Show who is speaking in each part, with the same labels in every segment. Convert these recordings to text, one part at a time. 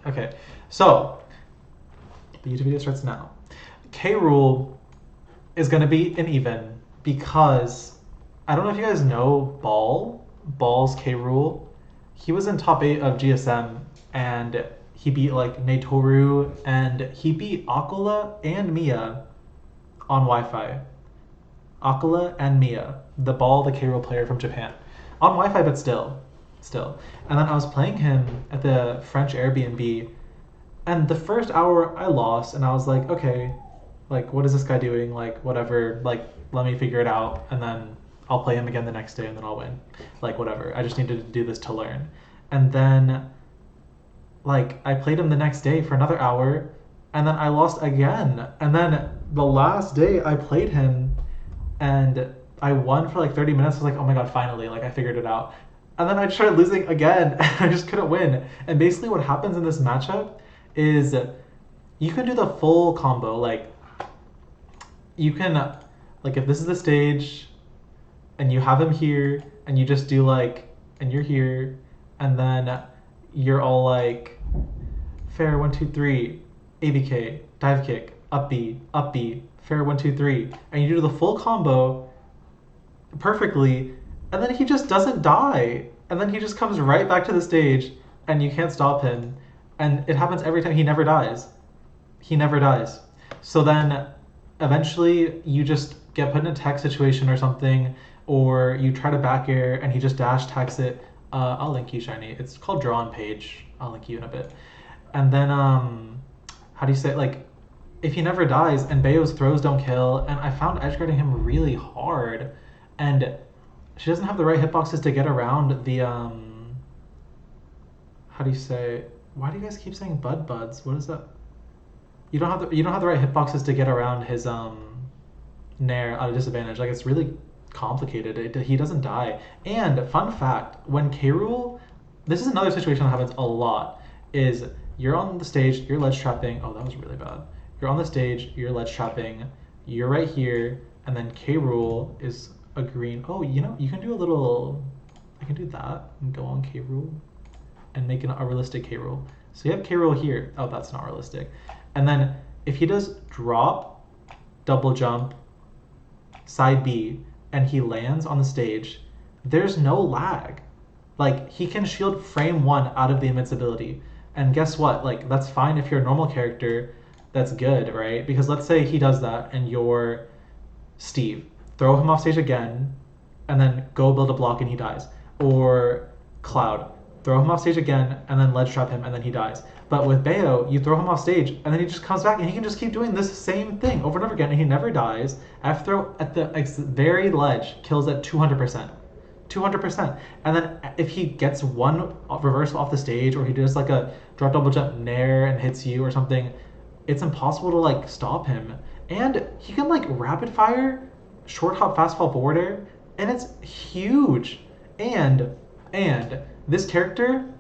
Speaker 1: Okay, so the YouTube video starts now. K. Rool is gonna be an even because I don't know if you guys know Ball's K. Rool. He was in top 8 of GSM and he beat like Netoru and he beat Akula and Mia on Wi-Fi. Akula and Mia, the K. Rool player from Japan, on Wi-Fi, but still. And then I was playing him at the French Airbnb, and the first hour I lost, and I was like, okay, like what is this guy doing? Like whatever, like let me figure it out, and then I'll play him again the next day, and then I'll win. Like whatever. I just needed to do this to learn. And then, like I played him the next day for another hour, and then I lost again. And then the last day I played him, and I won for like 30 minutes. I was like, oh my god, finally, like I figured it out. And then I just started losing again, and I just couldn't win. And basically what happens in this matchup is you can do the full combo. Like you can, like if this is the stage and you have him here and you just do like, and you're here, and then you're all like, fair 1, 2, 3, ABK, dive kick, up B, fair 1, 2, 3, and you do the full combo perfectly, and then he just doesn't die, and then he just comes right back to the stage, and you can't stop him, and it happens every time. He never dies. So then eventually you just get put in a tech situation or something, or you try to back air and he just dash attacks it. I'll link you, Shiny. It's called Draw on Page. I'll link you in a bit. And then how do you say, like, if he never dies and Bayo's throws don't kill, and I found edge guarding him really hard, and she doesn't have the right hitboxes to get around the how do you say, why do you guys keep saying buds? What is that? You don't have the right hitboxes to get around his Nair at a disadvantage. Like it's really complicated. He doesn't die. And fun fact, when K. Rool, this is another situation that happens a lot, is you're on the stage, you're ledge trapping. Oh, that was really bad. You're on the stage, you're ledge trapping, you're right here, and then K. Rool is a green. Oh, you know, you can do a little, I can do that and go on K. Rool and make a realistic K. Rool. So you have K. Rool here. Oh, that's not realistic. And then if he does drop, double jump, side B, and he lands on the stage, there's no lag. Like he can shield frame 1 out of the invincibility. And guess what? Like that's fine if you're a normal character. That's good, right? Because let's say he does that and you're Steve. Throw him off stage again and then go build a block and he dies. Or Cloud. Throw him off stage again and then ledge trap him and then he dies. But with Bayo, you throw him off stage and then he just comes back and he can just keep doing this same thing over and over again and he never dies. F throw at the very ledge kills at 200%. 200%. And then if he gets one reversal off the stage or he does like a drop double jump nair and hits you or something, it's impossible to like stop him. And he can like rapid fire, short hop, fast fall, forward air, and it's huge. And this character,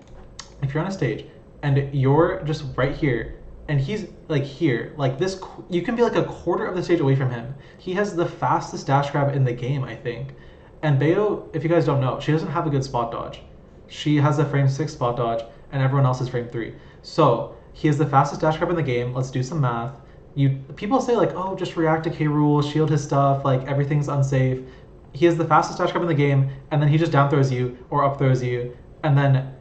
Speaker 1: if you're on a stage and you're just right here and he's like here, like this, you can be like a quarter of the stage away from him. He has the fastest dash grab in the game, I think. And Bayo, if you guys don't know, she doesn't have a good spot dodge. She has a frame 6 spot dodge and everyone else is frame 3. So he has the fastest dash grab in the game. Let's do some math. People say like, oh, just react to K. Rool, shield his stuff, like everything's unsafe. He has the fastest dash grab in the game, and then he just down throws you or up throws you, and then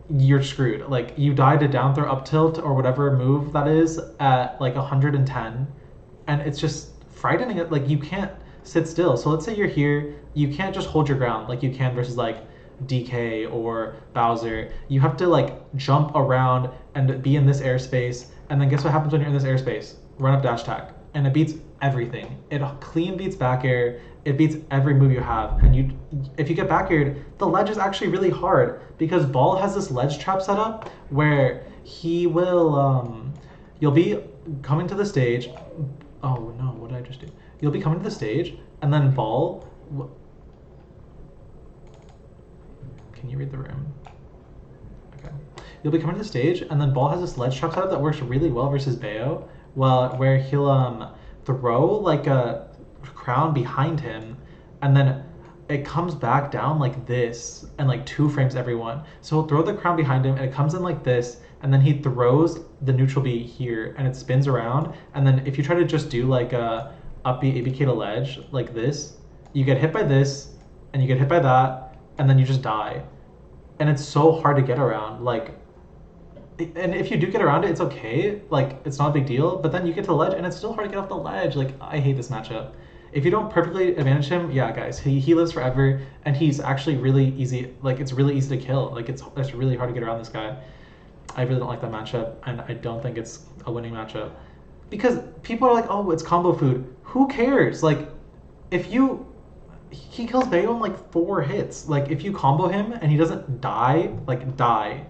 Speaker 1: you're screwed. Like you die to down throw up tilt or whatever move that is at like 110, and it's just frightening. Like you can't sit still. So let's say you're here, you can't just hold your ground like you can versus like DK or Bowser. You have to like jump around and be in this airspace, and then guess what happens when you're in this airspace? Run up dash attack, and it beats everything. It clean beats back air. It beats every move you have. And if you get back aired, the ledge is actually really hard because Ball has this ledge trap set up where he will you'll be coming to the stage. Oh no, what did I just do? You'll be coming to the stage, and then Ball. Can you read the room? Okay. You'll be coming to the stage, and then Ball has this ledge trap setup that works really well versus Bayo. Well, where he'll throw like a crown behind him, and then it comes back down like this, and like 2 frames every one. So he'll throw the crown behind him, and it comes in like this, and then he throws the neutral B here, and it spins around, and then if you try to just do like a up B ABK to ledge like this, you get hit by this, and you get hit by that, and then you just die. And it's so hard to get around, like, and if you do get around it, it's okay, like, it's not a big deal, but then you get to the ledge, and it's still hard to get off the ledge. Like, I hate this matchup. If you don't perfectly advantage him, yeah, guys, he lives forever, and he's actually really easy, like, it's really easy to kill. Like, it's really hard to get around this guy. I really don't like that matchup, and I don't think it's a winning matchup. Because people are like, oh, it's combo food. Who cares? Like, if you... He kills Bayo in, like, 4 hits. Like, if you combo him and he doesn't die, like, die,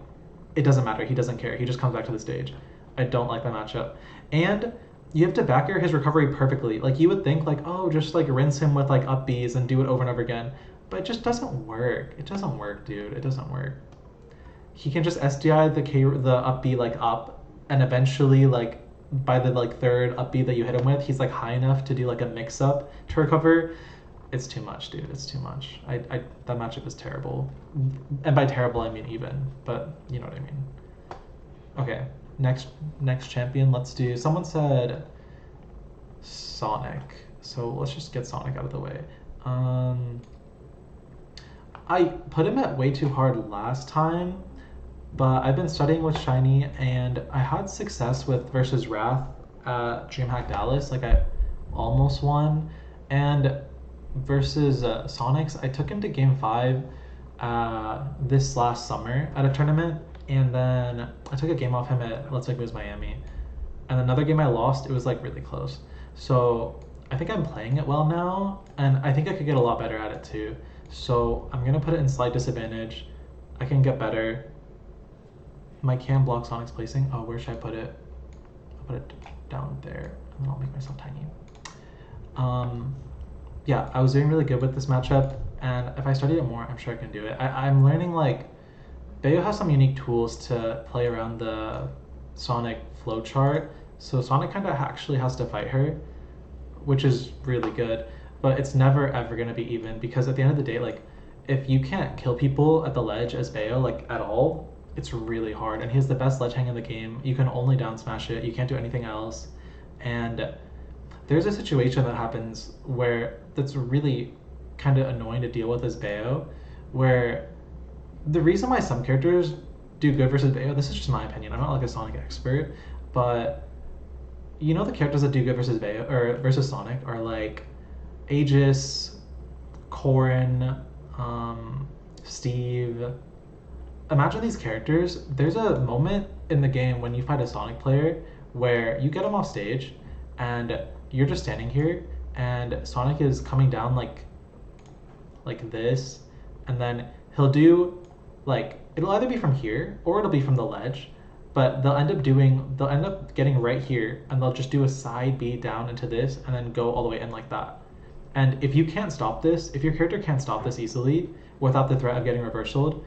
Speaker 1: it doesn't matter. He doesn't care. He just comes back to the stage. I don't like that matchup. And you have to back air his recovery perfectly. Like, you would think, like, oh, just, like, rinse him with, like, up Bs and do it over and over again. But it just doesn't work. It doesn't work, dude. It doesn't work. He can just SDI the up B, like, up, and eventually, like, by the, like, 3rd up B that you hit him with, he's, like, high enough to do, like, a mix-up to recover. It's too much, dude. It's too much. That matchup is terrible. And by terrible, I mean even. But you know what I mean. Okay, next champion. Let's do... Someone said Sonic. So let's just get Sonic out of the way. I put him at way too hard last time, but I've been studying with Shiny, and I had success with versus Wrath at DreamHack Dallas. Like, I almost won. And versus Sonics, I took him to Game 5 this last summer at a tournament, and then I took a game off him at Let's Make Moves Miami. And another game I lost, it was like really close. So I think I'm playing it well now, and I think I could get a lot better at it too. So I'm gonna put it in slight disadvantage. I can get better. My cam block Sonic's placing. Oh, where should I put it? I'll put it down there, and then I'll make myself tiny. Yeah, I was doing really good with this matchup, and if I studied it more, I'm sure I can do it. I'm learning, like, Bayo has some unique tools to play around the Sonic flowchart, so Sonic kind of actually has to fight her, which is really good, but it's never ever going to be even, because at the end of the day, like, if you can't kill people at the ledge as Bayo, like, at all, it's really hard, and he has the best ledge hang in the game. You can only down smash it, you can't do anything else, and there's a situation that happens where that's really kind of annoying to deal with as Bayo, where the reason why some characters do good versus Bayo, this is just my opinion, I'm not like a Sonic expert, but you know the characters that do good versus Bayo or versus Sonic are like Aegis, Corrin, Steve. Imagine these characters. There's a moment in the game when you fight a Sonic player where you get him off stage and you're just standing here and Sonic is coming down like this, and then he'll do, like, it'll either be from here or it'll be from the ledge, but they'll end up getting right here, and they'll just do a side B down into this and then go all the way in like that. And if you can't stop this, if your character can't stop this easily without the threat of getting reversaled,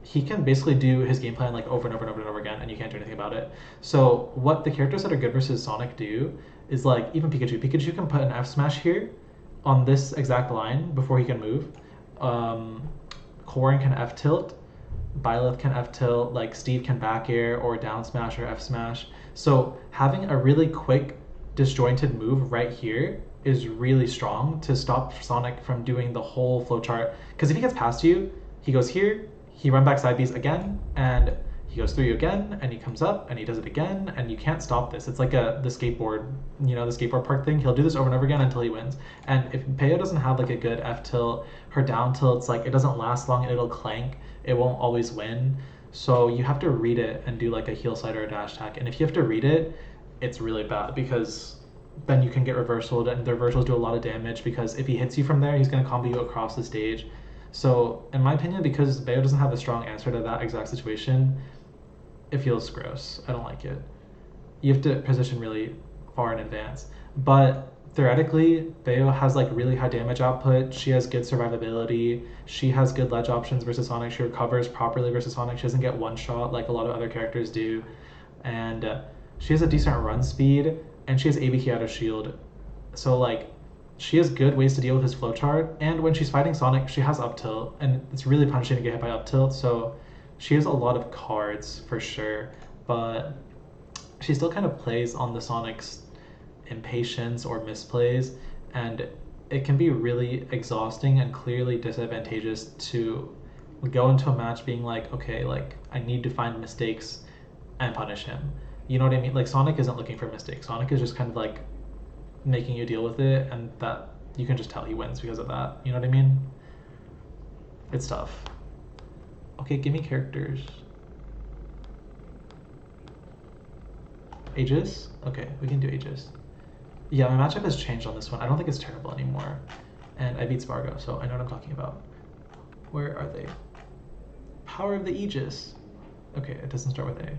Speaker 1: he can basically do his game plan like over and over and over and over again, and you can't do anything about it. So what the characters that are good versus Sonic do is, like, even Pikachu. Pikachu can put an F smash here on this exact line before he can move. Corrin can F tilt. Byleth can F tilt. Like, Steve can back air or down smash or F smash. So having a really quick disjointed move right here is really strong to stop Sonic from doing the whole flowchart. Because if he gets past you, he goes here, he run back side Bs again, and he goes through you again, and he comes up, and he does it again, and you can't stop this. It's like the skateboard, you know, the skateboard park thing. He'll do this over and over again until he wins. And if Bayo doesn't have, like, a good F tilt, her down tilt's, like, it doesn't last long, and it'll clank. It won't always win. So you have to read it and do, like, a heel side or a dash attack. And if you have to read it, it's really bad, because then you can get reversaled, and the reversals do a lot of damage, because if he hits you from there, he's going to combo you across the stage. So, in my opinion, because Bayo doesn't have a strong answer to that exact situation, it feels gross. I don't like it. You have to position really far in advance. But theoretically, Bayo has, like, really high damage output. She has good survivability. She has good ledge options versus Sonic. She recovers properly versus Sonic. She doesn't get one shot like a lot of other characters do. And she has a decent run speed, and she has ABK out of shield. So, like, she has good ways to deal with his flowchart, and when she's fighting Sonic, she has up tilt, and it's really punishing to get hit by up tilt, so she has a lot of cards for sure. but she still kind of plays on the Sonic's impatience or misplays, and it can be really exhausting and clearly disadvantageous to go into a match being like, okay, like I need to find mistakes and punish him. You know what I mean? Like Sonic isn't looking for mistakes. Sonic is just kind of like making you deal with it, and that you can just tell he wins because of that. You know what I mean? It's tough. Okay, give me characters. Aegis? Okay, we can do Aegis. Yeah, my matchup has changed on this one. I don't think it's terrible anymore. And I beat Spargo, so I know what I'm talking about. Where are they? Power of the Aegis. Okay, it doesn't start with A.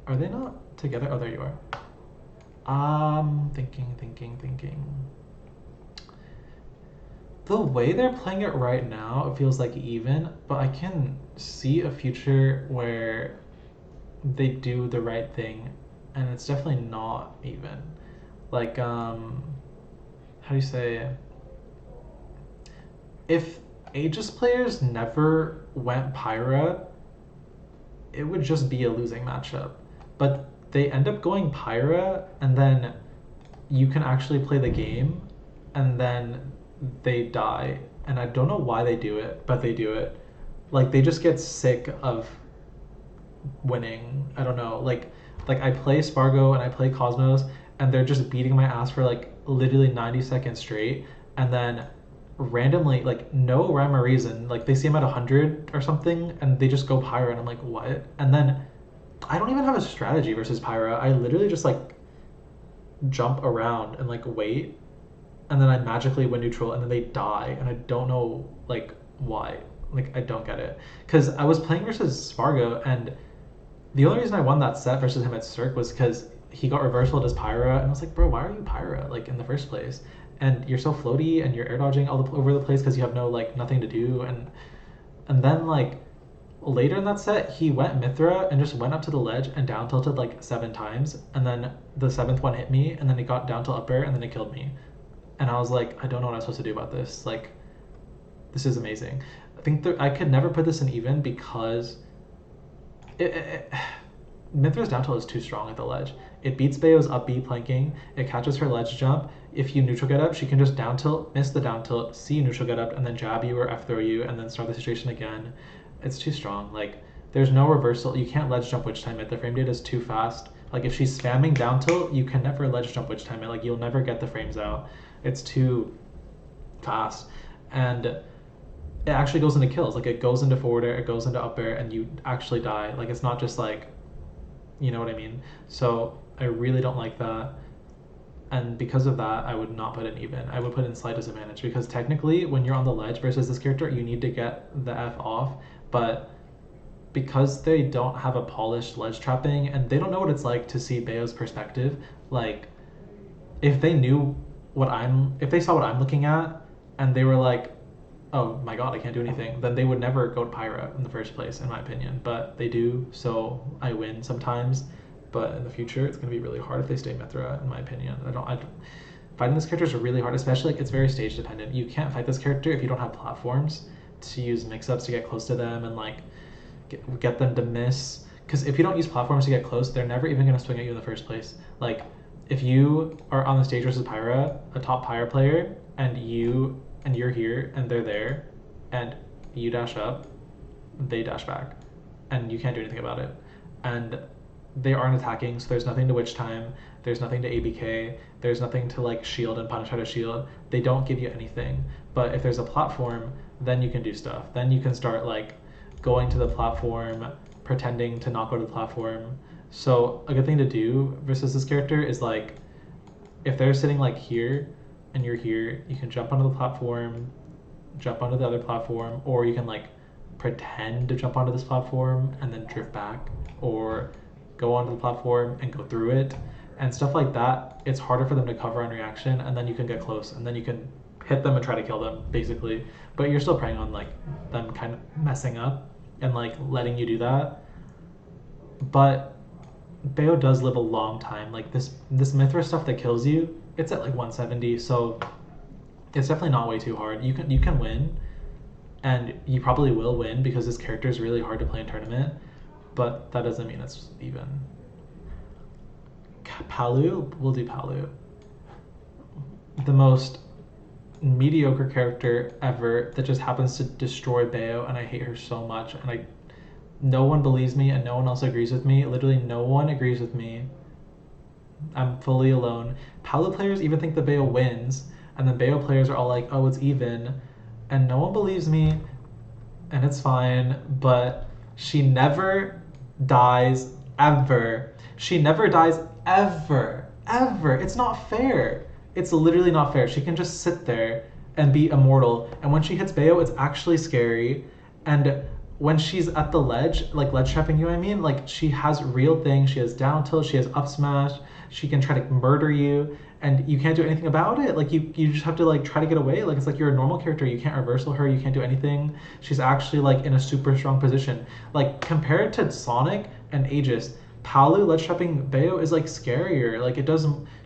Speaker 1: Are they not together? Oh, there you are. Thinking. The way they're playing it right now, it feels like even, but I can see a future where they do the right thing, and it's definitely not even. Like, how do you say? If Aegis players never went Pyra, it would just be a losing matchup. But they end up going Pyra, and then you can actually play the game, and then they die. And I don't know why they do it, but they do it. Like, they just get sick of winning. I don't know. Like I play Spargo and I play Cosmos, and they're just beating my ass for like literally 90 seconds straight, and then randomly, like no rhyme or reason, like they see him at 100 or something, and they just go Pyra, and I'm like, what? And then I don't even have a strategy versus Pyra. I literally just like jump around and like wait, and then I magically win neutral, and then they die, and I don't know like why. Like I don't get it. Because I was playing versus Spargo, and the only reason I won that set versus him at Cirque was because he got reversaled as Pyra, and I was like, bro, why are you Pyra like in the first place? And you're so floaty, and you're air dodging over the place because you have no like nothing to do, and then like later in that set he went Mithra and just went up to the ledge and down tilted like 7 times, and then the 7th one hit me, and then it got down tilt up air, and then it killed me, and I was like, I don't know what I'm supposed to do about this. Like, this is amazing. I think that I could never put this in even because Mithra's down tilt is too strong at the ledge. It beats Bayo's up B planking, it catches her ledge jump. If you neutral get up, she can just down tilt, miss the down tilt, see you neutral get up, and then jab you or F throw you, and then start the situation again. It's too strong. Like, there's no reversal. You can't ledge jump witch time it. The frame data is too fast. Like, if she's spamming down tilt, you can never ledge jump witch time it. Like, you'll never get the frames out. It's too fast. And it actually goes into kills. Like, it goes into forward air, it goes into up air, and you actually die. Like, it's not just like, you know what I mean? So I really don't like that. And because of that, I would not put in even. I would put in slight disadvantage, because technically when you're on the ledge versus this character, you need to get the F off. But because they don't have a polished ledge trapping, and they don't know what it's like to see Bayo's perspective, like if they saw what I'm looking at and they were like, oh my god, I can't do anything, then they would never go to Pyra in the first place, in my opinion. But they do, so I win sometimes. But in the future, it's going to be really hard if they stay Mithra, in my opinion. Fighting this character is really hard, especially like it's very stage dependent. You can't fight this character if you don't have platforms to use mix-ups to get close to them and like get them to miss. Because if you don't use platforms to get close, they're never even going to swing at you in the first place. Like, if you are on the stage versus Pyra, a top Pyra player, and you're here and they're there, and you dash up, they dash back, and you can't do anything about it. And they aren't attacking, so there's nothing to witch time, there's nothing to ABK, there's nothing to like shield and punish how to shield. They don't give you anything. But if there's a platform, then you can do stuff. Then you can start like going to the platform, pretending to not go to the platform. So a good thing to do versus this character is like, if they're sitting like here and you're here, you can jump onto the platform, jump onto the other platform, or you can like pretend to jump onto this platform and then drift back, or go onto the platform and go through it and stuff like that. It's harder for them to cover on reaction, and then you can get close, and then you can hit them and try to kill them, basically. But you're still preying on like them kind of messing up and like letting you do that. But Bayo does live a long time. Like this Mithra stuff that kills you, it's at like 170, so it's definitely not way too hard. You can win, and you probably will win because this character is really hard to play in tournament. but that doesn't mean it's even. Palu, we'll do Palu. The most mediocre character ever that just happens to destroy Bayo, and I hate her so much, and no one believes me and no one else agrees with me. Literally no one agrees with me. I'm fully alone. Palu players even think that Bayo wins, and then Bayo players are all like, oh, it's even, and no one believes me, and it's fine, but she never dies ever. She never dies ever. Ever. It's not fair. It's literally not fair. She can just sit there and be immortal, and when she hits Bayo, it's actually scary, and when she's at the ledge, like ledge trapping you, I mean, like she has real things. She has down tilt, she has up smash, she can try to murder you, and you can't do anything about it. Like you just have to like try to get away. Like it's like you're a normal character. You can't reversal her, you can't do anything. She's actually like in a super strong position. Like compared to Sonic and Aegis, Palu ledge trapping Bayo is like scarier. Like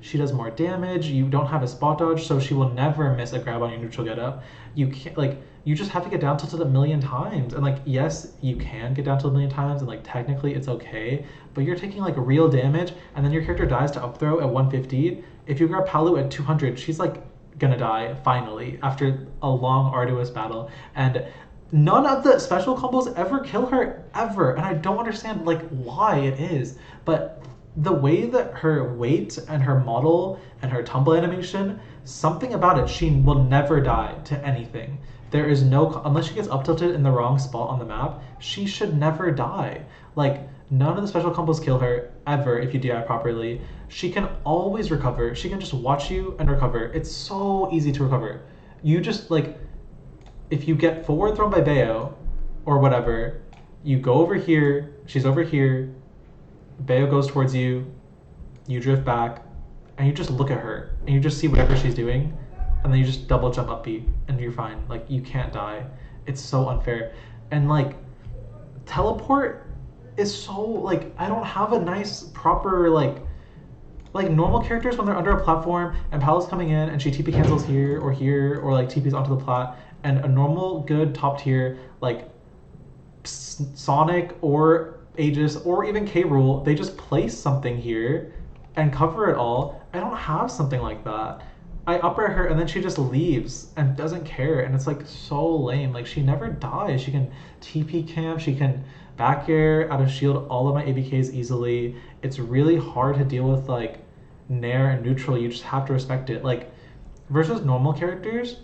Speaker 1: she does more damage. You don't have a spot dodge, so she will never miss a grab on your neutral get up. You can't you just have to get down tilted a million times, and like yes, you can get down tilted a million times, and like technically it's okay, but you're taking like real damage, and then your character dies to up throw at 150. If you grab Palu at 200, she's like gonna die finally after a long arduous battle, and none of the special combos ever kill her ever, and I don't understand like why it is, but the way that her weight and her model and her tumble animation, something about it, she will never die to anything. There is no, unless she gets up tilted in the wrong spot on the map, she should never die. Like none of the special combos kill her ever if you DI properly. She can always recover. She can just watch you and recover. It's so easy to recover. You just like, if you get forward thrown by Bayo or whatever, you go over here, she's over here, Bayo goes towards you, you drift back, and you just look at her, and you just see whatever she's doing, and then you just double jump up B, and you're fine. Like, you can't die. It's so unfair. And like, teleport is so, like, I don't have a nice, proper, like normal characters when they're under a platform, and Palu's coming in, and she TP cancels here, or like TPs onto the plat, and a normal, good, top tier, like, Sonic, or Aegis, or even K-Rool, they just place something here, and cover it all. I don't have something like that. I up air her and then she just leaves and doesn't care, and it's like so lame. Like she never dies. She can TP camp, she can back air out of shield all of my ABKs easily. It's really hard to deal with like Nair and neutral. You just have to respect it. Like versus normal characters,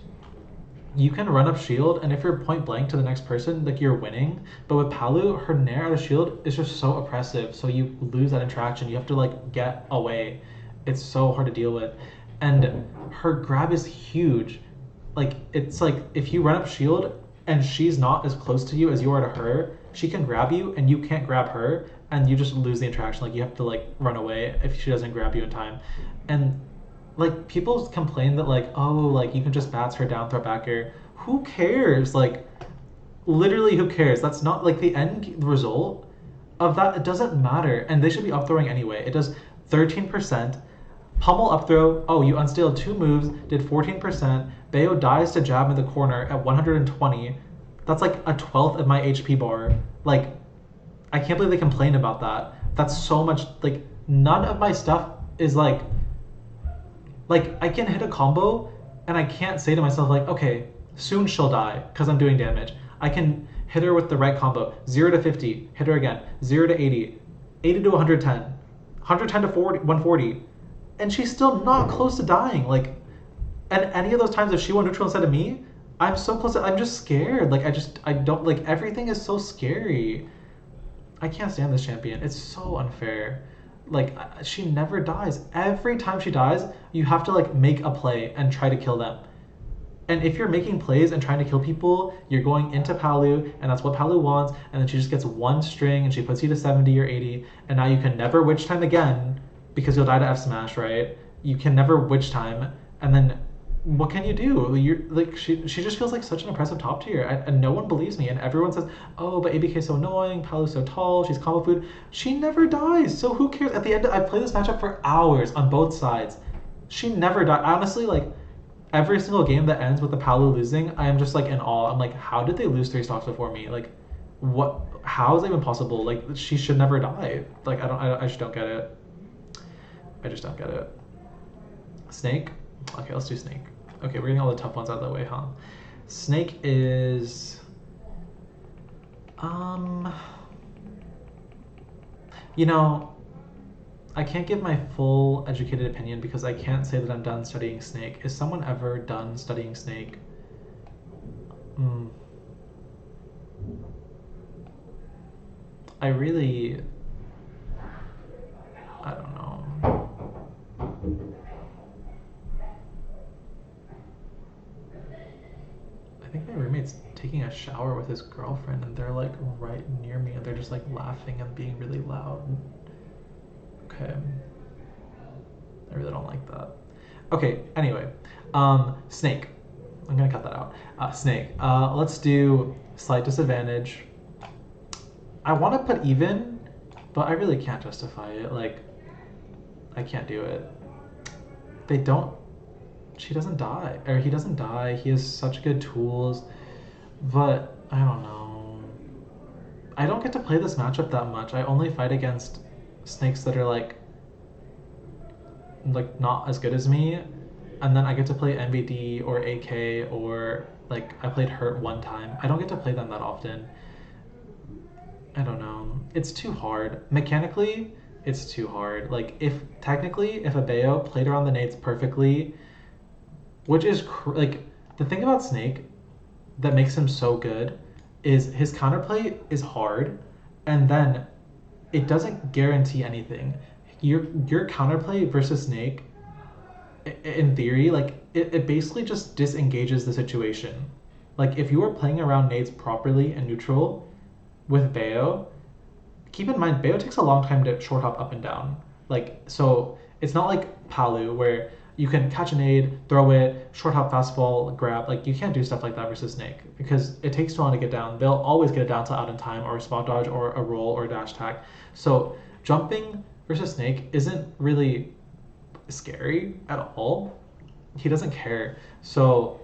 Speaker 1: you can run up shield, and if you're point blank to the next person, like you're winning. But with Palu, her Nair out of shield is just so oppressive, so you lose that interaction. You have to like get away. It's so hard to deal with. And her grab is huge. Like it's like if you run up shield and she's not as close to you as you are to her, she can grab you and you can't grab her, and you just lose the interaction. Like you have to like run away if she doesn't grab you in time. And like people complain that like, oh, like you can just bats her down throw back air. Who cares? Like literally who cares? That's not like the end result of that. It doesn't matter, and they should be up throwing anyway. It does 13%. Pummel up throw, oh, you unstalled 2 moves, did 14%. Bayo dies to jab in the corner at 120. That's like a 12th of my HP bar. Like, I can't believe they complain about that. That's so much, like, none of my stuff is like I can hit a combo and I can't say to myself like, okay, soon she'll die because I'm doing damage. I can hit her with the right combo, 0 to 50, hit her again, 0 to 80, 80 to 110, 110 to 140. And she's still not close to dying. Like, and any of those times if she went neutral instead of me, I'm so close to, I'm just scared. Like, I don't, like, everything is so scary. I can't stand this champion. It's so unfair. Like, she never dies. Every time she dies, you have to, like, make a play and try to kill them. And if you're making plays and trying to kill people, you're going into Palu, and that's what Palu wants, and then she just gets one string, and she puts you to 70 or 80, and now you can never witch time again, because you'll die to F smash, right? You can never witch time, and then what can you do? You're like she just feels like such an impressive top tier, and no one believes me, and everyone says, oh, but ABK's so annoying, Palu's so tall, she's combo food. She never dies, so who cares? At the end, I played this matchup for hours on both sides. She never died. Honestly, like every single game that ends with the Palu losing, I am just like in awe. I'm like, how did they lose 3 stocks before me? Like, What? How is that even possible? Like she should never die. Like I just don't get it. I just don't get it. Snake? Okay, let's do Snake. Okay, we're getting all the tough ones out of the way, huh? Snake is... You know, I can't give my full educated opinion because I can't say that I'm done studying Snake. Is someone ever done studying Snake? I really... I don't know. I think my roommate's taking a shower with his girlfriend and they're like right near me and they're just like laughing and being really loud. Okay. I really don't like that. Okay, anyway. Snake. I'm gonna cut that out. Snake. Let's do slight disadvantage. I want to put even, but I really can't justify it. Like, I can't do it. They don't... She doesn't die. Or he doesn't die. He has such good tools. But, I don't know. I don't get to play this matchup that much. I only fight against snakes that are like not as good as me. And then I get to play MVD or AK or like I played Hurt one time. I don't get to play them that often. I don't know. It's too hard. Mechanically, it's too hard. Like if a Bayo played around the nades perfectly, which is like the thing about Snake that makes him so good is his counterplay is hard, and then it doesn't guarantee anything. Your counterplay versus Snake, in theory, like it basically just disengages the situation. Like if you were playing around nades properly and neutral with Bayo, keep in mind Bayo takes a long time to short hop up and down. Like so it's not like Palu where you can catch a nade, throw it, short hop, fastball, grab. Like you can't do stuff like that versus Snake because it takes too long to get down. They'll always get it down to out in time or a spot dodge or a roll or a dash attack. So jumping versus Snake isn't really scary at all. He doesn't care. So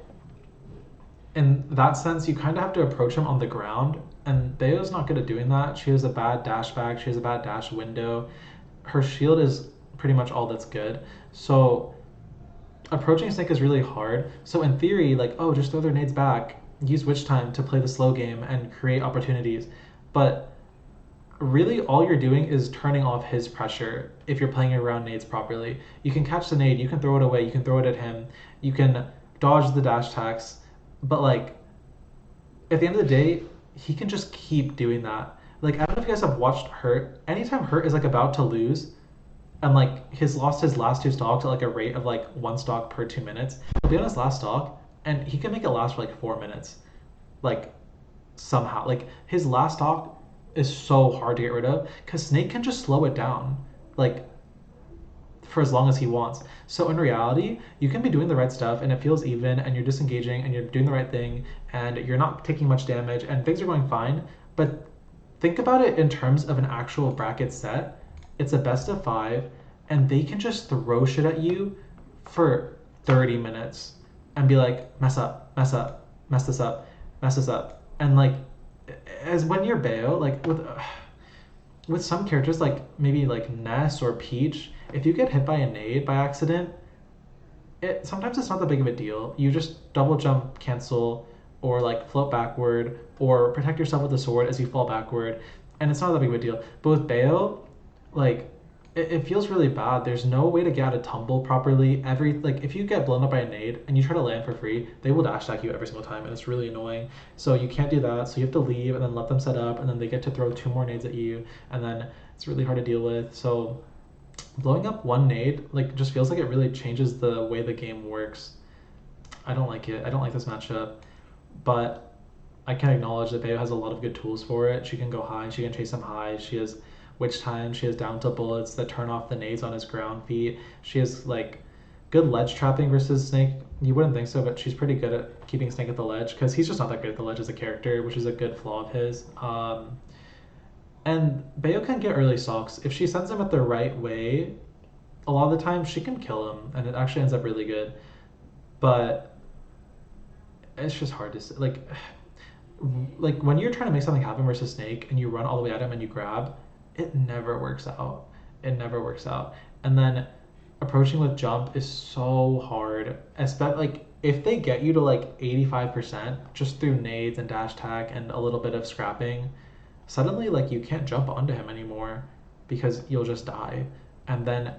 Speaker 1: in that sense, you kind of have to approach him on the ground, and Bayo's not good at doing that. She has a bad dash back. She has a bad dash window. Her shield is pretty much all that's good. So approaching Snake is really hard. So in theory, like, oh, just throw their nades back, use witch time to play the slow game and create opportunities. But really all you're doing is turning off his pressure if you're playing around nades properly. You can catch the nade, you can throw it away, you can throw it at him, you can dodge the dash attacks, but like at the end of the day, he can just keep doing that. Like I don't know if you guys have watched Hurt. Anytime Hurt is like about to lose, and like he's lost his last two stocks at like a rate of like one stock per 2 minutes, he'll be on his last stock and he can make it last for like 4 minutes. Like somehow. Like his last stock is so hard to get rid of because Snake can just slow it down like for as long as he wants. So in reality, you can be doing the right stuff and it feels even and you're disengaging and you're doing the right thing and you're not taking much damage and things are going fine. But think about it in terms of an actual bracket set. It's a best of 5 and they can just throw shit at you for 30 minutes and be like, mess up, mess up, mess this up, mess this up. And like, as when you're Bayo, like with some characters, like maybe like Ness or Peach, if you get hit by a nade by accident, sometimes it's not that big of a deal. You just double jump, cancel, or like float backward, or protect yourself with the sword as you fall backward, and it's not that big of a deal. But with Bayo, like it feels really bad. There's no way to get out of tumble properly. If you get blown up by a nade and you try to land for free, they will dash attack you every single time, and it's really annoying. So you can't do that. So you have to leave and then let them set up, and then they get to throw 2 more nades at you, and then it's really hard to deal with. So blowing up one nade like just feels like it really changes the way the game works. I don't like it. I don't like this matchup, but I can acknowledge that Bayo has a lot of good tools for it. She can go high. She can chase him high. She has witch time. She has down tilt bullets that turn off the nades on his ground feet. She has like good ledge trapping versus Snake. You wouldn't think so, but she's pretty good at keeping Snake at the ledge because he's just not that good at the ledge as a character, which is a good flaw of his. And Bayo can get early stocks. If she sends him at the right way, a lot of the time she can kill him, and it actually ends up really good. But it's just hard to say. Like, like when you're trying to make something happen versus Snake and you run all the way at him and you grab, it never works out. It never works out. And then approaching with jump is so hard. Especially like if they get you to like 85% just through nades and dash attack and a little bit of scrapping, suddenly like you can't jump onto him anymore because you'll just die. And then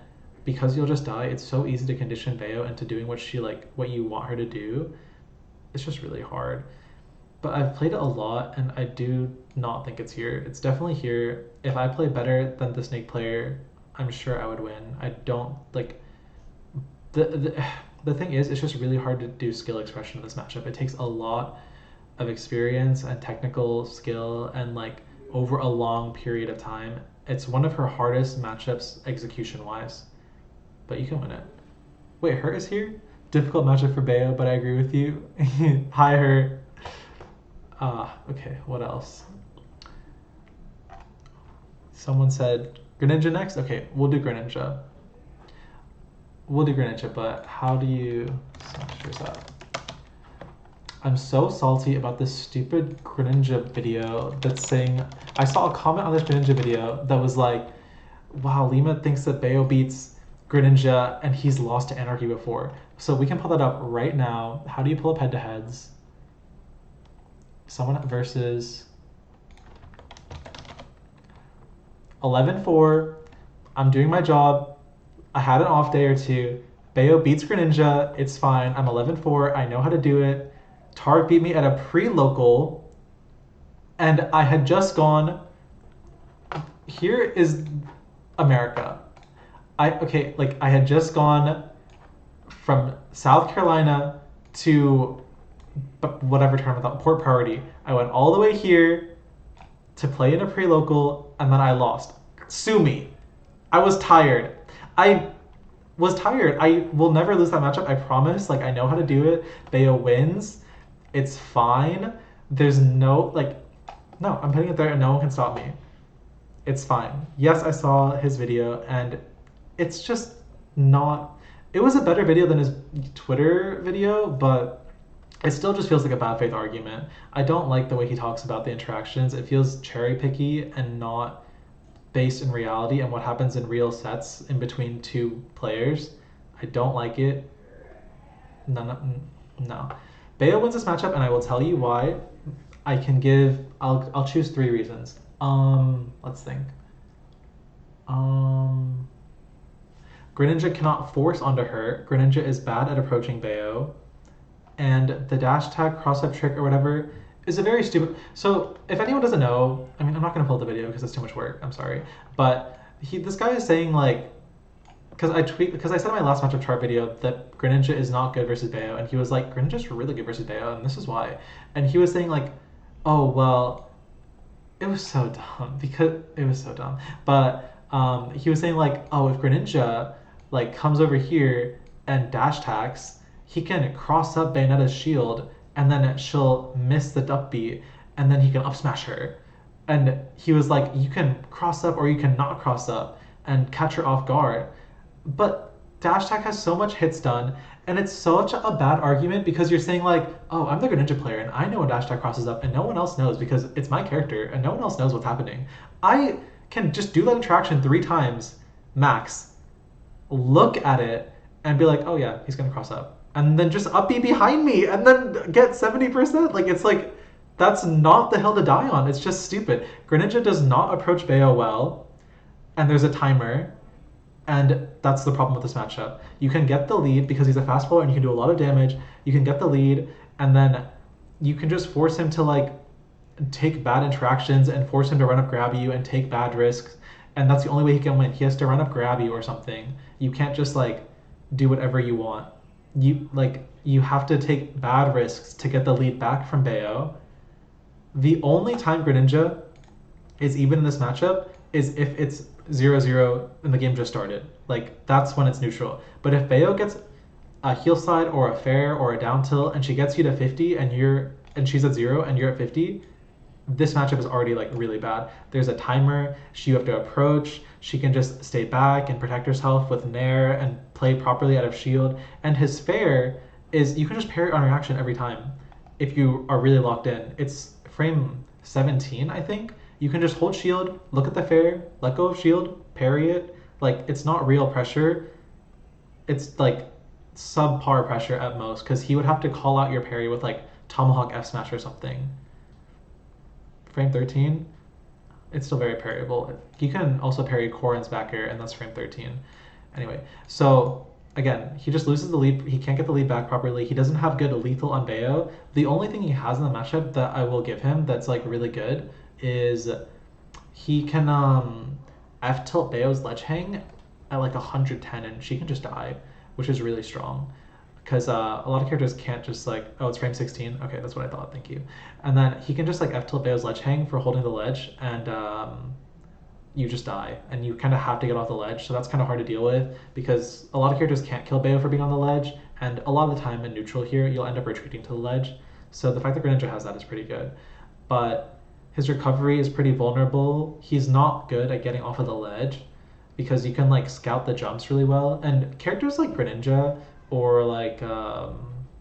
Speaker 1: because you'll just die, it's so easy to condition Bayo into doing what you want her to do. It's just really hard. But I've played it a lot and I do not think it's here. It's definitely here. If I play better than the Snake player, I'm sure I would win. I don't like the thing is, it's just really hard to do skill expression in this matchup. It takes a lot of experience and technical skill and like over a long period of time. It's one of her hardest matchups execution wise, but you can win it. Wait, Hurt is here? Difficult matchup for Bayo, but I agree with you. Hi, Hurt. Okay, what else? Someone said Greninja next? Okay, we'll do Greninja. We'll do Greninja, but how do you smash yours up? I'm so salty about this stupid Greninja video that's saying... I saw a comment on this Greninja video that was like, wow, Lima thinks that Bayo beats Greninja and he's lost to Anarchy before. So we can pull that up right now. How do you pull up head-to-heads? Someone versus 11-4. I'm doing my job. I had an off day or two. Bayo beats Greninja. It's fine. I'm 11-4. I know how to do it. Tark beat me at a pre-local. And I had just gone... Here is America. I had just gone from South Carolina to whatever tournament, Port Priority. I went all the way here to play in a pre-local, and then I lost. Sue me. I was tired. I will never lose that matchup, I promise. Like, I know how to do it. Bayo wins. It's fine. There's no, no, I'm putting it there and no one can stop me. It's fine. Yes, I saw his video, and it's just not... It was a better video than his Twitter video, but it still just feels like a bad faith argument. I don't like the way he talks about the interactions. It feels cherry picky and not based in reality and what happens in real sets in between two players. I don't like it. No. Bayo wins this matchup, and I will tell you why. I'll choose 3 reasons. Let's think. Greninja cannot force onto her. Greninja is bad at approaching Bayo. And the dash attack cross-up trick or whatever is a very stupid... So if anyone doesn't know, I mean, I'm not going to pull the video because it's too much work. I'm sorry. But this guy is saying like... Because I said in my last matchup chart video that Greninja is not good versus Bayo. And he was like, Greninja's really good versus Bayo, and this is why. And he was saying like, oh, well... It was so dumb. Because it was so dumb. But he was saying like, oh, if Greninja like comes over here and dash attacks, he can cross up Bayonetta's shield, and then she'll miss the duck beat, and then he can up smash her. And he was like, you can cross up or you can not cross up and catch her off guard. But dash attack has so much hit stun, and it's such a bad argument because you're saying like, oh, I'm the Greninja player and I know when dash attack crosses up and no one else knows because it's my character and no one else knows what's happening. I can just do that interaction 3 times, max, look at it and be like, oh yeah, he's gonna cross up. And then just up B behind me and then get 70%. Like, it's like, that's not the hill to die on. It's just stupid. Greninja does not approach Bayo well, and there's a timer, and that's the problem with this matchup. You can get the lead because he's a fast bowler and you can do a lot of damage. You can get the lead, and then you can just force him to like take bad interactions and force him to run up grab you and take bad risks, and that's the only way he can win. He has to run up grab you or something. You can't just like do whatever you want. You have to take bad risks to get the lead back from Bayo. The only time Greninja is even in this matchup is if it's 0-0 and the game just started. Like, that's when it's neutral. But if Bayo gets a heel slide or a fair or a down tilt and she gets you to 50 and she's at 0 and you're at 50, this matchup is already like really bad. There's a timer, you have to approach, she can just stay back and protect herself with Nair and play properly out of shield. And his fair is, you can just parry on reaction every time if you are really locked in. It's frame 17, I think, you can just hold shield, look at the fair, let go of shield, parry it. Like, it's not real pressure. It's like subpar pressure at most, because he would have to call out your parry with like Tomahawk F smash or something. Frame 13, it's still very parryable. You can also parry Corrin's back air, and that's frame 13. Anyway, so again, he just loses the lead. He can't get the lead back properly. He doesn't have good lethal on Bayo. The only thing he has in the matchup that I will give him that's like really good is he can F tilt Bayo's ledge hang at like 110 and she can just die, which is really strong. Because a lot of characters can't just like, oh, it's frame 16. Okay, that's what I thought. Thank you. And then he can just like F tilt Bayo's ledge hang for holding the ledge, and you just die, and you kind of have to get off the ledge. So that's kind of hard to deal with because a lot of characters can't kill Bayo for being on the ledge, and a lot of the time in neutral here, you'll end up retreating to the ledge. So the fact that Greninja has that is pretty good. But his recovery is pretty vulnerable. He's not good at getting off of the ledge because you can like scout the jumps really well. And characters like Greninja, or like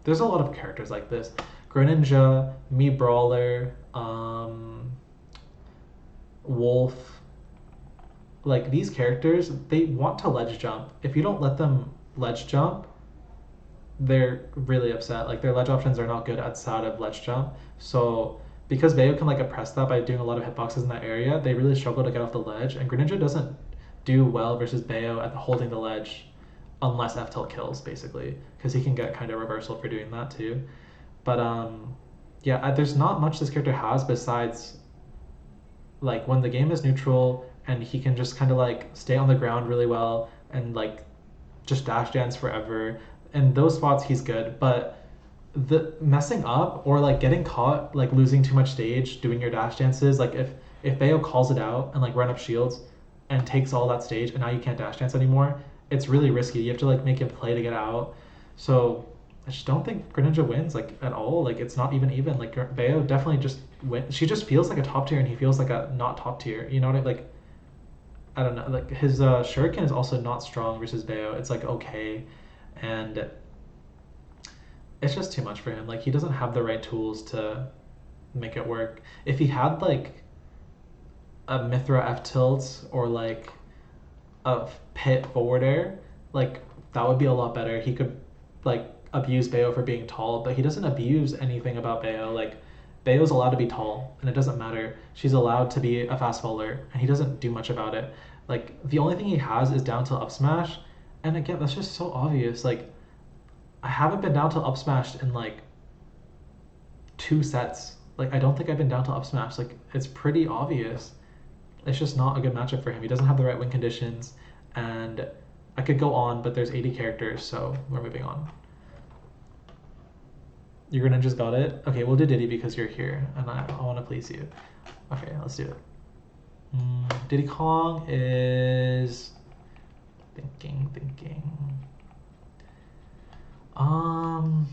Speaker 1: there's a lot of characters like this. Greninja, Mii Brawler, Wolf, like these characters, they want to ledge jump. If you don't let them ledge jump, they're really upset. Like their ledge options are not good outside of ledge jump. So because Bayo can like oppress that by doing a lot of hitboxes in that area, they really struggle to get off the ledge. And Greninja doesn't do well versus Bayo at holding the ledge unless F tilt kills, basically, because he can get kind of reversal for doing that too. But yeah, there's not much this character has besides like when the game is neutral and he can just kind of like stay on the ground really well and like just dash dance forever. In those spots he's good, but the messing up or like getting caught like losing too much stage doing your dash dances, like if Bayo calls it out and like run up shields and takes all that stage and now you can't dash dance anymore, it's really risky. You have to like make him play to get out. So I just don't think Greninja wins like at all. Like it's not even. Like Bayo definitely just wins. She just feels like a top tier and he feels like a not top tier. You know what I like? I don't know. Like his Shuriken is also not strong versus Bayo. It's like okay, and it's just too much for him. Like he doesn't have the right tools to make it work. If he had like a Mithra F tilt or like a pit forward air, like that would be a lot better. He could like abuse Bayo for being tall, but he doesn't abuse anything about Bayo. Like Bayo's allowed to be tall and it doesn't matter. She's allowed to be a fast faller and he doesn't do much about it. Like the only thing he has is down tilt up smash, and again that's just so obvious. Like I haven't been down tilt up smashed in like 2 sets. Like I don't think I've been down tilt up smashed. Like it's pretty obvious. It's just not a good matchup for him. He doesn't have the right win conditions, and I could go on, but there's 80 characters, so we're moving on. Your Greninja's got it? Okay, we'll do Diddy because you're here, and I want to please you. Okay, let's do it. Diddy Kong is... Thinking. I'm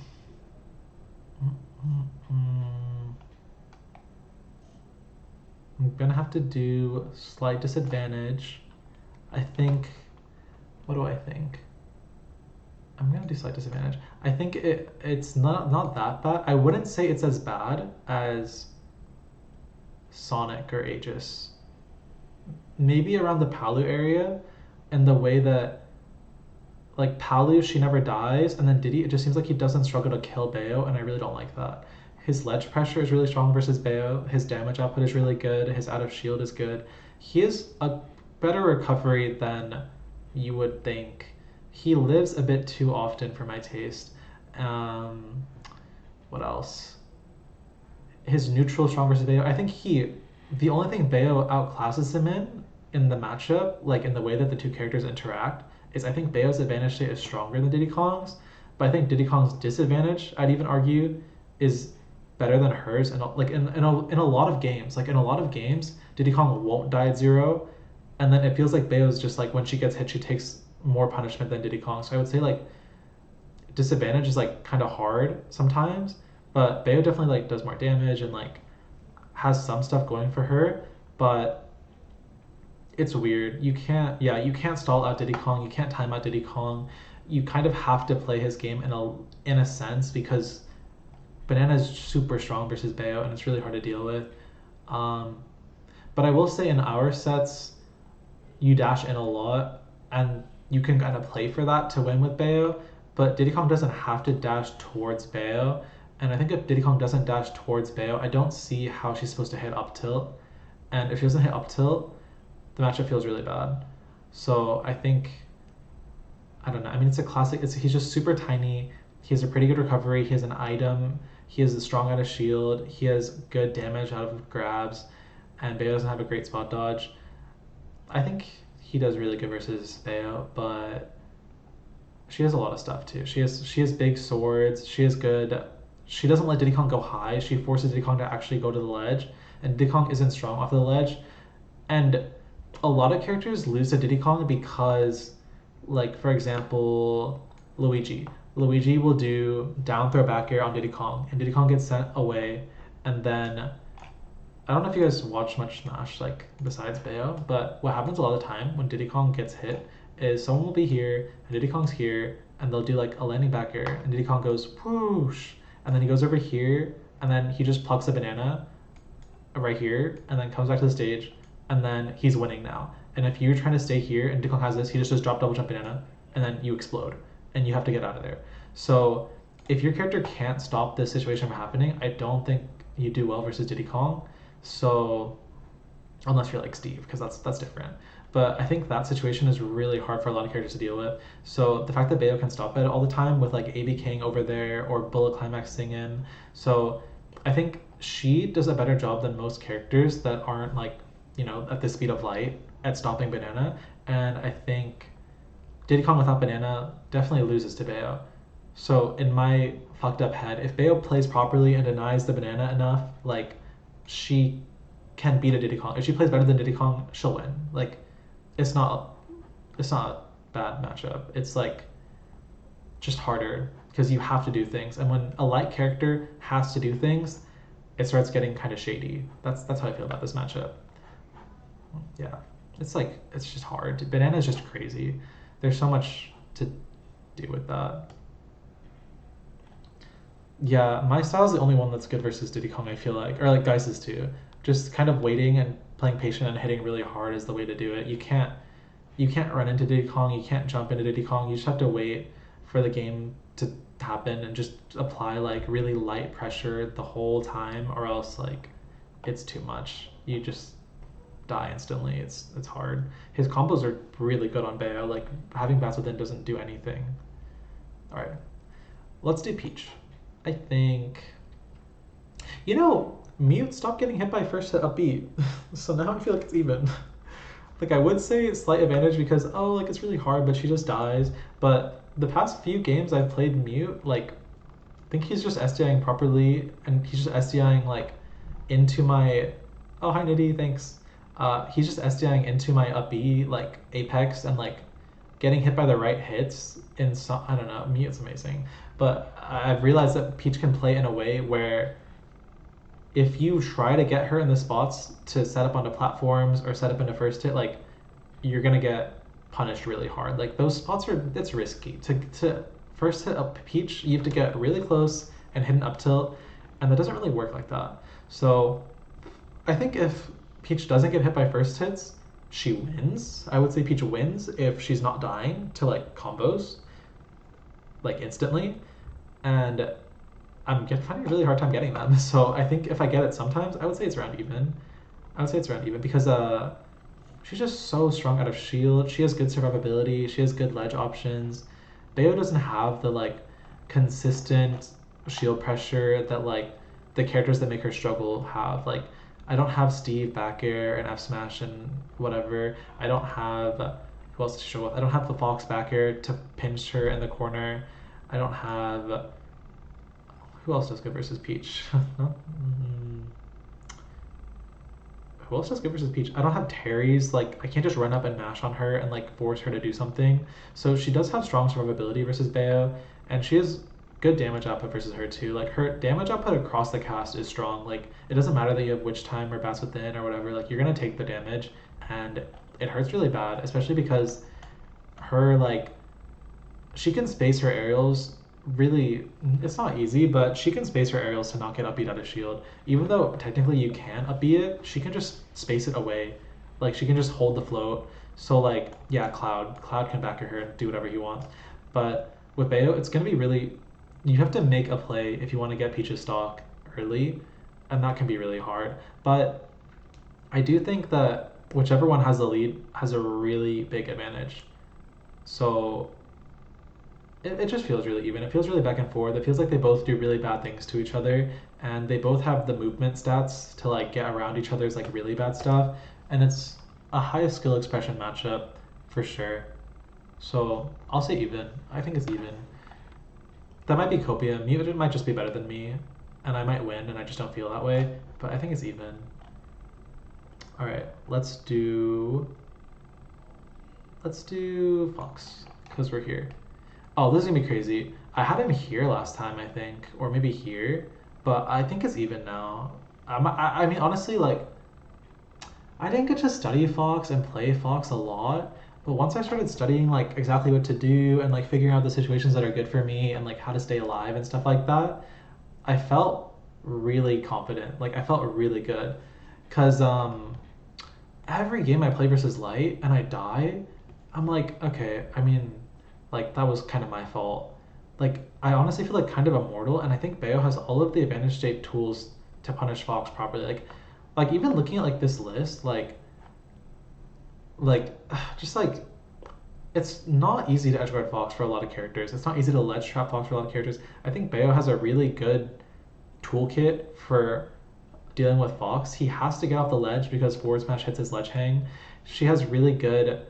Speaker 1: gonna have to do slight disadvantage. I think, what do I think? I'm gonna do slight disadvantage. I think it's not that bad. I wouldn't say it's as bad as Sonic or Aegis. Maybe around the Palu area, and the way that like Palu, she never dies, and then Diddy, it just seems like he doesn't struggle to kill Bayo, and I really don't like that. His ledge pressure is really strong versus Bayo. His damage output is really good. His out of shield is good. He has a better recovery than you would think. He lives a bit too often for my taste. What else? His neutral is strong versus Bayo. I think the only thing Bayo outclasses him in the matchup, like in the way that the two characters interact, is I think Bayo's advantage state is stronger than Diddy Kong's, but I think Diddy Kong's disadvantage, I'd even argue, is better than hers, and like in a lot of games. Like in a lot of games, Diddy Kong won't die at 0, and then it feels like Bayo's just like when she gets hit, she takes more punishment than Diddy Kong. So I would say like disadvantage is like kind of hard sometimes, but Bayo definitely like does more damage and like has some stuff going for her, but it's weird. You can't stall out Diddy Kong. You can't time out Diddy Kong. You kind of have to play his game in a sense, because Banana is super strong versus Bayo, and it's really hard to deal with. Um, but I will say in our sets, you dash in a lot, and you can kind of play for that to win with Bayo. But Diddy Kong doesn't have to dash towards Bayo, and I think if Diddy Kong doesn't dash towards Bayo, I don't see how she's supposed to hit up tilt. And if she doesn't hit up tilt, the matchup feels really bad. So I think, I don't know. I mean, it's a classic. He's just super tiny. He has a pretty good recovery. He has an item. He has a strong out of shield. He has good damage out of grabs, and Bayo doesn't have a great spot dodge. I think he does really good versus Bayo, but she has a lot of stuff too. She has big swords. She has good. She doesn't let Diddy Kong go high. She forces Diddy Kong to actually go to the ledge, and Diddy Kong isn't strong off the ledge. And a lot of characters lose to Diddy Kong because, like, for example, Luigi. Luigi will do down throw back air on Diddy Kong, and Diddy Kong gets sent away, and then I don't know if you guys watch much Smash, like, besides Bayo, but what happens a lot of the time when Diddy Kong gets hit is someone will be here, and Diddy Kong's here, and they'll do, like, a landing back air, and Diddy Kong goes whoosh, and then he goes over here, and then he just plucks a banana right here, and then comes back to the stage, and then he's winning now. And if you're trying to stay here, and Diddy Kong has this, he just drop double jump banana, and then you explode, and you have to get out of there. So if your character can't stop this situation from happening, I don't think you do well versus Diddy Kong. So unless you're like Steve, because that's different. But I think that situation is really hard for a lot of characters to deal with. So the fact that Bayo can stop it all the time with like AB King over there or Bullet Climaxing in. So I think she does a better job than most characters that aren't like, you know, at the speed of light at stopping banana. And I think Diddy Kong without banana definitely loses to Bayo. So in my fucked up head, if Bayo plays properly and denies the banana enough, like, she can beat a Diddy Kong. If she plays better than Diddy Kong, she'll win. Like, it's not a bad matchup. It's like just harder because you have to do things. And when a light character has to do things, it starts getting kind of shady. That's how I feel about this matchup. Yeah, it's just hard. Banana is just crazy. There's so much to do with that. Yeah, my style is the only one that's good versus Diddy Kong, I feel like, or like Geis's too. Just kind of waiting and playing patient and hitting really hard is the way to do it. You can't run into Diddy Kong, you can't jump into Diddy Kong. You just have to wait for the game to happen and just apply like really light pressure the whole time, or else like it's too much. You just die instantly. It's hard. His combos are really good on Bayo. Like having bats within doesn't do anything. All right, let's do Peach. I think, you know, Mute stopped getting hit by first hit up B, so now I feel like it's even. Like I would say slight advantage because, oh, like it's really hard, but she just dies. But the past few games I've played Mute, like, I think he's just SDIing properly, and he's just SDIing like into my, oh hi Nitty, thanks. He's just SDIing into my up B, like Apex, and like getting hit by the right hits in some, I don't know, Mute's amazing. But I've realized that Peach can play in a way where if you try to get her in the spots to set up onto platforms or set up into first hit, like, you're gonna get punished really hard. Like those spots it's risky. To first hit up Peach, you have to get really close and hit an up tilt, and that doesn't really work like that. So I think if Peach doesn't get hit by first hits, she wins. I would say Peach wins if she's not dying to like combos, like instantly. And I'm finding a really hard time getting them. So I think if I get it sometimes, I would say it's around even. Because she's just so strong out of shield. She has good survivability. She has good ledge options. Bayo doesn't have the like consistent shield pressure that like the characters that make her struggle have. Like I don't have Steve back air and F smash and whatever. I don't have, who else to show up? I don't have the Fox back air to pinch her in the corner. I don't have, who else does good versus Peach? Who else does good versus Peach? I don't have Terry's, like, I can't just run up and mash on her and, like, force her to do something. So she does have strong survivability versus Bayo, and she has good damage output versus her, too. Like, her damage output across the cast is strong. Like, it doesn't matter that you have Witch Time or Bats Within or whatever. Like, you're going to take the damage, and it hurts really bad, especially because her, like, she can space her aerials really, it's not easy, but she can space her aerials to not get upbeat out of shield. Even though technically you can upbeat it, she can just space it away. Like she can just hold the float. So like, yeah, Cloud can back her and do whatever he wants. But with Bayo, it's gonna be really, you have to make a play if you want to get Peach's stock early, and that can be really hard. But I do think that whichever one has the lead has a really big advantage. So it just feels really even. It feels really back and forth. It feels like they both do really bad things to each other, and they both have the movement stats to like get around each other's like really bad stuff. And it's a high skill expression matchup for sure. So I'll say even. I think it's even. That might be Copia. Mutant might just be better than me, and I might win, and I just don't feel that way. But I think it's even. All right, let's do Fox because we're here. Oh, this is gonna be crazy. I had him here last time, I think, or maybe here, but I think it's even now. I mean, honestly, like, I didn't get to study Fox and play Fox a lot, but once I started studying, like, exactly what to do and, like, figuring out the situations that are good for me and, like, how to stay alive and stuff like that, I felt really confident. Like, I felt really good. Because, every game I play versus Light and I die, I'm like, okay, I mean, like that was kind of my fault. Like I honestly feel like kind of immortal, and I think Bayo has all of the advantage state tools to punish Fox properly. Like even looking at like this list, like just like it's not easy to edgeguard Fox for a lot of characters. It's not easy to ledge trap Fox for a lot of characters. I think Bayo has a really good toolkit for dealing with Fox. He has to get off the ledge because forward smash hits his ledge hang. She has really good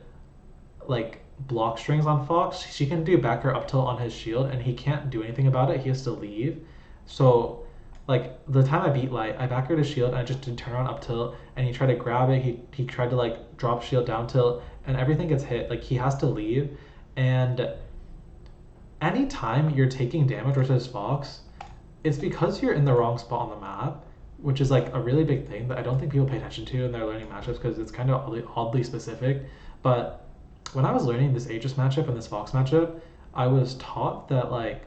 Speaker 1: like block strings on Fox. She can do back air up tilt on his shield, and he can't do anything about it. He has to leave. So like the time I beat Light, I back aired his shield and I just did turn on up tilt, and he tried to grab it. He tried to like drop shield down tilt, and everything gets hit. Like he has to leave, and anytime you're taking damage versus Fox, it's because you're in the wrong spot on the map, which is like a really big thing that I don't think people pay attention to in their learning matchups because it's kind of oddly specific. But when I was learning this Aegis matchup and this Fox matchup, I was taught that like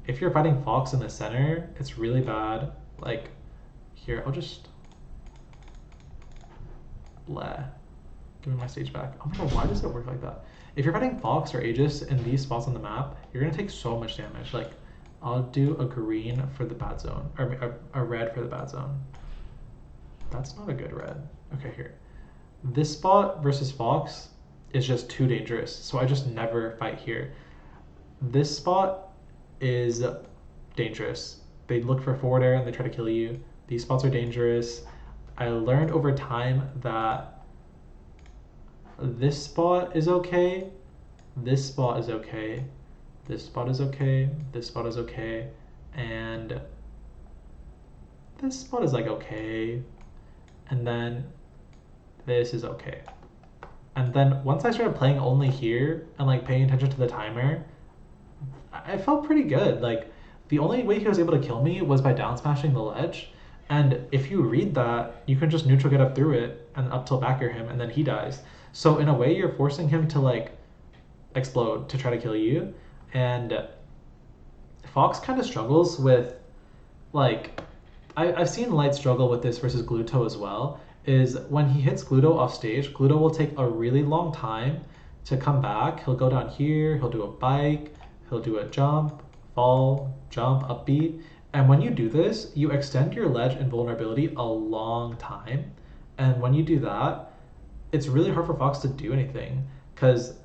Speaker 1: if you're fighting Fox in the center, it's really bad. Like here, I'll just bleh. Give me my stage back. Oh my god, why does it work like that? If you're fighting Fox or Aegis in these spots on the map, you're gonna take so much damage. Like I'll do a green for the bad zone, or a red for the bad zone. That's not a good red. Okay, here. This spot versus Fox is just too dangerous, so I just never fight here. This spot is dangerous. They look for forward air and they try to kill you. These spots are dangerous. I learned over time that this spot is okay, this spot is okay, this spot is okay, this spot is okay, and this spot is like okay, and then this is okay. And then once I started playing only here and like paying attention to the timer, I felt pretty good. Like the only way he was able to kill me was by down smashing the ledge. And if you read that, you can just neutral get up through it and up till back air him, and then he dies. So in a way, you're forcing him to like explode to try to kill you. And Fox kind of struggles with like I've seen Light struggle with this versus Gluto as well. Is when he hits Gluto off stage, Gluto will take a really long time to come back. He'll go down here, he'll do a bike, he'll do a jump, fall, jump, upbeat. And when you do this, you extend your ledge invulnerability a long time. And when you do that, it's really hard for Fox to do anything because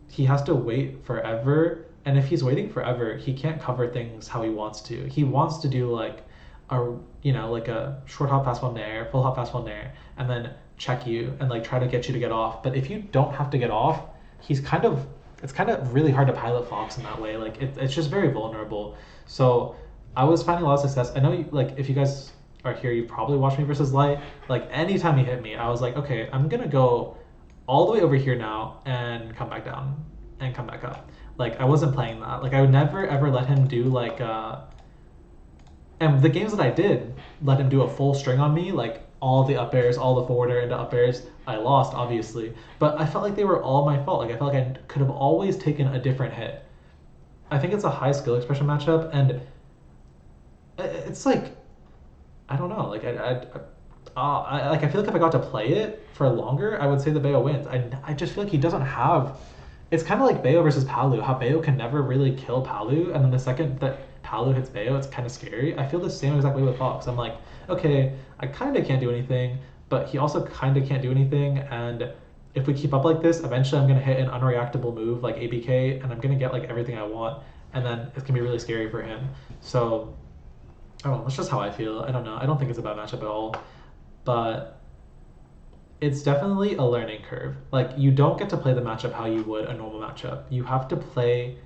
Speaker 1: he has to wait forever. And if he's waiting forever, he can't cover things how he wants to. He wants to do like like a short hop fastball nair, full hop fastball nair, and then check you and like try to get you to get off. But if you don't have to get off, it's kind of really hard to pilot Fox in that way. Like it's just very vulnerable. So I was finding a lot of success. I know like if you guys are here, you probably watched me versus Light. Like anytime he hit me, I was like, okay, I'm gonna go all the way over here now and come back down and come back up. Like I wasn't playing that. Like I would never ever let him do like and the games that I did let him do a full string on me, like all the up airs, all the forward air into up airs. I lost, obviously, but I felt like they were all my fault. Like I felt like I could have always taken a different hit. I think it's a high skill expression matchup, and it's like I don't know. Like I feel like if I got to play it for longer, I would say the Bayo wins. I just feel like he doesn't have. It's kind of like Bayo versus Palu. How Bayo can never really kill Palu, and then the second that Palu hits Bayo, it's kind of scary. I feel the same exact way with Fox. I'm like, okay, I kind of can't do anything, but he also kind of can't do anything. And if we keep up like this, eventually I'm gonna hit an unreactable move like ABK, and I'm gonna get like everything I want, and then it's gonna be really scary for him. So I don't know. That's just how I feel. I don't know. I don't think it's a bad matchup at all, but it's definitely a learning curve. Like you don't get to play the matchup how you would a normal matchup. You have to play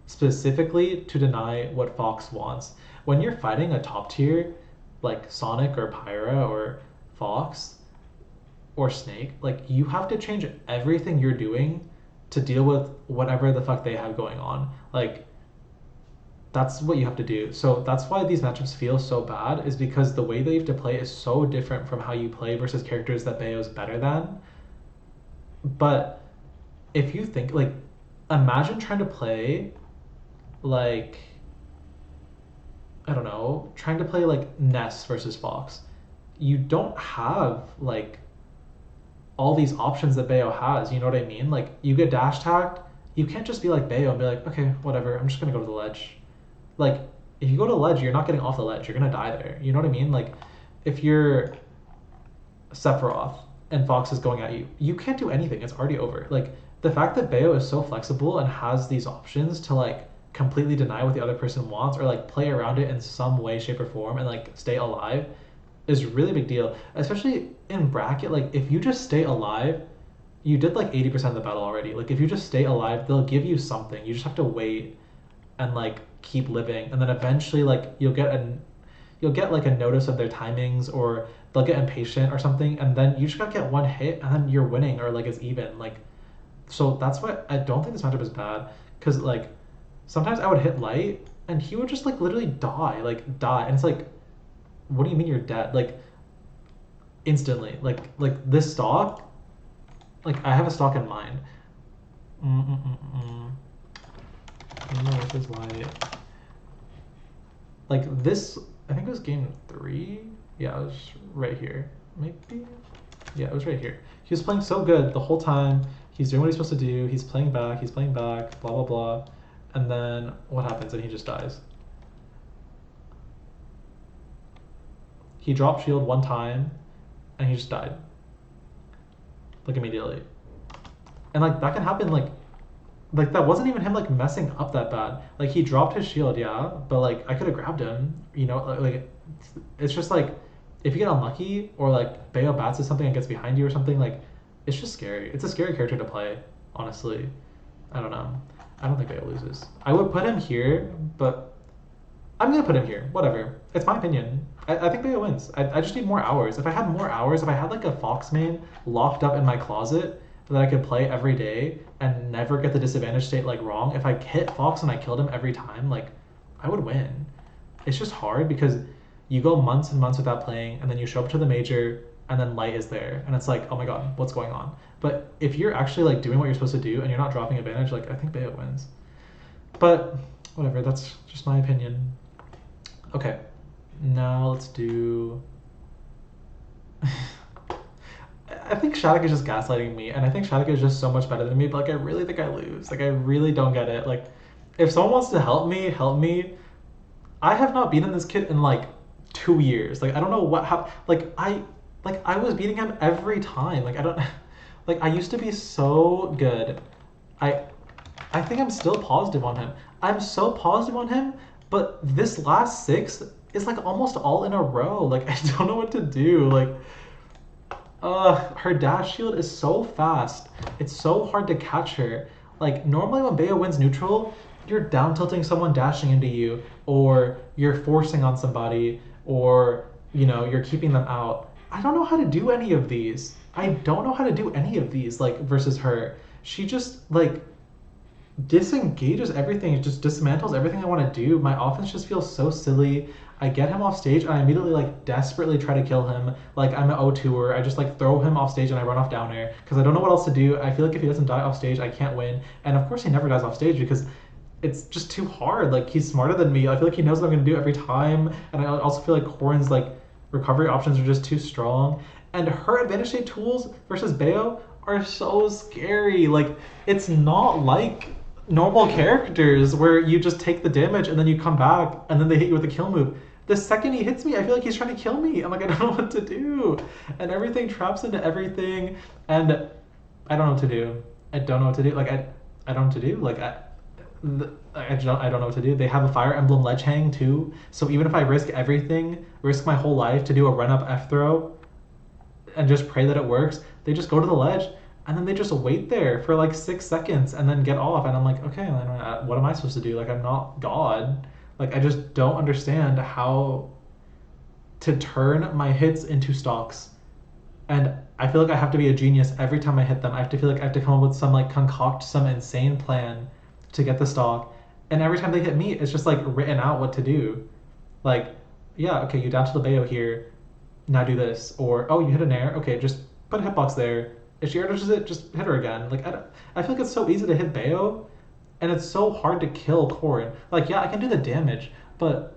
Speaker 1: specifically to deny what Fox wants. When you're fighting a top tier like Sonic or Pyra or Fox or Snake, like you have to change everything you're doing to deal with whatever the fuck they have going on. Like that's what you have to do. So that's why these matchups feel so bad, is because the way they have to play is so different from how you play versus characters that Bayo's better than. But if you think like, imagine trying to play like, I don't know, trying to play like Ness versus Fox. You don't have like all these options that Bayo has. You know what I mean? Like you get dash tagged, you can't just be like Bayo and be like, okay, whatever, I'm just gonna go to the ledge. Like if you go to the ledge, you're not getting off the ledge. You're gonna die there. You know what I mean? Like if you're Sephiroth and Fox is going at you, you can't do anything. It's already over. Like the fact that Bayo is so flexible and has these options to like completely deny what the other person wants or like play around it in some way, shape, or form and like stay alive is really big deal. Especially in bracket, like if you just stay alive, you did like 80% of the battle already. Like if you just stay alive, they'll give you something. You just have to wait and like keep living, and then eventually like you'll get like a notice of their timings, or they'll get impatient or something, and then you just gotta get one hit and then you're winning, or like it's even. Like so that's why I don't think this matchup is bad, because like sometimes I would hit light and he would just like literally die, and it's like, what do you mean you're dead? Like instantly. Like this stock, like I have a stock in mind. I don't know if this is light. Like this, I think it was game 3. Yeah, it was right here. Maybe? Yeah, it was right here. He was playing so good the whole time. He's doing what he's supposed to do. He's playing back, blah, blah, blah. And then what happens? And he just dies. He dropped shield one time and he just died. Like immediately. And like that can happen like that wasn't even him like messing up that bad. Like he dropped his shield, yeah, but like I could have grabbed him, you know, like it's just like if you get unlucky or like Bayo bats at something and gets behind you or something, like it's just scary. It's a scary character to play, honestly. I don't know. I don't think Bayo loses. I would put him here, but I'm gonna put him here. Whatever. It's my opinion. I think Bayo wins. I just need more hours. If I had more hours, if I had like a Fox main locked up in my closet that I could play every day and never get the disadvantage state like wrong, if I hit Fox and I killed him every time, like I would win. It's just hard because you go months and months without playing, and then you show up to the major and then light is there and it's like, oh my god, what's going on? But if you're actually like doing what you're supposed to do and you're not dropping advantage, like I think Bayo wins. But whatever, that's just my opinion. Okay, now let's do I think Shattuck is just gaslighting me, and I think Shattuck is just so much better than me, but like I really think I lose. Like I really don't get it. Like if someone wants to help me, help me. I have not beaten this kid in like 2 years. Like I don't know what happened. Like I was beating him every time. Like I don't like I used to be so good. I think I'm still positive on him. I'm so positive on him, but this last 6 is like almost all in a row. Like I don't know what to do. Like her dash shield is so fast. It's so hard to catch her. Like normally when Bayo wins neutral, you're down tilting someone dashing into you, or you're forcing on somebody, or you know, you're keeping them out. I don't know how to do any of these. I don't know how to do any of these like versus her. She just like disengages everything. It just dismantles everything I want to do. My offense just feels so silly. I get him off stage and I immediately like desperately try to kill him. Like I'm an O2er. I just like throw him off stage and I run off downer because I don't know what else to do. I feel like if he doesn't die off stage, I can't win. And of course he never dies off stage because it's just too hard. Like he's smarter than me. I feel like he knows what I'm gonna do every time, and I also feel like Corrin's like recovery options are just too strong. And her advantage state tools versus Bayo are so scary. Like it's not like normal characters where you just take the damage and then you come back and then they hit you with a kill move. The second he hits me, I feel like he's trying to kill me. I'm like, I don't know what to do. And everything traps into everything. And I don't know what to do. I don't know what to do. Like, I don't know what to do. Like, I don't know what to do. They have a Fire Emblem ledge hang too. So even if I risk everything, risk my whole life to do a run up F throw and just pray that it works, they just go to the ledge and then they just wait there for like 6 seconds and then get off. And I'm like, okay, what am I supposed to do? Like, I'm not God. Like, I just don't understand how to turn my hits into stocks. And I feel like I have to be a genius every time I hit them. I have to feel like I have to come up with some, like, concoct some insane plan to get the stock. And every time they hit me, it's just, like, written out what to do. Like, yeah, okay, you down to the Bayo here. Now do this. Or, oh, you hit an air. Okay, just put a hitbox there. If she air dodges it, just hit her again. Like, I feel like it's so easy to hit Bayo. And it's so hard to kill Corrin. Like, yeah, I can do the damage, but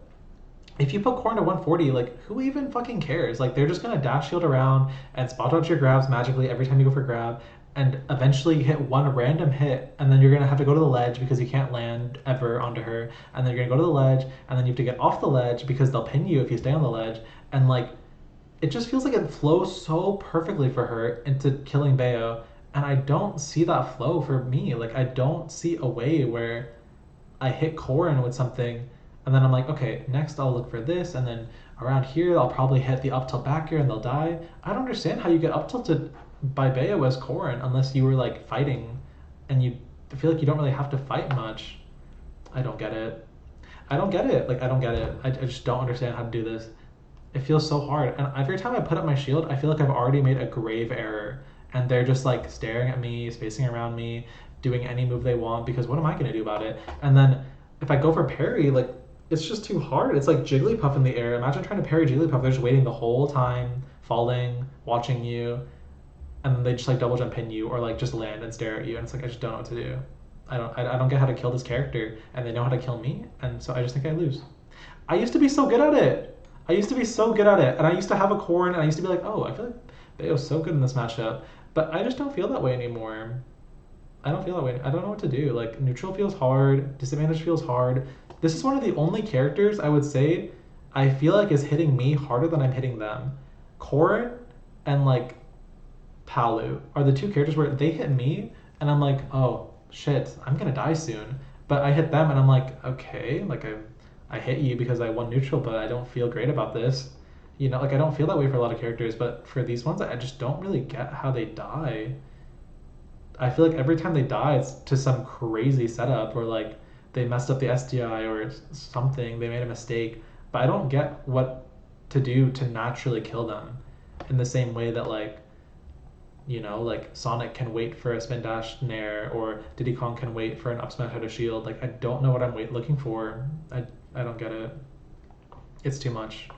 Speaker 1: if you put Corrin to 140, like, who even fucking cares? Like, they're just gonna dash shield around and spot dodge your grabs magically every time you go for grab, and eventually hit one random hit, and then you're gonna have to go to the ledge because you can't land ever onto her, and then you're gonna go to the ledge, and then you have to get off the ledge because they'll pin you if you stay on the ledge, and, like, it just feels like it flows so perfectly for her into killing Bayo. And I don't see that flow for me. Like, I don't see a way where I hit Corrin with something, and then I'm like, okay, next I'll look for this, and then around here I'll probably hit the up tilt back air and they'll die. I don't understand how you get up tilted by Bayo as Corrin unless you were, like, fighting, and you feel like you don't really have to fight much. I don't get it. I don't get it. Like, I don't get it. I just don't understand how to do this. It feels so hard. And every time I put up my shield, I feel like I've already made a grave error. And they're just like staring at me, spacing around me, doing any move they want because what am I gonna do about it? And then if I go for parry, like it's just too hard. It's like Jigglypuff in the air. Imagine trying to parry Jigglypuff. They're just waiting the whole time, falling, watching you, and then they just like double jump pin you or like just land and stare at you. And it's like I just don't know what to do. I don't get how to kill this character, and they know how to kill me, and so I just think I lose. I used to be so good at it. I used to be so good at it, and I used to have a Corrin, and I used to be like, oh, I feel like Bayo's so good in this matchup. But I just don't feel that way anymore. I don't feel that way. I don't know what to do. Like, neutral feels hard. Disadvantage feels hard. This is one of the only characters I would say I feel like is hitting me harder than I'm hitting them. Corrin and, like, Palu are the two characters where they hit me, and I'm like, oh, shit, I'm gonna die soon. But I hit them, and I'm like, okay, like, I hit you because I won neutral, but I don't feel great about this. You know, like I don't feel that way for a lot of characters, but for these ones, I just don't really get how they die. I feel like every time they die, it's to some crazy setup or like they messed up the SDI or something, they made a mistake. But I don't get what to do to naturally kill them in the same way that like, you know, like Sonic can wait for a spin dash nair or Diddy Kong can wait for an up smash out of shield. Like I don't know what I'm looking for. I don't get it. It's too much.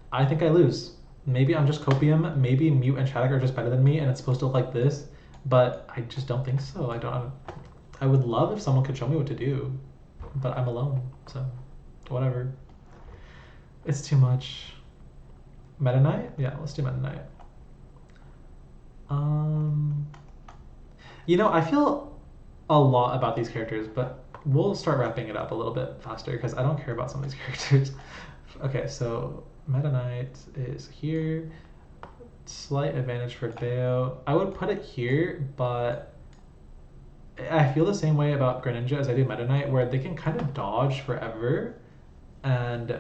Speaker 1: I think I lose. Maybe I'm just copium. Maybe Mute and Shattuck are just better than me, and it's supposed to look like this. But I just don't think so. I would love if someone could show me what to do, but I'm alone. So, whatever. It's too much. Meta Knight? Yeah, let's do Meta Knight. You know, I feel a lot about these characters, but we'll start wrapping it up a little bit faster because I don't care about some of these characters. Okay, so Meta Knight is here. Slight advantage for Bayo. I would put it here, but I feel the same way about Greninja as I do Meta Knight, where they can kind of dodge forever, and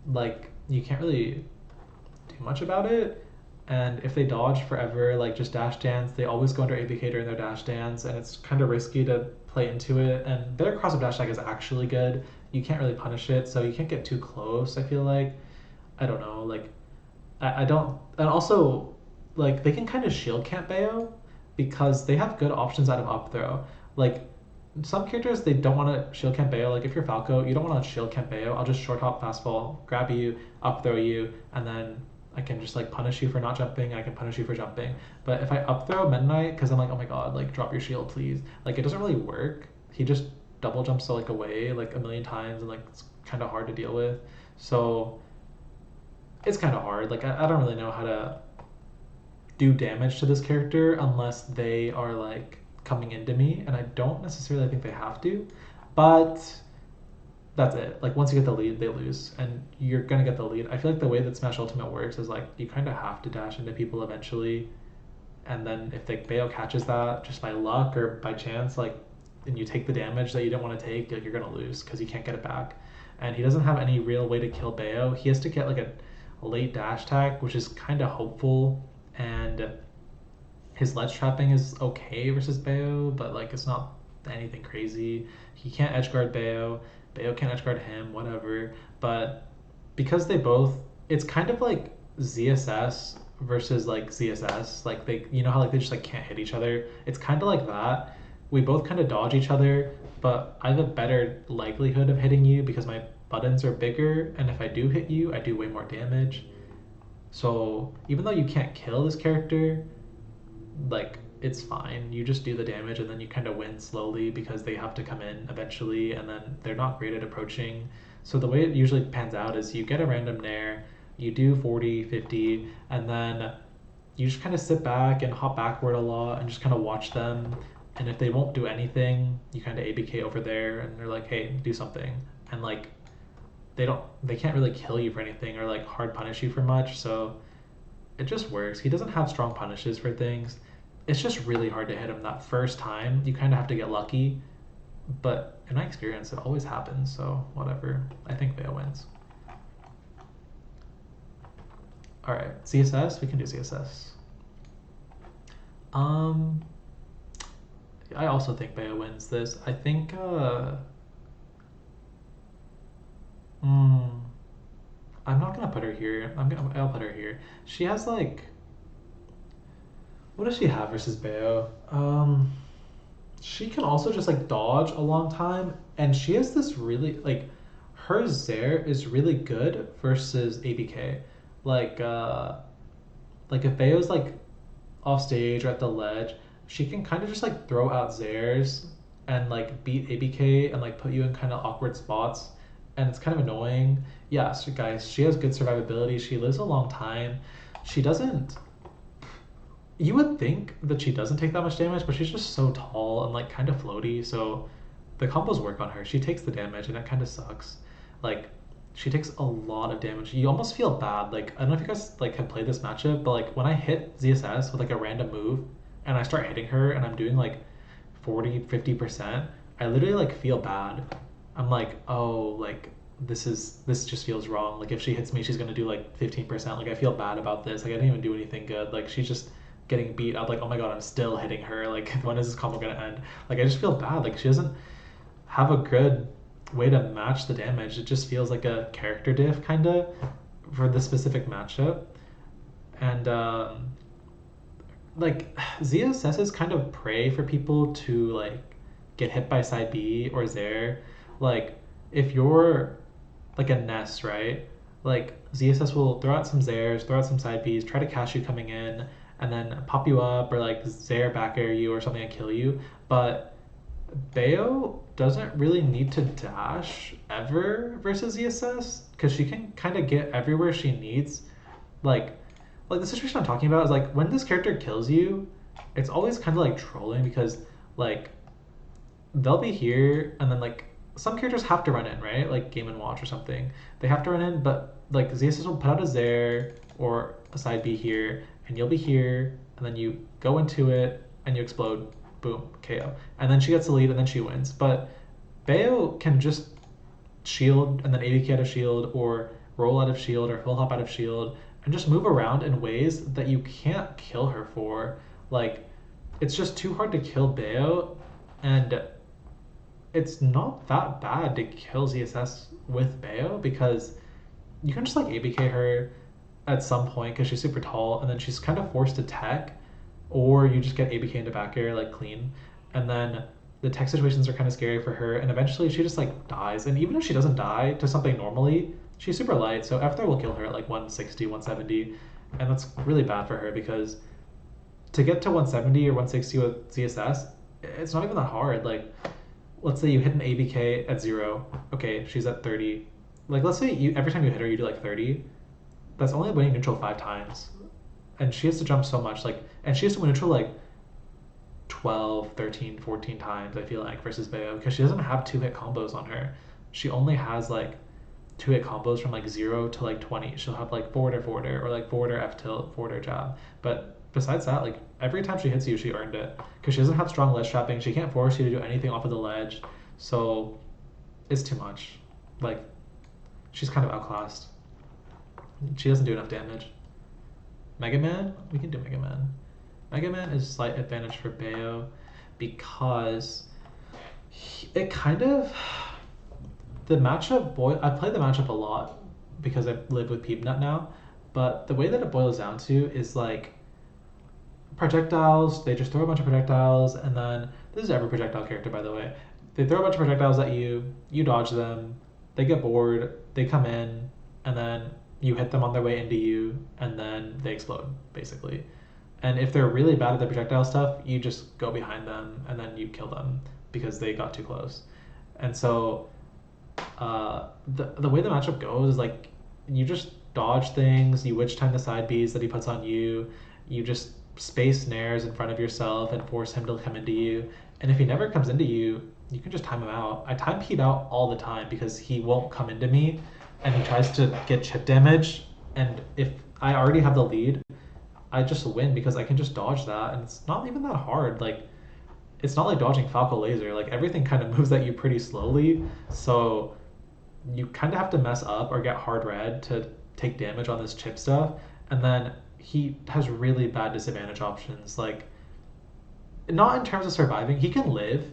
Speaker 1: like you can't really do much about it. And if they dodge forever, like just dash dance, they always go under APK during their dash dance, and it's kind of risky to play into it. And their cross-up dash tag is actually good. You can't really punish it, so you can't get too close, I feel like. I don't know, like, I don't, and also, like, they can kind of shield camp Bayo because they have good options out of up throw. Like, some characters, they don't want to shield camp Bayo. Like, if you're Falco, you don't want to shield camp Bayo. I'll just short hop, fast fall, grab you, up throw you, and then I can just, like, punish you for not jumping, I can punish you for jumping. But if I up throw Meta Knight, because I'm like, oh my god, like, drop your shield, please. Like, it doesn't really work. He just double jumps like away like a million times, and like it's kind of hard to deal with. So it's kind of hard. Like I don't really know how to do damage to this character unless they are like coming into me, and I don't necessarily think they have to, but that's it. Like once you get the lead, they lose, and you're gonna get the lead. I feel like the way that Smash Ultimate works is like you kind of have to dash into people eventually, and then if like Bayo catches that just by luck or by chance, like, and you take the damage that you didn't want to take, like you're gonna lose because you can't get it back. And he doesn't have any real way to kill Bayo. He has to get like a late dash attack, which is kind of hopeful, and his ledge trapping is okay versus Bayo, but like it's not anything crazy. He can't edge guard Bayo. Bayo can't edge guard him, whatever. But because they both, it's kind of like ZSS versus like ZSS. Like they, you know how like they just like can't hit each other. It's kind of like that. We both kind of dodge each other, but I have a better likelihood of hitting you because my buttons are bigger, and if I do hit you, I do way more damage. So even though you can't kill this character, like it's fine. You just do the damage, and then you kind of win slowly because they have to come in eventually, and then they're not great at approaching. So the way it usually pans out is you get a random nair, you do 40, 50, and then you just kind of sit back and hop backward a lot and just kind of watch them. And if they won't do anything, you kind of ABK over there, and they're like, hey, do something. And like they can't really kill you for anything or like hard punish you for much, so it just works. He doesn't have strong punishes for things. It's just really hard to hit him that first time. You kind of have to get lucky, but in my experience, it always happens, so whatever. I think Bayo wins. All right, CSS, we can do CSS. I also think Bayo wins this. I think, I'm not gonna put her here. I'll put her here. She has like, what does she have versus Bayo? She can also just like dodge a long time, and she has this really like, her Zair is really good versus ABK. Like if Bayo's like off stage or at the ledge, she can kind of just like throw out Zairs and like beat ABK and like put you in kind of awkward spots, and it's kind of annoying. Yeah, so guys, she has good survivability. She lives a long time. She doesn't. You would think that she doesn't take that much damage, but she's just so tall and like kind of floaty. So the combos work on her. She takes the damage, and it kind of sucks. Like she takes a lot of damage. You almost feel bad. Like I don't know if you guys like have played this matchup, but like when I hit ZSS with like a random move and I start hitting her and I'm doing like 40, 50%, I literally like feel bad. I'm like, oh, like this just feels wrong. Like if she hits me, she's gonna do like 15%. Like I feel bad about this. Like I didn't even do anything good. Like she's just getting beat. I'm like, oh my god, I'm still hitting her. Like when is this combo gonna end? Like I just feel bad. Like she doesn't have a good way to match the damage. It just feels like a character diff kind of for this specific matchup. And like ZSS is kind of prey for people to like get hit by side B or Zair. Like if you're like a Ness, right? Like ZSS will throw out some Zairs, throw out some side Bs, try to catch you coming in, and then pop you up or like Zair back air you or something and kill you. But Bayo doesn't really need to dash ever versus ZSS because she can kind of get everywhere she needs. Like the situation I'm talking about is like when this character kills you, it's always kind of like trolling because like they'll be here and then like some characters have to run in, right? Like Game & Watch or something. They have to run in, but like ZSS will put out a Zair or a side B here, and you'll be here, and then you go into it and you explode, boom, KO. And then she gets the lead and then she wins. But Bayo can just shield and then ABK out of shield or roll out of shield or full hop out of shield and just move around in ways that you can't kill her for. Like it's just too hard to kill Bayo, and it's not that bad to kill ZSS with Bayo because you can just like ABK her at some point because she's super tall, and then she's kind of forced to tech, or you just get ABK into back air like clean, and then the tech situations are kind of scary for her, and eventually she just like dies. And even if she doesn't die to something normally, she's super light, so F3 will kill her at like 160, 170, and that's really bad for her because to get to 170 or 160 with ZSS, it's not even that hard. Like let's say you hit an ABK at 0. Okay, she's at 30. Like, let's say you every time you hit her, you do like 30. That's only winning neutral 5 times. And she has to jump so much. Like, and she has to win neutral like 12, 13, 14 times, I feel like, versus Bayo, because she doesn't have 2-hit combos on her. She only has like 2-hit combos from like 0 to like 20. She'll have like forwarder, or like forwarder F tilt, forwarder jab. But besides that, like every time she hits you, she earned it. Because she doesn't have strong ledge trapping. She can't force you to do anything off of the ledge. So it's too much. Like, she's kind of outclassed. She doesn't do enough damage. MegaMan? We can do MegaMan. MegaMan is slight advantage for Bayo because it kind of... The matchup, I play the matchup a lot because I live with Peepnut now, but the way that it boils down to is like projectiles. They just throw a bunch of projectiles, and then this is every projectile character, by the way. They throw a bunch of projectiles at you, you dodge them, they get bored, they come in, and then you hit them on their way into you, and then they explode, basically. And if they're really bad at the projectile stuff, you just go behind them, and then you kill them because they got too close. And so the way the matchup goes is like you just dodge things, you witch time the side Bs that he puts on you, you just space nares in front of yourself and force him to come into you. And if he never comes into you, you can just time him out. I time Pete out all the time because he won't come into me and he tries to get chip damage, and if I already have the lead, I just win because I can just dodge that, and it's not even that hard. Like, it's not like dodging Falco laser. Like, everything kind of moves at you pretty slowly, so you kind of have to mess up or get hard red to take damage on this chip stuff. And then he has really bad disadvantage options. Like, not in terms of surviving, he can live,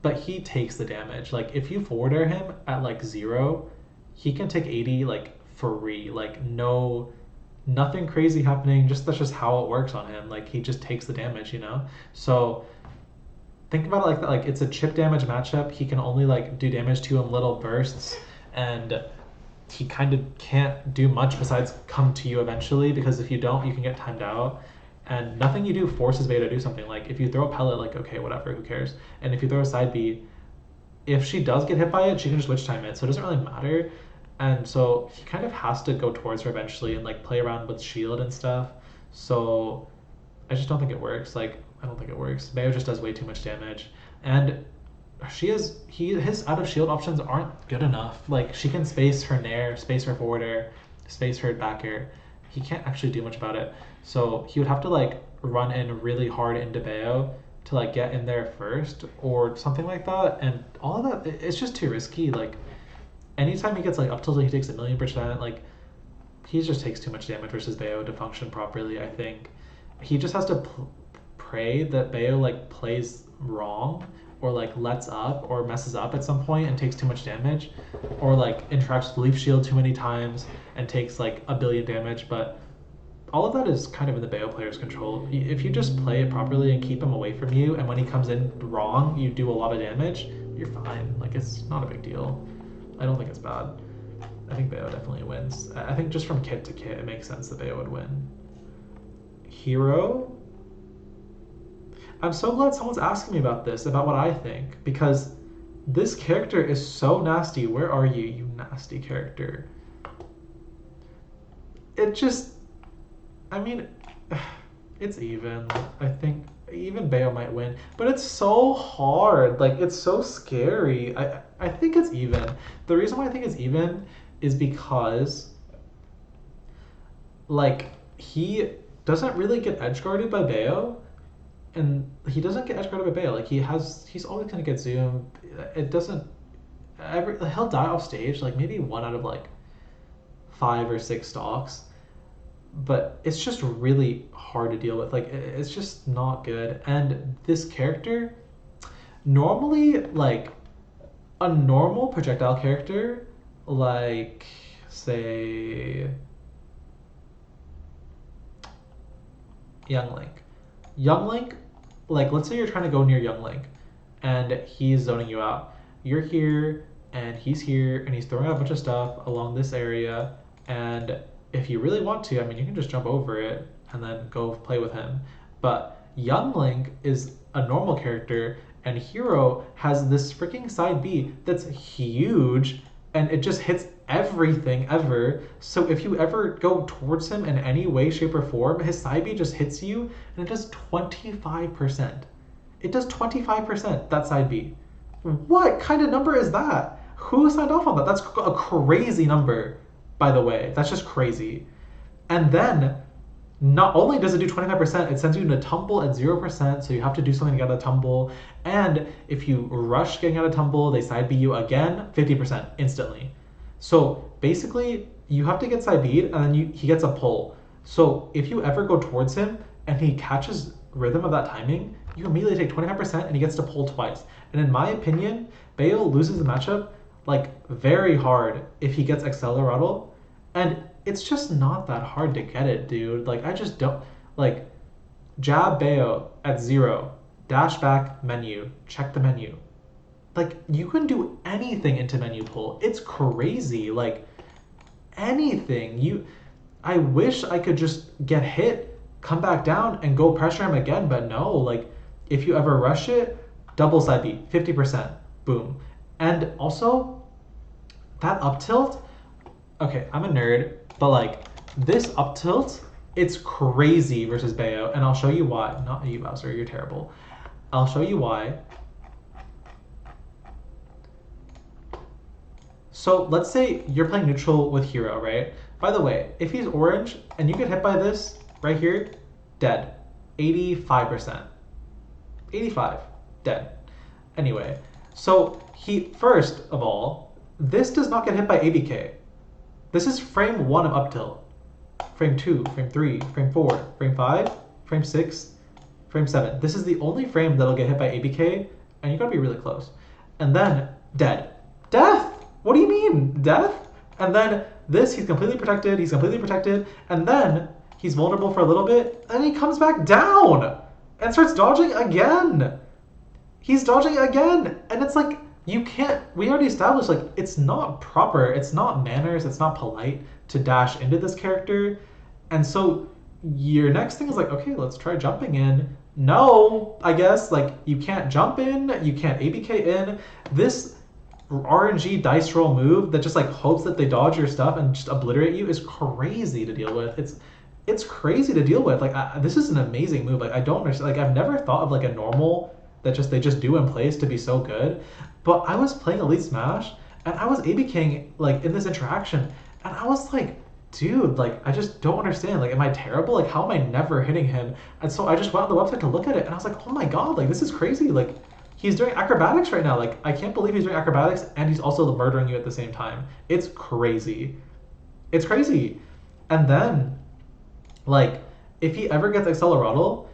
Speaker 1: but he takes the damage. Like, if you forwarder him at like 0, he can take 80 like free. Like, nothing crazy happening. Just that's just how it works on him. Like, he just takes the damage, you know. So think about it like that. Like, it's a chip damage matchup. He can only like do damage to him little bursts, and he kind of can't do much besides come to you eventually, because if you don't, you can get timed out. And nothing you do forces Beta to do something. Like, if you throw a pellet, like, okay, whatever, who cares? And if you throw a side B, if she does get hit by it, she can just witch time it, so it doesn't really matter. And so he kind of has to go towards her eventually and like play around with shield and stuff. So I just don't think it works. Like, I don't think it works. Bayo just does way too much damage, and his out of shield options aren't good enough. Like, she can space her nair, space her forward air, space her back air. He can't actually do much about it. So he would have to like run in really hard into Bayo to like get in there first or something like that. And all of that, it's just too risky. Like, anytime he gets like up tilted, he takes 1,000,000%. Like, he just takes too much damage versus Bayo to function properly, I think. He just has to pray that Bayo like plays wrong, or like lets up or messes up at some point and takes too much damage, or like interacts with Leaf Shield too many times and takes like 1,000,000,000 damage. But all of that is kind of in the Bayo player's control. If you just play it properly and keep him away from you, and when he comes in wrong, you do a lot of damage, you're fine. Like, it's not a big deal. I don't think it's bad. I think Bayo definitely wins. I think just from kit to kit, it makes sense that Bayo would win. Hero? I'm so glad someone's asking me about this, about what I think, because this character is so nasty. Where are you, you nasty character? It just... I mean, it's even. I think even Bayo might win, but it's so hard. Like, it's so scary. I think it's even. The reason why I think it's even is because, like, he doesn't really get edge guarded by Bayo, and he doesn't get edge guarded by Bayo. Like, he's always gonna get zoomed. It doesn't. He'll die off stage like maybe 1 out of like 5 or 6 stocks. But it's just really hard to deal with. Like, it's just not good. And this character, normally, like, a normal projectile character, like, say, Young Link, like, let's say you're trying to go near Young Link, and he's zoning you out. You're here, and he's throwing out a bunch of stuff along this area, and if you really want to, I mean, you can just jump over it and then go play with him. But Young Link is a normal character, And Hero has this freaking side B that's huge, and it just hits everything ever. So if you ever go towards him in any way, shape, or form, his side B just hits you, and it does 25%. It does 25%, that side B. What kind of number is that? Who signed off on that? That's a crazy number, by the way. That's just crazy. And then, not only does it do 25%, it sends you into tumble at 0%, so you have to do something to get out of tumble. And if you rush getting out of tumble, they side B you again, 50% instantly. So basically, you have to get side B'd, and then he gets a pull. So if you ever go towards him and he catches rhythm of that timing, you immediately take 25% and he gets to pull twice. And in my opinion, Bayo loses the matchup like very hard if he gets Accelerado. And it's just not that hard to get it, dude. Like, I just don't, like, jab Bayo at 0, dash back menu, check the menu. Like, you can do anything into menu pull. It's crazy. Like, anything. I wish I could just get hit, come back down, and go pressure him again, but no. Like, if you ever rush it, double side B, 50%, boom. And also, that up tilt, okay, I'm a nerd, but like, this up tilt, it's crazy versus Bayo, and I'll show you why. Not you, Bowser, you're terrible. I'll show you why. So let's say you're playing neutral with Hero, right? By the way, if he's orange and you get hit by this right here, dead. 85%. 85, dead. Anyway, so first of all, this does not get hit by ABK. This is frame 1 of up tilt. Frame 2, frame 3, frame 4, frame 5, frame 6, frame 7. This is the only frame that'll get hit by ABK, and you gotta be really close. And then, dead. Death! What do you mean? Death? And then this, he's completely protected, and then he's vulnerable for a little bit, and he comes back down and starts dodging again. He's dodging again, and it's like, you can't, we already established, like, it's not proper, it's not manners, it's not polite to dash into this character. And so your next thing is like, okay, let's try jumping in. No, I guess, like, you can't jump in, you can't ABK in. This RNG dice roll move that just like hopes that they dodge your stuff and just obliterate you is crazy to deal with. It's crazy to deal with. Like, this is an amazing move. Like, I don't understand. Like, I've never thought of like a normal that they just do in place to be so good. But I was playing Elite Smash and I was ABKing like in this interaction, and I was like, dude, like, I just don't understand. Like, am I terrible? Like, how am I never hitting him? And so I just went on the website to look at it, and I was like, oh my god, like, this is crazy. Like, he's doing acrobatics right now. Like, I can't believe he's doing acrobatics and he's also murdering you at the same time. It's crazy. It's crazy. And then, like, if he ever gets Accelerado,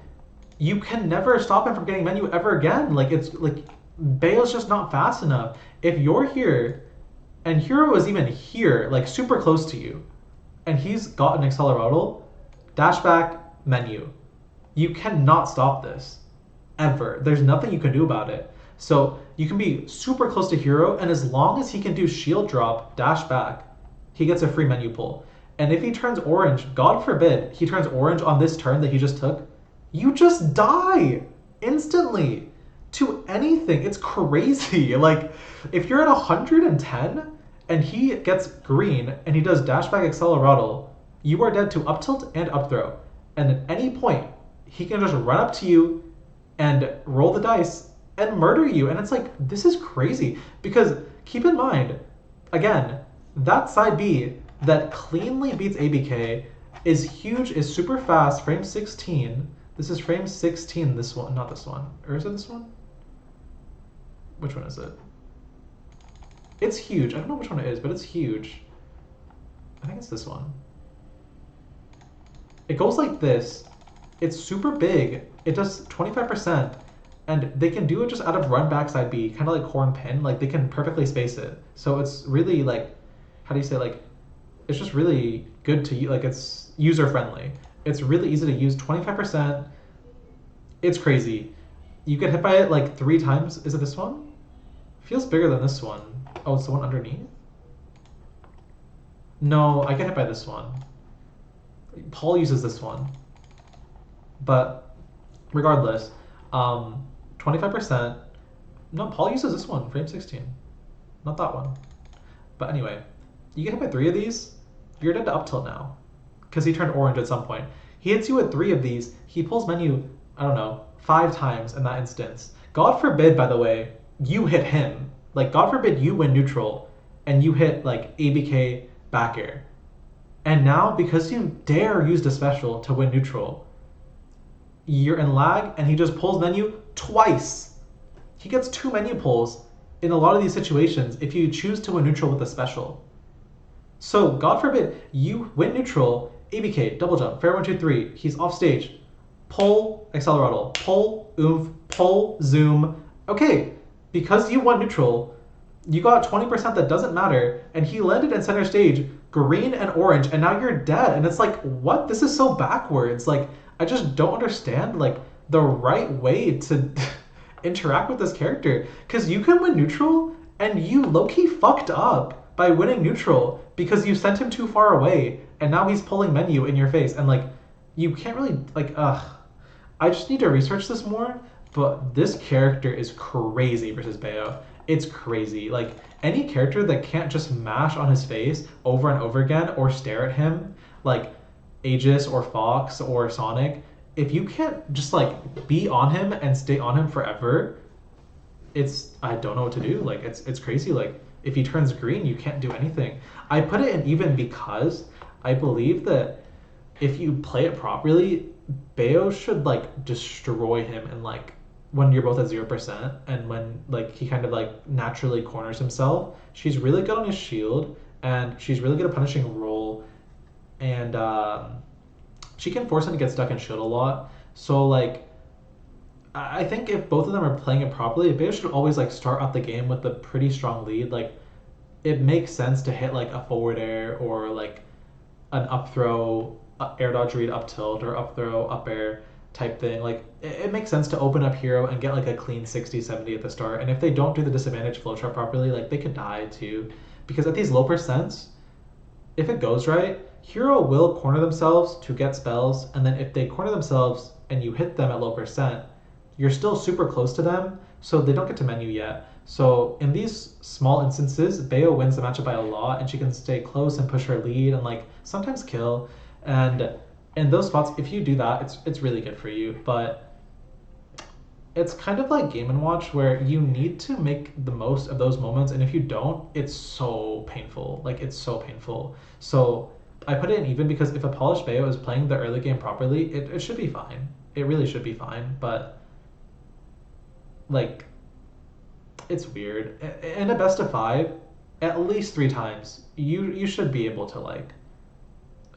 Speaker 1: you can never stop him from getting menu ever again. Like, it's like, Bayo's just not fast enough. If you're here and Hero is even here, like super close to you, and he's got an Accelerado, dash back, menu. You cannot stop this. Ever. There's nothing you can do about it. So you can be super close to Hero, and as long as he can do shield drop, dash back, he gets a free menu pull. And if he turns orange, God forbid, he turns orange on this turn that he just took, you just die instantly to anything. It's crazy. Like, if you're at 110 and he gets green and he does dash back Accelerado, you are dead to up tilt and up throw. And at any point, he can just run up to you and roll the dice and murder you. And it's like, this is crazy. Because keep in mind, again, that side B that cleanly beats ABK is huge, is super fast, frame 16. This is frame 16, this one, not this one. Or is it this one? Which one is it? It's huge. I don't know which one it is, but it's huge. I think it's this one. It goes like this. It's super big. It does 25%, and they can do it just out of run backside B, kind of like Corrin pin. Like, they can perfectly space it. So it's really like, how do you say, like, it's just really good to use. Like, it's user friendly. It's really easy to use. 25%. It's crazy. You get hit by it like 3 times. Is it this one? Feels bigger than this one. Oh, it's the one underneath? No, I get hit by this one. Paul uses this one. But regardless, 25%, No, Paul uses this one, frame 16. Not that one. But anyway, you get hit by 3 of these, you're dead to up tilt now. Because he turned orange at some point. He hits you with 3 of these, he pulls menu, I don't know, 5 times in that instance. God forbid, by the way, you hit him. Like, God forbid you win neutral, and you hit, like, ABK back air. And now, because you dare use the special to win neutral, you're in lag, and he just pulls menu twice. He gets 2 menu pulls in a lot of these situations if you choose to win neutral with a special. So, God forbid, you win neutral, ABK, double jump, fair 1, 2, 3, he's off stage. Pull, acceleratle, pull, oomph, pull, zoom. Okay, because you won neutral, you got 20% that doesn't matter, and he landed in center stage, green and orange, and now you're dead. And it's like, what? This is so backwards. Like, I just don't understand, like, the right way to interact with this character. Because you can win neutral, and you low-key fucked up by winning neutral because you sent him too far away, and now he's pulling menu in your face. And, like, you can't really, like, I just need to research this more, but this character is crazy versus Bayo. It's crazy. Like, any character that can't just mash on his face over and over again or stare at him, like Aegis or Fox or Sonic, if you can't just, like, be on him and stay on him forever, I don't know what to do. Like, it's crazy. Like, if he turns green, you can't do anything. I put it in even because I believe that if you play it properly, Bayo should, like, destroy him and, like, when you're both at 0% and when, like, he kind of, like, naturally corners himself. She's really good on his shield, and she's really good at punishing Rool, and she can force him to get stuck in shield a lot. So, like, I think if both of them are playing it properly, Bayo should always, like, start out the game with a pretty strong lead. Like, it makes sense to hit, like, a forward air or, like, an up throw, air dodge read up tilt, or up throw, up air type thing. Like, it makes sense to open up hero and get, like, a clean 60, 70 at the start. And if they don't do the disadvantage flowchart properly, like, they could die too. Because at these low percents, if it goes right, hero will corner themselves to get spells, and then if they corner themselves and you hit them at low percent, you're still super close to them, so they don't get to menu yet. So in these small instances, Bayo wins the matchup by a lot, and she can stay close and push her lead and, like, sometimes kill. And in those spots, if you do that, it's really good for you. But it's kind of like Game & Watch, where you need to make the most of those moments, and if you don't, it's so painful. Like, it's so painful. So I put it in even because if a polished Bayo is playing the early game properly, it should be fine. It really should be fine. But, like, it's weird. In a best of 5, at least 3 times, you should be able to, like,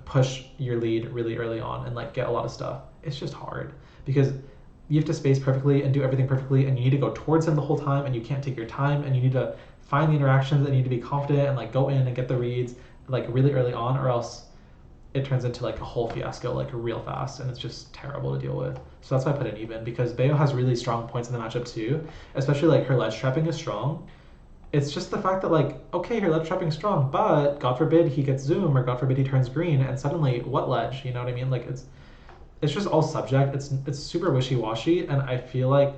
Speaker 1: push your lead really early on and, like, get a lot of stuff. It's just hard because you have to space perfectly and do everything perfectly, and you need to go towards him the whole time, and you can't take your time, and you need to find the interactions, and you need to be confident and, like, go in and get the reads, like, really early on, or else it turns into, like, a whole fiasco, like, real fast, and it's just terrible to deal with. So that's why I put it even, because Bayo has really strong points in the matchup too, especially, like, her ledge trapping is strong. It's just the fact that, like, okay, her ledge trapping's strong, but God forbid he gets zoom, or God forbid he turns green, and suddenly, what ledge? You know what I mean? Like, it's just all subject. It's super wishy-washy, and I feel like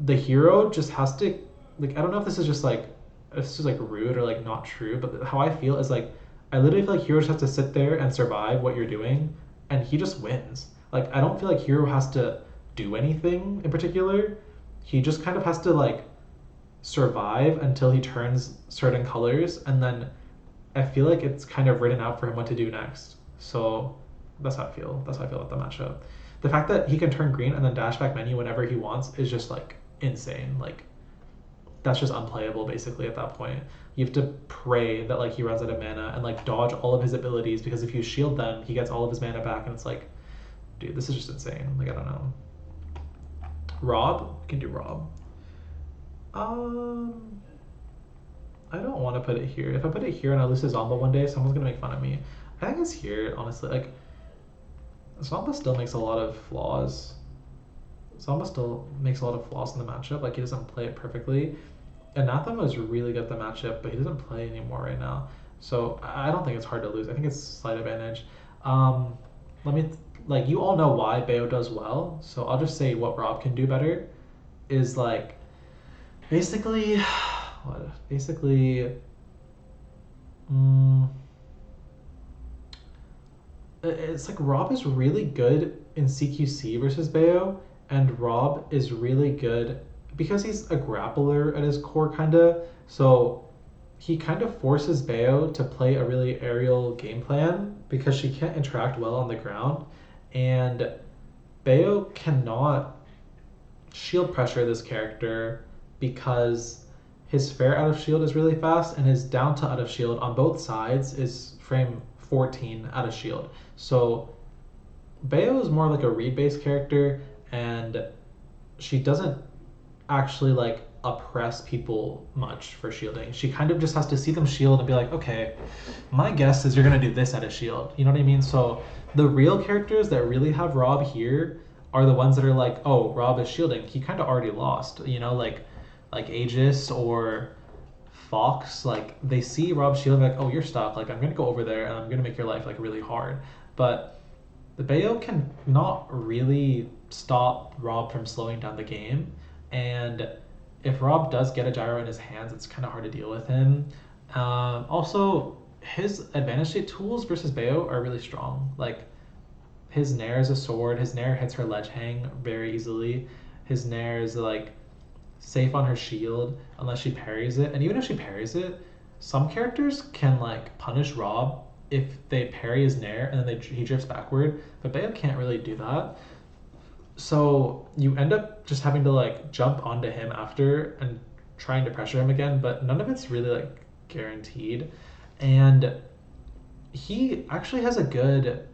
Speaker 1: the hero just has to, like, I don't know if this is just, like, if this is, like, rude or, like, not true, but how I feel is, like, I literally feel like hero just has to sit there and survive what you're doing, and he just wins. Like, I don't feel like hero has to do anything in particular. He just kind of has to, like, survive until he turns certain colors, and then I feel like it's kind of written out for him what to do next. So that's how I feel. That's how I feel about the matchup. The fact that he can turn green and then dash back menu whenever he wants is just, like, insane. Like, that's just unplayable basically at that point. You have to pray that, like, he runs out of mana and, like, dodge all of his abilities, because if you shield them, he gets all of his mana back, and it's like, dude, this is just insane. Like, I don't know. R.O.B? We can do R.O.B. I don't want to put it here. If I put it here and I lose to Zomba one day, someone's gonna make fun of me. I think it's here, honestly. Like, Zomba still makes a lot of flaws. Zomba still makes a lot of flaws in the matchup. Like, he doesn't play it perfectly. Anathema is really good at the matchup, but he doesn't play anymore right now. So I don't think it's hard to lose. I think it's slight advantage. Like, you all know why Bayo does well, so I'll just say what R.O.B can do better is, like, Basically, what? Basically, mm, it's like R.O.B is really good in CQC versus Bayo, and R.O.B is really good because he's a grappler at his core, kinda. So he kind of forces Bayo to play a really aerial game plan because she can't interact well on the ground, and Bayo cannot shield pressure this character because his fair out of shield is really fast and his down to out of shield on both sides is frame 14 out of shield. So Bayo is more like a read based character and she doesn't actually like oppress people much for shielding. She kind of just has to see them shield and be like, okay, my guess is you're gonna do this at a shield. You know what I mean? So the real characters that really have R.O.B here are the ones that are like, oh, R.O.B is shielding. He kind of already lost. You know, like Aegis or Fox. Like they see R.O.B shielding, like, oh, you're stuck. Like I'm gonna go over there and I'm gonna make your life like really hard. But the Bayo can not really stop R.O.B from slowing down the game, and if R.O.B does get a gyro in his hands, it's kind of hard to deal with him. Also, his advantage state tools versus Bayo are really strong. Like his Nair is a sword. His Nair hits her ledge hang very easily. His Nair is like safe on her shield unless she parries it. And even if she parries it, some characters can like punish R.O.B if they parry his Nair and then he drifts backward. But Bayo can't really do that. So you end up just having to like jump onto him after and trying to pressure him again, but none of it's really like guaranteed. And he actually has a good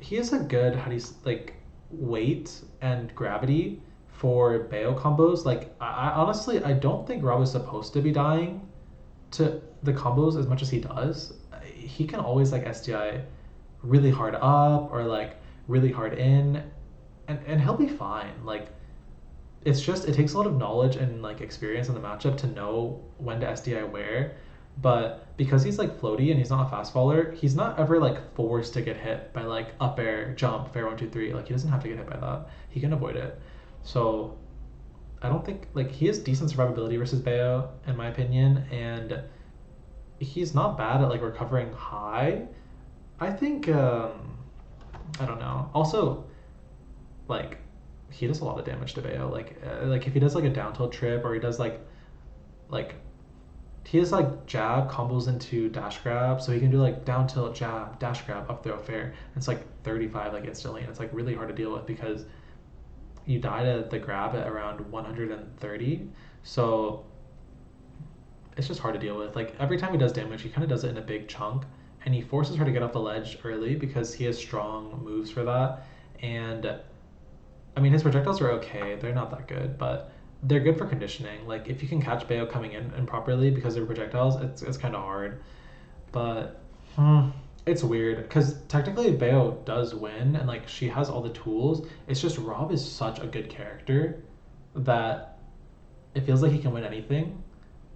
Speaker 1: how do you like weight and gravity for Bayo combos. Like I honestly I don't think Rob is supposed to be dying to the combos as much as he does. He can always like SDI really hard up or like really hard in, and he'll be fine. Like it's just it takes a lot of knowledge and like experience in the matchup to know when to SDI where. But because he's like floaty and he's not a fast faller, he's not ever like forced to get hit by like up air, jump, fair 1, 2, 3. Like he doesn't have to get hit by that. He can avoid it. So I don't think like he has decent survivability versus Bayo in my opinion, and he's not bad at like recovering high. I think I don't know. Also, like he does a lot of damage to Bayo. Like if he does like a down tilt trip or he does like he has like jab combos into dash grab, so he can do like down tilt jab dash grab up throw fair. And it's like 35 like instantly, and it's like really hard to deal with because you die to the grab at around 130. So it's just hard to deal with. Like every time he does damage, he kind of does it in a big chunk, and he forces her to get off the ledge early because he has strong moves for that. And I mean, his projectiles are okay. They're not that good, but they're good for conditioning. Like if you can catch Bayo coming in improperly because they're projectiles, it's kind of hard. But it's weird because technically Bayo does win and like she has all the tools. It's just R.O.B is such a good character that it feels like he can win anything.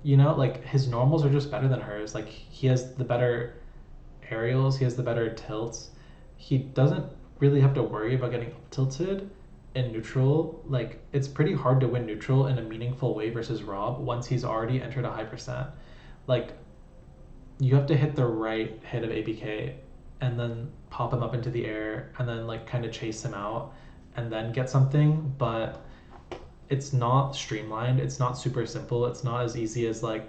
Speaker 1: You know, like his normals are just better than hers. Like he has the better aerials, he has the better tilts. He doesn't really have to worry about getting up tilted in neutral. Like it's pretty hard to win neutral in a meaningful way versus R.O.B once he's already entered a high percent. Like you have to hit the right hit of ABK and then pop him up into the air and then like kind of chase him out and then get something, but it's not streamlined. It's not super simple. It's not as easy as like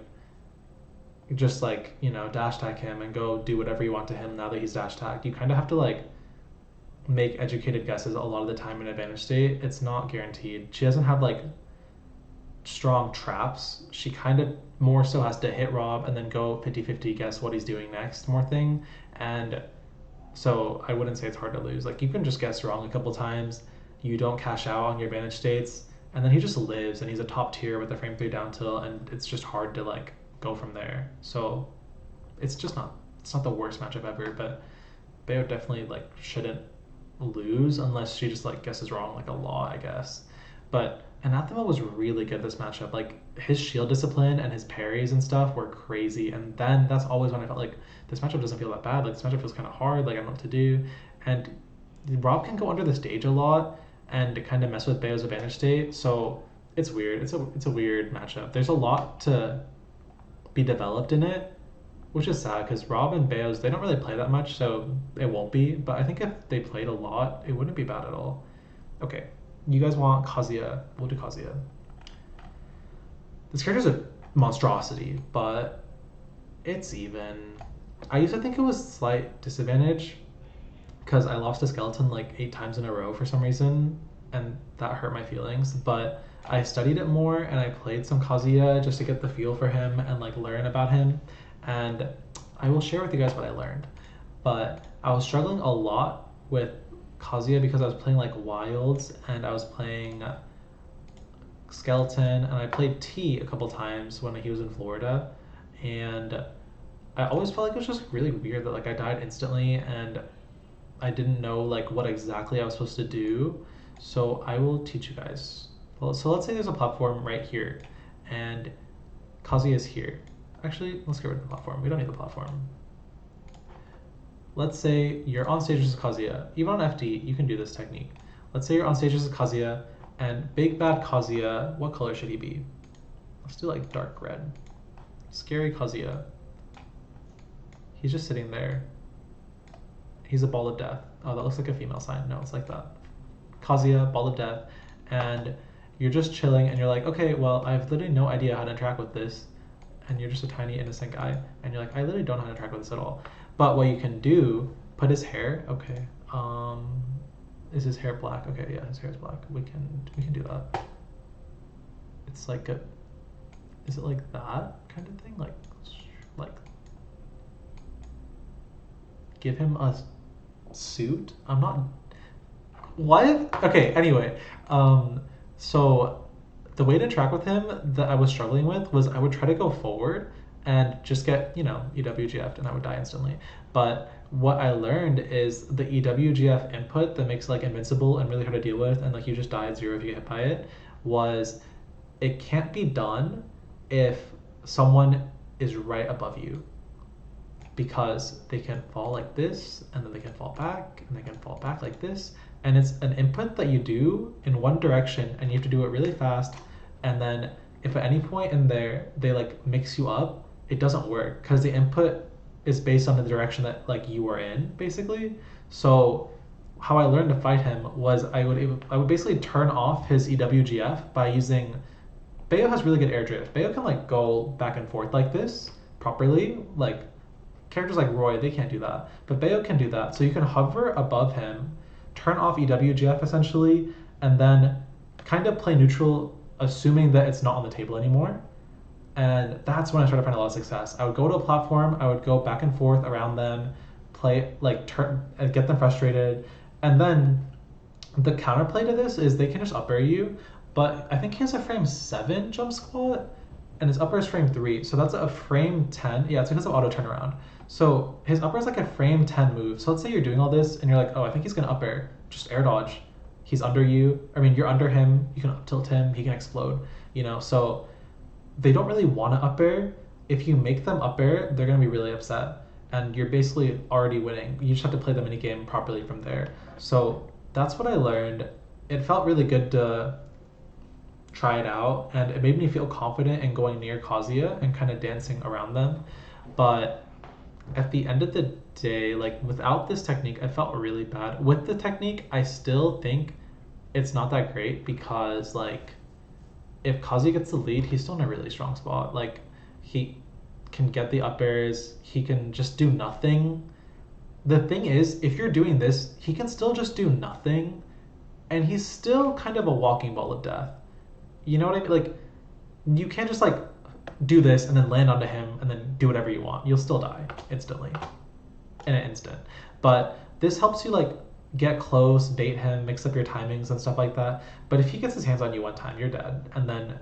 Speaker 1: just like, you know, dash tag him and go do whatever you want to him now that he's dash tagged. You kind of have to like make educated guesses a lot of the time in advantage state. It's not guaranteed. She doesn't have like strong traps. She kind of more so has to hit R.O.B and then go 50-50 guess what he's doing next more thing. And so I wouldn't say it's hard to lose. Like you can just guess wrong a couple times. You don't cash out on your advantage states, and then he just lives and he's a top tier with a frame 3 down tilt, and it's just hard to like go from there. So it's not the worst matchup ever, but Bayo definitely like shouldn't lose unless she just like guesses wrong like a lot, I guess. But Anathema was really good this matchup. Like his shield discipline and his parries and stuff were crazy. And then that's always when I felt like this matchup doesn't feel that bad. Like this matchup feels kind of hard. Like I don't know what to do. And R.O.B can go under the stage a lot and kind of mess with Bayo's advantage state. So it's weird. It's a weird matchup. There's a lot to be developed in it, which is sad because R.O.B and Bayo's, they don't really play that much, so it won't be. But I think if they played a lot, it wouldn't be bad at all. Okay, you guys want Kazuya? We'll do Kazuya. This character's a monstrosity, but it's even. I used to think it was slight disadvantage because I lost a skeleton like 8 times in a row for some reason, and that hurt my feelings. But I studied it more and I played some Kazuya just to get the feel for him and like learn about him. And I will share with you guys what I learned. But I was struggling a lot with Kazuya because I was playing like Wilds and I was playing Skeleton and I played T a couple times when he was in Florida. And I always felt like it was just really weird that like I died instantly and I didn't know like what exactly I was supposed to do. So I will teach you guys. Well, so let's say there's a platform right here and Kazuya is here. Actually, let's get rid of the platform. We don't need the platform. Let's say you're on stage as Kazuya. Even on FD, you can do this technique. Let's say you're on stage as Kazuya and big bad Kazuya, what color should he be? Let's do like dark red. Scary Kazuya. He's just sitting there. He's a ball of death. Oh, that looks like a female sign. No, it's like that. Kazuya, ball of death. And you're just chilling and you're like, okay, well, I have literally no idea how to interact with this. And you're just a tiny innocent guy. And you're like, I literally don't know how to interact with this at all. But what you can do, put his hair, okay. Is his hair black? Okay, yeah, his hair is black. We can do that. It's like a, is it like that kind of thing? Like give him a suit? I'm not, what? Okay, anyway. So the way to interact with him that I was struggling with was I would try to go forward and just get, you know, EWGF'd and I would die instantly. But what I learned is the EWGF input that makes like invincible and really hard to deal with and like you just die at 0 if you get hit by it, was it can't be done if someone is right above you, because they can fall like this and then they can fall back and they can fall back like this, and it's an input that you do in one direction and you have to do it really fast, and then if at any point in there they like mix you up, it doesn't work because the input is based on the direction that like you are in basically. So how I learned to fight him was I would basically turn off his EWGF by using, Bayo has really good air drift. Bayo can like go back and forth like this properly. Like characters like Roy, they can't do that, but Bayo can do that. So you can hover above him, turn off EWGF essentially, and then kind of play neutral, assuming that it's not on the table anymore. And that's when I started finding a lot of success. I would go to a platform, I would go back and forth around them, play, like turn, and get them frustrated. And then the counterplay to this is they can just up air you, but I think he has a frame 7 jump squat, and his up air is frame 3. So that's a frame 10. Yeah, it's because of auto turnaround. So his up air is like a frame 10 move. So let's say you're doing all this and you're like, oh, I think he's gonna up air. Just air dodge. He's under you. I mean, you're under him. You can up tilt him. He can explode. You know, so they don't really want to up air. If you make them up air, they're gonna be really upset, and you're basically already winning. You just have to play the mini game properly from there. So that's what I learned. It felt really good to try it out, and it made me feel confident in going near Kazuya and kind of dancing around them. But at the end of the day, like without this technique, I felt really bad. With the technique, I still think it's not that great because like if Kazuya gets the lead, he's still in a really strong spot. Like he can get the up airs, he can just do nothing. The thing is, if you're doing this, he can still just do nothing, and he's still kind of a walking ball of death. You know what I mean? Like you can't just like do this and then land onto him and then do whatever you want. You'll still die instantly in an instant. But this helps you like get close, bait him, mix up your timings and stuff like that. But if he gets his hands on you one time, you're dead. And then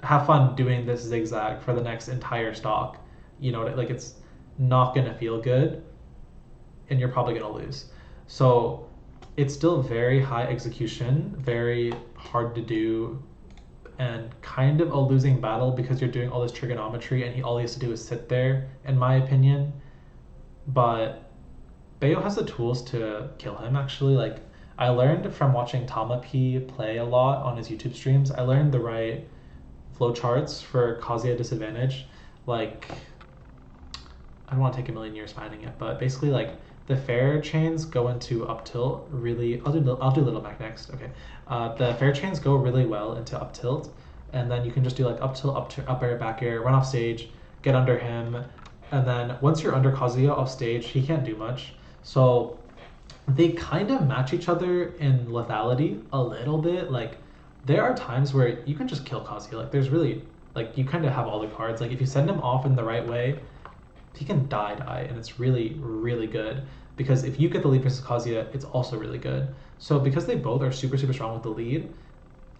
Speaker 1: have fun doing this zigzag for the next entire stock. You know, like it's not gonna feel good and you're probably gonna lose. So it's still very high execution, very hard to do, and kind of a losing battle because you're doing all this trigonometry and all he has to do is sit there, in my opinion. But Bayo has the tools to kill him actually. Like I learned from watching Tama P play a lot on his YouTube streams. I learned the right flowcharts for Kazuya disadvantage. Like, I don't want to take a million years finding it, but basically like the fair chains go into up tilt really. I'll do Little Mac next. Okay, the fair chains go really well into up tilt, and then you can just do like up tilt, up air, back air, run off stage, get under him, and then once you're under Kazuya off stage, he can't do much. So they kind of match each other in lethality a little bit. Like there are times where you can just kill Kazuya. Like there's really like you kind of have all the cards. Like if you send him off in the right way, he can die, and it's really, really good. Because if you get the lead versus Kazuya, it's also really good. So because they both are super, super strong with the lead,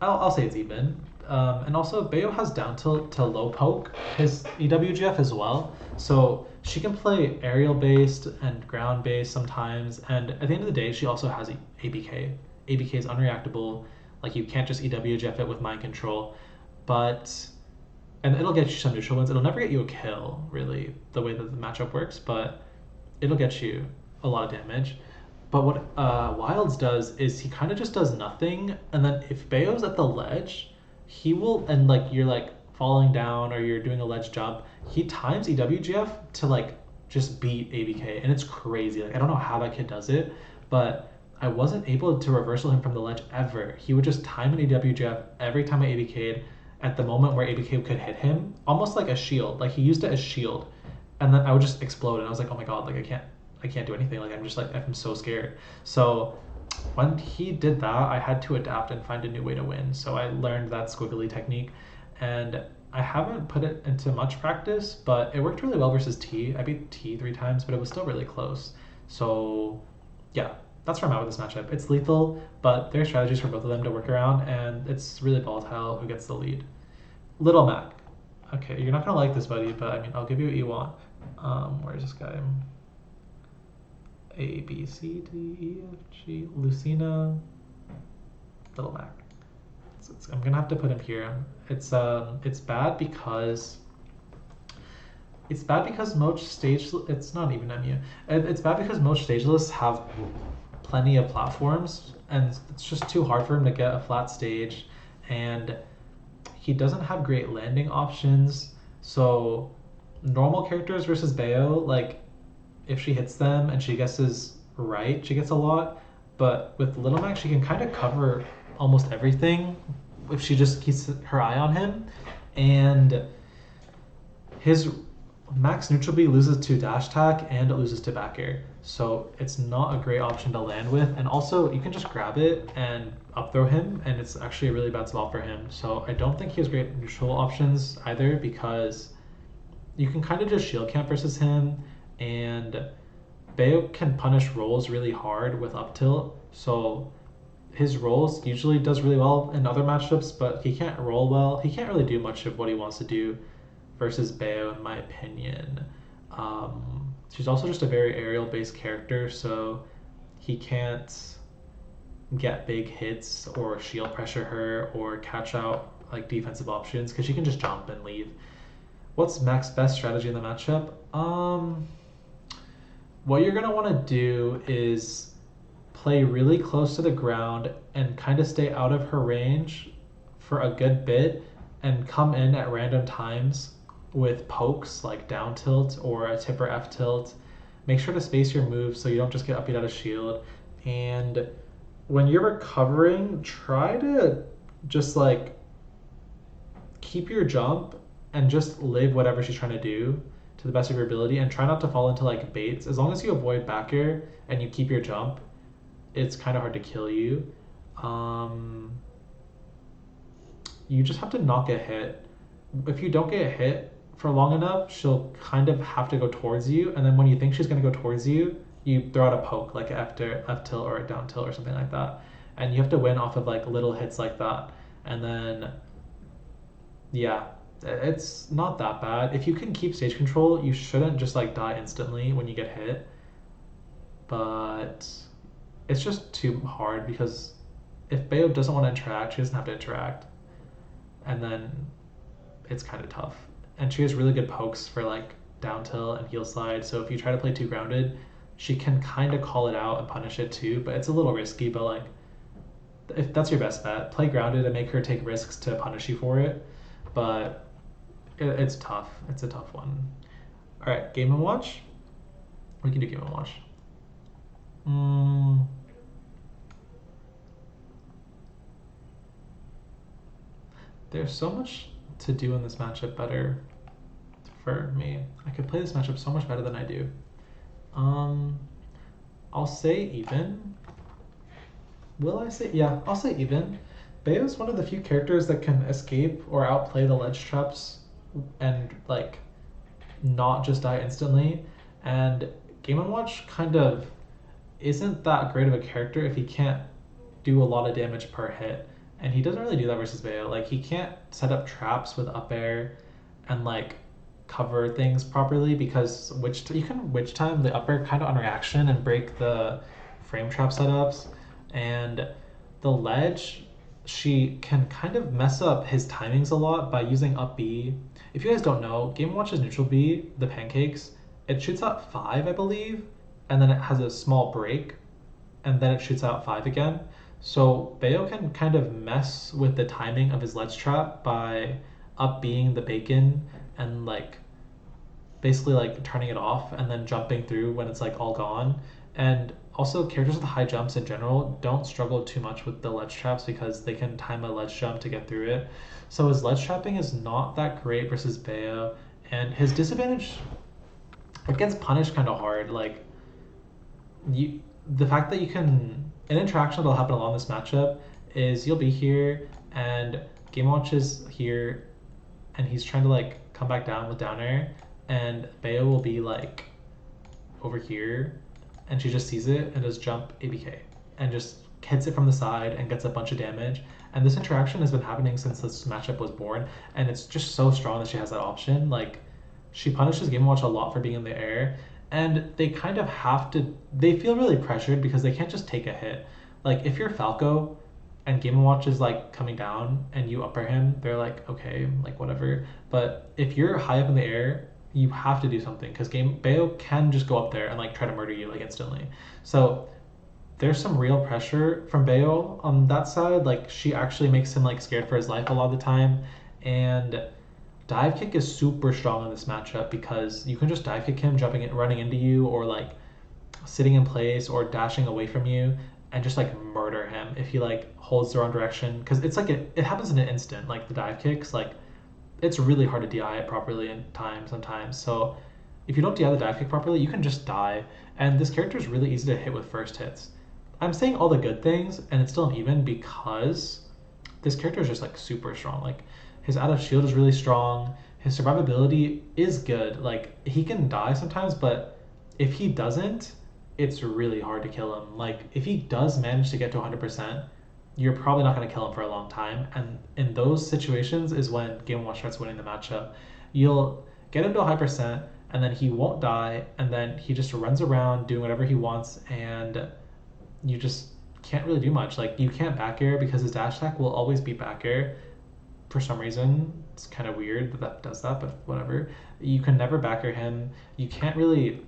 Speaker 1: I'll say it's even. And also, Bayo has down tilt to low poke his EWGF as well. So she can play aerial based and ground based sometimes. And at the end of the day, she also has ABK. ABK is unreactable. Like you can't just EWGF it with mind control. And it'll get you some neutral wins. It'll never get you a kill, really, the way that the matchup works, but it'll get you a lot of damage. But what Wilds does is he kind of just does nothing, and then if Bayo's at the ledge, he will, and like you're like falling down or you're doing a ledge jump, he times EWGF to like just beat ABK, and it's crazy. Like I don't know how that kid does it, but I wasn't able to reversal him from the ledge ever. He would just time an EWGF every time I ABK'd at the moment where ABK could hit him, almost like a shield. Like he used it as shield, and then I would just explode, and I was like, oh my god, like I can't do anything. Like I'm so scared. So when he did that, I had to adapt and find a new way to win. So I learned that squiggly technique, and I haven't put it into much practice, but it worked really well versus T. I beat T 3 times, but it was still really close. So yeah, that's where I'm at with this matchup. It's lethal, but there are strategies for both of them to work around, and it's really volatile who gets the lead. Little Mac. Okay, you're not gonna like this, buddy, but I mean, I'll give you what you want. Where's this guy? A, B, C, D, E, F, G, Lucina, Little Mac. I'm gonna have to put him here. It's bad because most stage. It's not even MU. It's bad because most stage lists have plenty of platforms, and it's just too hard for him to get a flat stage, and he doesn't have great landing options. So normal characters versus Bayo, like if she hits them and she guesses right, she gets a lot. But with Little Mac, she can kind of cover almost everything if she just keeps her eye on him. And his max neutral B loses to dash attack and it loses to back air. So it's not a great option to land with. And also, you can just grab it and up throw him, and it's actually a really bad spot for him. So I don't think he has great neutral options either, because you can kind of just shield camp versus him, and Bayo can punish rolls really hard with up tilt. So his rolls usually does really well in other matchups, but he can't roll well. He can't really do much of what he wants to do versus Bayo, in my opinion. She's also just a very aerial-based character, so he can't get big hits or shield pressure her or catch out like defensive options, because she can just jump and leave. What's Mac's best strategy in the matchup? What you're gonna want to do is play really close to the ground and kind of stay out of her range for a good bit, and come in at random times with pokes like down tilt or a tipper F tilt. Make sure to space your moves so you don't just get up beat out of shield. And when you're recovering, try to just like keep your jump and just live whatever she's trying to do to the best of your ability, and try not to fall into like baits. As long as you avoid back air and you keep your jump, it's kind of hard to kill you. You just have to not get hit. If you don't get hit for long enough, she'll kind of have to go towards you, and then when you think she's going to go towards you, you throw out a poke, like an F tilt or a down tilt or something like that, and you have to win off of like little hits like that. And then yeah, it's not that bad. If you can keep stage control, you shouldn't just like die instantly when you get hit, but it's just too hard, because if Bayo doesn't want to interact, she doesn't have to interact, and then it's kind of tough. And she has really good pokes for like down tilt and heel slide, so if you try to play too grounded, she can kind of call it out and punish it too, but it's a little risky. But like, if that's your best bet, play grounded and make her take risks to punish you for it. But it's tough. It's a tough one. All right, Game & Watch. We can do Game & Watch. There's so much to do in this matchup better for me. I could play this matchup so much better than I do. I'll say even. Will I say? Yeah, I'll say even. Bayo is one of the few characters that can escape or outplay the ledge traps and like not just die instantly. And Game & Watch kind of isn't that great of a character if he can't do a lot of damage per hit. And he doesn't really do that versus Bayo. Like, he can't set up traps with up air and like cover things properly, because you can witch time the up air kind of on reaction and break the frame trap setups. And the ledge, she can kind of mess up his timings a lot by using up B. If you guys don't know, Game & Watch's neutral B, the pancakes, it shoots out 5, I believe, and then it has a small break, and then it shoots out 5 again. So Bayo can kind of mess with the timing of his ledge trap by up being the bacon and like basically like turning it off and then jumping through when it's like all gone. And also characters with high jumps in general don't struggle too much with the ledge traps because they can time a ledge jump to get through it. So his ledge trapping is not that great versus Bayo, and his disadvantage, it gets punished kind of hard. Like, the fact that you can, an interaction that'll happen along this matchup is you'll be here and Game Watch is here and he's trying to like come back down with down air, and Bayo will be like over here and she just sees it and just jump ABK and just hits it from the side and gets a bunch of damage. And this interaction has been happening since this matchup was born, and it's just so strong that she has that option. Like, she punishes Game & Watch a lot for being in the air, and they kind of have to, they feel really pressured because they can't just take a hit. Like, if you're Falco and Game & Watch is like coming down and you upper him, they're like, okay, like whatever. But if you're high up in the air, you have to do something, because Bayo can just go up there and like try to murder you like instantly. So there's some real pressure from Bayo on that side. Like, she actually makes him like scared for his life a lot of the time. And dive kick is super strong in this matchup because you can just dive kick him running into you, or like sitting in place or dashing away from you, and just like murder him if he like holds the wrong direction, because it's like it happens in an instant. Like, the dive kicks, like, it's really hard to DI it properly in time sometimes. So if you don't DI the dive kick properly, you can just die. And this character is really easy to hit with first hits. I'm saying all the good things and it's still an even because this character is just like super strong. Like, his out of shield is really strong. His survivability is good. Like, he can die sometimes, but if he doesn't, it's really hard to kill him. Like, if he does manage to get to 100%, you're probably not going to kill him for a long time. And in those situations is when Game & Watch starts winning the matchup. You'll get him to a high percent, and then he won't die, and then he just runs around doing whatever he wants, and you just can't really do much. Like, you can't back air because his dash attack will always be back air. For some reason, it's kind of weird that does that, but whatever. You can never back air him. You can't really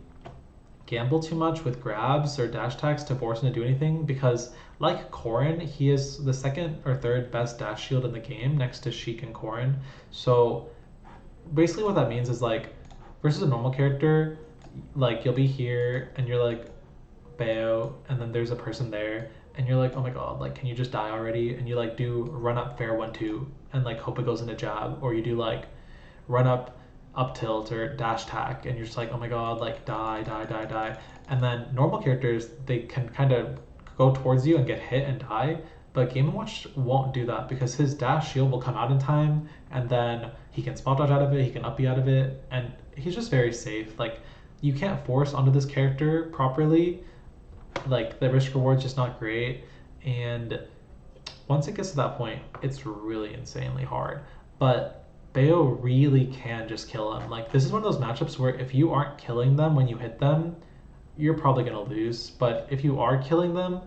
Speaker 1: gamble too much with grabs or dash attacks to force him to do anything, because like Corrin, he is the second or third best dash shield in the game next to Sheik and Corrin. So basically what that means is, like, versus a normal character, like, you'll be here and you're like Bayo, and then there's a person there and you're like, oh my god, like, can you just die already? And you like do run up fair 1-2 and like hope it goes into jab, or you do like run up tilt or dash tack and you're just like, oh my god, like die. And then normal characters, they can kind of go towards you and get hit and die, but Game & Watch won't do that because his dash shield will come out in time, and then he can spot dodge out of it, he can up B out of it, and he's just very safe. Like, you can't force onto this character properly. Like, the risk reward's just not great, and once it gets to that point, it's really insanely hard. But Bayo really can just kill him. Like, this is one of those matchups where if you aren't killing them when you hit them, you're probably going to lose. But if you are killing them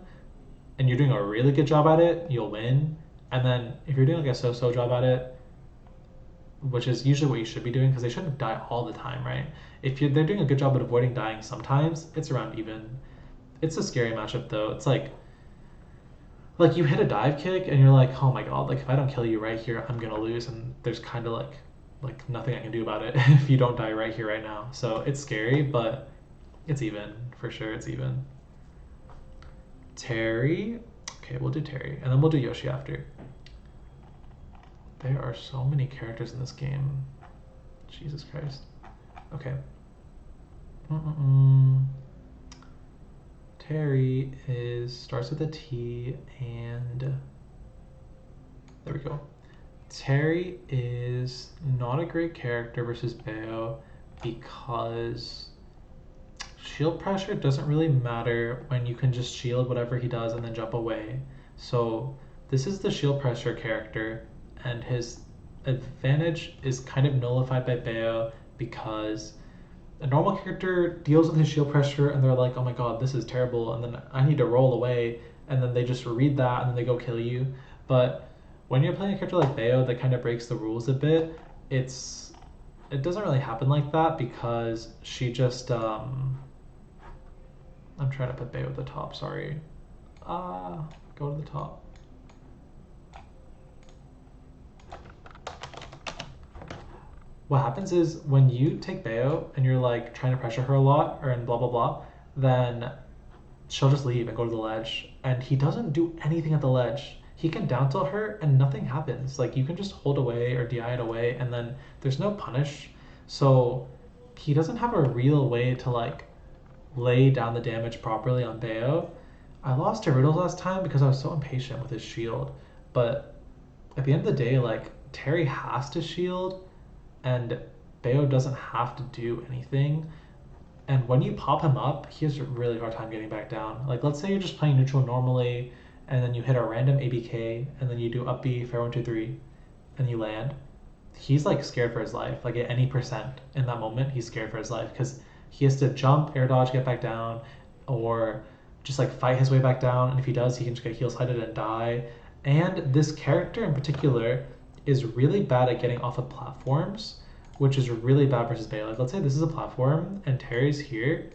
Speaker 1: and you're doing a really good job at it, you'll win. And then if you're doing like a so-so job at it, which is usually what you should be doing because they shouldn't die all the time, right? If they're doing a good job at avoiding dying sometimes, it's around even. It's a scary matchup though. It's like you hit a dive kick and you're like, oh my god, like if I don't kill you right here, I'm gonna lose, and there's kind of like nothing I can do about it if you don't die right here right now. So it's scary, but it's even for sure. It's even. Terry, okay, we'll do Terry, and then we'll do Yoshi after. There are so many characters in this game. Jesus Christ. Okay. Terry starts with a T, and there we go. Terry is not a great character versus Bayo because shield pressure doesn't really matter when you can just shield whatever he does and then jump away. So this is the shield pressure character, and his advantage is kind of nullified by Bayo because a normal character deals with his shield pressure and they're like, oh my god, this is terrible, and then I need to roll away, and then they just read that and then they go kill you. But when you're playing a character like Bayo that kind of breaks the rules a bit, it doesn't really happen like that because she just I'm trying to put Bayo at the top, sorry. Go to the top. What happens is when you take Bayo and you're like trying to pressure her a lot or and blah blah blah, then she'll just leave and go to the ledge, and he doesn't do anything at the ledge. He can down tilt her and nothing happens. Like you can just hold away or DI it away, and then there's no punish. So he doesn't have a real way to like lay down the damage properly on Bayo. I lost to Riddles last time because I was so impatient with his shield, but at the end of the day, like Terry has to shield and Bayo doesn't have to do anything. And when you pop him up, he has a really hard time getting back down. Like let's say you're just playing neutral normally, and then you hit a random ABK, and then you do up B, fair 1, 2, 3, and you land. He's like scared for his life. Like at any percent in that moment, he's scared for his life because he has to jump, air dodge, get back down, or just like fight his way back down. And if he does, he can just get heel sighted and die. And this character in particular is really bad at getting off of platforms, which is really bad versus Bayo. Like let's say this is a platform and Terry's here.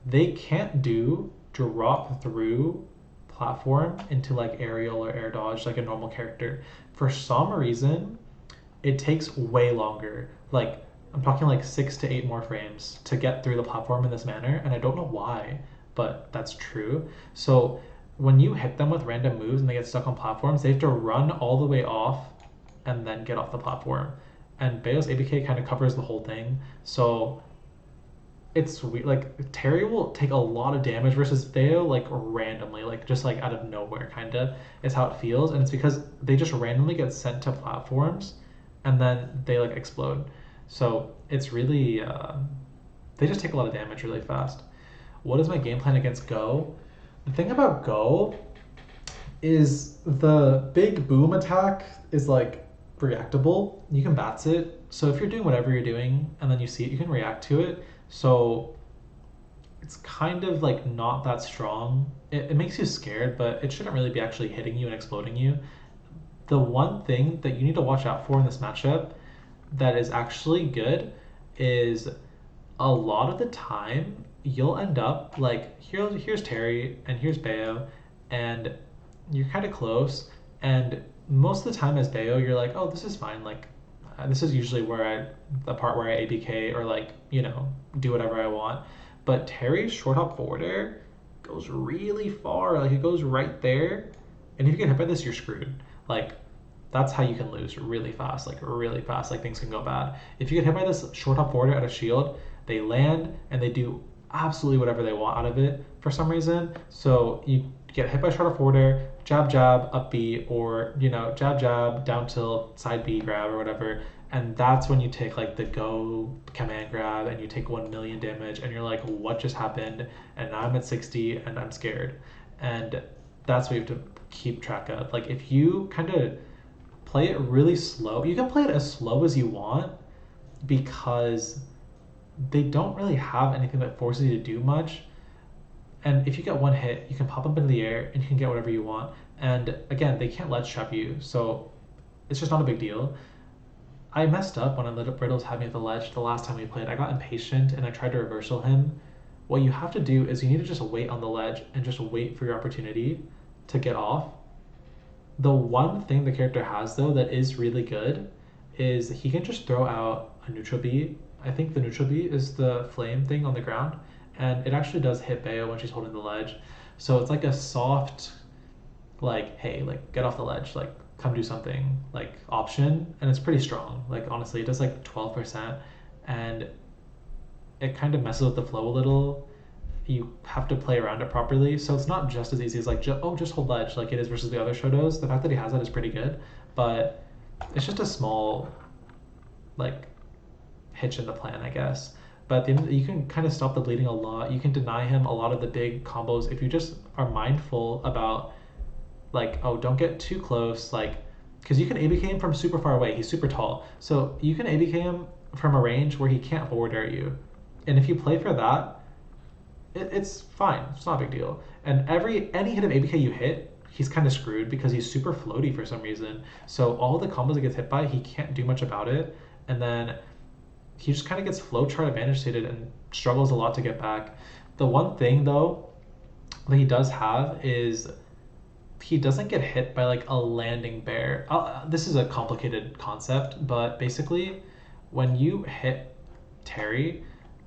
Speaker 1: They can't do drop through platform into like aerial or air dodge like a normal character. For some reason, it takes way longer. Like I'm talking like 6 to 8 more frames to get through the platform in this manner, and I don't know why, but that's true. So when you hit them with random moves and they get stuck on platforms, they have to run all the way off and then get off the platform. And Bayo's ABK kind of covers the whole thing. So it's weird. Like Terry will take a lot of damage versus Bayo like randomly, like just like out of nowhere kind of is how it feels. And it's because they just randomly get sent to platforms and then they like explode. So it's really, they just take a lot of damage really fast. What is my game plan against Go? The thing about Go is the big boom attack is like reactable. You can bats it. So if you're doing whatever you're doing and then you see it, you can react to it. So it's kind of like not that strong. It makes you scared, but it shouldn't really be actually hitting you and exploding you. The one thing that you need to watch out for in this matchup that is actually good is a lot of the time you'll end up like here's Terry and here's Bayo, and you're kind of close, and most of the time as Bayo you're like, oh, this is fine, like this is usually the part where I ABK or like, you know, do whatever I want. But Terry's short hop forward air goes really far, like it goes right there, and if you get hit by this, you're screwed. Like that's how you can lose really fast, like things can go bad. If you get hit by this short hop forward air out of shield, they land and they do absolutely whatever they want out of it for some reason. So you get hit by short hop forward air, jab jab up B, or you know, jab jab down tilt side B grab or whatever, and that's when you take like the Go command grab and you take 1 million damage and you're like, what just happened? And now I'm at 60 and I'm scared. And that's what you have to keep track of. Like if you kind of play it really slow, you can play it as slow as you want because they don't really have anything that forces you to do much. And if you get one hit, you can pop up into the air and you can get whatever you want. And again, they can't ledge trap you, so it's just not a big deal. I messed up when I let Brittles have me at the ledge the last time we played. I got impatient and I tried to reversal him. What you have to do is you need to just wait on the ledge and just wait for your opportunity to get off. The one thing the character has though that is really good is he can just throw out a neutral B. I think the neutral B is the flame thing on the ground, and it actually does hit Bayo when she's holding the ledge. So it's like a soft, like, hey, like get off the ledge, like come do something, like option, and it's pretty strong. Like honestly, it does like 12%, and it kind of messes with the flow a little. You have to play around it properly, so it's not just as easy as like just hold ledge like it is versus the other Shotos. The fact that he has that is pretty good, but it's just a small like hitch in the plan, I guess. But at the end, you can kind of stop the bleeding a lot. You can deny him a lot of the big combos if you just are mindful about like, oh, don't get too close, like, because you can ABK him from super far away. He's super tall, so you can ABK him from a range where he can't forward air you, and if you play for that, it's fine. It's not a big deal. And any hit of ABK you hit, he's kind of screwed because he's super floaty for some reason. So all the combos he gets hit by, he can't do much about it. And then he just kind of gets flowchart advantage stated and struggles a lot to get back. The one thing though that he does have is he doesn't get hit by like a landing bear. This is a complicated concept, but basically when you hit Terry,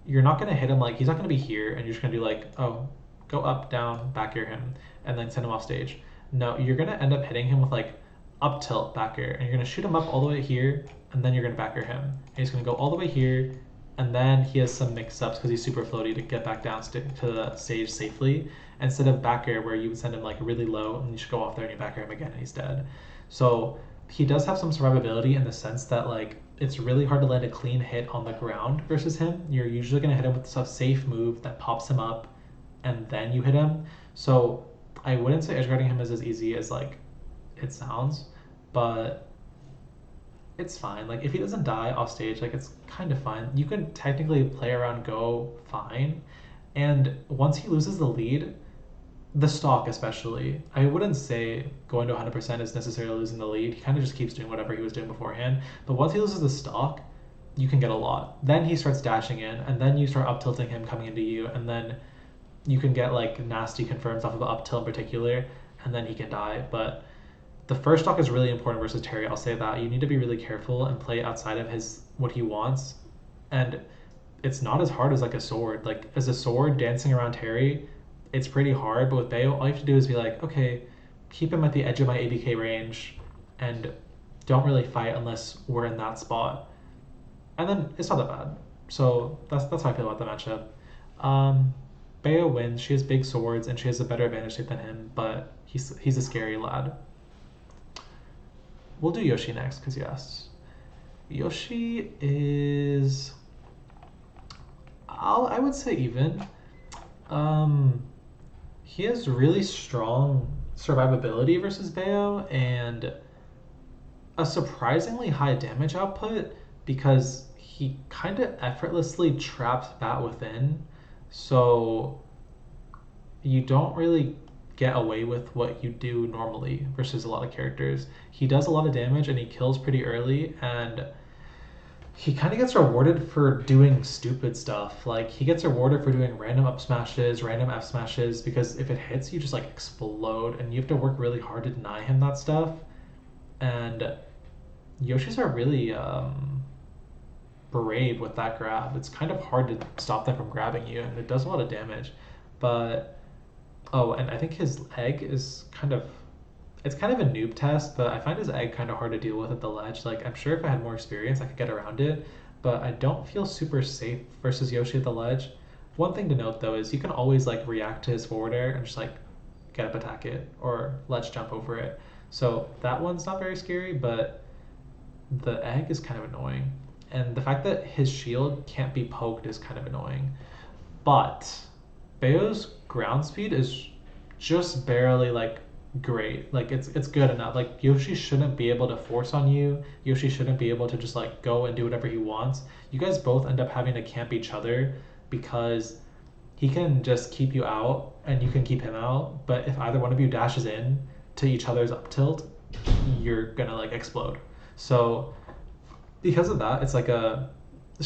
Speaker 1: you're not going to hit him like, he's not going to be here and you're just going to do like, oh, go up, down, back air him, and then send him off stage. No, you're going to end up hitting him with like up tilt back air, and you're going to shoot him up all the way here, and then you're going to back air him. And he's going to go all the way here, and then he has some mix-ups because he's super floaty to get back down to the stage safely, instead of back air where you would send him like really low, and you should go off there and you back air him again and he's dead. So he does have some survivability in the sense that like, it's really hard to land a clean hit on the ground versus him. You're usually going to hit him with a safe move that pops him up and then you hit him. So I wouldn't say edgeguarding him is as easy as like it sounds, but it's fine. Like if he doesn't die off stage, like it's kind of fine. You can technically play around go fine. And once he loses the lead, the stock especially, I wouldn't say going to 100% is necessarily losing the lead. He kind of just keeps doing whatever he was doing beforehand. But once he loses the stock, you can get a lot. Then he starts dashing in, and then you start up tilting him coming into you, and then you can get like nasty confirms off of the up tilt in particular, and then he can die. But the first stock is really important versus Terry. I'll say that. You need to be really careful and play outside of what he wants. And it's not as hard as like a sword. Like as a sword dancing around Terry, it's pretty hard, but with Bayo, all you have to do is be like, okay, keep him at the edge of my ABK range and don't really fight unless we're in that spot. And then it's not that bad. So that's how I feel about the matchup. Bayo wins. She has big swords and she has a better advantage state than him, but he's a scary lad. We'll do Yoshi next because you asked. Yoshi is, I would say even. He has really strong survivability versus Bayo and a surprisingly high damage output because he kind of effortlessly traps Bat within, so you don't really get away with what you do normally versus a lot of characters. He does a lot of damage and he kills pretty early, and he kind of gets rewarded for doing stupid stuff. Like he gets rewarded for doing random up smashes, random F smashes, because if it hits you just like explode, and you have to work really hard to deny him that stuff. And Yoshis are really brave with that grab. It's kind of hard to stop them from grabbing you, and it does a lot of damage. But oh, and I think his egg is it's kind of a noob test, but I find his egg kind of hard to deal with at the ledge. Like, I'm sure if I had more experience, I could get around it, but I don't feel super safe versus Yoshi at the ledge. One thing to note, though, is you can always, like, react to his forward air and just, like, get up attack it, or ledge jump over it. So that one's not very scary, but the egg is kind of annoying. And the fact that his shield can't be poked is kind of annoying. But Bayo's ground speed is just barely, like, great. Like it's good enough. Like Yoshi shouldn't be able to force on you. Yoshi shouldn't be able to just like go and do whatever he wants. You guys both end up having to camp each other because he can just keep you out and you can keep him out, but if either one of you dashes in to each other's up tilt, you're gonna like explode. So because of that, it's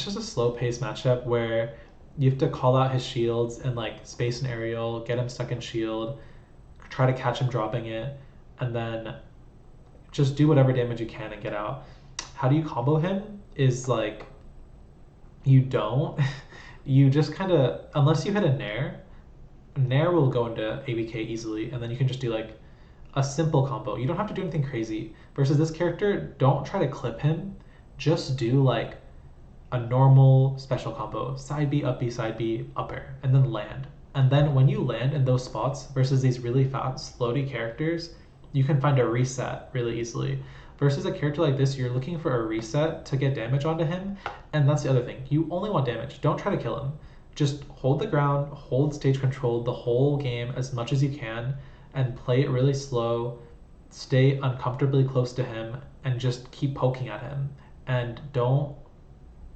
Speaker 1: just a slow paced matchup where you have to call out his shields and like space and aerial, get him stuck in shield, try to catch him dropping it, and then just do whatever damage you can and get out. How do you combo him is like you don't. You just kind of, unless you hit a Nair will go into ABK easily, and then you can just do like a simple combo. You don't have to do anything crazy. Versus this character, don't try to clip him. Just do like a normal special combo. Side B, up B, side B, upper, and then land. And then when you land in those spots versus these really fast, floaty characters, you can find a reset really easily. Versus a character like this, you're looking for a reset to get damage onto him, and that's the other thing. You only want damage. Don't try to kill him. Just hold the ground, hold stage control the whole game as much as you can, and play it really slow, stay uncomfortably close to him, and just keep poking at him. And don't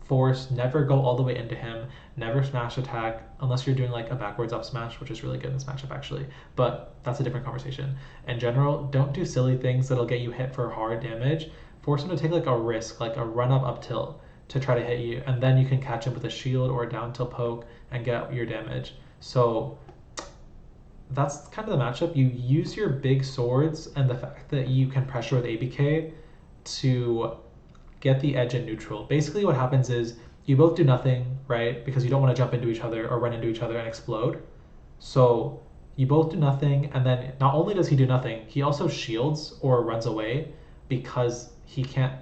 Speaker 1: force, never go all the way into him, never smash attack, unless you're doing like a backwards up smash, which is really good in this matchup actually, but that's a different conversation. In general, don't do silly things that'll get you hit for hard damage. Force him to take like a risk, like a run up tilt to try to hit you, and then you can catch him with a shield or a down tilt poke and get your damage. So that's kind of the matchup. You use your big swords and the fact that you can pressure with ABK to get the edge in neutral. Basically what happens is you both do nothing, right? Because you don't want to jump into each other or run into each other and explode. So you both do nothing, and then not only does he do nothing, he also shields or runs away because he can't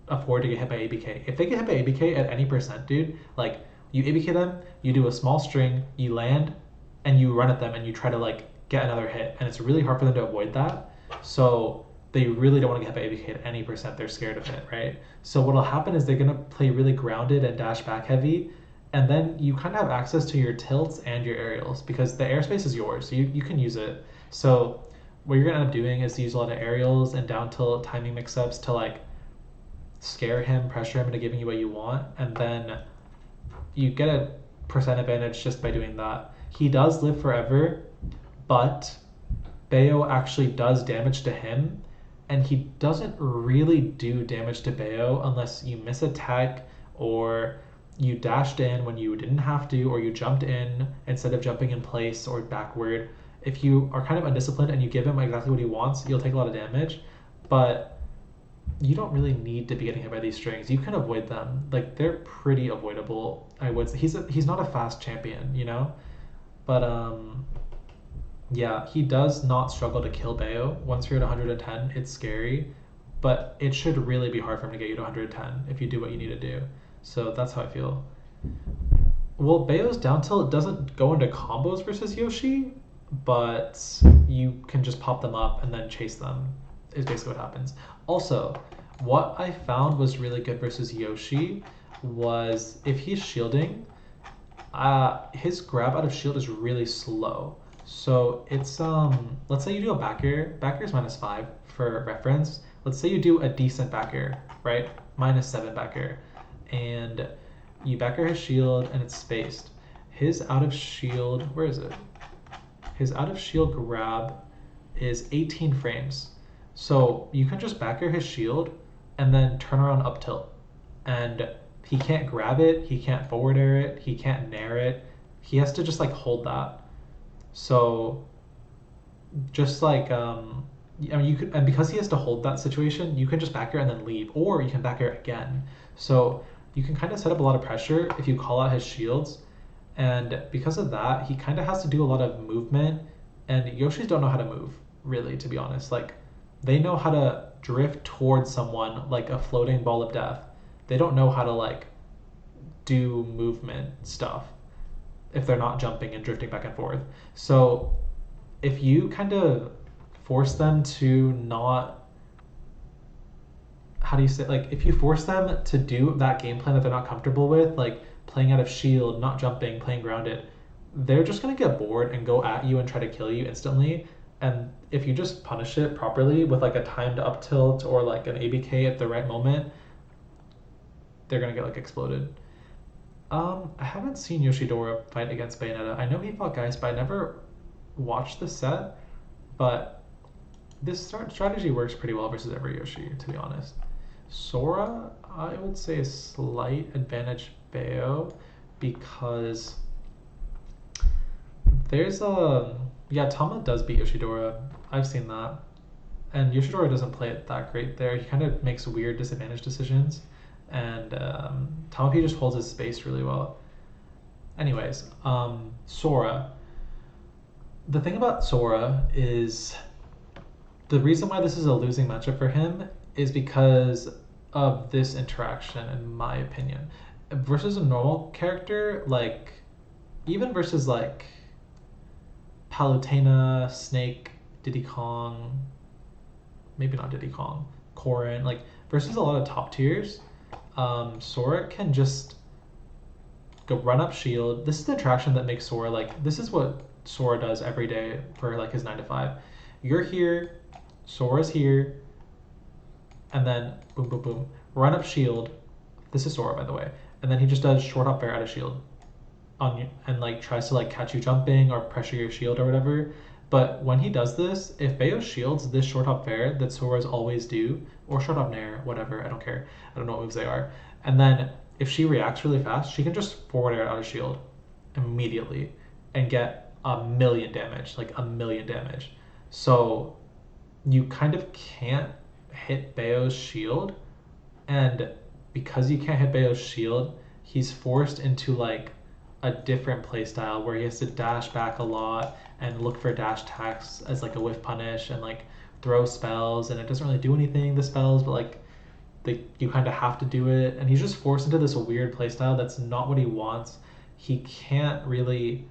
Speaker 1: afford to get hit by ABK. If they get hit by ABK at any percent, dude, like you ABK them, you do a small string, you land, and you run at them and you try to like get another hit, and it's really hard for them to avoid that. So they really don't want to get hit by ABK at any percent. They're scared of it, right? So what'll happen is they're gonna play really grounded and dash back heavy, and then you kind of have access to your tilts and your aerials because the airspace is yours, so you can use it. So what you're gonna end up doing is use a lot of aerials and down tilt timing mix-ups to like scare him, pressure him into giving you what you want, and then you get a percent advantage just by doing that. He does live forever, but Bayo actually does damage to him, and he doesn't really do damage to Bayo unless you miss attack or you dashed in when you didn't have to, or you jumped in instead of jumping in place or backward. If you are kind of undisciplined and you give him exactly what he wants, you'll take a lot of damage, but you don't really need to be getting hit by these strings. You can avoid them. Like, they're pretty avoidable. I would say he's not a fast champion, you know? But yeah, he does not struggle to kill Bayo. Once you're at 110, it's scary, but it should really be hard for him to get you to 110 if you do what you need to do. So that's how I feel. Well, Bayo's down tilt doesn't go into combos versus Yoshi, but you can just pop them up and then chase them, is basically what happens. Also, what I found was really good versus Yoshi was if he's shielding, his grab out of shield is really slow. So it's, let's say you do a back air. Back air is -5 for reference. Let's say you do a decent back air, right? -7 back air. And you back air his shield and it's spaced. His out of shield, where is it? His out of shield grab is 18 frames. So you can just back air his shield and then turn around up tilt. And he can't grab it, he can't forward air it, he can't nair it. He has to just like hold that. So just like, I mean, you could, and because he has to hold that situation, you can just back air and then leave, or you can back air again. So you can kind of set up a lot of pressure if you call out his shields. And because of that, he kind of has to do a lot of movement, and Yoshis don't know how to move, really, to be honest. Like, they know how to drift towards someone like a floating ball of death. They don't know how to like do movement stuff if they're not jumping and drifting back and forth. So if you kind of force them to not, how do you say, like, if you force them to do that game plan that they're not comfortable with, like playing out of shield, not jumping, playing grounded, they're just going to get bored and go at you and try to kill you instantly. And if you just punish it properly with like a timed up tilt or like an ABK at the right moment, they're going to get like exploded. I haven't seen Yoshidora fight against Bayonetta. I know he fought Geist, but I never watched the set. But this strategy works pretty well versus every Yoshi, to be honest. Sora, I would say a slight advantage Bayo because there's a yeah, Tama does beat Yoshidora. I've seen that. And Yoshidora doesn't play it that great there. He kind of makes weird disadvantage decisions, and Tamapi just holds his space really well. Anyways, Sora. The thing about Sora is the reason why this is a losing matchup for him is because of this interaction, in my opinion. Versus a normal character, like even versus like Palutena, Snake, Diddy Kong, maybe not Diddy Kong, Corrin, like versus a lot of top tiers, Sora can just go run up shield. This is the attraction that makes Sora like this is what Sora does every day for like his 9 to 5. You're here, Sora's here, and then boom, boom, boom, run up shield. This is Sora, by the way, and then he just does short hop fair out of shield on you and like tries to like catch you jumping or pressure your shield or whatever. But when he does this, if Bayo shields this short hop fair that Sora's always do, or short hop nair, whatever, I don't care. I don't know what moves they are. And then if she reacts really fast, she can just forward air out of shield immediately and get a million damage, like a million damage. So you kind of can't hit Bayo's shield, and because you can't hit Bayo's shield, he's forced into like a different playstyle where he has to dash back a lot and look for dash attacks as like a whiff punish and like throw spells, and it doesn't really do anything, the spells, but like you kind of have to do it, and he's just forced into this weird playstyle that's not what he wants. He can't really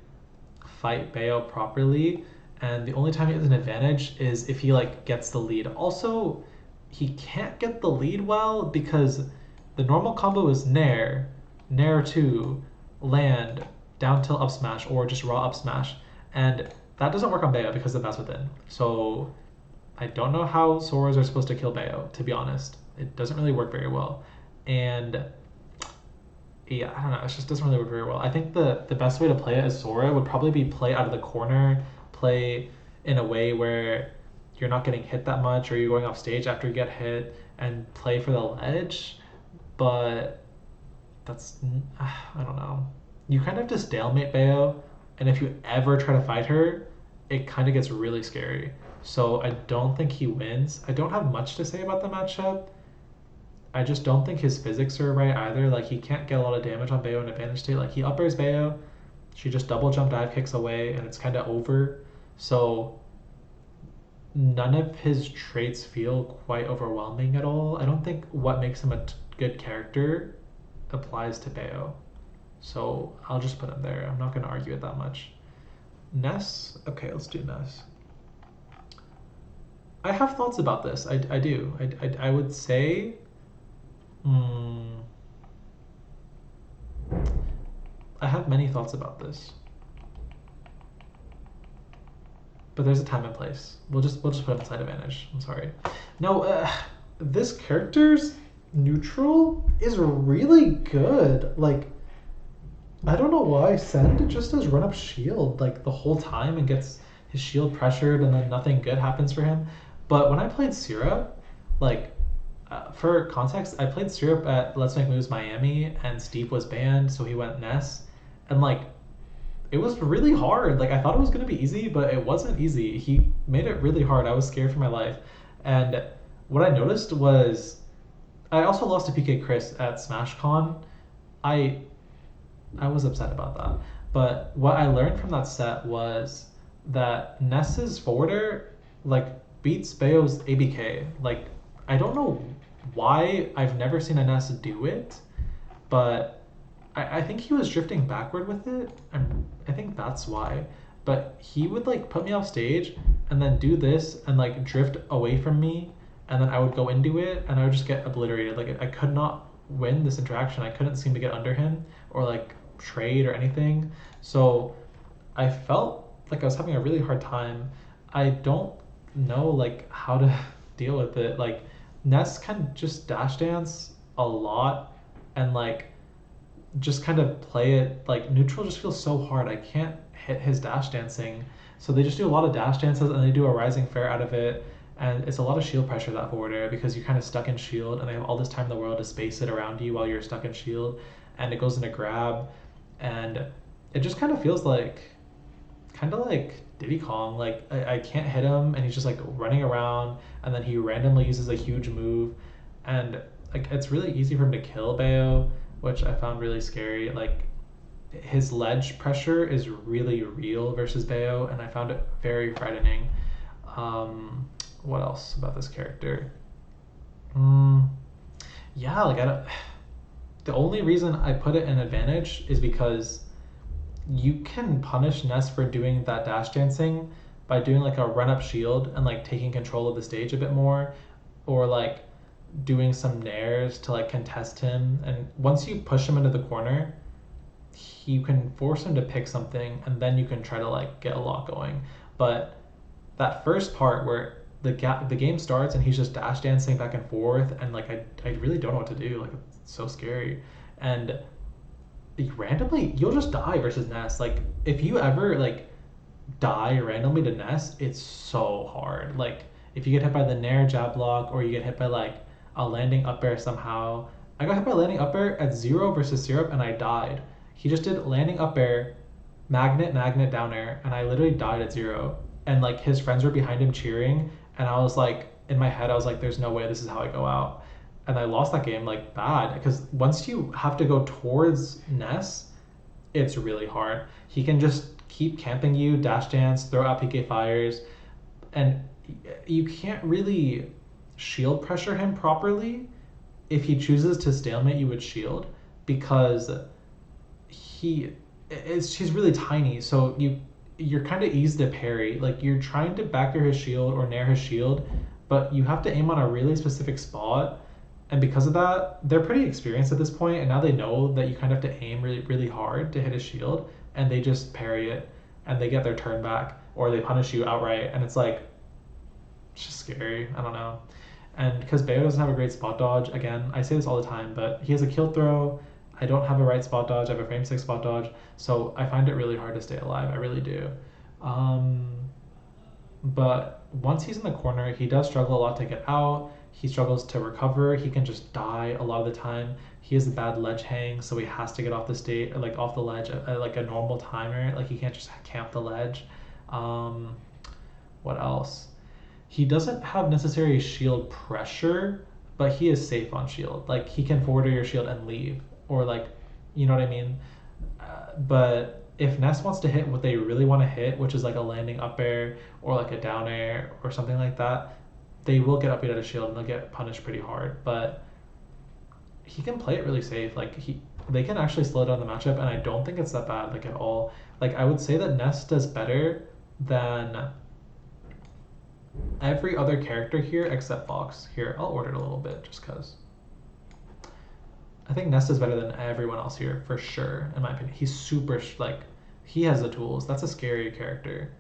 Speaker 1: fight Bayo properly, and the only time he has an advantage is if he like gets the lead. Also, he can't get the lead well because the normal combo is Nair, Nair 2, land, down tilt up smash, or just raw up smash, and that doesn't work on Bayo because of That's Within. So I don't know how Soras are supposed to kill Bayo, to be honest. It doesn't really work very well. And yeah, I don't know, it just doesn't really work very well. I think the best way to play it as Sora would probably be play out of the corner, play in a way where you're not getting hit that much or you're going off stage after you get hit, and play for the ledge. But that's, I don't know. You kind of have to stalemate Bayo, and if you ever try to fight her, it kind of gets really scary. So I don't think he wins. I don't have much to say about the matchup. I just don't think his physics are right either. Like, he can't get a lot of damage on Bayo in advantage state. Like, he up airs Bayo, she just double jump dive kicks away, and it's kind of over. So none of his traits feel quite overwhelming at all. I don't think what makes him a good character applies to Bayo. So I'll just put him there. I'm not going to argue it that much. Ness? Okay, let's do Ness. I have thoughts about this. I do. I would say... I have many thoughts about this. But there's a time and place. We'll just put him side advantage. I'm sorry. No, this character's neutral is really good. Like, I don't know why Send just does run up shield like the whole time and gets his shield pressured, and then nothing good happens for him. But when I played Syrup, like, for context, I played Syrup at Let's Make Moves Miami, and Steve was banned, so he went Ness, and like, it was really hard. Like, I thought it was gonna be easy, but it wasn't easy. He made it really hard. I was scared for my life, and what I noticed was, I also lost to PK Chris at SmashCon. I was upset about that, but what I learned from that set was that Ness's forwarder like beats Bayo's ABK. Like, I don't know why I've never seen a Ness do it, but I think he was drifting backward with it, and I think that's why. But he would like put me off stage and then do this and like drift away from me, and then I would go into it and I would just get obliterated. Like, I could not win this interaction. I couldn't seem to get under him or like trade or anything. So I felt like I was having a really hard time. I don't know like how to deal with it. Like, Ness can just dash dance a lot and like just kind of play it. Like, neutral just feels so hard. I can't hit his dash dancing. So they just do a lot of dash dances and they do a rising fair out of it. And it's a lot of shield pressure, that forward air, because you're kind of stuck in shield and they have all this time in the world to space it around you while you're stuck in shield. And it goes into grab. And it just kind of feels like, Diddy Kong. Like, I can't hit him and he's just like running around. And then he randomly uses a huge move. And like it's really easy for him to kill Bayo, which I found really scary. Like, his ledge pressure is really real versus Bayo, and I found it very frightening. What else about this character? Yeah, like I don't. The only reason I put it in advantage is because you can punish Ness for doing that dash dancing by doing like a run up shield and like taking control of the stage a bit more, or like doing some nairs to like contest him. And once you push him into the corner, you can force him to pick something, and then you can try to like get a lot going. But that first part where the game starts and he's just dash dancing back and forth, and like I really don't know what to do. Like, it's so scary. And randomly you'll just die versus Ness. Like, if you ever like die randomly to Ness, it's so hard. Like, if you get hit by the nair jab block, or you get hit by like a landing up air somehow. I got hit by landing up air at 0 versus Syrup and I died. He just did landing up air, magnet down air, and I literally died at 0. And like his friends were behind him cheering, and I was like, in my head I was like, there's no way this is how I go out. And I lost that game like bad, because once you have to go towards Ness, it's really hard. He can just keep camping you, dash dance, throw out PK fires, and you can't really shield pressure him properly. If he chooses to stalemate you with shield, because he's really tiny, so you're kind of easy to parry. Like, you're trying to backer his shield or nair his shield, but you have to aim on a really specific spot. And because of that, they're pretty experienced at this point, and now they know that you kind of have to aim really, really hard to hit his shield, and they just parry it, and they get their turn back, or they punish you outright, and it's like, it's just scary. I don't know. And because Bayo doesn't have a great spot dodge, again, I say this all the time, but he has a kill throw. I don't have a right spot dodge. I have a frame 6 spot dodge, so I find it really hard to stay alive. I really do. But once he's in the corner, he does struggle a lot to get out. He struggles to recover. He can just die a lot of the time. He has a bad ledge hang, so he has to get off the state, like off the ledge at like a normal timer. Like, he can't just camp the ledge. What else? He doesn't have necessary shield pressure, but he is safe on shield. Like, he can forward your shield and leave, or like, you know what I mean? But if Ness wants to hit what they really want to hit, which is like a landing up air or like a down air or something like that, they will get up out of shield and they'll get punished pretty hard. But he can play it really safe. Like, they can actually slow down the matchup, and I don't think it's that bad, like, at all. Like, I would say that Ness does better than every other character here except Fox. Here, I'll order it a little bit just because. I think Ness is better than everyone else here, for sure, in my opinion. He's super, like, he has the tools. That's a scary character.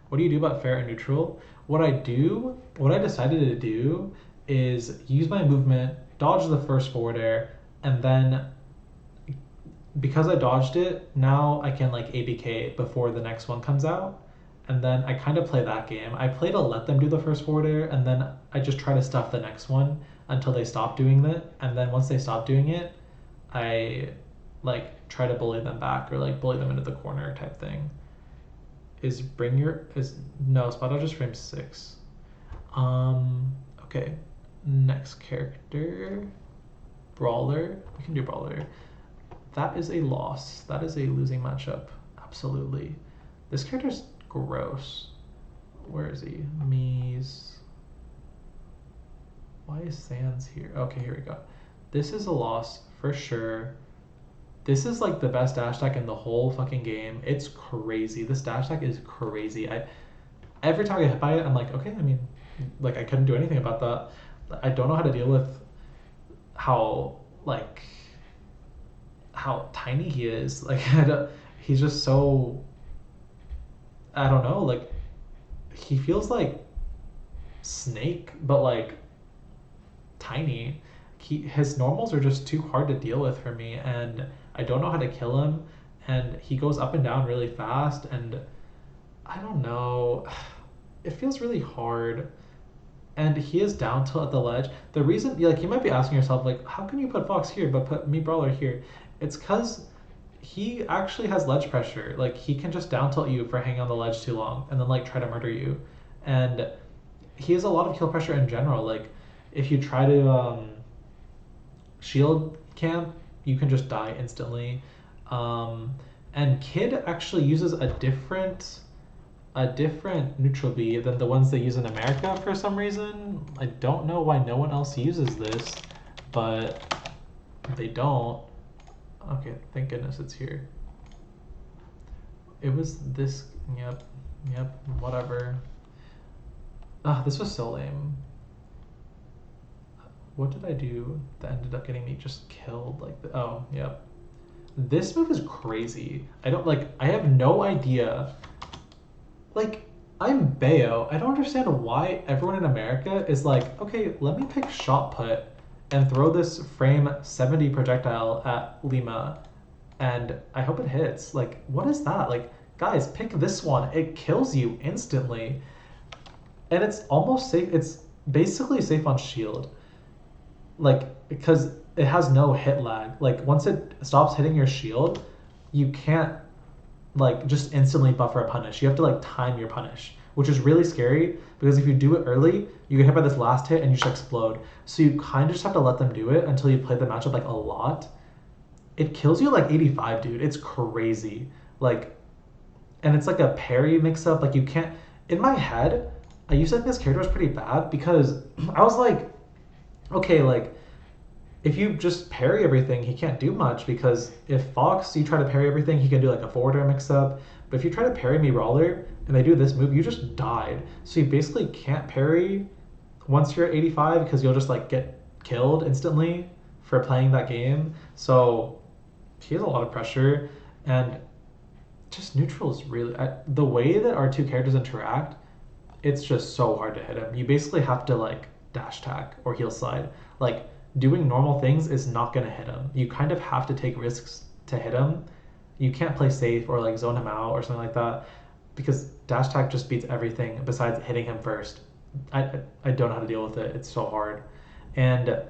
Speaker 1: What do you do about fair and neutral? What I decided to do is use my movement, dodge the first forward air, and then because I dodged it, now I can like ABK before the next one comes out. And then I kind of play that game. I play to let them do the first forward air, and then I just try to stuff the next one until they stop doing it. And then once they stop doing it, I like try to bully them back, or like bully them into the corner type thing. No, spot dodge is frame 6. Okay, next character, Brawler. We can do Brawler. That is a loss. That is a losing matchup. Absolutely. This character's gross. Where is he? Mii's. Why is Sans here? Okay, here we go. This is a loss for sure. This is like the best dash attack in the whole fucking game. It's crazy. This dash attack is crazy. Every time I get hit by it, I'm like, okay, I mean, like, I couldn't do anything about that. I don't know how to deal with how tiny he is. Like, he's just so, I don't know, like, he feels like Snake, but like tiny. His normals are just too hard to deal with for me, and I don't know how to kill him, and he goes up and down really fast, and I don't know, it feels really hard. and he is down tilt at the ledge. The reason, like, you might be asking yourself, like, how can you put Fox here but put Mii Brawler here? It's because he actually has ledge pressure. Like, he can just down tilt you for hanging on the ledge too long and then, like, try to murder you. And he has a lot of kill pressure in general. Like, if you try to shield camp, you can just die instantly. And Kid actually uses a different neutral B than the ones they use in America for some reason. I don't know why no one else uses this, but they don't. Okay, thank goodness it's here. It was this, yep, whatever. This was so lame. What did I do that ended up getting me just killed like the, oh, yep. This move is crazy. I have no idea. Like, I'm Bayo. I don't understand why everyone in America is like, okay, let me pick shot put and throw this frame 70 projectile at Lima, and I hope it hits. Like, what is that? Like, guys, pick this one. It kills you instantly. And it's almost safe. It's basically safe on shield. Like, because it has no hit lag. Like, once it stops hitting your shield, you can't, like, just instantly buffer a punish. You have to, like, time your punish, which is really scary because if you do it early, you get hit by this last hit and you just explode. So you kind of just have to let them do it until you play the matchup, like, a lot. It kills you, like, 85, dude. It's crazy. Like, and it's, like, a parry mix-up. Like, you can't... In my head, I used to think this character was pretty bad because I was like, okay, like, if you just parry everything, he can't do much because if Fox, you try to parry everything, he can do like a forward air mix-up. But if you try to parry Mii Brawler and they do this move, you just died. So you basically can't parry once you're at 85 because you'll just like get killed instantly for playing that game. So he has a lot of pressure, and just neutral is really... the way that our two characters interact, it's just so hard to hit him. You basically have to like dash attack or heel slide. Like, doing normal things is not going to hit him. You kind of have to take risks to hit him. You can't play safe or like zone him out or something like that because dash attack just beats everything besides hitting him first. I don't know how to deal with it. It's so hard. And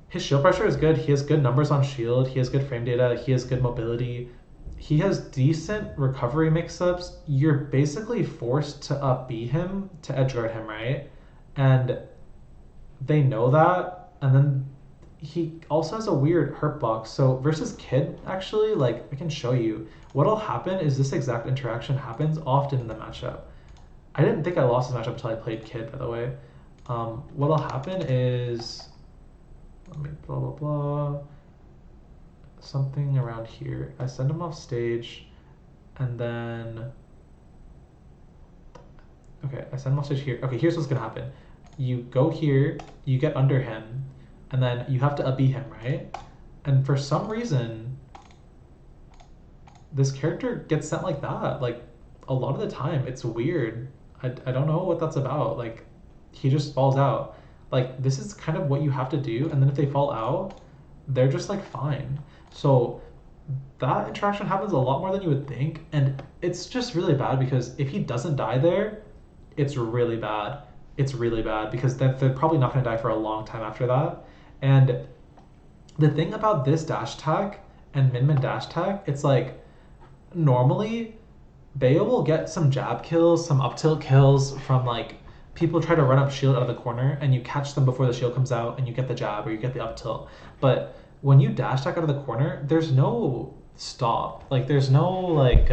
Speaker 1: his shield pressure is good. He has good numbers on shield. He has good frame data. He has good mobility. He has decent recovery mix-ups. You're basically forced to up B him to edgeguard him, right? And they know that, and then he also has a weird hurt box. So versus Kid, actually, like, I can show you. What'll happen is this exact interaction happens often in the matchup. I didn't think I lost this matchup until I played Kid, by the way. What'll happen is, let me blah, blah, blah. Something around here. I send him off stage, and then, okay, I send him off stage here. Okay, here's what's gonna happen. You go here, you get under him, and then you have to up B him, right? And for some reason, this character gets sent like that. Like, a lot of the time, it's weird. I don't know what that's about. Like, he just falls out. Like, this is kind of what you have to do, and then if they fall out, they're just like fine. So that interaction happens a lot more than you would think, and it's just really bad because if he doesn't die there, it's really bad. It's really bad because they're probably not going to die for a long time after that. And the thing about this dash attack and Min dash attack, it's like normally Bayo will get some jab kills, some up tilt kills from like people try to run up shield out of the corner and you catch them before the shield comes out and you get the jab or you get the up tilt. But when you dash attack out of the corner, there's no stop. Like, there's no like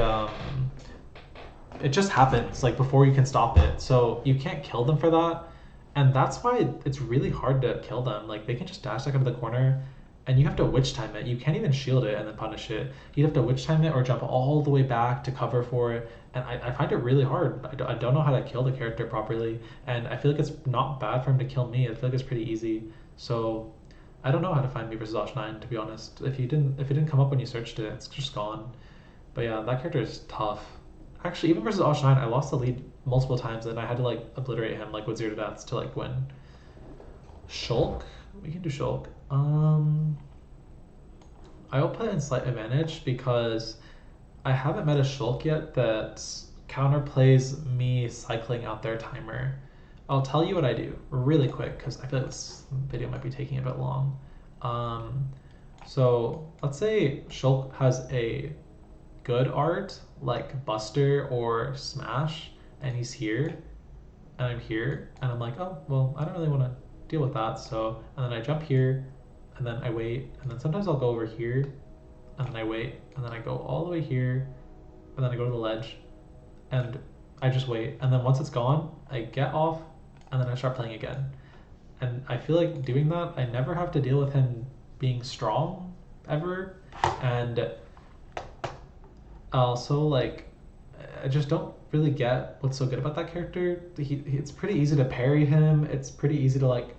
Speaker 1: it just happens like before you can stop it. So you can't kill them for that. And that's why it's really hard to kill them. Like, they can just dash attack out of the corner and you have to witch time it. You can't even shield it and then punish it. You'd have to witch time it or jump all the way back to cover for it. And I find it really hard. I don't know how to kill the character properly. And I feel like it's not bad for him to kill me. I feel like it's pretty easy. So I don't know how to find Mii vs. Osh9, to be honest. If it didn't come up when you searched it, it's just gone. But yeah, that character is tough. Actually, even versus Osh9, I lost the lead multiple times and I had to like obliterate him like with 0 deaths to like win. Shulk? We can do Shulk. I'll put in slight advantage because I haven't met a Shulk yet that counterplays me cycling out their timer. I'll tell you what I do really quick because I feel like this video might be taking a bit long. So let's say Shulk has a good art like Buster or Smash, and he's here, and I'm here, and I'm like, oh, well, I don't really want to deal with that. So, and then I jump here, and then I wait, and then sometimes I'll go over here, and then I wait, and then I go all the way here, and then I go to the ledge, and I just wait, and then once it's gone, I get off, and then I start playing again. And I feel like doing that, I never have to deal with him being strong ever, and also like I just don't really get what's so good about that character. It's pretty easy to parry him. It's pretty easy to like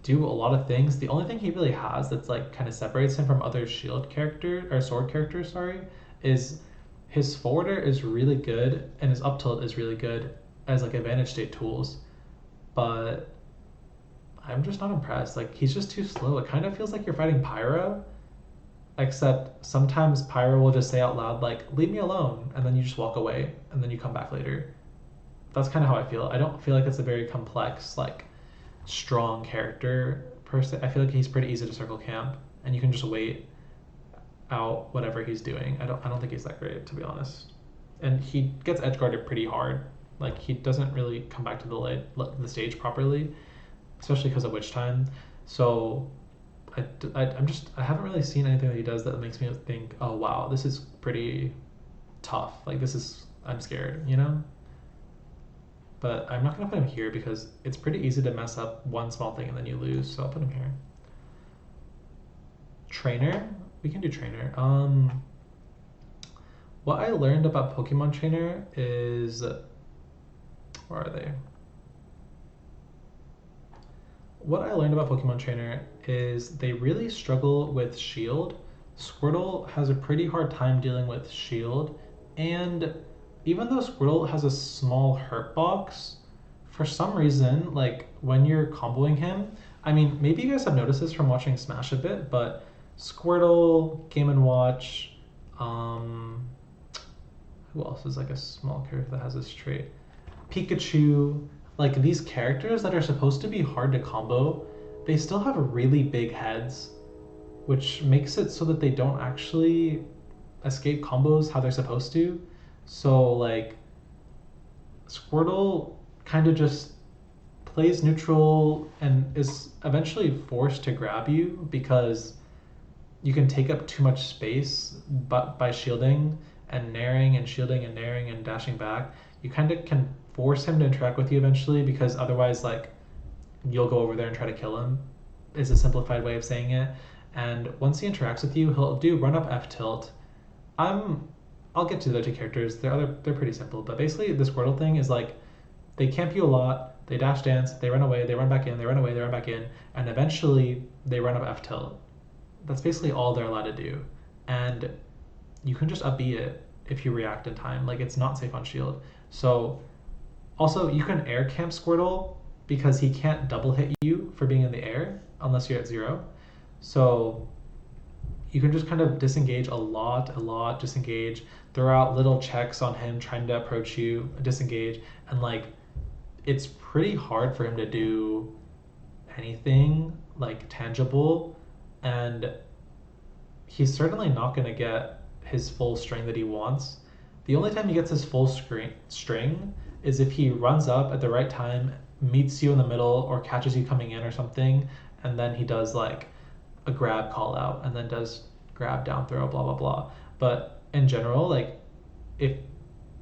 Speaker 1: do a lot of things. The only thing he really has that's like kind of separates him from other shield character or sword characters, sorry, is his forwarder is really good and his up tilt is really good as like advantage state tools. But I'm just not impressed. Like he's just too slow. It kind of feels like you're fighting Pyro, except sometimes Pyro will just say out loud like leave me alone, and then you just walk away and then you come back later. That's kind of how I feel. I don't feel like it's a very complex like strong character per se. I feel like he's pretty easy to circle camp and you can just wait out whatever he's doing. I don't think he's that great, to be honest. And he gets edge guarded pretty hard. Like he doesn't really come back to the stage properly, especially because of witch time. So I haven't really seen anything that he does that makes me think, oh wow, this is pretty tough. Like I'm scared, you know? But I'm not gonna put him here because it's pretty easy to mess up one small thing and then you lose, so I'll put him here. Trainer? We can do trainer. What I learned about Pokemon Trainer is, where are they? What I learned about Pokemon Trainer is they really struggle with Shield. Squirtle has a pretty hard time dealing with Shield, and even though Squirtle has a small hurt box, for some reason, like when you're comboing him, I mean, maybe you guys have noticed this from watching Smash a bit, but Squirtle, Game & Watch, who else is like a small character that has this trait? Pikachu, like these characters that are supposed to be hard to combo, they still have really big heads, which makes it so that they don't actually escape combos how they're supposed to. So like Squirtle kind of just plays neutral and is eventually forced to grab you because you can take up too much space, but by shielding and naring and shielding and naring and dashing back, you kind of can force him to interact with you eventually, because otherwise like you'll go over there and try to kill him, is a simplified way of saying it. And once he interacts with you, he'll do run up F tilt. I'll get to the other two characters. They're pretty simple, but basically the Squirtle thing is like they camp you a lot, they dash dance, they run away, they run back in, they run away, they run back in, and eventually they run up F tilt. That's basically all they're allowed to do. And you can just up B it if you react in time. Like it's not safe on shield. So also you can air camp Squirtle because he can't double hit you for being in the air unless you're at 0. So you can just kind of disengage a lot, disengage, throw out little checks on him trying to approach you, disengage, and like it's pretty hard for him to do anything like tangible, and he's certainly not going to get his full string that he wants. The only time he gets his full string is if he runs up at the right time, meets you in the middle, or catches you coming in or something, and then he does like a grab call out and then does grab down throw, blah blah blah. But in general, like if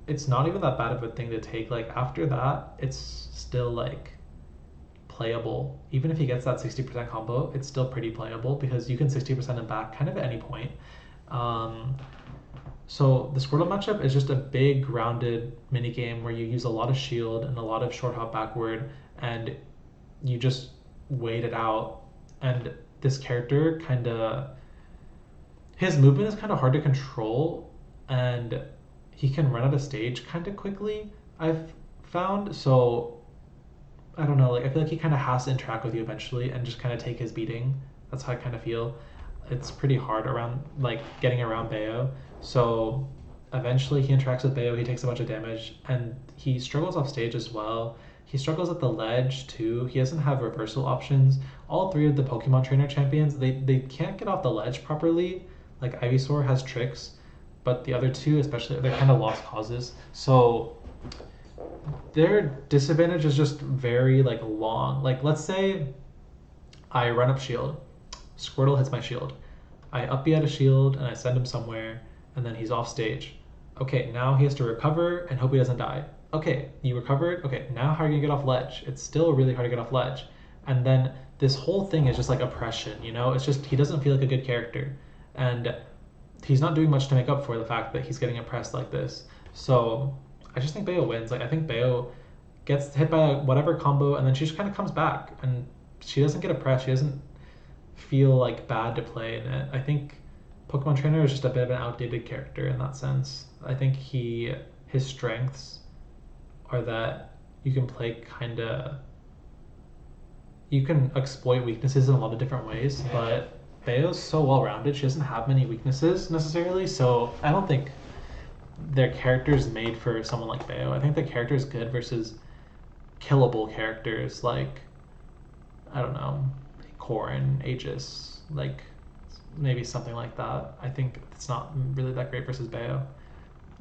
Speaker 1: it's not even that bad of a thing to take, like after that it's still like playable. Even if he gets that 60% combo, it's still pretty playable because you can 60% him back kind of at any point. So the Squirtle matchup is just a big grounded mini game where you use a lot of shield and a lot of short hop backward, and you just wait it out. And this character his movement is kind of hard to control, and he can run out of stage kind of quickly, I've found. So I don't know, like I feel like he kind of has to interact with you eventually and just kind of take his beating. That's how I kind of feel. It's pretty hard around like getting around Bayo. So eventually he interacts with Bayo, he takes a bunch of damage, and he struggles off stage as well. He struggles at the ledge too. He doesn't have reversal options. All three of the Pokemon Trainer champions, they can't get off the ledge properly. Like Ivysaur has tricks, but the other two, especially, they're kind of lost causes. So their disadvantage is just very like long. Like let's say I run up shield, Squirtle hits my shield. I up B out a shield and I send him somewhere, and then he's off stage. Okay, now he has to recover and hope he doesn't die. Okay, you recovered. Okay, now how are you gonna get off ledge? It's still really hard to get off ledge. And then this whole thing is just like oppression, you know? It's just he doesn't feel like a good character. And he's not doing much to make up for the fact that he's getting oppressed like this. So I just think Bayo wins. Like I think Bayo gets hit by whatever combo and then she just kind of comes back and she doesn't get oppressed. She doesn't feel like bad to play in it. I think Pokemon Trainer is just a bit of an outdated character in that sense. I think his strengths are that you can play you can exploit weaknesses in a lot of different ways, but Bayo's so well-rounded, she doesn't have many weaknesses necessarily, so I don't think their character is made for someone like Bayo. I think the character is good versus killable characters like, I don't know, Corrin, Aegis, like maybe something like that. I think it's not really that great versus Bayo.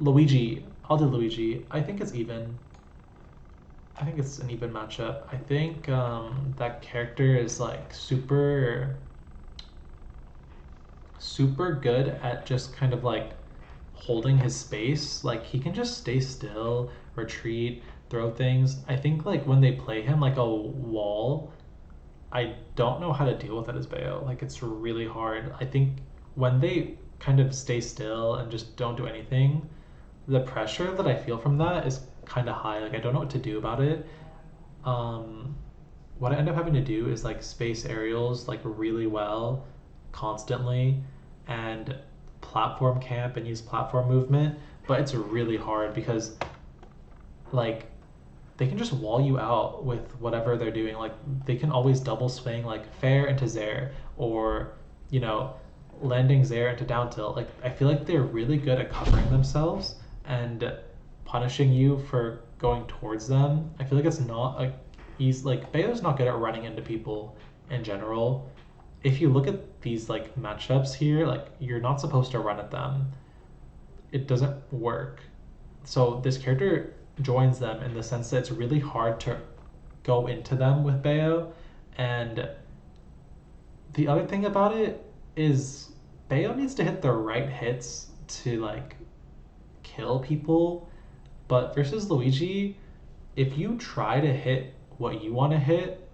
Speaker 1: Luigi, I'll do Luigi. I think it's even. I think it's an even matchup. I think that character is like super good at just kind of like holding his space. Like he can just stay still, retreat, throw things. I think like when they play him like a wall, I don't know how to deal with it as Bayo. Like it's really hard. I think when they kind of stay still and just don't do anything, the pressure that I feel from that is kind of high. Like I don't know what to do about it. What I end up having to do is like space aerials like really well constantly and platform camp and use platform movement, but it's really hard because like they can just wall you out with whatever they're doing. Like they can always double swing like fair into Zair, or you know, landing Zair into down tilt. Like I feel like they're really good at covering themselves and punishing you for going towards them. I feel like it's not like Bayo's not good at running into people in general. If you look at these like matchups here, like you're not supposed to run at them. It doesn't work. So this character joins them in the sense that it's really hard to go into them with Bayo. And the other thing about it is Bayo needs to hit the right hits to like kill people. But versus Luigi, if you try to hit what you want to hit,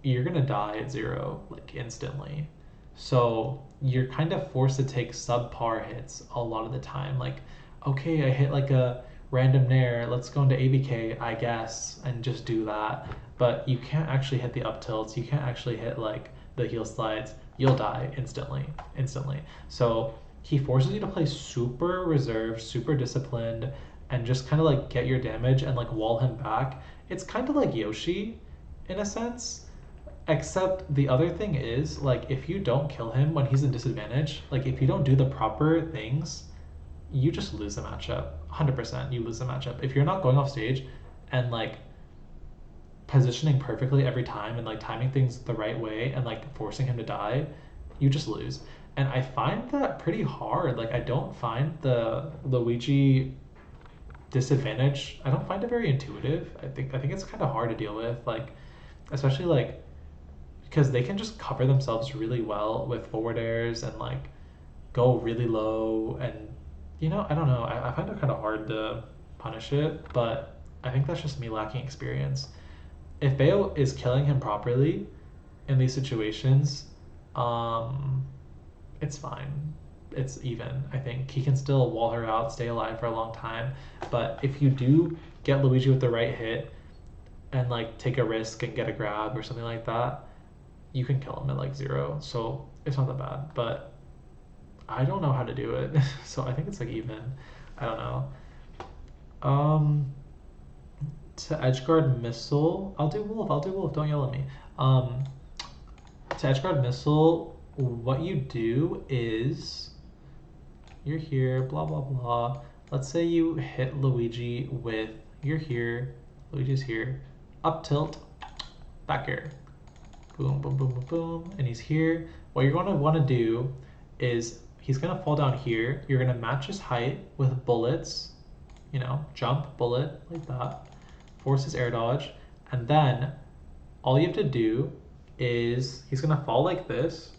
Speaker 1: you're gonna die at 0 like instantly. So you're kind of forced to take subpar hits a lot of the time. Like, okay, I hit like a random nair, let's go into ABK, I guess, and just do that. But you can't actually hit the up tilts, you can't actually hit like the heel slides, you'll die instantly. So he forces you to play super reserved, super disciplined, and just kind of like get your damage and like wall him back. It's kind of like Yoshi in a sense, except the other thing is like if you don't kill him when he's in disadvantage, like if you don't do the proper things, you just lose the matchup. 100% you lose the matchup. If you're not going off stage and like positioning perfectly every time and like timing things the right way and like forcing him to die, you just lose. And I find that pretty hard. Like I don't find the Luigi disadvantage, I don't find it very intuitive. I think it's kind of hard to deal with, like especially like because they can just cover themselves really well with forward airs and like go really low, and you know, I don't know, I find it kind of hard to punish it, but I think that's just me lacking experience. If Bayo is killing him properly in these situations, it's fine. It's even. I think he can still wall her out, stay alive for a long time. But if you do get Luigi with the right hit and like take a risk and get a grab or something like that, you can kill him at like 0. So it's not that bad. But I don't know how to do it. So I think it's like even. I don't know. To edgeguard missile, I'll do wolf, don't yell at me. To edgeguard missile, what you do is you're here, blah blah blah. Let's say you hit Luigi with, you're here, Luigi's here, up tilt, back air. Boom, boom, boom, boom, boom. And he's here. What you're going to want to do is he's going to fall down here. You're going to match his height with bullets. You know, jump, bullet, like that. Force his air dodge. And then all you have to do is he's going to fall like this.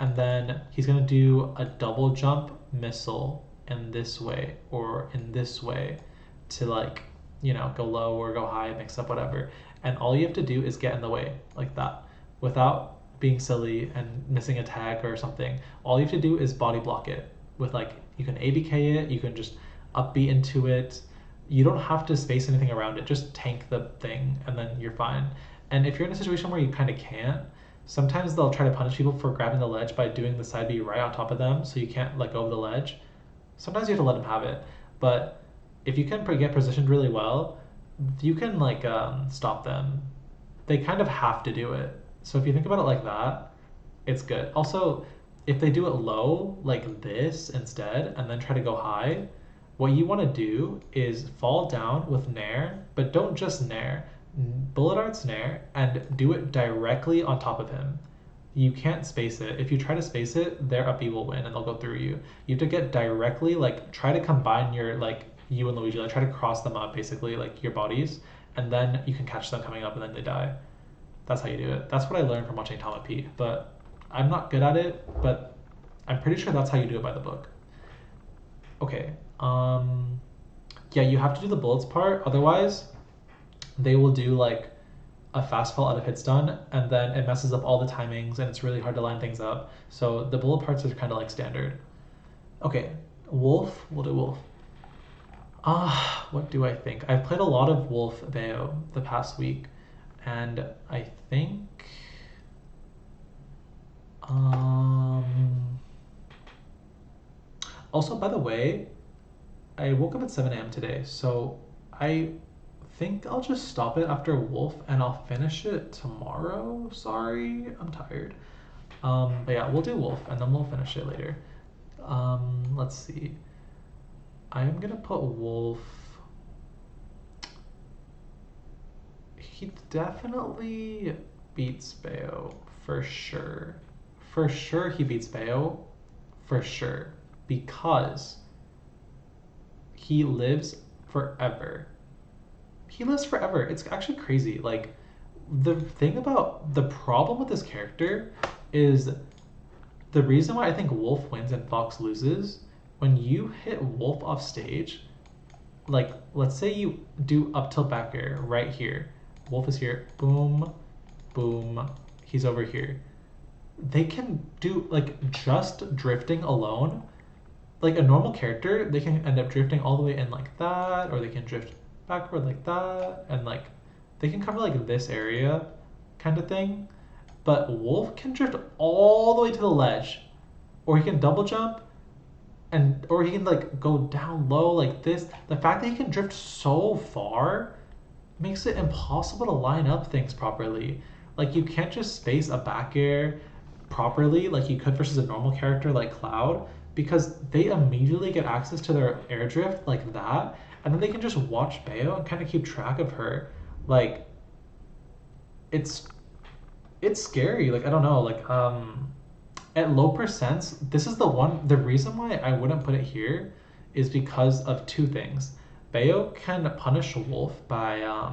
Speaker 1: And then he's going to do a double jump missile in this way or in this way to, like, you know, go low or go high, mix up, whatever. And all you have to do is get in the way like that without being silly and missing a tag or something. All you have to do is body block it with, like, you can ABK it, you can just up B into it. You don't have to space anything around it. Just tank the thing and then you're fine. And if you're in a situation where you kind of can't, sometimes they'll try to punish people for grabbing the ledge by doing the side B right on top of them so you can't let go of the ledge. Sometimes you have to let them have it. But if you can get positioned really well, you can, like, stop them. They kind of have to do it. So if you think about it like that, it's good. Also, if they do it low, like this instead, and then try to go high, what you want to do is fall down with Nair, but don't just Nair. Bullet Arts Nair and do it directly on top of him. You can't space it. If you try to space it, their up B will win and they'll go through you. You have to get directly, like, try to combine your, like, you and Luigi, like, try to cross them up, basically, like, your bodies, and then you can catch them coming up and then they die. That's how you do it. That's what I learned from watching Tom and Pete, but I'm not good at it, but I'm pretty sure that's how you do it by the book. Okay, yeah, you have to do the bullets part, otherwise they will do, like, a fast fall out of hit stun, and then it messes up all the timings, and it's really hard to line things up. So the bullet parts are kind of like standard. Okay, Wolf, we'll do Wolf. What do I think? I've played a lot of Wolf Bayo the past week, and I think also, by the way, I woke up at 7 a.m. today, so I think I'll just stop it after Wolf and I'll finish it tomorrow. Sorry, I'm tired. But yeah, we'll do Wolf and then we'll finish it later. Let's see. I'm gonna put Wolf. He definitely beats Bayo for sure. For sure he beats Bayo. For sure. Because he lives forever. He lives forever. It's actually crazy. Like, the thing about the problem with this character is the reason why I think Wolf wins and Fox loses, when you hit Wolf off stage, like, let's say you do up tilt back air right here. Wolf is here. Boom, boom. He's over here. They can do, like, just drifting alone. Like, a normal character, they can end up drifting all the way in like that, or they can drift backward like that, and, like, they can cover, like, this area kind of thing. But Wolf can drift all the way to the ledge, or he can double jump, and or he can, like, go down low like this. The fact that he can drift so far makes it impossible to line up things properly. Like, you can't just space a back air properly like you could versus a normal character like Cloud, because they immediately get access to their air drift like that, and then they can just watch Bayo and kind of keep track of her. Like, it's scary. Like, I don't know, like, at low percents, this is the reason why I wouldn't put it here is because of two things. Bayo can punish Wolf by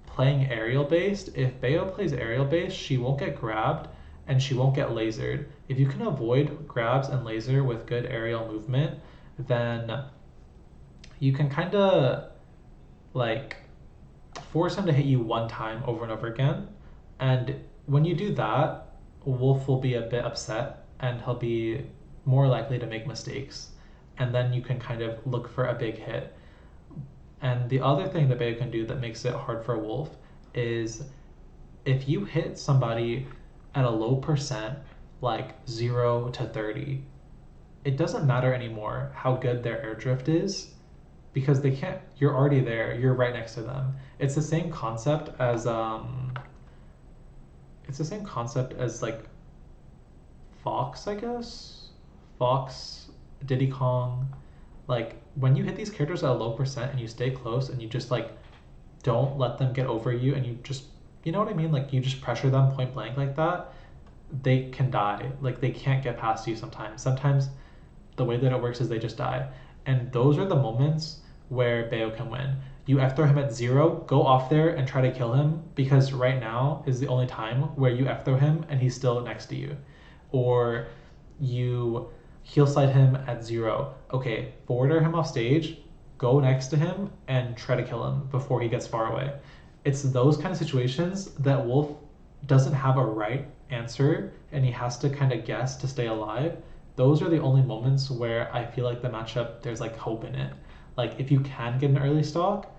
Speaker 1: playing aerial based. If Bayo plays aerial based, she won't get grabbed and she won't get lasered. If you can avoid grabs and laser with good aerial movement, then you can kind of, like, force him to hit you one time over and over again. And when you do that, Wolf will be a bit upset and he'll be more likely to make mistakes. And then you can kind of look for a big hit. And the other thing that Bayo can do that makes it hard for Wolf is if you hit somebody at a low percent, like 0 to 30, it doesn't matter anymore how good their air drift is, because they can't, you're already there, you're right next to them. It's the same concept as like Fox, I guess. Fox, Diddy Kong. Like, when you hit these characters at a low percent and you stay close and you just, like, don't let them get over you, and you just, you know what I mean? Like, you just pressure them point blank like that, they can die. Like, they can't get past you sometimes. Sometimes the way that it works is they just die. And those are the moments where Bayo can win. You F throw him at 0, go off there and try to kill him, because right now is the only time where you F throw him and he's still next to you. Or you heal slide him at 0. Okay, forward air him off stage, go next to him and try to kill him before he gets far away. It's those kind of situations that Wolf doesn't have a right answer and he has to kind of guess to stay alive. Those are the only moments where I feel like the matchup, there's like hope in it. Like, if you can get an early stock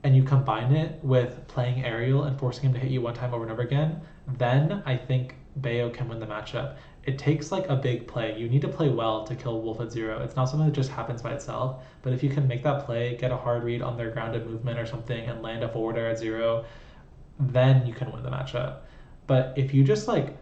Speaker 1: and you combine it with playing aerial and forcing him to hit you one time over and over again, then I think Bayo can win the matchup. It takes like a big play. You need to play well to kill Wolf at 0. It's not something that just happens by itself. But if you can make that play, get a hard read on their grounded movement or something, and land a forward air at 0, then you can win the matchup. But if you just like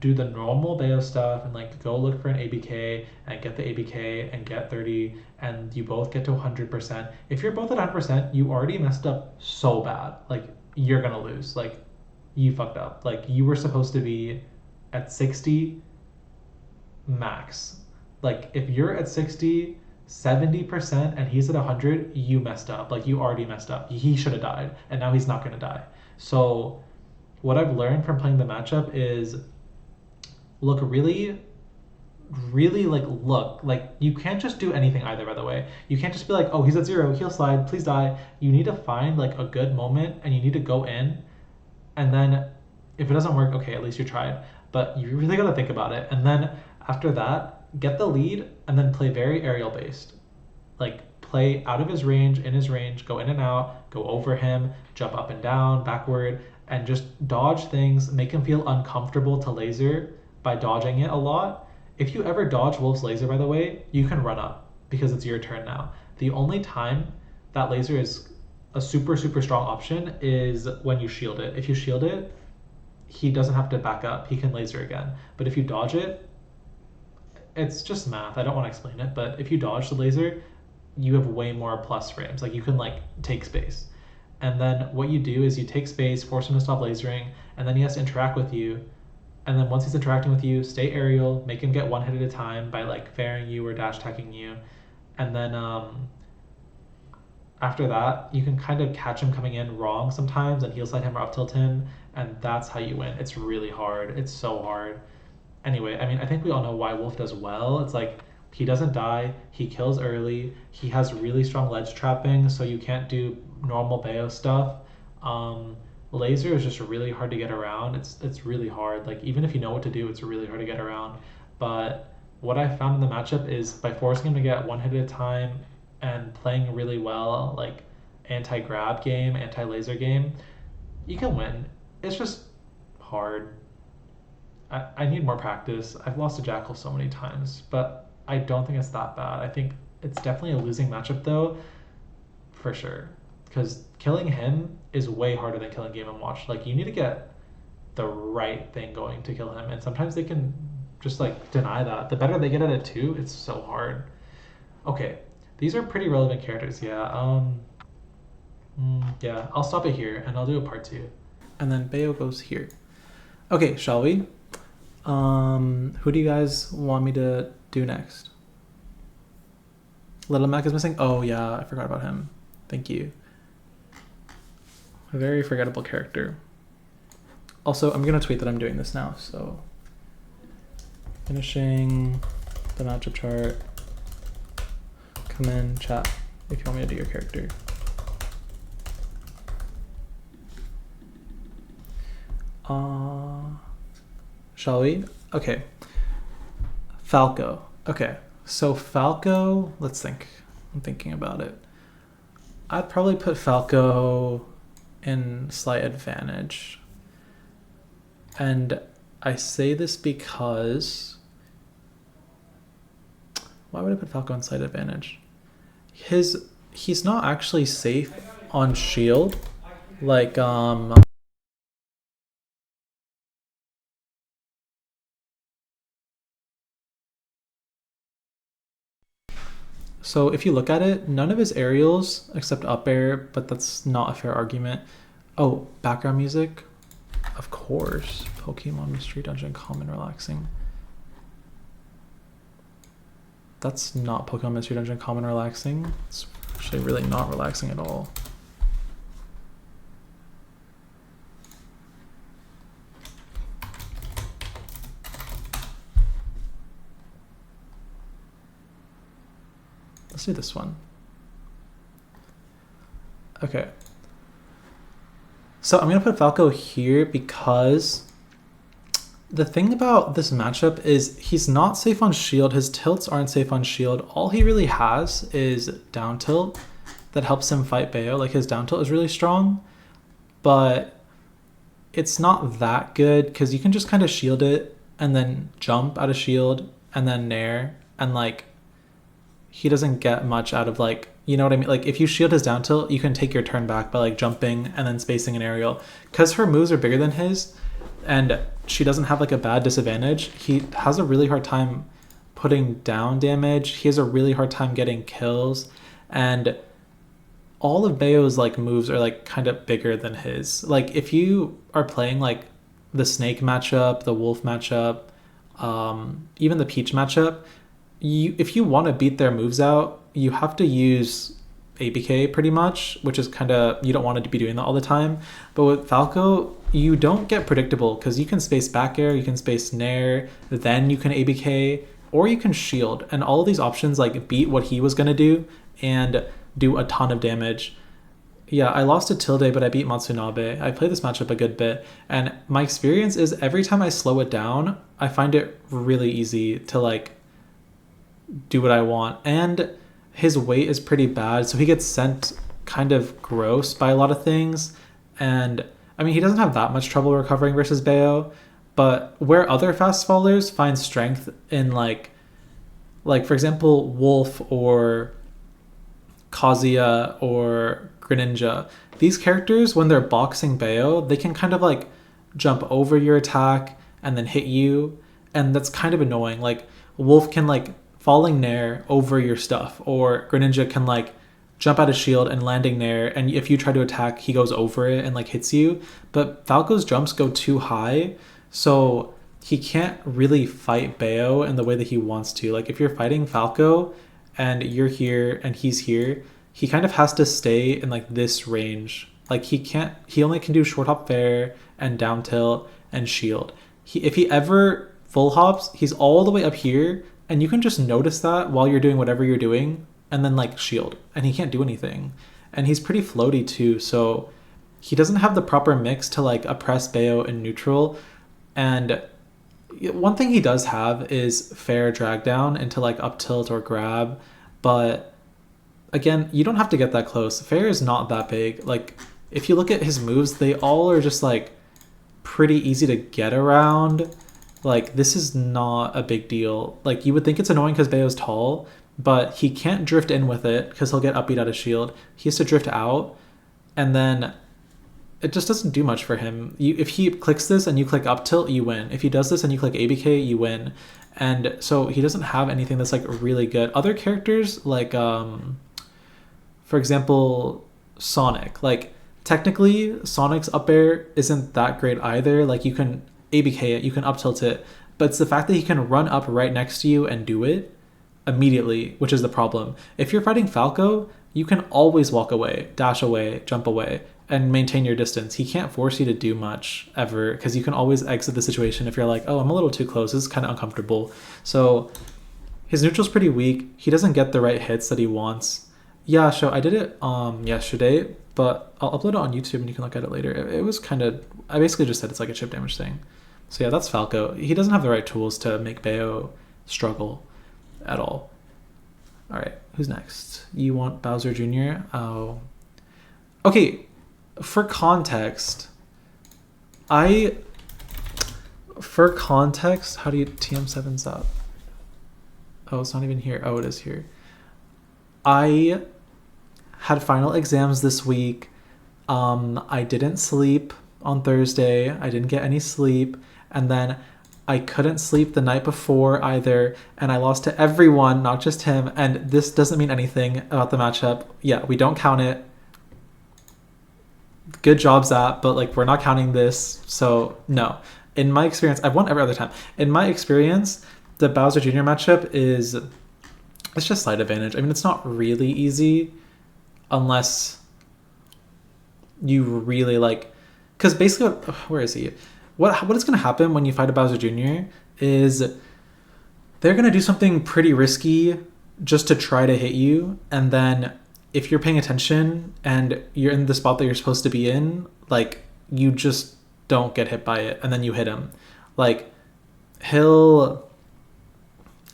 Speaker 1: do the normal Bayo stuff and like go look for an ABK and get the ABK and get 30 and you both get to 100%. If you're both at 100%, you already messed up so bad. Like, you're gonna lose. Like, you fucked up. Like, you were supposed to be at 60 max. Like, if you're at 60, 70% and he's at 100, you messed up. Like, you already messed up. He should have died and now he's not gonna die. So what I've learned from playing the matchup is look really like you can't just do anything either, by the way. You can't just be like, oh, he's at 0, he'll slide, please die. You need to find like a good moment and you need to go in, and then if it doesn't work, okay, at least you tried. But you really got to think about it, and then after that, get the lead and then play very aerial based. Like, play out of his range, in his range, go in and out, go over him, jump up and down, backward, and just dodge things, make him feel uncomfortable to laser by dodging it a lot. If you ever dodge Wolf's laser, by the way, you can run up because it's your turn now. The only time that laser is a super, super strong option is when you shield it. If you shield it, he doesn't have to back up. He can laser again. But if you dodge it, it's just math. I don't want to explain it, but if you dodge the laser, you have way more plus frames. Like, you can like take space. And then what you do is you take space, force him to stop lasering, and then he has to interact with you. And then once he's interacting with you, stay aerial, make him get one hit at a time by like fairing you or dash attacking you. And then after that, you can kind of catch him coming in wrong sometimes and heal slide him or up tilt him, and that's how you win. It's really hard. It's so hard. Anyway, I mean, I think we all know why Wolf does well. It's like, he doesn't die, he kills early, he has really strong ledge trapping, so you can't do normal Bayo stuff. Laser is just really hard to get around. It's really hard. Like, even if you know what to do, it's really hard to get around. But what I found in the matchup is by forcing him to get one hit at a time and playing really well, like anti-grab game, anti-laser game, you can win. It's just hard. I need more practice. I've lost to Jackal so many times, but I don't think it's that bad. I think it's definitely a losing matchup though, for sure. Because killing him is way harder than killing Game & Watch. Like, you need to get the right thing going to kill him, and sometimes they can just like deny that. The better they get at it too, it's so hard. Okay, these are pretty relevant characters. Yeah. Yeah, I'll stop it here and I'll do a part 2. And then Bayo goes here. Okay, shall we? Who do you guys want me to do next? Little Mac is missing? Oh yeah, I forgot about him. Thank you. A very forgettable character. Also, I'm gonna tweet that I'm doing this now, so finishing the matchup chart. Come in, chat, if you want me to do your character. Shall we? Okay. Falco. Okay. So Falco, let's think. I'm thinking about it. I'd probably put Falco in slight advantage. And I say this because... Why would I put Falco in slight advantage? He's not actually safe on shield. Like, So if you look at it, none of his aerials except up air, but that's not a fair argument. Oh, background music? Of course. Pokemon Mystery Dungeon, common, relaxing. That's not Pokemon Mystery Dungeon, common, relaxing. It's actually really not relaxing at all. Let's do this one. Okay. So I'm going to put Falco here because the thing about this matchup is he's not safe on shield. His tilts aren't safe on shield. All he really has is down tilt that helps him fight Bayo. Like his down tilt is really strong, but it's not that good because you can just kind of shield it and then jump out of shield and then nair, and like he doesn't get much out of, like, you know what I mean? Like if you shield his down tilt, you can take your turn back by like jumping and then spacing an aerial. Because her moves are bigger than his and she doesn't have like a bad disadvantage, he has a really hard time putting down damage. He has a really hard time getting kills, and all of Bayo's like moves are like kind of bigger than his. Like if you are playing like the Snake matchup, the Wolf matchup, even the Peach matchup, if you want to beat their moves out, you have to use ABK pretty much, which is kind of, you don't want to be doing that all the time. But with Falco, you don't get predictable because you can space back air, you can space nair, then you can ABK, or you can shield. And all of these options like beat what he was going to do and do a ton of damage. Yeah, I lost to Tilde, but I beat Matsunabe. I played this matchup a good bit, and my experience is every time I slow it down, I find it really easy to like do what I want. And his weight is pretty bad, so he gets sent kind of gross by a lot of things. And I mean, he doesn't have that much trouble recovering versus Bayo, but where other fast fallers find strength in like for example Wolf or Kazuya or Greninja, these characters, when they're boxing Bayo, they can kind of like jump over your attack and then hit you, and that's kind of annoying. Like Wolf can like falling nair over your stuff, or Greninja can like jump out of shield and landing nair, and if you try to attack, he goes over it and like hits you. But Falco's jumps go too high, so he can't really fight Bayo in the way that he wants to. Like if you're fighting Falco and you're here and he's here, he kind of has to stay in like this range. Like he only can do short hop fair and down tilt and shield. If he ever full hops, he's all the way up here, and you can just notice that while you're doing whatever you're doing, and then like shield, and he can't do anything. And he's pretty floaty too, so he doesn't have the proper mix to like oppress Bayo in neutral. And one thing he does have is fair drag down into like up tilt or grab, but again, you don't have to get that close. Fair is not that big. Like if you look at his moves, they all are just like pretty easy to get around. Like this is not a big deal. Like you would think it's annoying because Bayo's tall, but he can't drift in with it because he'll get upbeat out of shield. He has to drift out, and then it just doesn't do much for him. If he clicks this and you click up tilt, you win. If he does this and you click ABK, you win. And so he doesn't have anything that's like really good. Other characters like for example Sonic, like technically Sonic's up air isn't that great either. Like you can ABK it, you can up tilt it, but it's the fact that he can run up right next to you and do it immediately, which is the problem. If you're fighting Falco, you can always walk away, dash away, jump away, and maintain your distance. He can't force you to do much ever because you can always exit the situation if you're like, oh, I'm a little too close, this is kind of uncomfortable. So his neutral's pretty weak. He doesn't get the right hits that he wants. Yeah, so I did it yesterday, but I'll upload it on YouTube and you can look at it later. It was kind of, I basically just said it's like a chip damage thing. So yeah, that's Falco. He doesn't have the right tools to make Bayo struggle at all. All right, who's next? You want Bowser Jr.? Oh. Okay, for context, how do you TM7s up? Oh, it's not even here. Oh, it is here. I had final exams this week. I didn't sleep on Thursday. I didn't get any sleep. And then I couldn't sleep the night before either, and I lost to everyone, not just him, and this doesn't mean anything about the matchup. Yeah, we don't count it. Good job, Zap, but like we're not counting this, so no. In my experience, I've won every other time. In my experience, the Bowser Jr. matchup is, it's just slight advantage. I mean, it's not really easy unless you really like, because basically, where is he? What is going to happen when you fight a Bowser Jr. is they're going to do something pretty risky just to try to hit you, and then if you're paying attention and you're in the spot that you're supposed to be in, like you just don't get hit by it, and then you hit him. Like he'll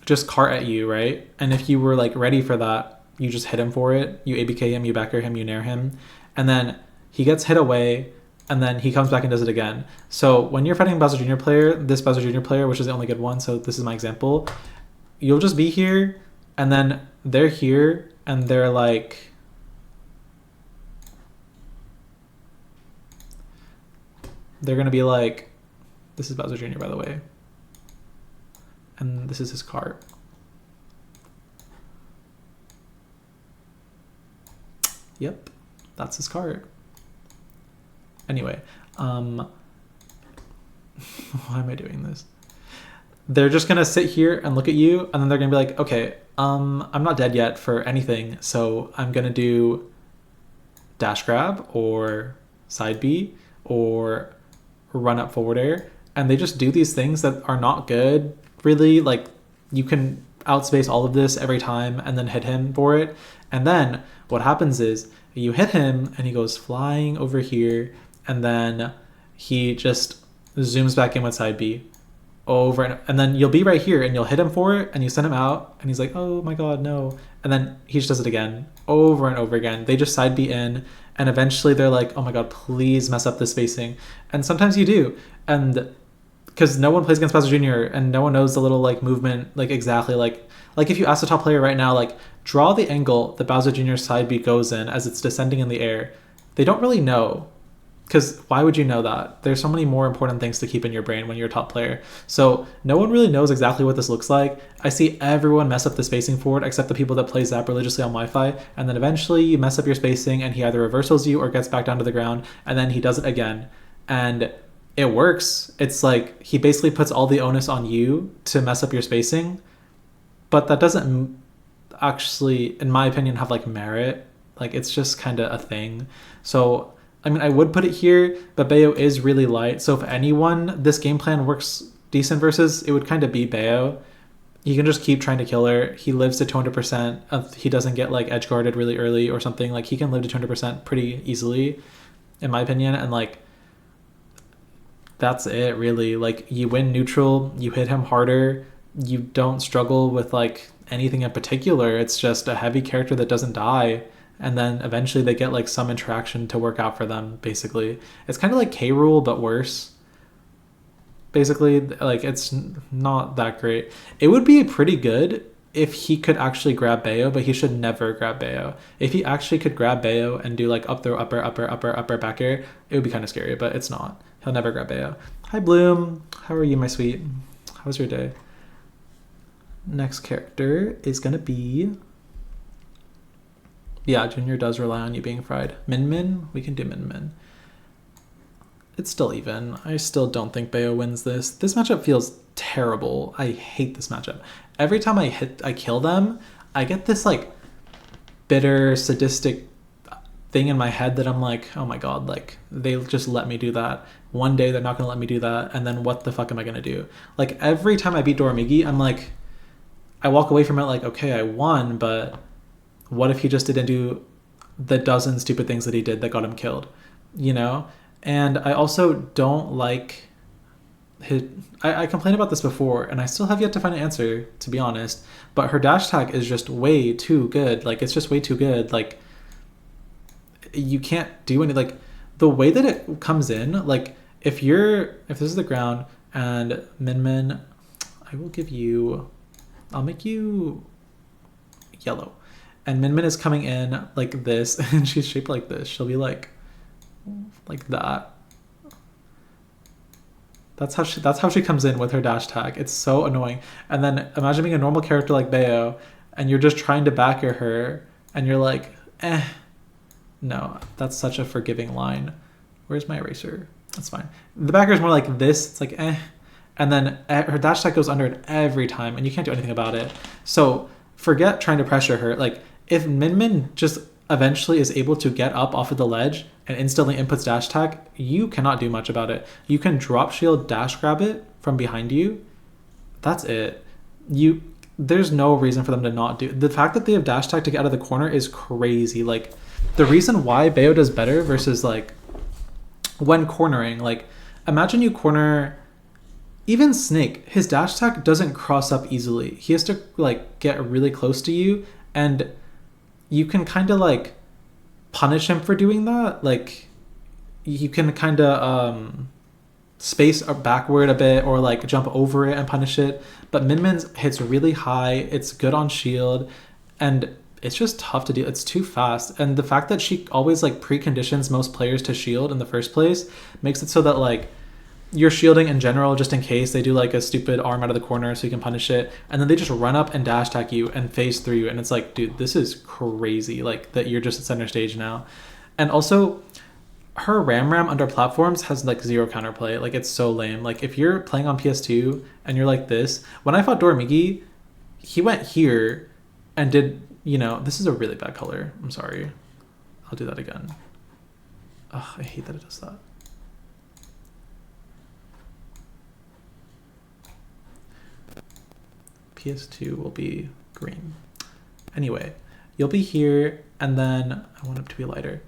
Speaker 1: just cart at you, right? And if you were like ready for that, you just hit him for it. You ABK him, you backer him, you nair him, and then he gets hit away, and then he comes back and does it again. So when you're fighting a Bowser Jr. player, this Bowser Jr. player, which is the only good one, so this is my example, you'll just be here, and then they're here, and they're like, they're going to be like, this is Bowser Jr., by the way, and this is his cart. Yep, that's his cart. Anyway, why am I doing this? They're just gonna sit here and look at you, and then they're gonna be like, okay, I'm not dead yet for anything, so I'm gonna do dash grab or side B or run up forward air, and they just do these things that are not good, really. Like you can outspace all of this every time and then hit him for it, and then what happens is you hit him and he goes flying over here, and then he just zooms back in with side B over, and then you'll be right here and you'll hit him for it and you send him out and he's like, oh my god, no, and then he just does it again over and over again. They just side B in, and eventually they're like, oh my god, please mess up the spacing, and sometimes you do, and because no one plays against Bowser Jr. and no one knows the little like movement like exactly, like if you ask the top player right now, like draw the angle the Bowser Jr. side B goes in as it's descending in the air, they don't really know. Because why would you know that? There's so many more important things to keep in your brain when you're a top player. So no one really knows exactly what this looks like. I see everyone mess up the spacing for it, except the people that play Zap religiously on Wi-Fi. And then eventually you mess up your spacing and he either reversals you or gets back down to the ground, and then he does it again. And it works. It's like he basically puts all the onus on you to mess up your spacing. But that doesn't actually, in my opinion, have like merit. Like it's just kind of a thing. So I mean, I would put it here, but Bayo is really light. So if anyone this game plan works decent versus, it would kind of be Bayo. He can just keep trying to kill her. He lives to 200%. He doesn't get like edge guarded really early or something. Like he can live to 200% pretty easily, in my opinion. And like, that's it really. Like you win neutral, you hit him harder. You don't struggle with like anything in particular. It's just a heavy character that doesn't die. And then eventually they get like some interaction to work out for them, basically. It's kind of like K-Rool, but worse. Basically, like it's not that great. It would be pretty good if he could actually grab Bayo, but he should never grab Bayo. If he actually could grab Bayo and do like up throw, upper, back air, it would be kind of scary, but it's not. He'll never grab Bayo. Hi, Bloom. How are you, my sweet? How was your day? Next character is going to be... Yeah, Junior does rely on you being fried. Min Min? We can do Min Min. It's still even. I still don't think Bayo wins this. This matchup feels terrible. I hate this matchup. Every time I kill them, I get this like bitter, sadistic thing in my head that I'm like, oh my god, like they just let me do that. One day they're not gonna let me do that, and then what the fuck am I gonna do? Like every time I beat Doramigi, I'm like, I walk away from it like, okay, I won, but what if he just didn't do the dozen stupid things that he did that got him killed, you know? And I also don't like his... I complained about this before, and I still have yet to find an answer, to be honest, but her dash tag is just way too good. Like, it's just way too good. Like, you can't do any... Like, the way that it comes in, like, if this is the ground, and Min Min, I will give you... I'll make you yellow. And Min Min is coming in like this, and she's shaped like this. She'll be like that. That's how she comes in with her dash attack. It's so annoying. And then imagine being a normal character like Bayo, and you're just trying to back her, and you're like, eh. No, that's such a forgiving line. Where's my eraser? That's fine. The backer is more like this. It's like, eh. And then her dash attack goes under it every time, and you can't do anything about it. So forget trying to pressure her. Like, if Min just eventually is able to get up off of the ledge and instantly inputs dash attack, you cannot do much about it. You can drop shield dash grab it from behind you. That's it. There's no reason for them to not do. The fact that they have dash attack to get out of the corner is crazy. Like, the reason why Bayo does better versus like when cornering, like imagine you corner even Snake, his dash attack doesn't cross up easily. He has to like get really close to you, and you can kind of like punish him for doing that. Like you can kind of space backward a bit or like jump over it and punish it. But Min's hits really high. It's good on shield, and it's just tough to do. It's too fast. And the fact that she always like preconditions most players to shield in the first place makes it so that like you're shielding in general just in case they do like a stupid arm out of the corner so you can punish it, and then they just run up and dash attack you and phase through you, and it's like, dude, this is crazy, like that you're just at center stage now. And also her Ram under platforms has like zero counterplay. Like it's so lame. Like if you're playing on PS2 and you're like this, when I fought Dormigi, he went here and did, you know, this is a really bad color, I'm sorry, I'll do that again. Ugh, I hate that it does that. PS2 will be green. Anyway, you'll be here, and then I want it to be lighter.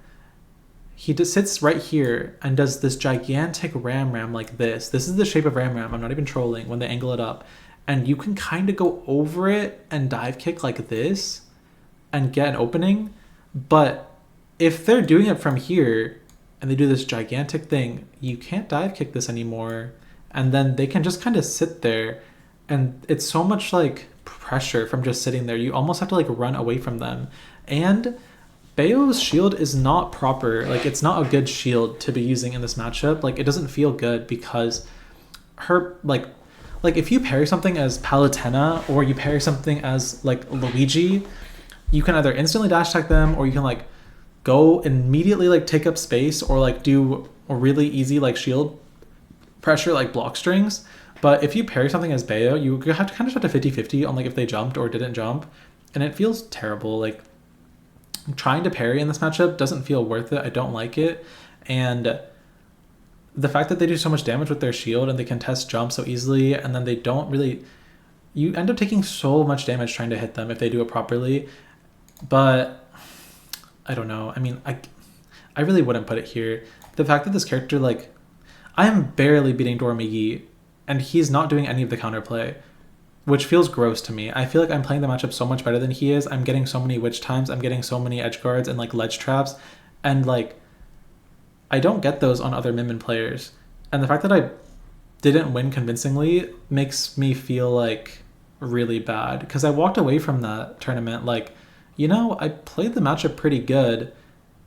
Speaker 1: He just sits right here and does this gigantic Ram like this. This is the shape of Ram. I'm not even trolling when they angle it up. And you can kind of go over it and dive kick like this and get an opening. But if they're doing it from here and they do this gigantic thing, you can't dive kick this anymore. And then they can just kind of sit there. And it's so much like pressure from just sitting there. You almost have to like run away from them. And Bayo's shield is not proper. Like it's not a good shield to be using in this matchup. Like it doesn't feel good because her like if you parry something as Palutena or you parry something as like Luigi, you can either instantly dash attack them, or you can like go immediately like take up space, or like do a really easy like shield pressure like block strings. But if you parry something as Bayo, you have to kind of have to 50-50 on like if they jumped or didn't jump, and it feels terrible. Like trying to parry in this matchup doesn't feel worth it. I don't like it. And the fact that they do so much damage with their shield and they can test jump so easily, and then they don't really, you end up taking so much damage trying to hit them if they do it properly. But I don't know. I mean, I really wouldn't put it here. The fact that this character, like, I am barely beating Dormigi, and he's not doing any of the counterplay, which feels gross to me. I feel like I'm playing the matchup so much better than he is. I'm getting so many witch times. I'm getting so many edge guards and like ledge traps. And like, I don't get those on other Min players. And the fact that I didn't win convincingly makes me feel like really bad, because I walked away from that tournament like, you know, I played the matchup pretty good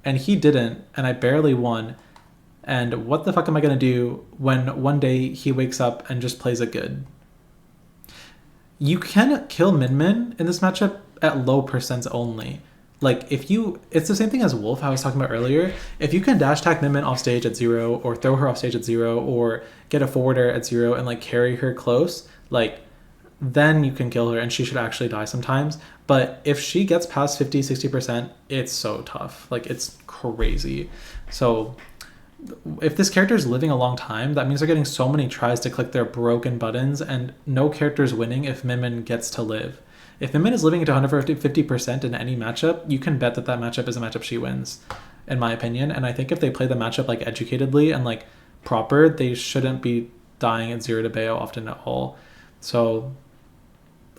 Speaker 1: and he didn't, and I barely won. And what the fuck am I going to do when one day he wakes up and just plays it good? You can kill Min in this matchup at low percents only. Like it's the same thing as Wolf I was talking about earlier. If you can dash attack Min off stage at 0, or throw her off stage at 0, or get a forwarder at 0 and like carry her close, like then you can kill her and she should actually die sometimes. But if she gets past 50-60%, it's so tough. Like it's crazy. So if this character is living a long time, that means they're getting so many tries to click their broken buttons, and no character is winning if Min gets to live. If Min is living to 150% in any matchup, you can bet that that matchup is a matchup she wins, in my opinion. And I think if they play the matchup like educatedly and like proper, they shouldn't be dying at 0 to Bayo often at all. So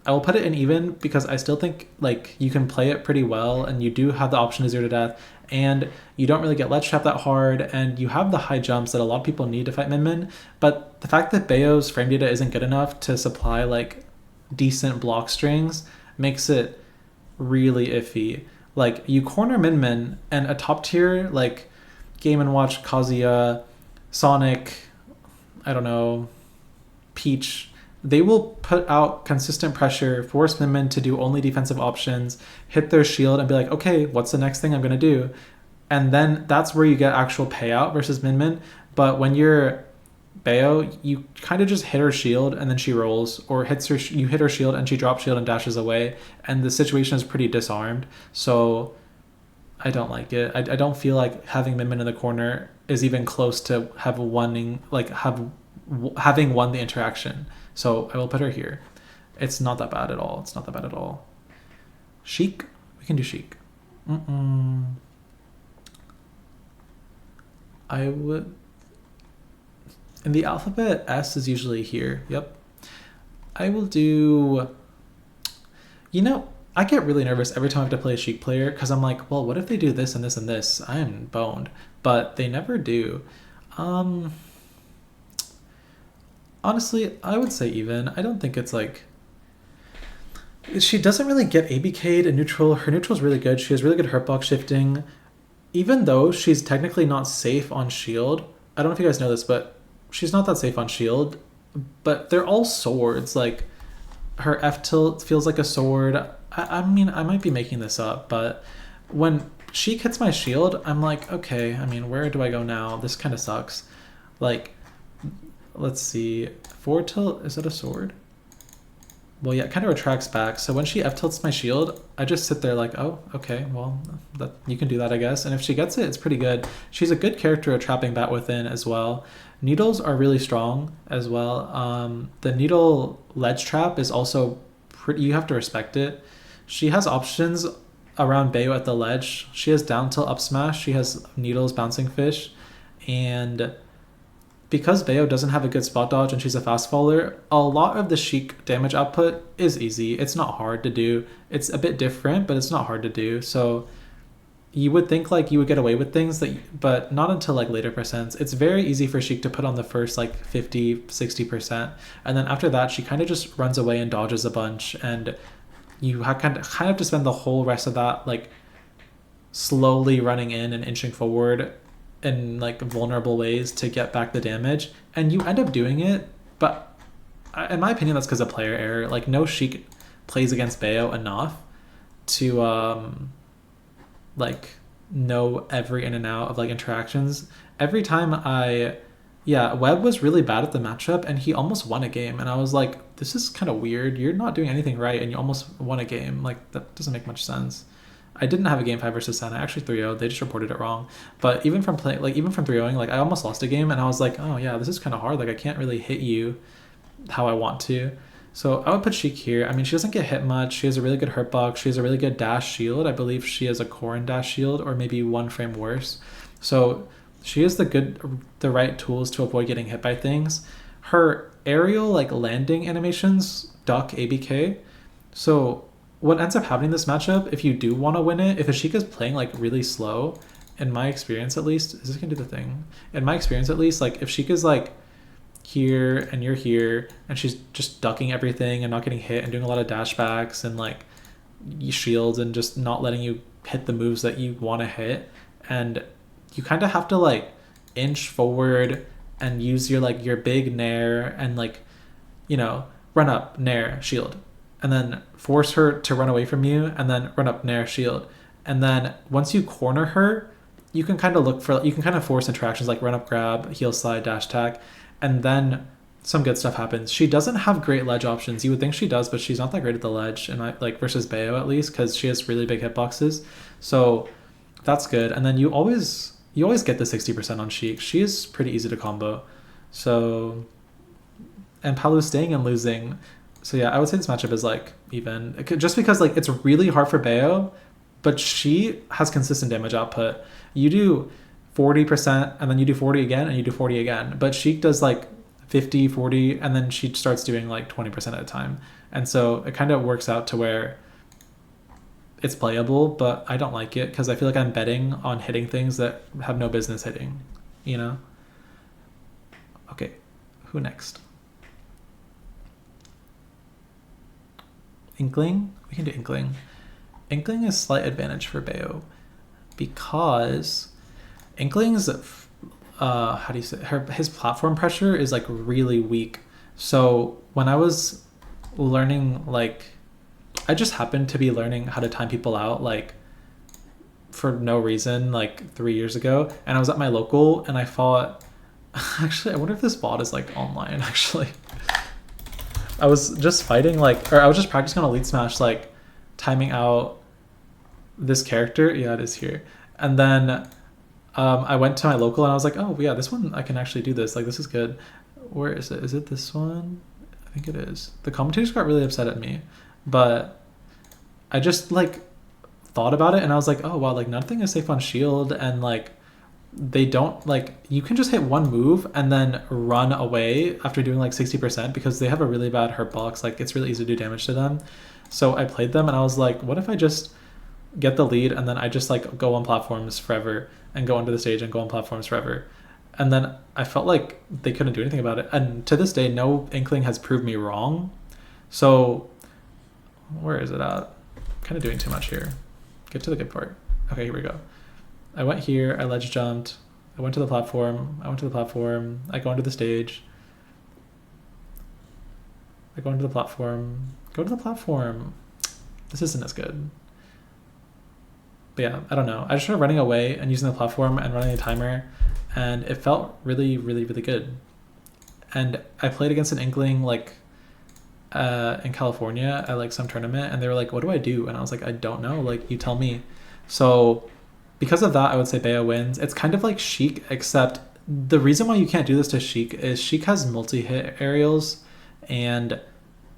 Speaker 1: I will put it in even, because I still think like you can play it pretty well, and you do have the option to 0 to death, and you don't really get ledge trap that hard, and you have the high jumps that a lot of people need to fight Min. But the fact that Bayo's frame data isn't good enough to supply like decent block strings makes it really iffy. Like you corner Min and a top tier like Game & Watch Kazuya, Sonic, I don't know, Peach, they will put out consistent pressure, force Min Min to do only defensive options, hit their shield, and be like, okay, what's the next thing I'm going to do? And then that's where you get actual payout versus Min Min. But when you're Bayo, you kind of just hit her shield and then she rolls, or you hit her shield and she drops shield and dashes away, and the situation is pretty disarmed. So I don't like it. I don't feel like having Min Min in the corner is even close to having won the interaction. So I will put her here. It's not that bad at all. It's not that bad at all. Sheik? We can do Sheik. I would... In the alphabet, S is usually here. Yep. I will do... You know, I get really nervous every time I have to play a Sheik player because I'm like, well, what if they do this and this and this? I am boned. But they never do. Honestly, I would say even. I don't think it's like... She doesn't really get ABK'd in neutral. Her neutral is really good. She has really good hurtbox shifting. Even though she's technically not safe on shield. I don't know if you guys know this, but she's not that safe on shield. But they're all swords. Like, her F tilt feels like a sword. I mean, I might be making this up, but when Sheik hits my shield, I'm like, okay, I mean, where do I go now? This kind of sucks. Like, let's see. Forward tilt, is that a sword? Well, yeah, it kind of retracts back. So when she F tilts my shield, I just sit there like, oh, okay, well, you can do that, I guess. And if she gets it, it's pretty good. She's a good character at trapping bat within as well. Needles are really strong as well. The needle ledge trap is also pretty, you have to respect it. She has options around Bayo at the ledge. She has down tilt up smash. She has needles bouncing fish. And because Bayo doesn't have a good spot dodge and she's a fast faller, a lot of the Sheik damage output is easy. It's not hard to do. It's a bit different, but it's not hard to do. So you would think like you would get away with things, but not until like later percents. It's very easy for Sheik to put on the first like 50, 60%. And then after that, she kind of just runs away and dodges a bunch. And you kind of have to spend the whole rest of that like slowly running in and inching forward in like vulnerable ways to get back the damage, and you end up doing it. But in my opinion, that's because of player error. Like, no Sheik plays against Bayo enough to like know every in and out of like interactions. Every time Webb was really bad at the matchup and he almost won a game, and I was like, this is kind of weird. You're not doing anything right and you almost won a game. Like, that doesn't make much sense. I didn't have a game 5 versus 10. I actually 3-0'd. They just reported it wrong. But even from 3-0ing, like, I almost lost a game, and I was like, oh yeah, this is kind of hard. Like, I can't really hit you how I want to. So I would put Sheik here. I mean, she doesn't get hit much. She has a really good hurt box. She has a really good dash shield. I believe she has a Corrin dash shield, or maybe one frame worse. So she has the right tools to avoid getting hit by things. Her aerial like landing animations duck ABK. So what ends up happening in this matchup, if you do want to win it, if Ashika's playing like really slow, in my experience at least, is this gonna do the thing? In my experience at least, like if Sheikah's like here and you're here and she's just ducking everything and not getting hit and doing a lot of dashbacks and like shields and just not letting you hit the moves that you want to hit, and you kind of have to like inch forward and use your big nair and like, you know, run up, nair, shield, and then force her to run away from you and then run up, nair, shield. And then once you corner her, you can kind of force interactions like run up, grab, heel slide, dash attack, and then some good stuff happens. She doesn't have great ledge options. You would think she does, but she's not that great at the ledge, and like versus Bayo at least, because she has really big hitboxes. So that's good. And then you always get the 60% on Sheik. She is pretty easy to combo. So, and Palu's staying and losing. So yeah, I would say this matchup is like even, just because like it's really hard for Bayo, but she has consistent damage output. You do 40% and then you do 40 again and you do 40 again. But Sheik does like 50, 40, and then she starts doing like 20% at a time. And so it kind of works out to where it's playable, but I don't like it because I feel like I'm betting on hitting things that have no business hitting, you know? Okay, who next? Inkling? We can do Inkling. Inkling is slight advantage for Bayo because Inkling's his platform pressure is like really weak. So when I was learning, like, I just happened to be learning how to time people out, like, for no reason, like 3 years ago, and I was at my local and I fought. Actually, I wonder if this bot is like online. Actually, I was just fighting, like, or I was just practicing on Elite Smash, like timing out this character. Yeah, it is here. And then I went to my local and I was like, oh yeah, this one I can actually do this. Like, this is good. Where is it? Is it this one? I think it is. The commentators got really upset at me, but I just like thought about it and I was like, oh wow, like nothing is safe on shield, and like they don't, like, you can just hit one move and then run away after doing like 60% because they have a really bad hurt box. Like, it's really easy to do damage to them. So I played them and I was like, what if I just get the lead and then I just like go on platforms forever and go onto the stage and go on platforms forever. And then I felt like they couldn't do anything about it. And to this day, no Inkling has proved me wrong. So where is it at? I'm kind of doing too much here. Get to the good part. Okay, here we go. I went here, I ledge jumped, I went to the platform, I go onto the stage, I go into the platform, This isn't as good. But yeah, I don't know. I just started running away and using the platform and running the timer, and it felt really, really, really good. And I played against an Inkling, like, in California at like some tournament, and they were like, what do I do? And I was like, I don't know, like, you tell me. So because of that, I would say Bayo wins. It's kind of like Sheik, except the reason why you can't do this to Sheik is Sheik has multi-hit aerials, and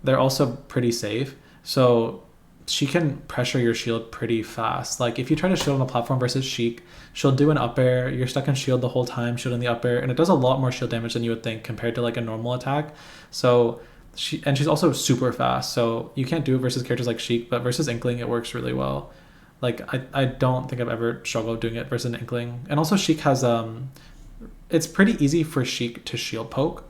Speaker 1: they're also pretty safe. So she can pressure your shield pretty fast. Like, if you try to shield on a platform versus Sheik, she'll do an up air, you're stuck in shield the whole time, shielding the up air, and it does a lot more shield damage than you would think compared to like a normal attack. So she's also super fast, so you can't do it versus characters like Sheik, but versus Inkling it works really well. Like, I don't think I've ever struggled doing it versus an Inkling. And also Sheik has it's pretty easy for Sheik to shield poke.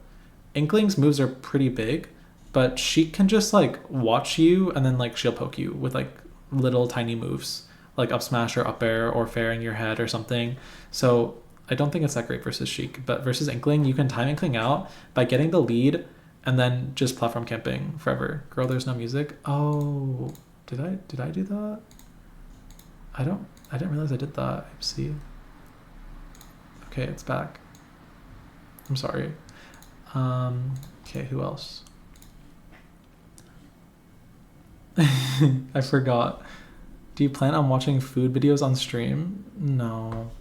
Speaker 1: Inkling's moves are pretty big, but Sheik can just like watch you and then like shield poke you with like little tiny moves, like up smash or up air or fair in your head or something. So I don't think it's that great versus Sheik, but versus Inkling, you can time Inkling out by getting the lead and then just platform camping forever. Girl, there's no music. Oh, did I do that? I didn't realize I did that. Oopsie. Okay, it's back. I'm sorry. Okay, who else? I forgot. Do you plan on watching food videos on stream? No.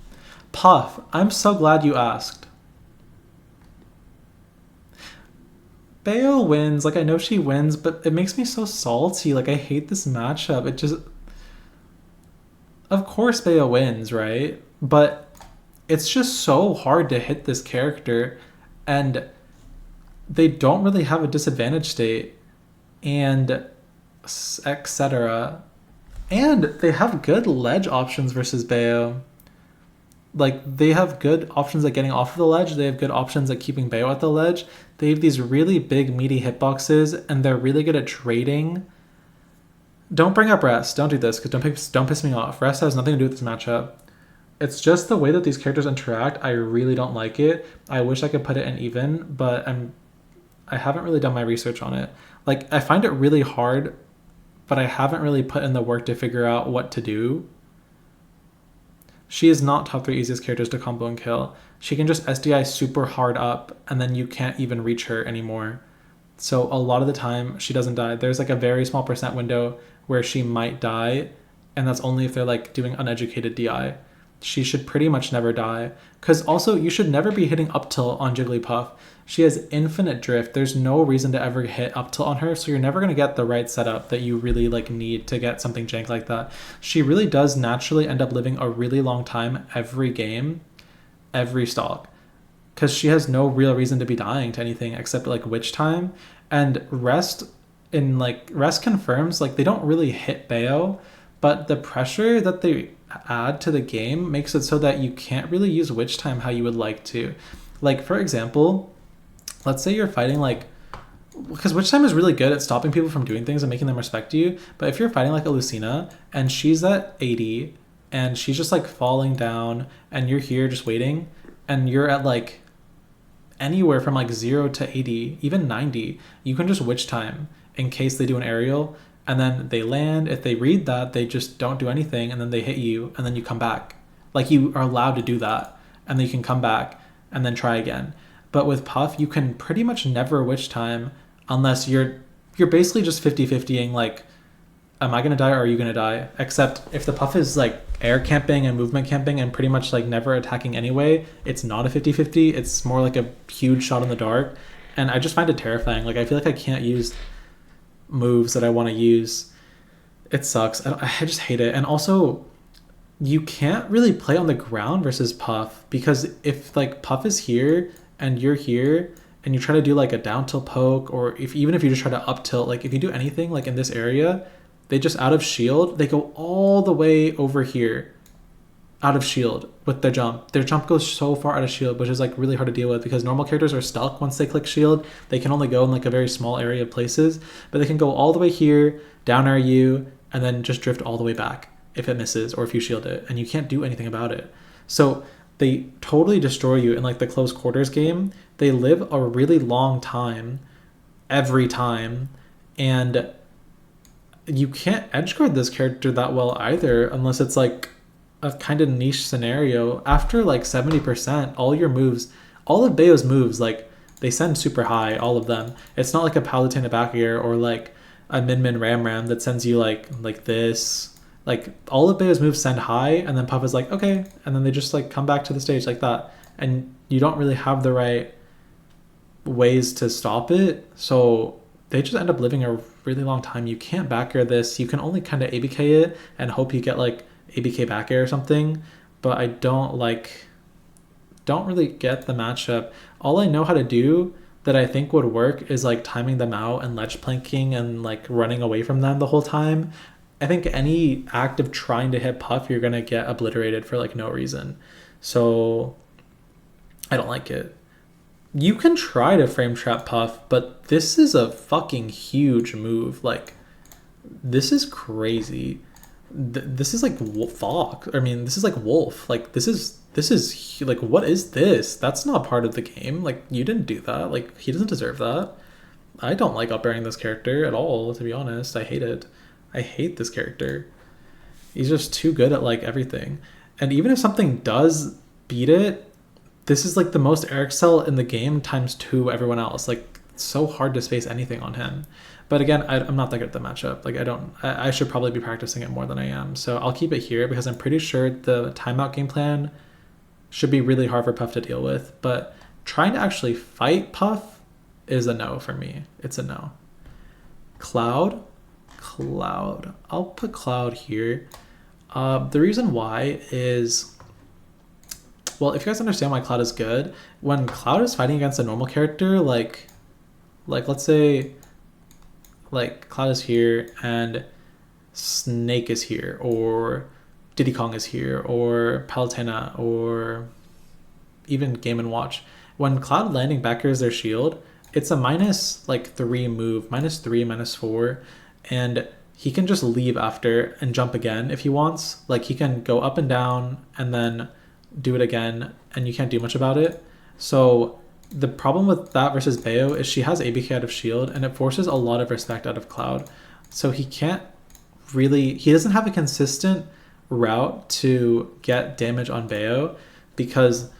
Speaker 1: Puff, I'm so glad you asked. Bayo wins. Like, I know she wins, but it makes me so salty. Like, I hate this matchup. It just... Of course Bayo wins, right? But it's just so hard to hit this character, and they don't really have a disadvantage state, and etc. And they have good ledge options versus Bayo. Like, they have good options at getting off of the ledge. They have good options at keeping Bayo at the ledge. They have these really big, meaty hitboxes, and they're really good at trading. Don't bring up Rest. Don't do this, because don't piss me off. Rest has nothing to do with this matchup. It's just the way that these characters interact. I really don't like it. I wish I could put it in even, but I haven't really done my research on it. Like, I find it really hard, but I haven't really put in the work to figure out what to do. She is not top 3 easiest characters to combo and kill. She can just SDI super hard up, and then you can't even reach her anymore. So a lot of the time, she doesn't die. There's like a very small % window where she might die, and that's only if they're like doing uneducated DI. She should pretty much never die. Because also, you should never be hitting up tilt on Jigglypuff. She has infinite drift. There's no reason to ever hit up tilt on her, so you're never going to get the right setup that you really like need to get something jank like that. She really does naturally end up living a really long time every game, every stock. Because she has no real reason to be dying to anything except like witch time. And Rest confirms, like, they don't really hit Bayo, but the pressure that they add to the game makes it so that you can't really use witch time how you would like to. Like, for example, let's say you're fighting like, because witch time is really good at stopping people from doing things and making them respect you, but if you're fighting like a Lucina and she's at 80 and she's just like falling down and you're here just waiting and you're at like anywhere from like 0 to 80, even 90. You can just witch time in case they do an aerial, and then they land. If they read that, they just don't do anything, and then they hit you, and then you come back. Like, you are allowed to do that, and then you can come back and then try again. But with Puff, you can pretty much never witch time unless you're basically just 50-50ing, like, am I going to die or are you going to die? Except if the Puff is like air camping and movement camping and pretty much like never attacking anyway, it's not a 50-50. It's more like a huge shot in the dark. And I just find it terrifying. Like, I feel like I can't use moves that I want to use. It sucks. I just hate it. And also, you can't really play on the ground versus Puff, because if like Puff is here and you're here and you try to do like a down tilt poke, or even if you just try to up tilt, like if you do anything like in this area, they just out of shield, they go all the way over here out of shield with their jump. Their jump goes so far out of shield, which is like really hard to deal with because normal characters are stuck once they click shield. They can only go in like a very small area of places, but they can go all the way here, down air you, and then just drift all the way back if it misses or if you shield it, and you can't do anything about it. So they totally destroy you in like the close quarters game. They live a really long time every time, and you can't edgeguard this character that well either unless it's like a kind of niche scenario. After like 70%, all your moves, all of Bayo's moves, like they send super high, all of them. It's not like a Palutena back air or like a Min Ram that sends you like this. Like, all of Bayo's moves send high, and then Puff is like, okay, and then they just like come back to the stage like that, and you don't really have the right ways to stop it, so they just end up living a really long time. You can't back air this. You can only kind of ABK it and hope you get like ABK back air or something, but I don't really get the matchup. All I know how to do that I think would work is like timing them out and ledge planking and like running away from them the whole time. I think any act of trying to hit Puff, you're going to get obliterated for like no reason. So I don't like it. You can try to frame trap Puff, but this is a fucking huge move. Like, this is crazy. This is like Fox. I mean, this is like Wolf. Like, this is like, what is this? That's not part of the game. Like, you didn't do that. Like, he doesn't deserve that. I don't like up airing this character at all, to be honest. I hate it. I hate this character. He's just too good at like everything. And even if something does beat it, this is like the most Eric cell in the game times 2 everyone else. Like, it's so hard to space anything on him. But again, I'm not that good at the matchup. Like, I should probably be practicing it more than I am. So I'll keep it here because I'm pretty sure the timeout game plan should be really hard for Puff to deal with. But trying to actually fight Puff is a no for me. It's a no. Cloud. I'll put Cloud here. The reason why is, well, if you guys understand why Cloud is good, when Cloud is fighting against a normal character, like let's say like Cloud is here and Snake is here, or Diddy Kong is here, or Palutena, or even Game & Watch. When Cloud landing back airs their shield, it's a -3 move, -3, -4, and he can just leave after and jump again if he wants. Like, he can go up and down and then do it again, and you can't do much about it. So the problem with that versus Bayo is she has ABK out of shield, and it forces a lot of respect out of Cloud. So he doesn't have a consistent route to get damage on Bayo, because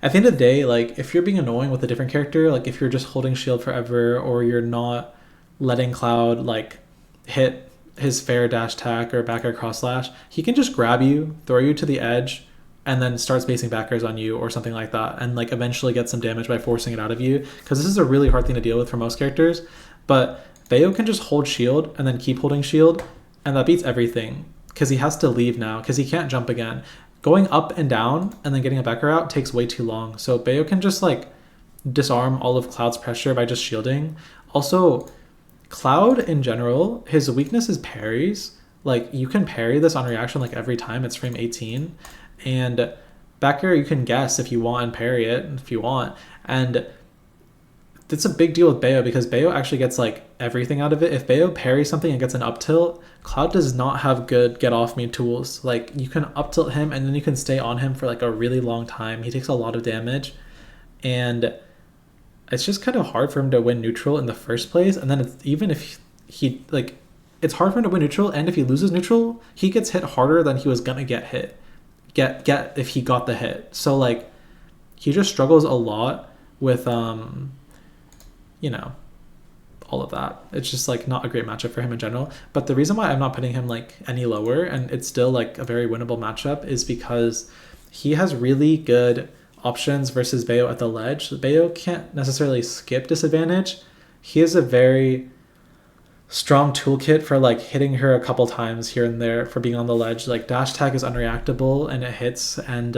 Speaker 1: at the end of the day, like, if you're being annoying with a different character, like if you're just holding shield forever, or you're not letting Cloud like hit his fair dash attack or back air cross slash, he can just grab you, throw you to the edge, and then start spacing back airs on you or something like that, and like eventually get some damage by forcing it out of you, because this is a really hard thing to deal with for most characters. But Bayo can just hold shield and then keep holding shield, and that beats everything, because he has to leave now because he can't jump again. Going up and down and then getting a back air out takes way too long, so Bayo can just like disarm all of Cloud's pressure by just shielding. Also, Cloud in general, his weakness is parries. Like, you can parry this on reaction like every time. It's frame 18, and back air you can guess if you want and parry it if you want. And it's a big deal with Bayo because Bayo actually gets like everything out of it. If Bayo parries something and gets an up tilt, Cloud does not have good get off me tools. Like, you can up tilt him and then you can stay on him for like a really long time. He takes a lot of damage, and it's just kind of hard for him to win neutral in the first place. And then it's, even if he like, it's hard for him to win neutral, and if he loses neutral, he gets hit harder than he was gonna get if he got the hit. So like, he just struggles a lot with you know, all of that. It's just like not a great matchup for him in general. But the reason why I'm not putting him like any lower, and it's still like a very winnable matchup, is because he has really good options versus Bayo at the ledge. Bayo can't necessarily skip disadvantage. He has a very strong toolkit for like hitting her a couple times here and there for being on the ledge. Like dash tag is unreactable and it hits, and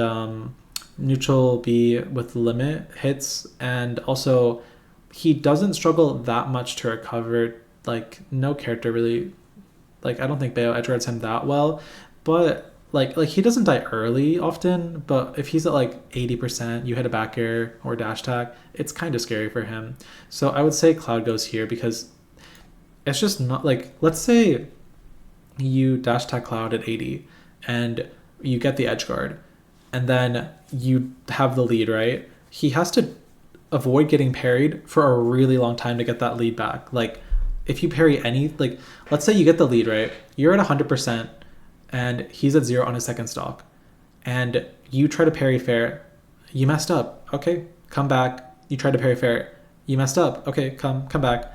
Speaker 1: neutral B with limit hits, and also he doesn't struggle that much to recover. Like no character really, like I don't think Bayo edgeguards him that well, but like he doesn't die early often, but if he's at like 80%, you hit a back air or dash tag, it's kind of scary for him. So I would say Cloud goes here, because it's just not like, let's say you dash tag Cloud at 80 and you get the edge guard, and then you have the lead, right? He has to avoid getting parried for a really long time to get that lead back. Like if you parry any, like let's say you get the lead, right? You're at 100% and he's at 0 on his second stock, and you try to parry fair, you messed up, okay, come back. You tried to parry fair, you messed up, okay, come back.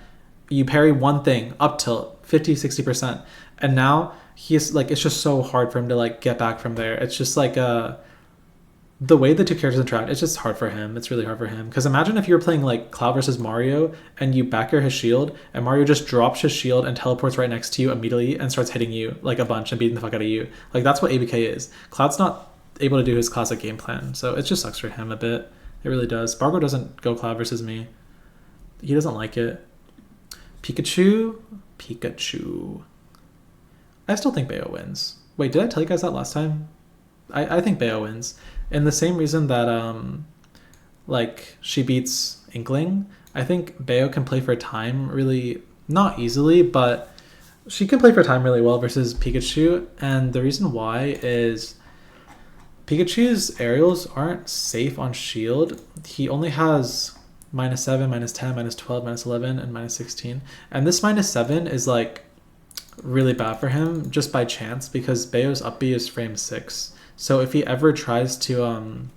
Speaker 1: You parry one thing, up tilt 50-60%, and now he's like, it's just so hard for him to like get back from there. It's just like the way the two characters interact, it's just hard for him. It's really hard for him. Because imagine if you were playing like Cloud versus Mario and you back air his shield and Mario just drops his shield and teleports right next to you immediately and starts hitting you like a bunch and beating the fuck out of you. Like that's what ABK is. Cloud's not able to do his classic game plan, so it just sucks for him a bit. It really does. Bargo doesn't go Cloud versus me. He doesn't like it. Pikachu. I still think Bayo wins. Wait, did I tell you guys that last time? I think Bayo wins. And the same reason that like she beats Inkling, I think Bayo can play for time really, not easily, but she can play for time really well versus Pikachu. And the reason why is Pikachu's aerials aren't safe on shield. He only has -7, -10, -12, -11, and -16. And this -7 is like really bad for him just by chance, because Bayo's up B is frame 6. So if he ever tries to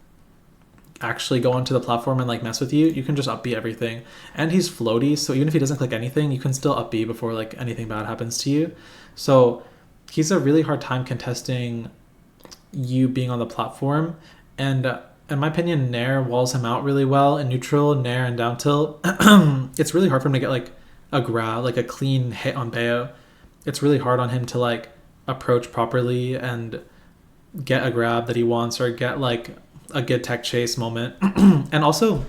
Speaker 1: actually go onto the platform and like mess with you, you can just up B everything. And he's floaty, so even if he doesn't click anything, you can still up B before like anything bad happens to you. So he's a really hard time contesting you being on the platform. And in my opinion, Nair walls him out really well in neutral, Nair and down tilt. It's really hard for him to get like a grab, like a clean hit on Bayo. It's really hard on him to like approach properly and get a grab that he wants, or get like a good tech chase moment. And also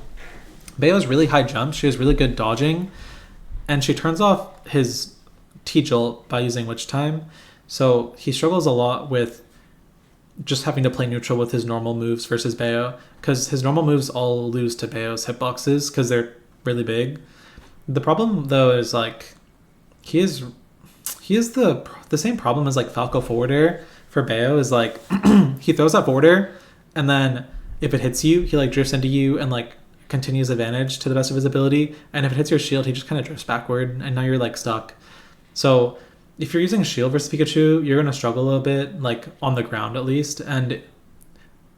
Speaker 1: Bayo's really high jump. She has really good dodging, and she turns off his T-Jolt by using Witch Time. So he struggles a lot with just having to play neutral with his normal moves versus Bayo, because his normal moves all lose to Bayo's hitboxes because they're really big. The problem though is like he has the same problem as like Falco forward air for Bayo, is like he throws that forward air, and then if it hits you, he like drifts into you and like continues advantage to the best of his ability. And if it hits your shield, he just kind of drifts backward, and now you're like stuck. So if you're using shield versus Pikachu, you're gonna struggle a little bit, like on the ground at least, and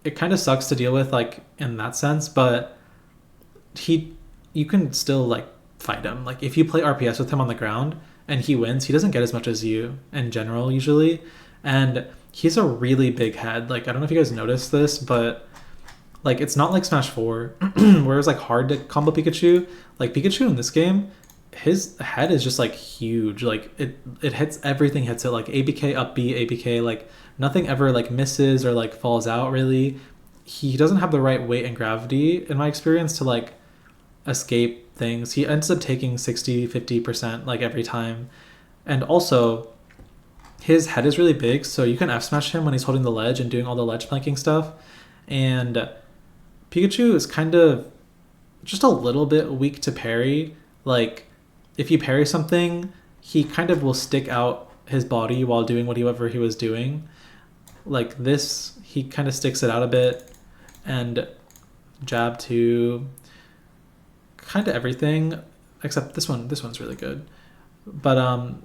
Speaker 1: it kind of sucks to deal with like in that sense. But you can still like fight him. Like if you play RPS with him on the ground and he wins, he doesn't get as much as you in general usually. And he's a really big head. Like I don't know if you guys noticed this, but like it's not like Smash 4 where it's like hard to combo Pikachu. Like Pikachu in this game, his head is just like huge. Like it hits everything, hits it, like ABK up B, ABK, like nothing ever like misses or like falls out really. He doesn't have the right weight and gravity in my experience to like escape things. He ends up taking 60-50% like every time. And also his head is really big, so you can F smash him when he's holding the ledge and doing all the ledge planking stuff. And Pikachu is kind of just a little bit weak to parry. Like if you parry something, he kind of will stick out his body while doing whatever he was doing. Like this, he kind of sticks it out a bit. And jab 2, kind of everything, except this one. This one's really good. But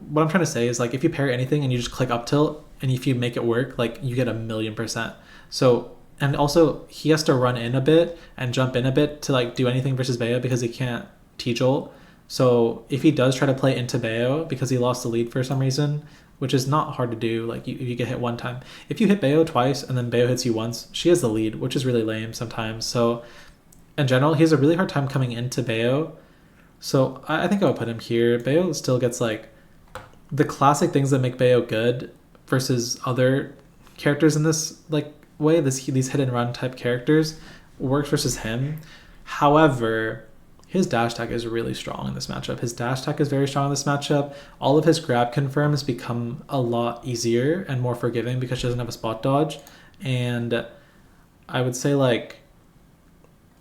Speaker 1: what I'm trying to say is like if you parry anything and you just click up tilt and if you make it work, like you get 1,000,000%. So and also he has to run in a bit and jump in a bit to like do anything versus Bayo because he can't T-jolt. So if he does try to play into Bayo because he lost the lead for some reason, which is not hard to do, like you get hit one time. If you hit Bayo twice and then Bayo hits you once, she has the lead, which is really lame sometimes. So in general, he has a really hard time coming into Bayo. So I think I would put him here. Bayo still gets like the classic things that make Bayo good versus other characters in this like way. These hit and run type characters works versus him. However, his dash attack is really strong in this matchup. His dash attack is very strong in this matchup. All of his grab confirms become a lot easier and more forgiving because she doesn't have a spot dodge. And I would say like,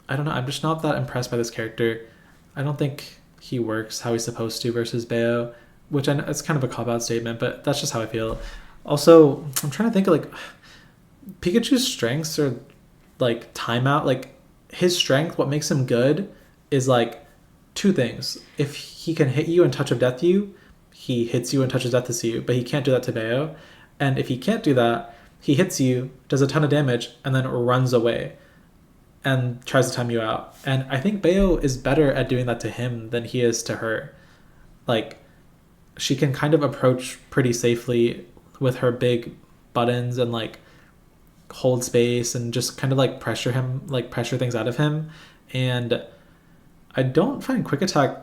Speaker 1: I don't know, I'm just not that impressed by this character. I don't think he works how he's supposed to versus Bayo, which I know it's kind of a cop-out statement, but that's just how I feel. Also, I'm trying to think of like, Pikachu's strengths are like timeout. Like his strength, what makes him good is like two things. If he can hit you and touch of death you, he hits you and touches death to you, but he can't do that to Bayo. And if he can't do that, he hits you, does a ton of damage, and then runs away and tries to time you out. And I think Bayo is better at doing that to him than he is to her. Like she can kind of approach pretty safely with her big buttons and like hold space and just kind of like pressure him, like pressure things out of him. And I don't find quick attack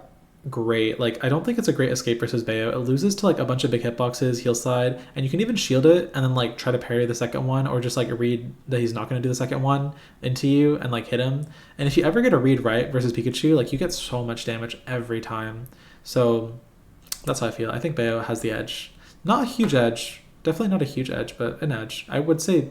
Speaker 1: great. Like I don't think it's a great escape versus Bayo. It loses to like a bunch of big hitboxes, heal slide, and you can even shield it and then like try to parry the second one or just like read that he's not going to do the second one into you and like hit him. And if you ever get a read right versus Pikachu, like you get so much damage every time. So that's how I feel. I think Bayo has the edge. Not a huge edge. Definitely not a huge edge, but an edge. I would say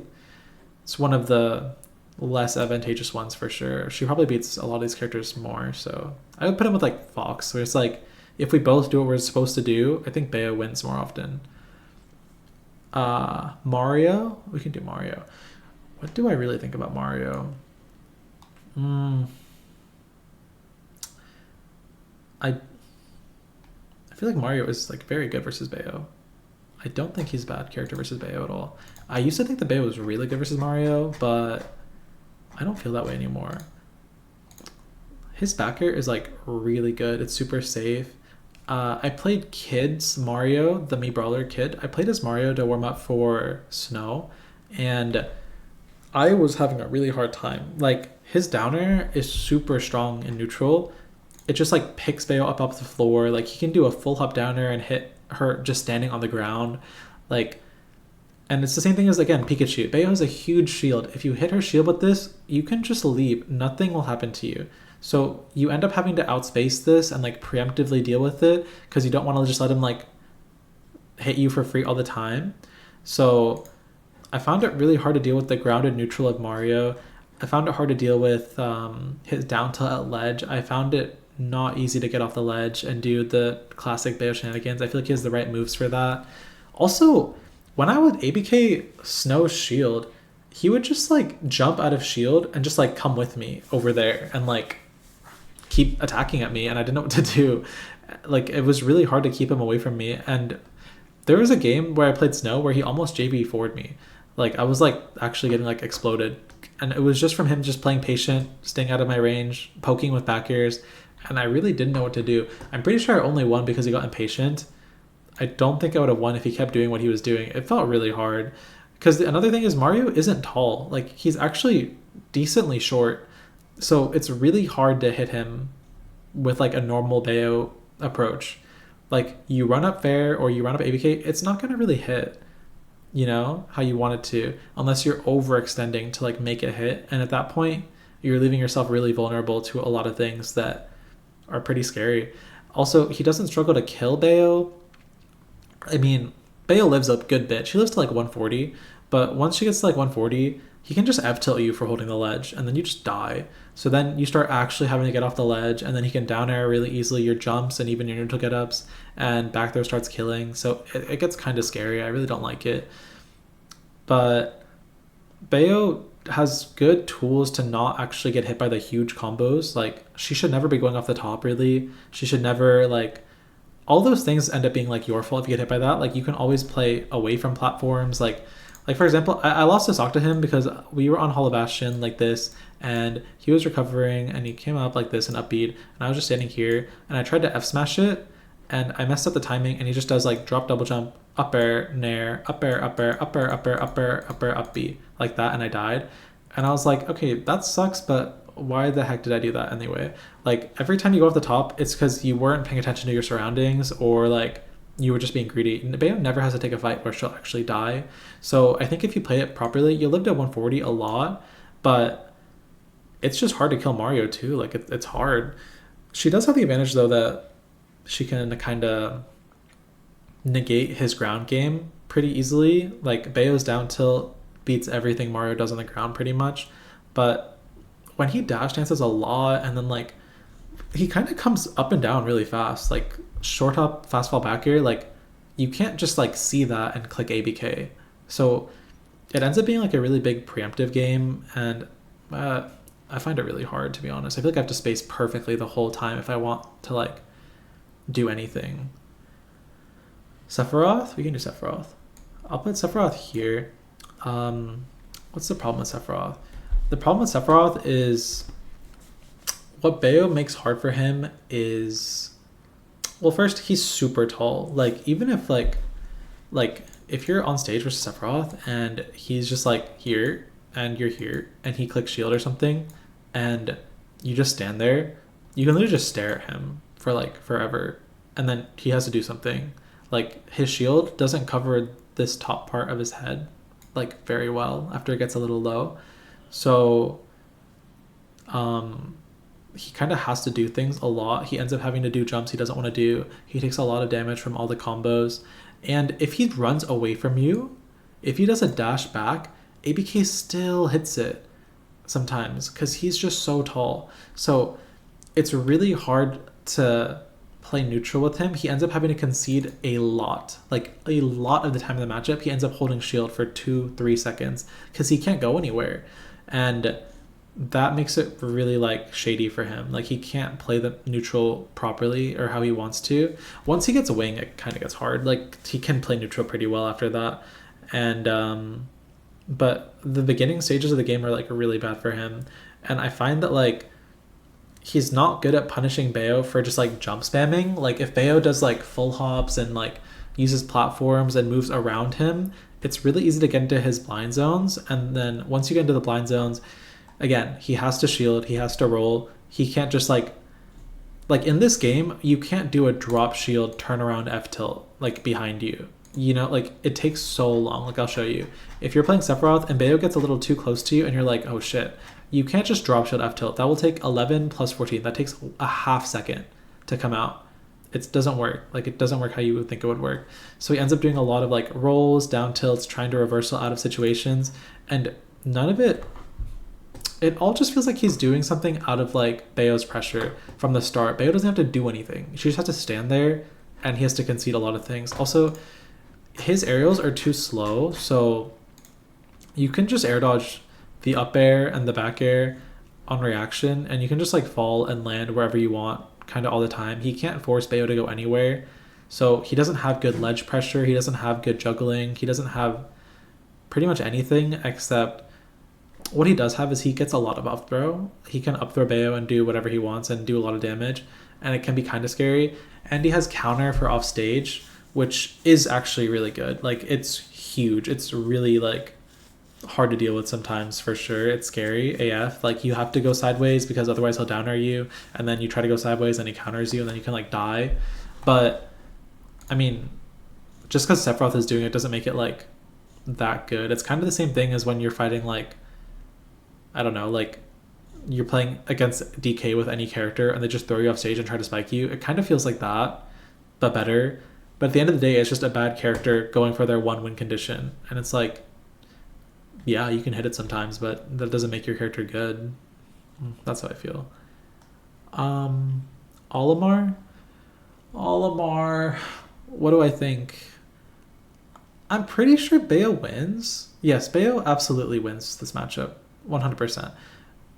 Speaker 1: it's one of the less advantageous ones for sure. She probably beats a lot of these characters more, so I would put him with like Fox, where it's like if we both do what we're supposed to do, I think Bayo wins more often. Mario, we can do Mario. What do I really think about Mario? I feel like Mario is like very good versus Bayo. I don't think he's a bad character versus Bayo at all. I used to think that Bayo was really good versus Mario, but I don't feel that way anymore. His back air is like really good. It's super safe. I played Kids Mario, the Mii Brawler kid. I played as Mario to warm up for Snow, and I was having a really hard time. Like his down air is super strong in neutral. It just like picks Bayo up off the floor. Like he can do a full hop down air and hit her just standing on the ground. Like, and it's the same thing as, again, Pikachu. Bayo has a huge shield. If you hit her shield with this, you can just leave. Nothing will happen to you. So you end up having to outspace this and like preemptively deal with it because you don't want to just let him like hit you for free all the time. So I found it really hard to deal with the grounded neutral of Mario. I found it hard to deal with his down tilt at ledge. I found it not easy to get off the ledge and do the classic Bayo shenanigans. I feel like he has the right moves for that. Also, when I would ABK Snow's shield, he would just like jump out of shield and just like come with me over there and like keep attacking at me, and I didn't know what to do. Like it was really hard to keep him away from me. And there was a game where I played Snow where he almost JB forward me. Like I was like actually getting like exploded, and it was just from him just playing patient, staying out of my range, poking with back airs, and I really didn't know what to do. I'm pretty sure I only won because he got impatient. I don't think I would have won if he kept doing what he was doing. It felt really hard. Because another thing is Mario isn't tall. Like he's actually decently short. So it's really hard to hit him with like a normal Bayo approach. Like you run up fair or you run up ABK, it's not going to really hit, you know, how you want it to, unless you're overextending to like make it hit. And at that point, you're leaving yourself really vulnerable to a lot of things that are pretty scary. Also, he doesn't struggle to kill Bayo. I mean, Bayo lives a good bit. She lives to like 140, but once she gets to like 140, he can just F tilt you for holding the ledge, and then you just die. So then you start actually having to get off the ledge, and then he can down air really easily your jumps and even your neutral get ups, and back throw starts killing. So it gets kind of scary. I really don't like it. But Bayo has good tools to not actually get hit by the huge combos. Like, she should never be going off the top, really. She should never, like, all those things end up being like your fault if you get hit by that. Like, you can always play away from platforms. Like for example, I lost a stock to him because we were on Hollow Bastion like this, and he was recovering, and he came up like this and upbeat, and I was just standing here, and I tried to F smash it, and I messed up the timing, and he just does like drop double jump, up air, nair, up air, up air, up air, up air, up air, up air, up B, like that, and I died. And I was like, okay, that sucks, but why the heck did I do that anyway? Like, every time you go off the top, it's because you weren't paying attention to your surroundings, or like you were just being greedy. Bayo never has to take a fight where she'll actually die. So I think if you play it properly, you'll live to 140 a lot, but it's just hard to kill Mario too. Like, it's hard. She does have the advantage though that she can kind of negate his ground game pretty easily. Like, Bayo's down tilt beats everything Mario does on the ground pretty much, but when he dash dances a lot, and then like he kind of comes up and down really fast, like short hop, fast fall back air, like you can't just like see that and click ABK. So it ends up being like a really big preemptive game, and I find it really hard, to be honest. I feel like I have to space perfectly the whole time if I want to like do anything. Sephiroth? We can do Sephiroth. I'll put Sephiroth here. What's the problem with Sephiroth? The problem with Sephiroth is what Bayo makes hard for him is, well, first, he's super tall. Like, even if like if you're on stage versus Sephiroth and he's just like here and you're here and he clicks shield or something and you just stand there, you can literally just stare at him for like forever, and then he has to do something. Like, his shield doesn't cover this top part of his head like very well after it gets a little low. So he kind of has to do things a lot. He ends up having to do jumps he doesn't want to do. He takes a lot of damage from all the combos. And if he runs away from you, if he does a dash back, ABK still hits it sometimes because he's just so tall. So it's really hard to play neutral with him. He ends up having to concede a lot. Like, a lot of the time in the matchup, he ends up holding shield for 2-3 seconds because he can't go anywhere. And that makes it really like shady for him. Like, he can't play the neutral properly or how he wants to. Once he gets a wing, it kind of gets hard. Like, he can play neutral pretty well after that. And but the beginning stages of the game are like really bad for him. And I find that like he's not good at punishing Bayo for just like jump spamming. Like, if Bayo does like full hops and like uses platforms and moves around him, it's really easy to get into his blind zones. And then once you get into the blind zones, again, he has to shield, he has to roll. He can't just like in this game, you can't do a drop shield turnaround F tilt like behind you. You know, like, it takes so long. Like, I'll show you. If you're playing Sephiroth and Bayo gets a little too close to you and you're like, oh shit, you can't just drop shield F tilt. That will take 11 plus 14. That takes a half second to come out. It doesn't work. Like, it doesn't work how you would think it would work. So he ends up doing a lot of like rolls, down tilts, trying to reversal out of situations, and none of it, it all just feels like he's doing something out of like Bayo's pressure from the start. Bayo doesn't have to do anything. She just has to stand there, and he has to concede a lot of things. Also, his aerials are too slow, so you can just air dodge the up air and the back air on reaction, and you can just like fall and land wherever you want kind of all the time. He can't force Bayo to go anywhere, so he doesn't have good ledge pressure, he doesn't have good juggling, he doesn't have pretty much anything, except what he does have is he gets a lot of up throw. He can up throw Bayo and do whatever he wants and do a lot of damage, and it can be kind of scary. And he has counter for off stage, which is actually really good. Like, it's huge. It's really like hard to deal with sometimes, for sure. It's scary AF. Like, you have to go sideways because otherwise he'll down air you, and then you try to go sideways and he counters you, and then you can like die. But I mean, just because Sephiroth is doing it doesn't make it like that good. It's kind of the same thing as when you're fighting like, I don't know, like you're playing against DK with any character and they just throw you off stage and try to spike you. It kind of feels like that, but better. But at the end of the day, it's just a bad character going for their one win condition. And it's like, yeah, you can hit it sometimes, but that doesn't make your character good. That's how I feel. Olimar? Olimar, what do I think? I'm pretty sure Bayo wins. Yes, Bayo absolutely wins this matchup. 100%.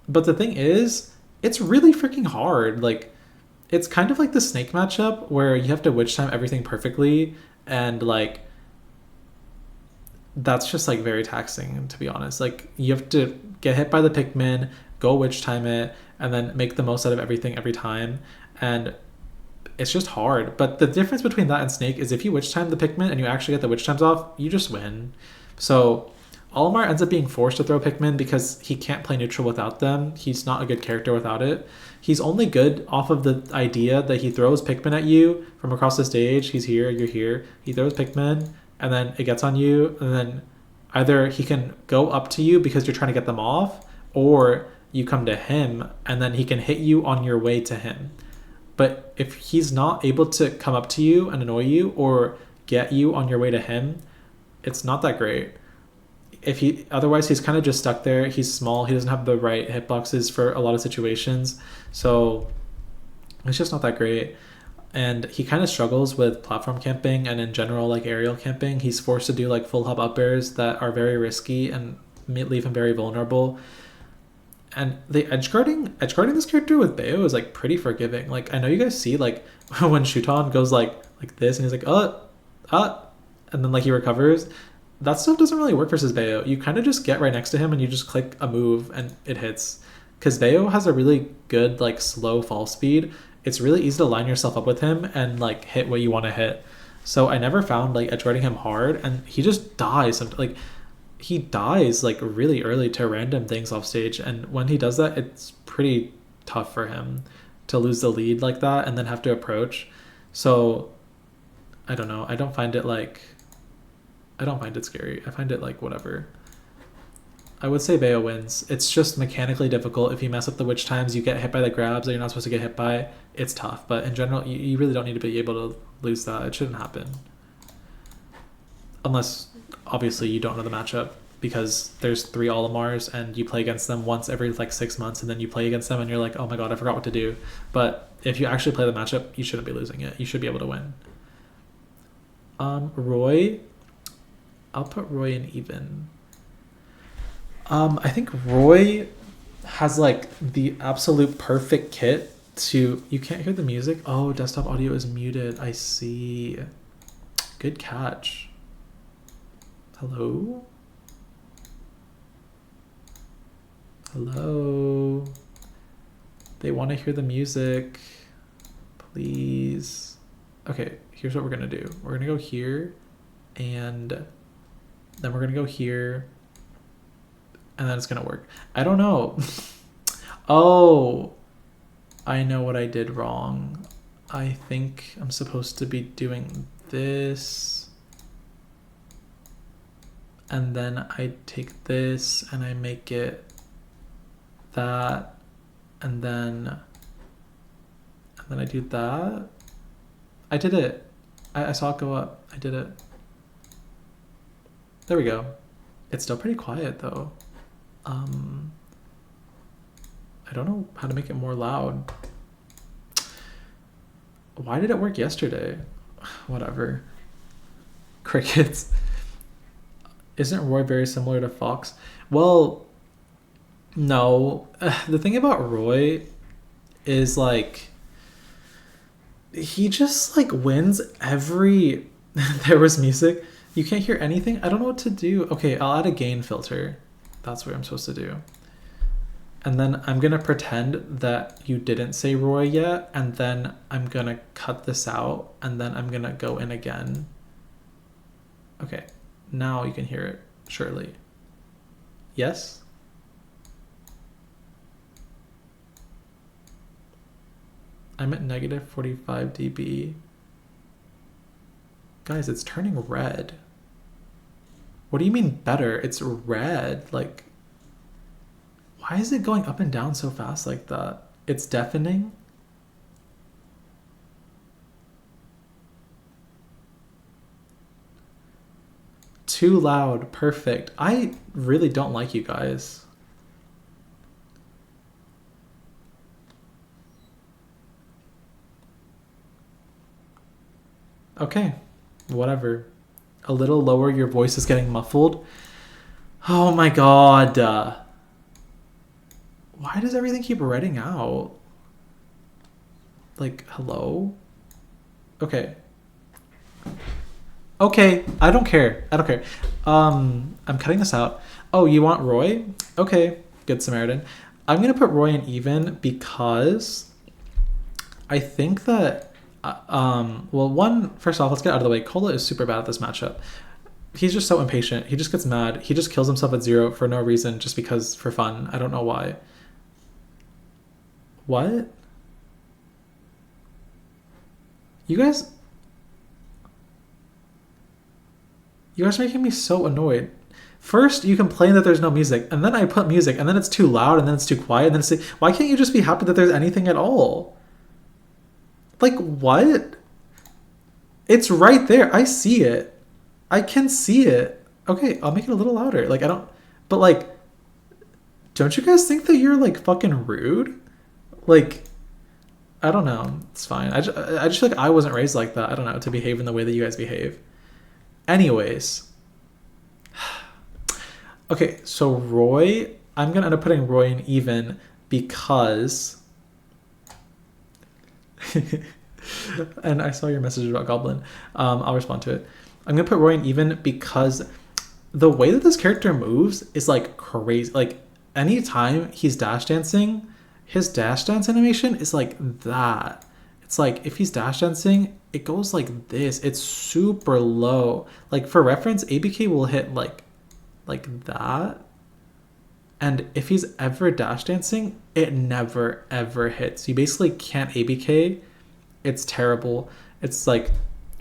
Speaker 1: But the thing is, it's really freaking hard. Like, it's kind of like the Snake matchup where you have to witch time everything perfectly, and like that's just like very taxing, to be honest. Like, you have to get hit by the Pikmin, go witch time it, and then make the most out of everything every time. And it's just hard. But the difference between that and Snake is if you witch time the Pikmin and you actually get the witch times off, you just win. So Olimar ends up being forced to throw Pikmin because he can't play neutral without them. He's not a good character without it. He's only good off of the idea that he throws Pikmin at you from across the stage. He's here, you're here. He throws Pikmin, and then it gets on you, and then either he can go up to you because you're trying to get them off, or you come to him, and then he can hit you on your way to him. But if he's not able to come up to you and annoy you or get you on your way to him, it's not that great. Otherwise he's kind of just stuck there. He's small. He doesn't have the right hitboxes for a lot of situations. So it's just not that great. And he kind of struggles with platform camping and in general like aerial camping. He's forced to do like full hop up airs that are very risky and leave him very vulnerable. And the edge guarding this character with Bayo is like pretty forgiving. Like, I know you guys see like when Shuton goes like this and he's like and then like he recovers. That stuff doesn't really work versus Bayo. You kind of just get right next to him and you just click a move and it hits. Because Bayo has a really good like slow fall speed. It's really easy to line yourself up with him and like hit what you want to hit. So I never found like edge guarding him hard, and he just dies. Like, he dies like really early to random things off stage, and when he does that, it's pretty tough for him to lose the lead like that and then have to approach. So I don't know. I don't find it scary. I find it like whatever. I would say Bayo wins. It's just mechanically difficult. If you mess up the witch times, you get hit by the grabs that you're not supposed to get hit by. It's tough, but in general, you really don't need to be able to lose that. It shouldn't happen. Unless, obviously, you don't know the matchup, because there's 3 Olimars and you play against them once every like 6 months, and then you play against them and you're like, oh my god, I forgot what to do. But if you actually play the matchup, you shouldn't be losing it. You should be able to win. Roy, I'll put Roy in even. I think Roy has like the absolute perfect kit to... You can't hear the music? Oh, desktop audio is muted. I see. Good catch. Hello? Hello? They want to hear the music. Please. Okay, here's what we're going to do. We're going to go here, and then we're going to go here, and then it's going to work. I don't know. Oh, I know what I did wrong. I think I'm supposed to be doing this, and then I take this and I make it that, and then I do that. I did it. I saw it go up. I did it. There we go. It's still pretty quiet though. I don't know how to make it more loud. Why did it work yesterday? Whatever. Crickets. Isn't Roy very similar to Fox? Well, no. The thing about Roy is like, he just like wins every... There was music. You can't hear anything? I don't know what to do. Okay, I'll add a gain filter. That's what I'm supposed to do. And then I'm going to pretend that you didn't say Roy yet, and then I'm going to cut this out, and then I'm going to go in again. Okay, now you can hear it, surely. Yes? I'm at negative 45 dB. Guys, it's turning red. What do you mean better? It's red. Like, why is it going up and down so fast like that? It's deafening. Too loud. Perfect. I really don't like you guys. Okay, whatever. A little lower, your voice is getting muffled. Oh my god. Why does everything keep redding out? Like, hello? Okay. Okay, I don't care. I don't care. I'm cutting this out. Oh, you want Roy? Okay, good Samaritan. I'm gonna put Roy in even because I think that well, first off, let's get out of the way. Cola is super bad at this matchup. He's just so impatient. He just gets mad. He just kills himself at 0 for no reason, just because for fun. I don't know why. What? You guys are making me so annoyed. First, you complain that there's no music, and then I put music, and then it's too loud, and then it's too quiet, and then it's like, why can't you just be happy that there's anything at all? Like, what? It's right there. I see it. I can see it. Okay, I'll make it a little louder. Like, I don't... But, like, don't you guys think that you're, like, fucking rude? Like, I don't know. It's fine. I just feel like I wasn't raised like that. I don't know, to behave in the way that you guys behave. Anyways. Okay, so Roy... I'm going to end up putting Roy in even because... And I saw your message about Goblin. I'll respond to it. I'm going to put Roy in even because the way that this character moves is, like, crazy. Like, anytime he's dash dancing, his dash dance animation is like that. It's like, if he's dash dancing, it goes like this. It's super low. Like, for reference, ABK will hit like that. And if he's ever dash dancing, it never, ever hits. You basically can't ABK. It's terrible. It's, like,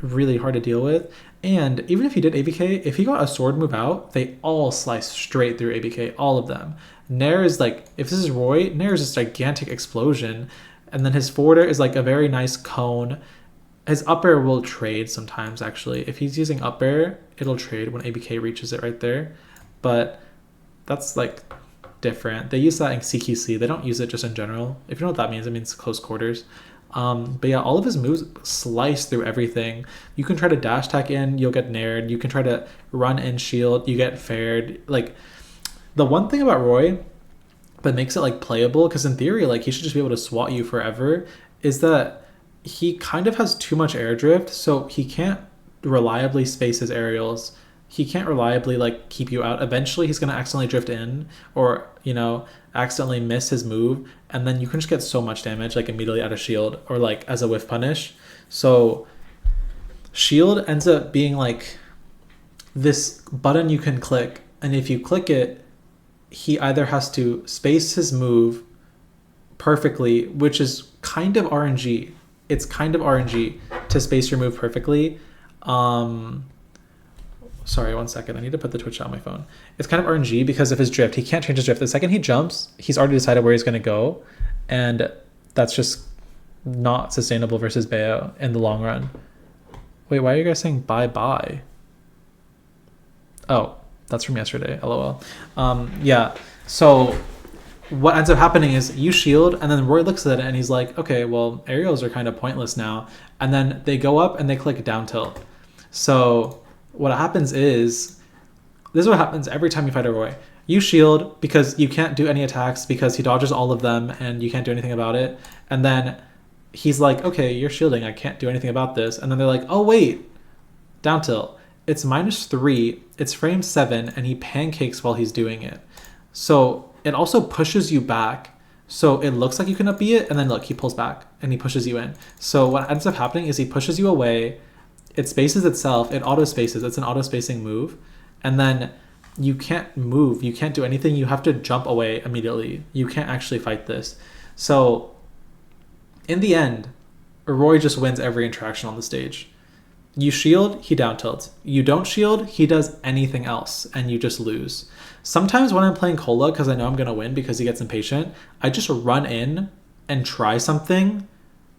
Speaker 1: really hard to deal with. And even if he did ABK, if he got a sword move out, they all slice straight through ABK, all of them. Nair is like, if this is Roy, Nair is this gigantic explosion. And then his forwarder is like a very nice cone. His up air will trade sometimes, actually. If he's using up air, it'll trade when ABK reaches it right there. But that's, like, different. They use that in CQC. They don't use it just in general. If you know what that means, it means close quarters. But yeah, all of his moves slice through everything. You can try to dash attack in, you'll get naired. You can try to run in shield, you get fared. Like, the one thing about Roy that makes it, like, playable, because in theory, like, he should just be able to swat you forever, is that he kind of has too much air drift, so he can't reliably space his aerials. He can't reliably, like, keep you out. Eventually he's going to accidentally drift in, or, you know, accidentally miss his move, and then you can just get so much damage, like, immediately out of shield, or, like, as a whiff punish. So shield ends up being, like, this button you can click, and if you click it, he either has to space his move perfectly, which is kind of RNG. It's kind of RNG to space your move perfectly. Sorry, 1 second. I need to put the Twitch on my phone. It's kind of RNG because of his drift. He can't change his drift. The second he jumps, he's already decided where he's going to go. And that's just not sustainable versus Bayo in the long run. Wait, why are you guys saying bye-bye? Oh, that's from yesterday. LOL. Yeah, so what ends up happening is you shield, and then Roy looks at it, and he's like, okay, well, aerials are kind of pointless now. And then they go up, and they click down tilt. So what happens is, this is what happens every time you fight a Roy. You shield because you can't do any attacks because he dodges all of them and you can't do anything about it. And then he's like, okay, you're shielding. I can't do anything about this. And then they're like, oh, wait, down tilt. It's -3. It's frame 7 and he pancakes while he's doing it. So it also pushes you back. So it looks like you can up B it. And then look, he pulls back and he pushes you in. So what ends up happening is he pushes you away. It spaces itself. It auto spaces. It's an auto spacing move. And then you can't move. You can't do anything. You have to jump away immediately. You can't actually fight this. So in the end, Roy just wins every interaction on the stage. You shield, he down tilts. You don't shield, he does anything else, and you just lose. Sometimes when I'm playing Cola, because I know I'm going to win because he gets impatient, I just run in and try something,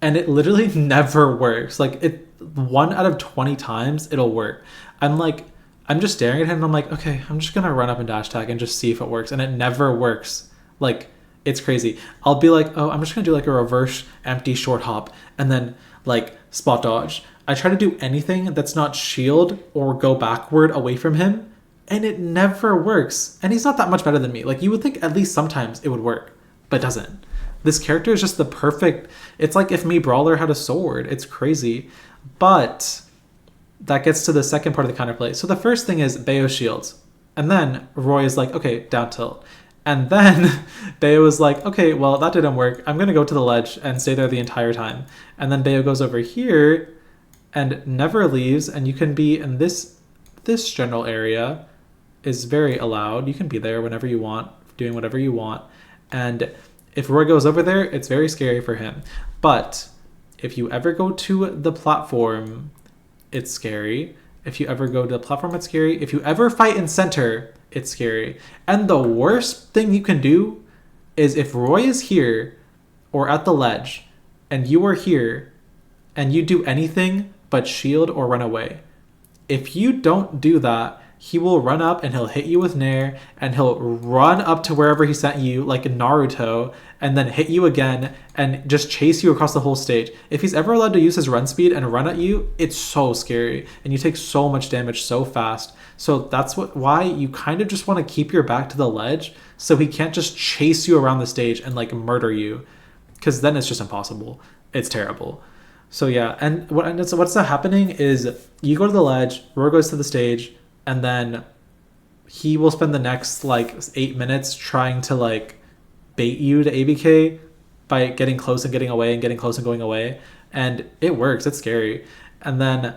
Speaker 1: and it literally never works. Like, 1 out of 20 times, it'll work. I'm just staring at him, and I'm like, okay, I'm just going to run up and dash tag and just see if it works, and it never works. Like, it's crazy. I'll be like, oh, I'm just going to do like a reverse empty short hop, and then like spot dodge. I try to do anything that's not shield or go backward away from him, and it never works. And he's not that much better than me. Like, you would think at least sometimes it would work, but doesn't. This character is just the perfect... It's like if Mii Brawler had a sword. It's crazy. But that gets to the second part of the counterplay. So the first thing is Bayo shields. And then Roy is like, okay, down tilt. And then Bayo is like, okay, well, that didn't work. I'm going to go to the ledge and stay there the entire time. And then Bayo goes over here and never leaves. And you can be in this general area is very allowed. You can be there whenever you want, doing whatever you want. And if Roy goes over there, it's very scary for him. But if you ever go to the platform, it's scary. If you ever go to the platform, it's scary. If you ever fight in center, it's scary. And the worst thing you can do is if Roy is here or at the ledge and you are here and you do anything but shield or run away. If you don't do that, he will run up and he'll hit you with Nair and he'll run up to wherever he sent you like Naruto and then hit you again and just chase you across the whole stage. If he's ever allowed to use his run speed and run at you, it's so scary and you take so much damage so fast. So that's why you kind of just want to keep your back to the ledge so he can't just chase you around the stage and like murder you, because then it's just impossible. It's terrible. So yeah, and what's happening is you go to the ledge, Roar goes to the stage, and then he will spend the next like 8 minutes trying to like bait you to ABK by getting close and getting away and getting close and going away. And it works. It's scary. And then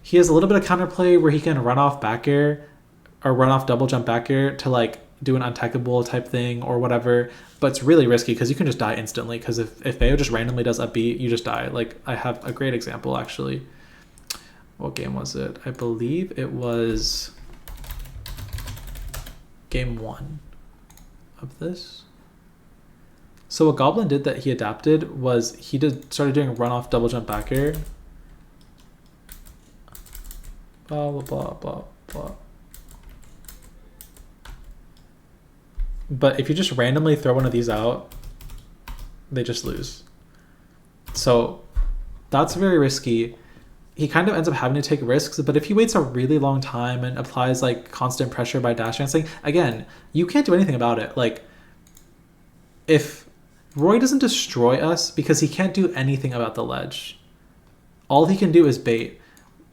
Speaker 1: he has a little bit of counterplay where he can run off back air or run off double jump back air to like do an untechable type thing or whatever. But it's really risky because you can just die instantly. Because if Bayo just randomly does a beat, you just die. Like I have a great example actually. What game was it? I believe it was game 1 of this. So what Goblin did that he adapted was he started doing run off double jump back air. Blah, blah, blah, blah, blah. But if you just randomly throw one of these out, they just lose. So that's very risky. He kind of ends up having to take risks, but if he waits a really long time and applies like constant pressure by dash dancing, again, you can't do anything about it. Like if Roy doesn't destroy us because he can't do anything about the ledge. All he can do is bait.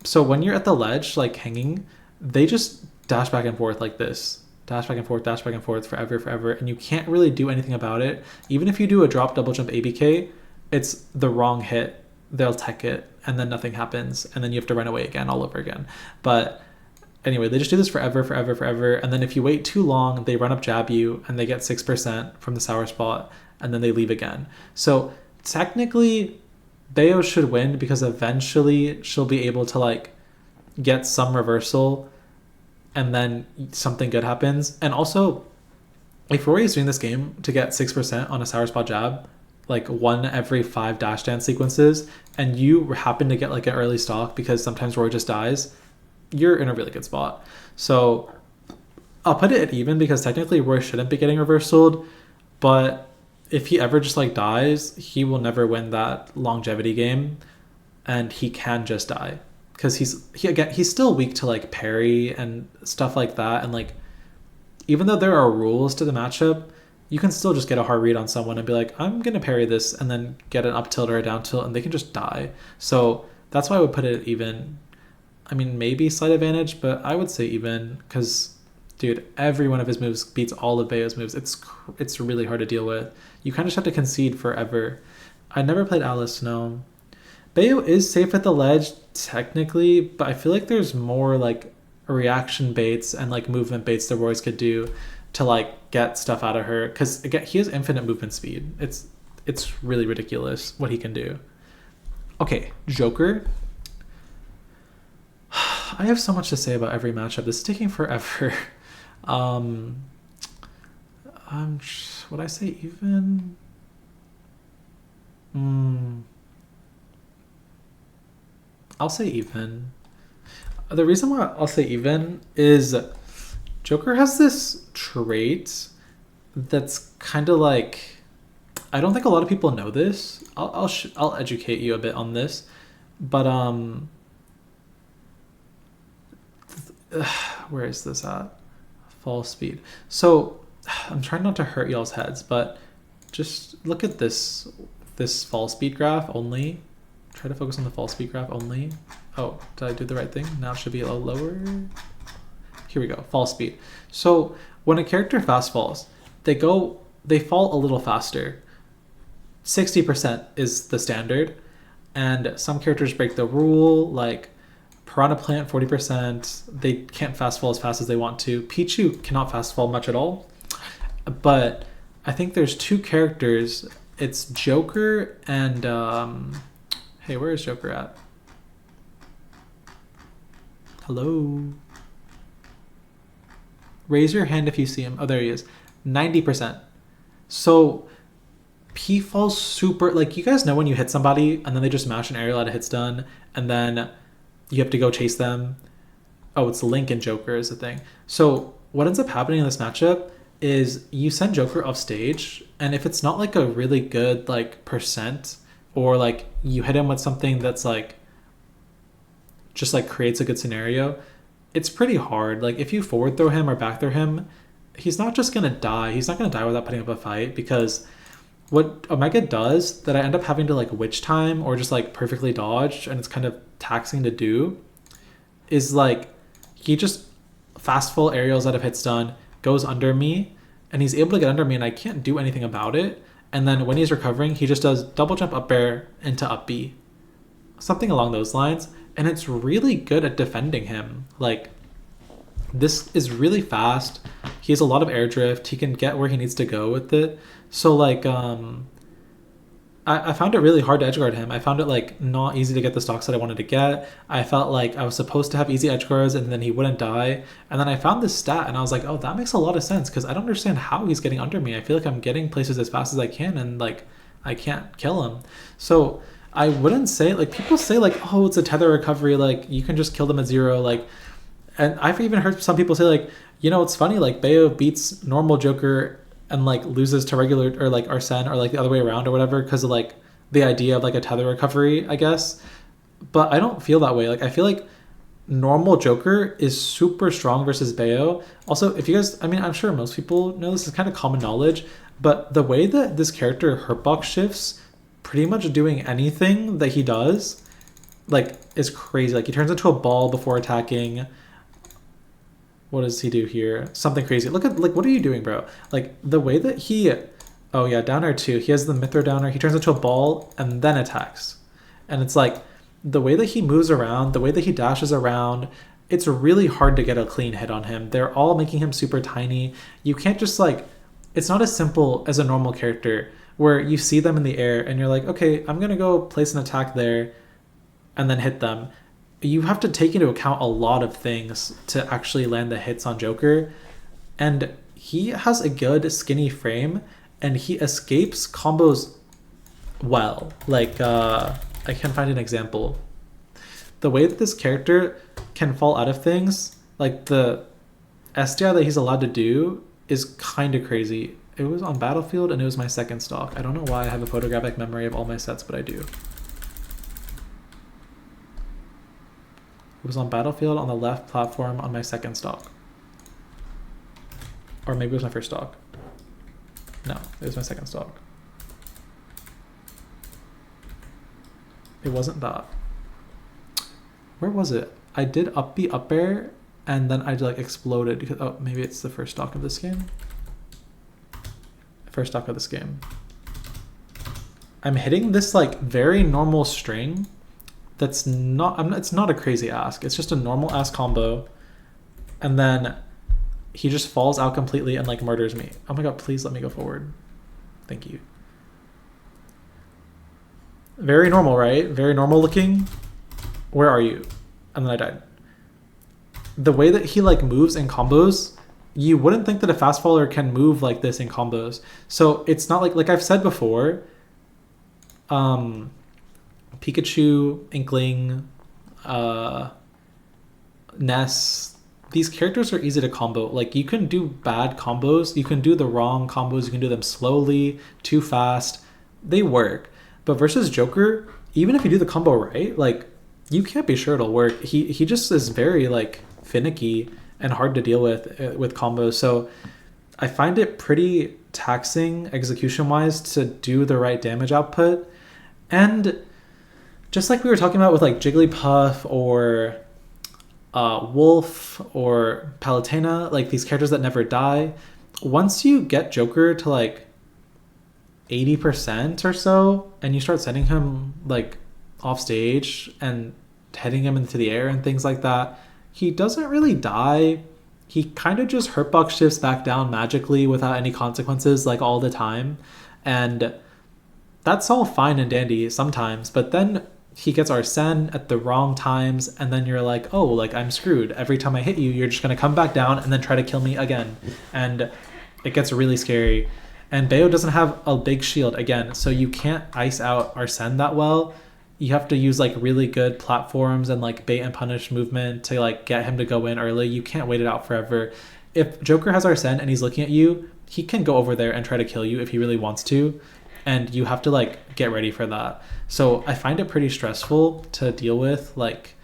Speaker 1: So when you're at the ledge, like hanging, they just dash back and forth like this. Dash back and forth forever. And you can't really do anything about it. Even if you do a drop double jump ABK, it's the wrong hit. They'll tech it and then nothing happens. And then you have to run away again all over again. But anyway, they just do this forever. And then if you wait too long, they run up jab you and they get 6% from the sour spot. And then they leave again. So technically, Bayo should win because eventually she'll be able to like get some reversal and then something good happens. And also, if Rory is doing this game to get 6% on a sour spot jab, like 1 every 5 dash dance sequences, and you happen to get like an early stock because sometimes Rory just dies, you're in a really good spot. So I'll put it at even because technically Rory shouldn't be getting reversaled, but if he ever just like dies, he will never win that longevity game, and he can just die because he's still weak to like parry and stuff like that. And like even though there are rules to the matchup, you can still just get a hard read on someone and be like, I'm gonna parry this, and then get an up tilt or a down tilt, and they can just die. So that's why I would put it at even. I mean, maybe slight advantage, but I would say even because, dude, every one of his moves beats all of Bayo's moves. It's really hard to deal with. You kind of just have to concede forever. I never played Alice, no. Bayo is safe at the ledge, technically, but I feel like there's more, like, reaction baits and, like, movement baits that Royce could do to, like, get stuff out of her. Because, again, he has infinite movement speed. It's really ridiculous what he can do. Okay, Joker. I have so much to say about every matchup. This is taking forever. Would I say even? I'll say even. The reason why I'll say even is Joker has this trait that's kind of like, I don't think a lot of people know this. I'll educate you a bit on this, but where is this at? Fall speed. So I'm trying not to hurt y'all's heads, but Just look at this fall speed graph only. Try to focus on the fall speed graph only. Oh, did I do the right thing? Now it should be a little lower. Here we go, fall speed. So when a character fast falls, they fall a little faster. 60% is the standard, and some characters break the rule, like Piranha Plant 40%. They can't fast fall as fast as they want to. Pichu cannot fast fall much at all, but I think there's two characters. It's Joker and hey, where is Joker at? Hello? Raise your hand if you see him. Oh, there he is. 90%. So he falls super, like, you guys know when you hit somebody and then they just mash an aerial out of hits done and then you have to go chase them. Oh, it's Link and Joker is the thing. So what ends up happening in this matchup is you send Joker off stage, and if it's not like a really good like percent, or like you hit him with something that's like just like creates a good scenario, it's pretty hard. Like if you forward throw him or back throw him, he's not just gonna die. He's not gonna die without putting up a fight, because what Omega does that I end up having to like witch time or just like perfectly dodge, and it's kind of taxing to do, is like he just fast full aerials out of hit stun, goes under me, and he's able to get under me and I can't do anything about it. And then when he's recovering, he just does double jump up air into up B. Something along those lines. And it's really good at defending him. Like, this is really fast. He has a lot of air drift. He can get where he needs to go with it. So like, I found it really hard to edgeguard him. I found it like not easy to get the stocks that I wanted to get. I felt like I was supposed to have easy edgeguards and then he wouldn't die. And then I found this stat and I was like, oh, that makes a lot of sense, because I don't understand how he's getting under me. I feel like I'm getting places as fast as I can and like I can't kill him. So I wouldn't say, like, people say like, oh, it's a tether recovery, like you can just kill them at 0, like, and I've even heard some people say like, you know, it's funny, like Bayo beats normal Joker and like loses to regular or like Arsene, or like the other way around or whatever, because of like the idea of like a tether recovery, I guess. But I don't feel that way. Like I feel like normal Joker is super strong versus Bayo. Also, if you guys, I mean, I'm sure most people know this, is kind of common knowledge, but the way that this character hurtbox shifts, pretty much doing anything that he does, like, is crazy. Like he turns into a ball before attacking. What does he do here? Something crazy. Look at, like, what are you doing, bro? Like, the way that he... Oh, yeah, down air too. He has the mid-throw down air. He turns into a ball and then attacks. And it's like, the way that he moves around, the way that he dashes around, it's really hard to get a clean hit on him. They're all making him super tiny. You can't just, like... It's not as simple as a normal character where you see them in the air and you're like, okay, I'm going to go place an attack there and then hit them. You have to take into account a lot of things to actually land the hits on Joker. And he has a good skinny frame and he escapes combos well. Like, I can find an example. The way that this character can fall out of things, like the SDI that he's allowed to do, is kind of crazy. It was on Battlefield and it was my second stock. I don't know why I have a photographic memory of all my sets, but I do. It was on Battlefield on the left platform on my second stock. Or maybe it was my first stock. No, it was my second stock. It wasn't that. Where was it? I did up B up air and then I like exploded because, oh, maybe it's the first stock of this game. First stock of this game. I'm hitting this like very normal string. That's not, it's not a crazy ask. It's just a normal ask combo. And then he just falls out completely and like murders me. Oh my god, please let me go forward. Thank you. Very normal, right? Very normal looking. Where are you? And then I died. The way that he like moves in combos, you wouldn't think that a fast faller can move like this in combos. So it's not like I've said before, Pikachu, Inkling, Ness, these characters are easy to combo. Like you can do bad combos, you can do the wrong combos, you can do them slowly, too fast. They work. But versus Joker, even if you do the combo right, like you can't be sure it'll work. He just is very like finicky and hard to deal with combos. So I find it pretty taxing execution-wise to do the right damage output. And just like we were talking about with like Jigglypuff or Wolf or Palutena, like these characters that never die, once you get Joker to like 80% or so, and you start sending him like off stage and heading him into the air and things like that, he doesn't really die. He kind of just hurtbox shifts back down magically without any consequences like all the time. And that's all fine and dandy sometimes, but then he gets Arsene at the wrong times, and then you're like, oh, like I'm screwed. Every time I hit you, you're just going to come back down and then try to kill me again. And it gets really scary. And Bayo doesn't have a big shield again, so you can't ice out Arsene that well. You have to use like really good platforms and like bait and punish movement to like get him to go in early. You can't wait it out forever. If Joker has Arsene and he's looking at you, he can go over there and try to kill you if he really wants to. And you have to like get ready for that. So I find it pretty stressful to deal with, like,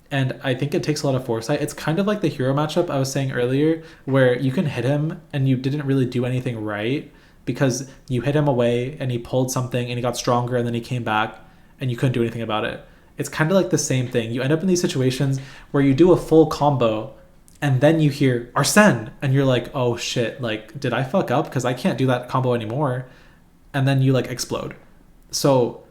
Speaker 1: and I think it takes a lot of foresight. It's kind of like the hero matchup I was saying earlier, where you can hit him and you didn't really do anything right because you hit him away and he pulled something and he got stronger and then he came back and you couldn't do anything about it. It's kind of like the same thing. You end up in these situations where you do a full combo and then you hear Arsene and you're like, oh shit, like, did I fuck up? Because I can't do that combo anymore. And then you like explode. So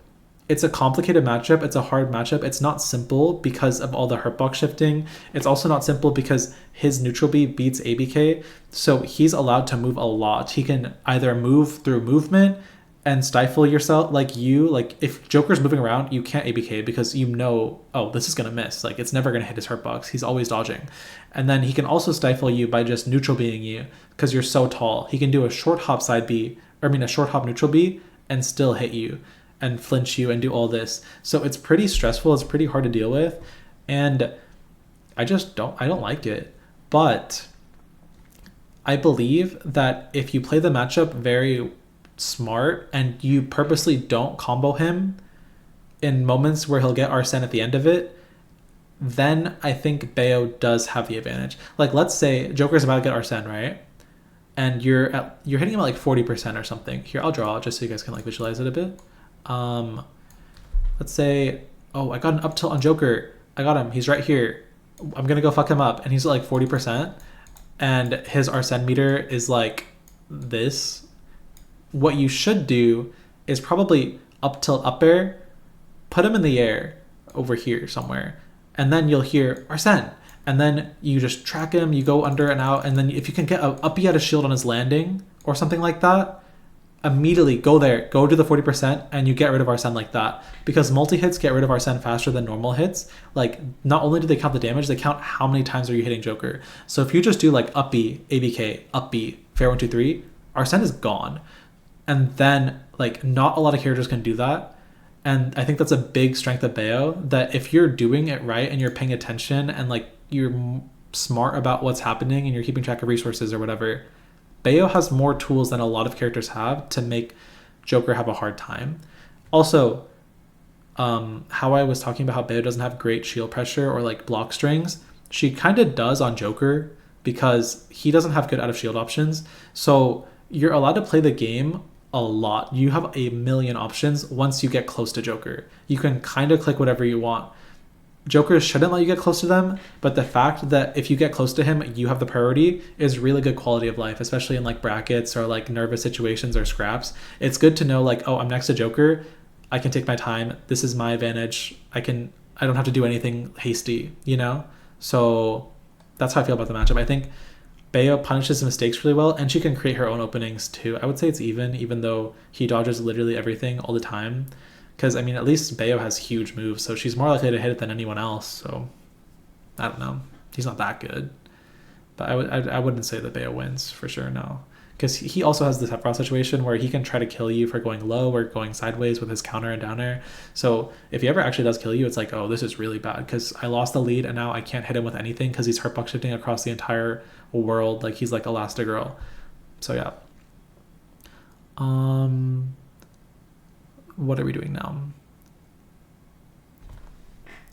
Speaker 1: it's a complicated matchup. It's a hard matchup. It's not simple because of all the hurtbox shifting. It's also not simple because his neutral B beats ABK. So he's allowed to move a lot. He can either move through movement and stifle yourself, like if Joker's moving around, you can't ABK because you know, oh, this is going to miss. Like it's never going to hit his hurtbox. He's always dodging. And then he can also stifle you by just neutral being you because you're so tall. He can do a short hop side B, a short hop neutral B and still hit you and flinch you and do all this. So it's pretty stressful. It's pretty hard to deal with. And I don't like it. But I believe that if you play the matchup very smart and you purposely don't combo him in moments where he'll get Arsene at the end of it, then I think Bayo does have the advantage. Like let's say Joker's about to get Arsene, right? And you're hitting him at like 40% or something. Here, I'll draw just so you guys can like visualize it a bit. Let's say, oh, I got an up tilt on Joker. I got him. He's right here. I'm going to go fuck him up. And he's at like 40%. And his Arsene meter is like this. What you should do is probably up tilt up air, put him in the air over here somewhere. And then you'll hear Arsene. And then you just track him, you go under and out, and then if you can get a uppy out of shield on his landing or something like that, immediately go there, go to the 40%, and you get rid of Arsene like that. Because multi-hits get rid of Arsene faster than normal hits. Like, not only do they count the damage, they count how many times are you hitting Joker. So if you just do like uppy, ABK, uppy, fair 1, 2, 3, Arsene is gone. And then, like, not a lot of characters can do that. And I think that's a big strength of Bayo, that if you're doing it right and you're paying attention and like you're smart about what's happening and you're keeping track of resources or whatever, Bayo has more tools than a lot of characters have to make Joker have a hard time. Also, how I was talking about how Bayo doesn't have great shield pressure or like block strings, she kind of does on Joker because he doesn't have good out of shield options. So you're allowed to play the game a lot. You have a million options once you get close to Joker. You can kind of click whatever you want. Joker shouldn't let you get close to them, but the fact that if you get close to him, you have the priority is really good quality of life, especially in like brackets or like nervous situations or scraps. It's good to know like, oh, I'm next to Joker. I can take my time. This is my advantage. I don't have to do anything hasty, you know? So that's how I feel about the matchup. I think Bayo punishes mistakes really well, and she can create her own openings too. I would say it's even though he dodges literally everything all the time. Because, I mean, at least Bayo has huge moves, so she's more likely to hit it than anyone else. So, I don't know. He's not that good. But I wouldn't say that Bayo wins, for sure, no. Because he also has the Sephiroth situation where he can try to kill you for going low or going sideways with his counter and down air. So, if he ever actually does kill you, it's like, oh, this is really bad. Because I lost the lead, and now I can't hit him with anything because he's hurtbox shifting across the entire world. Like, he's like Elastigirl. So, yeah. What are we doing now?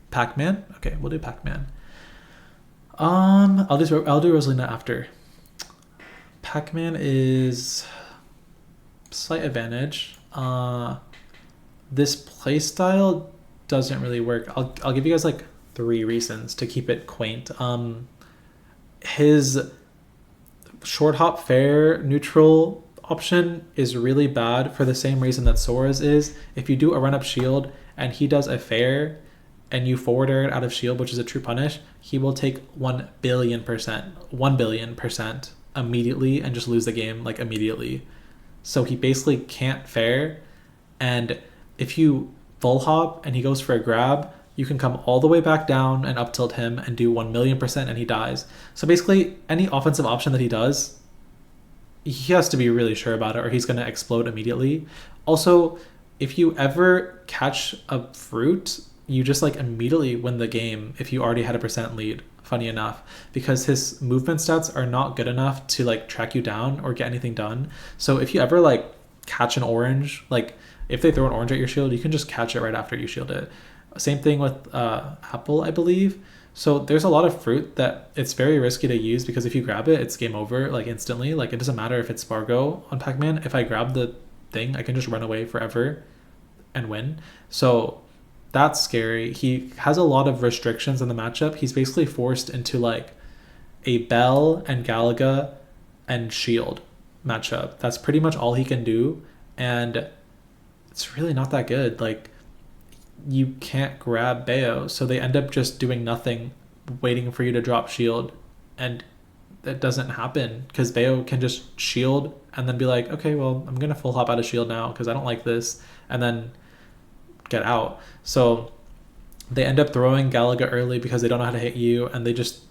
Speaker 1: Pac-Man? Okay, we'll do Pac-Man. I'll do Rosalina after. Pac-Man is slight advantage. This playstyle doesn't really work. I'll give you guys like 3 reasons to keep it quaint. His short hop fair neutral option is really bad for the same reason that Sora's is. If you do a run up shield and he does a fair and you forward air it out of shield, which is a true punish, he will take 1 billion% immediately and just lose the game like immediately. So he basically can't fair, and if you full hop and he goes for a grab, you can come all the way back down and up tilt him and do 1,000,000% and he dies. So basically any offensive option that he does, he has to be really sure about it or he's going to explode immediately. Also, if you ever catch a fruit, you just like immediately win the game if you already had a percent lead, funny enough, because his movement stats are not good enough to like track you down or get anything done. So if you ever like catch an orange, like if they throw an orange at your shield, you can just catch it right after you shield it. Same thing with apple, I believe. So there's a lot of fruit that it's very risky to use because if you grab it, it's game over like instantly. Like it doesn't matter if it's Spargo on Pac-Man. If I grab the thing, I can just run away forever and win. So that's scary. He has a lot of restrictions in the matchup. He's basically forced into like a Bell and Galaga and Shield matchup. That's pretty much all he can do. And it's really not that good. Like you can't grab Bayo. So they end up just doing nothing, waiting for you to drop shield. And that doesn't happen because Bayo can just shield and then be like, okay, well, I'm going to full hop out of shield now because I don't like this. And then get out. So they end up throwing Galaga early because they don't know how to hit you, and they just,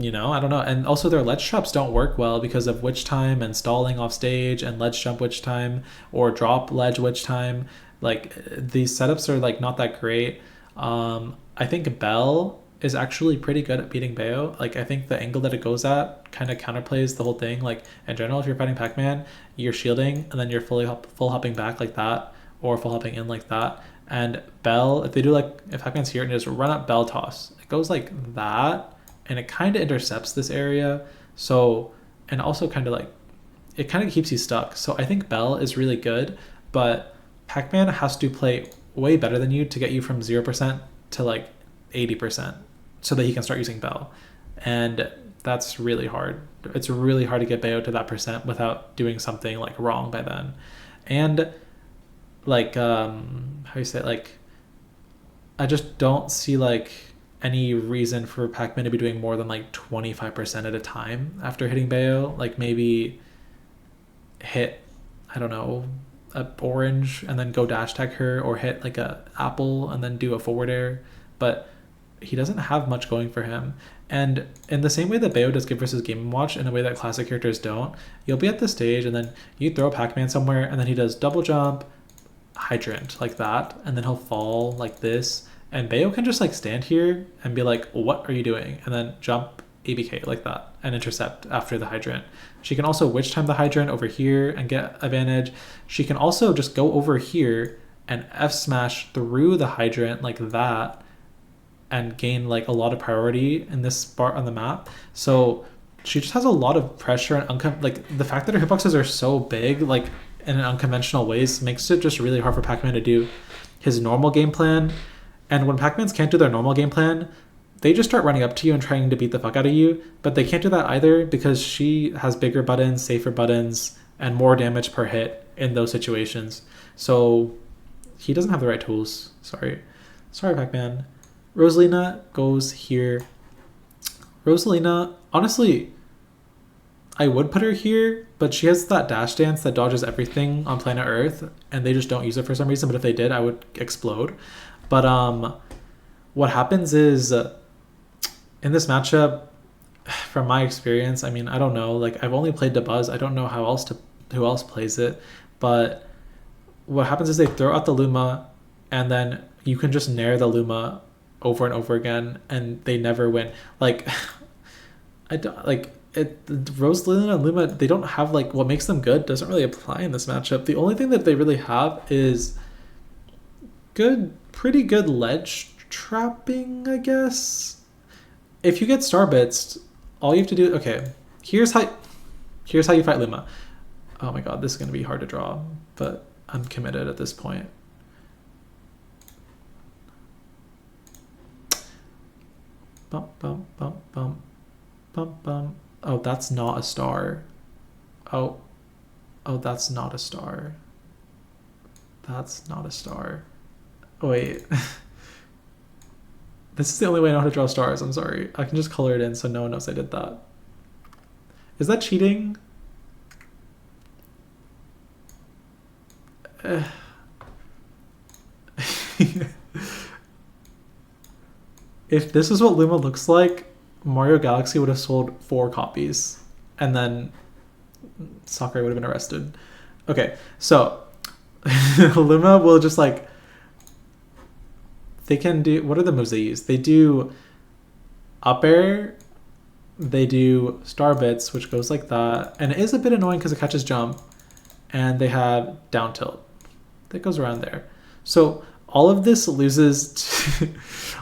Speaker 1: I don't know. And also their ledge traps don't work well because of witch time and stalling off stage and ledge jump witch time or drop ledge witch time. Like these setups are like not that great. I think Bell is actually pretty good at beating Bayo. Like I think the angle that it goes at kind of counterplays the whole thing. Like in general, if you're fighting Pac-Man, you're shielding and then you're full hopping back like that, or full hopping in like that. And Bell, if Pac-Man's here and just run up Bell toss, it goes like that and it kind of intercepts this area. So, and also kind of like, it kind of keeps you stuck. So I think Bell is really good, but Pac-Man has to play way better than you to get you from 0% to like 80% so that he can start using Bell. And that's really hard. It's really hard to get Bayo to that percent without doing something like wrong by then. And like how you say it, like I just don't see like any reason for Pac-Man to be doing more than like 25% at a time after hitting Bayo. Like maybe hit, I don't know, a orange and then go dash tag her, or hit like a apple and then do a forward air. But he doesn't have much going for him. And in the same way that Bayo does good versus Game & Watch, in a way that classic characters don't, you'll be at the stage and then you throw Pac-Man somewhere and then he does double jump, hydrant like that, and then he'll fall like this, and Bayo can just like stand here and be like, what are you doing? And then jump ABK like that and intercept after the hydrant. She can also witch time the hydrant over here and get advantage. She can also just go over here and F smash through the hydrant like that and gain like a lot of priority in this part on the map. So she just has a lot of pressure and like the fact that her hitboxes are so big, like in unconventional ways, makes it just really hard for Pac-Man to do his normal game plan. And when Pac-Mans can't do their normal game plan, they just start running up to you and trying to beat the fuck out of you. But they can't do that either because she has bigger buttons, safer buttons, and more damage per hit in those situations. So he doesn't have the right tools. Sorry, Pac-Man. Rosalina goes here. Rosalina, honestly, I would put her here, but she has that dash dance that dodges everything on planet Earth, and they just don't use it for some reason. But if they did, I would explode. But what happens is in this matchup, from my experience, I mean, I don't know. Like I've only played Dabuz. I don't know who else plays it. But what happens is they throw out the Luma, and then you can just nair the Luma over and over again, and they never win. Like I don't like. Rosalina and Luma, they don't have like what makes them good doesn't really apply in this matchup. The only thing that they really have is pretty good ledge trapping, I guess. If you get star blitzed, all you have to do, okay, here's how you fight Luma. Oh my god, this is going to be hard to draw, but I'm committed at this point. Bump, bump, bump, bump, bump, bump. Oh, that's not a star. Oh, that's not a star. That's not a star. Oh, wait. This is the only way I know how to draw stars. I'm sorry. I can just color it in so no one knows I did that. Is that cheating? If this is what Lima looks like, Mario Galaxy would have sold 4 copies. And then Sakurai would have been arrested. Okay, so Lima will just like... They can do... What are the moves they use? They do up air. They do star bits, which goes like that. And it is a bit annoying because it catches jump. And they have down tilt. That goes around there. So all of this loses to,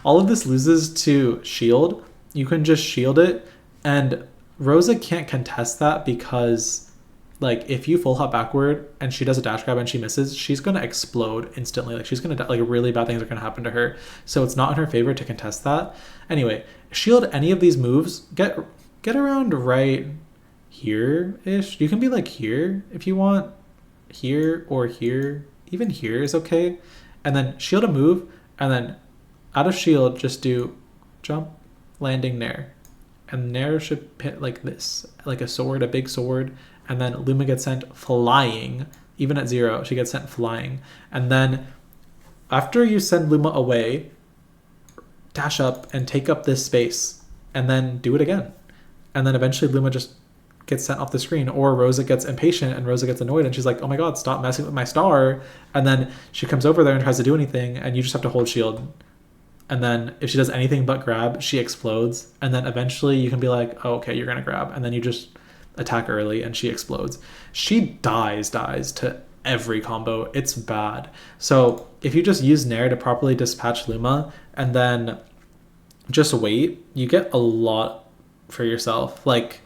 Speaker 1: all of this loses to shield. You can just shield it. And Rosa can't contest that because like if you full hop backward and she does a dash grab and she misses, she's going to explode instantly. Like she's going to like really bad things are going to happen to her. So it's not in her favor to contest that. Anyway, shield any of these moves. Get around right here-ish. You can be like here if you want. Here or here. Even here is okay. And then shield a move. And then out of shield, just do jump, landing, nair. And nair should hit like this. Like a sword, a big sword. And then Luma gets sent flying. Even at 0, she gets sent flying. And then after you send Luma away, dash up and take up this space. And then do it again. And then eventually Luma just gets sent off the screen, or Rosa gets impatient and Rosa gets annoyed and she's like, oh my god, stop messing with my star. And then she comes over there and tries to do anything and you just have to hold shield. And then if she does anything but grab, she explodes. And then eventually you can be like, oh, okay, you're going to grab. And then you just attack early and she explodes. She dies to every combo. It's bad. So if you just use Nair to properly dispatch Luma and then just wait, you get a lot for yourself. Like,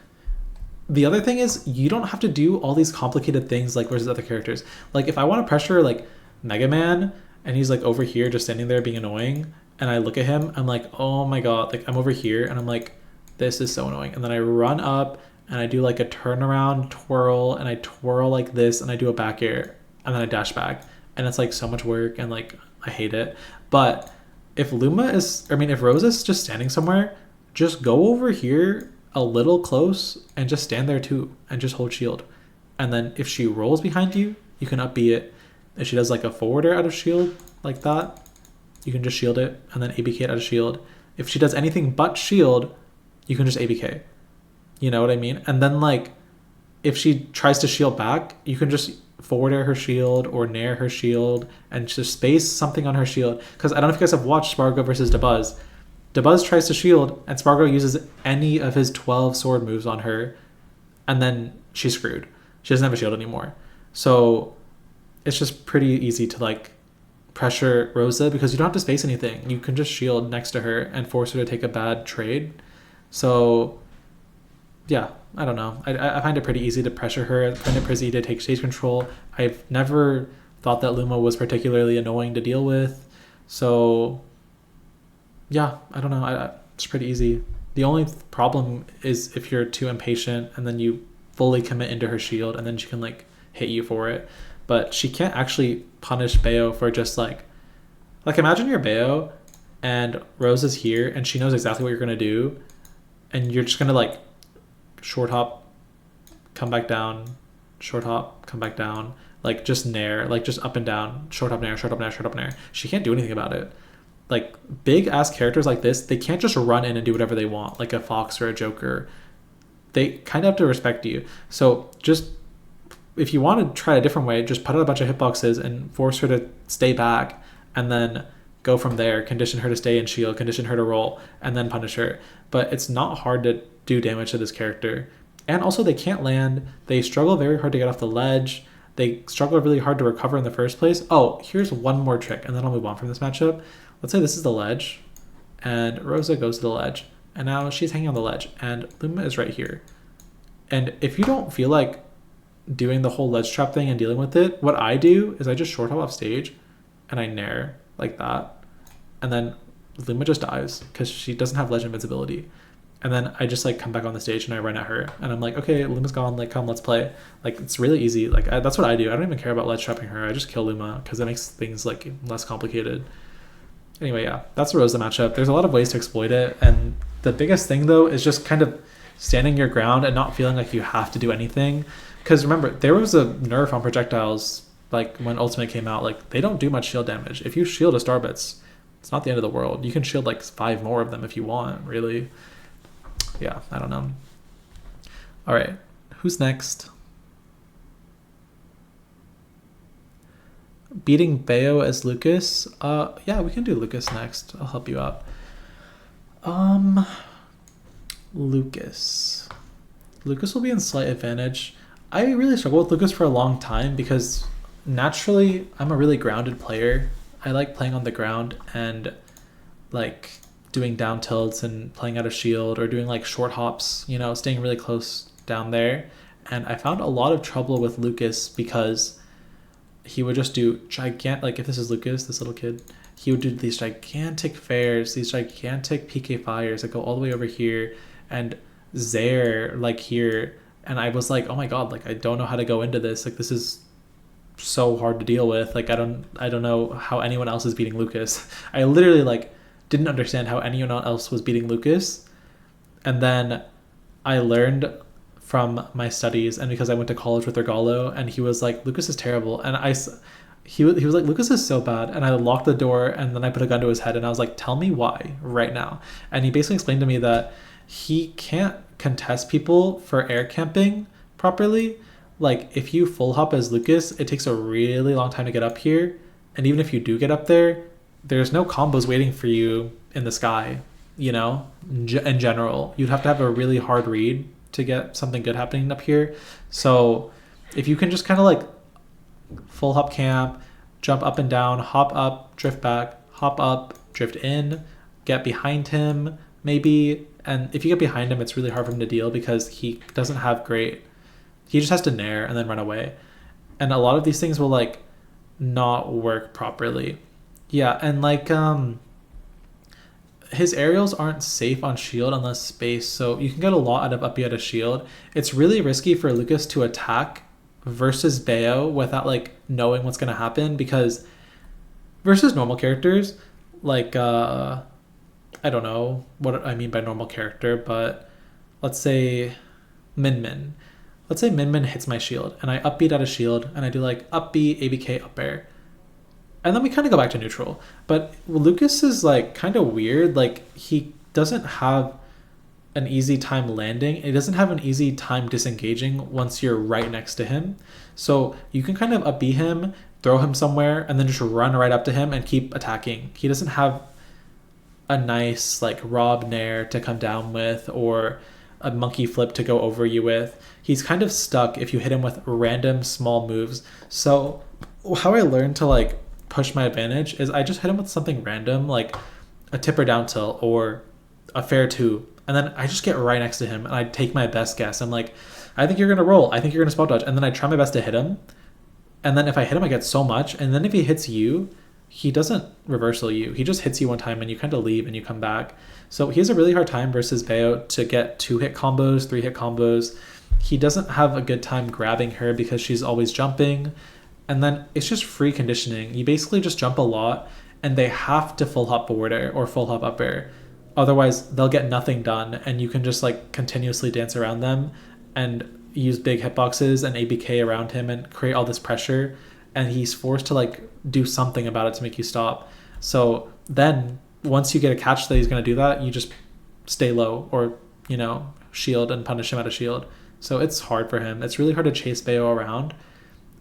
Speaker 1: the other thing is you don't have to do all these complicated things like versus other characters. Like if I want to pressure like MegaMan and he's like over here just standing there being annoying and I look at him, I'm like, oh my god, like I'm over here and I'm like, this is so annoying. And then I run up and I do like a turnaround twirl and I twirl like this and I do a back air and then I dash back. And it's like so much work and like I hate it. But if if Rosa's just standing somewhere, just go over here a little close and just stand there too and just hold shield. And then if she rolls behind you, you can up B it. If she does like a forwarder out of shield like that, you can just shield it and then ABK it out of shield. If she does anything but shield, you can just ABK. You know what I mean? And then like if she tries to shield back, you can just forward air her shield or nair her shield and just space something on her shield. Because I don't know if you guys have watched Spargo versus Dabuz. Dabuz tries to shield and Spargo uses any of his 12 sword moves on her and then she's screwed. She doesn't have a shield anymore. So it's just pretty easy to like pressure Rosa because you don't have to space anything. You can just shield next to her and force her to take a bad trade. So yeah, I don't know. I find it pretty easy to pressure her. I find it pretty easy to take stage control. I've never thought that Luma was particularly annoying to deal with. So yeah, I don't know. It's pretty easy. The only problem is if you're too impatient and then you fully commit into her shield and then she can like hit you for it. But she can't actually punish Bayo for just like imagine you're Bayo and Rose is here and she knows exactly what you're going to do and you're just going to like short hop, come back down, short hop, come back down, like just nair, like just up and down, short hop nair, short hop nair, short hop nair. She can't do anything about it. Like big ass characters like this, they can't just run in and do whatever they want, like a Fox or a Joker. They kind of have to respect you. So just if you want to try a different way, just put out a bunch of hitboxes and force her to stay back and then go from there, condition her to stay in shield, condition her to roll, and then punish her. But it's not hard to do damage to this character. And also they can't land. They struggle very hard to get off the ledge. They struggle really hard to recover in the first place. Oh, here's one more trick, and then I'll move on from this matchup. Let's say this is the ledge, and Rosa goes to the ledge, and now she's hanging on the ledge, and Luma is right here. And if you don't feel like doing the whole ledge trap thing and dealing with it, what I do is I just short hop off stage and I nair like that. And then Lima just dies because she doesn't have ledge invincibility. And then I just like come back on the stage and I run at her. And I'm like, okay, Lima's gone. Like, come, let's play. Like, it's really easy. Like, that's what I do. I don't even care about ledge trapping her. I just kill Lima because it makes things like less complicated. Anyway, yeah, that's the Rosa matchup. There's a lot of ways to exploit it. And the biggest thing, though, is just kind of standing your ground and not feeling like you have to do anything. Because remember, there was a nerf on projectiles, like when Ultimate came out. Like, they don't do much shield damage. If you shield a Starbits, it's not the end of the world. You can shield like 5 more of them if you want, really. Yeah, I don't know. All right, who's next? Beating Bayo as Lucas. Yeah, we can do Lucas next. I'll help you out. Lucas. Lucas will be in slight advantage. I really struggled with Lucas for a long time because naturally I'm a really grounded player. I like playing on the ground and like doing down tilts and playing out of shield or doing like short hops, you know, staying really close down there. And I found a lot of trouble with Lucas because he would just do gigantic, like if this is Lucas, this little kid, he would do these gigantic fairs, these gigantic PK fires that go all the way over here and Zaire like here. And I was like, oh my God, like I don't know how to go into this. Like this is so hard to deal with. Like I don't know how anyone else is beating Lucas. I literally like didn't understand how anyone else was beating Lucas. And then I learned from my studies and because I went to college with Regalo and he was like, Lucas is terrible. And he was like, Lucas is so bad. And I locked the door and then I put a gun to his head and I was like, tell me why right now. And he basically explained to me that he can't contest people for air camping properly. Like if you full hop as Lucas, it takes a really long time to get up here. And even if you do get up there, there's no combos waiting for you in the sky, you know, in general. You'd have to have a really hard read to get something good happening up here. So if you can just kind of like full hop camp, jump up and down, hop up, drift back, hop up, drift in, get behind him maybe. And if you get behind him, it's really hard for him to deal because he doesn't have great, he just has to nair and then run away. And a lot of these things will like not work properly. Yeah, and like his aerials aren't safe on shield unless space, so you can get a lot out of up B out of shield. It's really risky for Lucas to attack versus Bayo without like knowing what's gonna happen because versus normal characters, like I don't know what I mean by normal character, but let's say Min Min. Let's say Min Min hits my shield and I up B out of shield and I do like up B, ABK, up air. And then we kind of go back to neutral. But Lucas is like kind of weird. Like he doesn't have an easy time landing. It doesn't have an easy time disengaging once you're right next to him. So you can kind of up B him, throw him somewhere, and then just run right up to him and keep attacking. He doesn't have a nice like R.O.B nair to come down with or a monkey flip to go over you with. He's kind of stuck if you hit him with random small moves. So how I learned to like push my advantage is I just hit him with something random like a tipper down tilt or a fair 2 and then I just get right next to him and I take my best guess. I'm like, I think you're gonna roll, I think you're gonna spot dodge, and then I try my best to hit him, and then if I hit him I get so much, and then if he hits you he doesn't reversal you, he just hits you one time and you kind of leave and you come back. So he has a really hard time versus Bayo to get 2-hit combos, 3-hit combos. He doesn't have a good time grabbing her because she's always jumping. And then it's just free conditioning. You basically just jump a lot and they have to full hop forward air or full hop up air. Otherwise, they'll get nothing done and you can just like continuously dance around them and use big hitboxes and ABK around him and create all this pressure. And he's forced to like do something about it to make you stop. So then once you get a catch that he's going to do that, you just stay low or, you know, shield and punish him out of shield. So it's hard for him. It's really hard to chase Bayo around.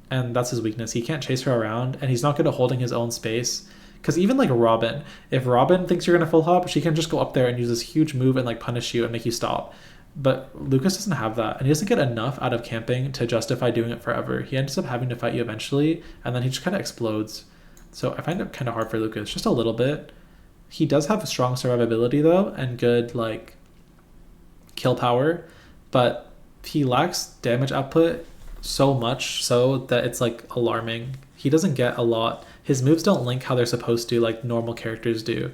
Speaker 1: And that's his weakness. He can't chase her around, and he's not good at holding his own space. Because even like Robin, if Robin thinks you're going to full hop, she can just go up there and use this huge move and like punish you and make you stop. But Lucas doesn't have that, and he doesn't get enough out of camping to justify doing it forever. He ends up having to fight you eventually, and then he just kind of explodes. So I find it kind of hard for Lucas, just a little bit. He does have a strong survivability though, and good like kill power, but he lacks damage output so much so that it's like alarming. He doesn't get a lot. His moves don't link how they're supposed to, like normal characters do.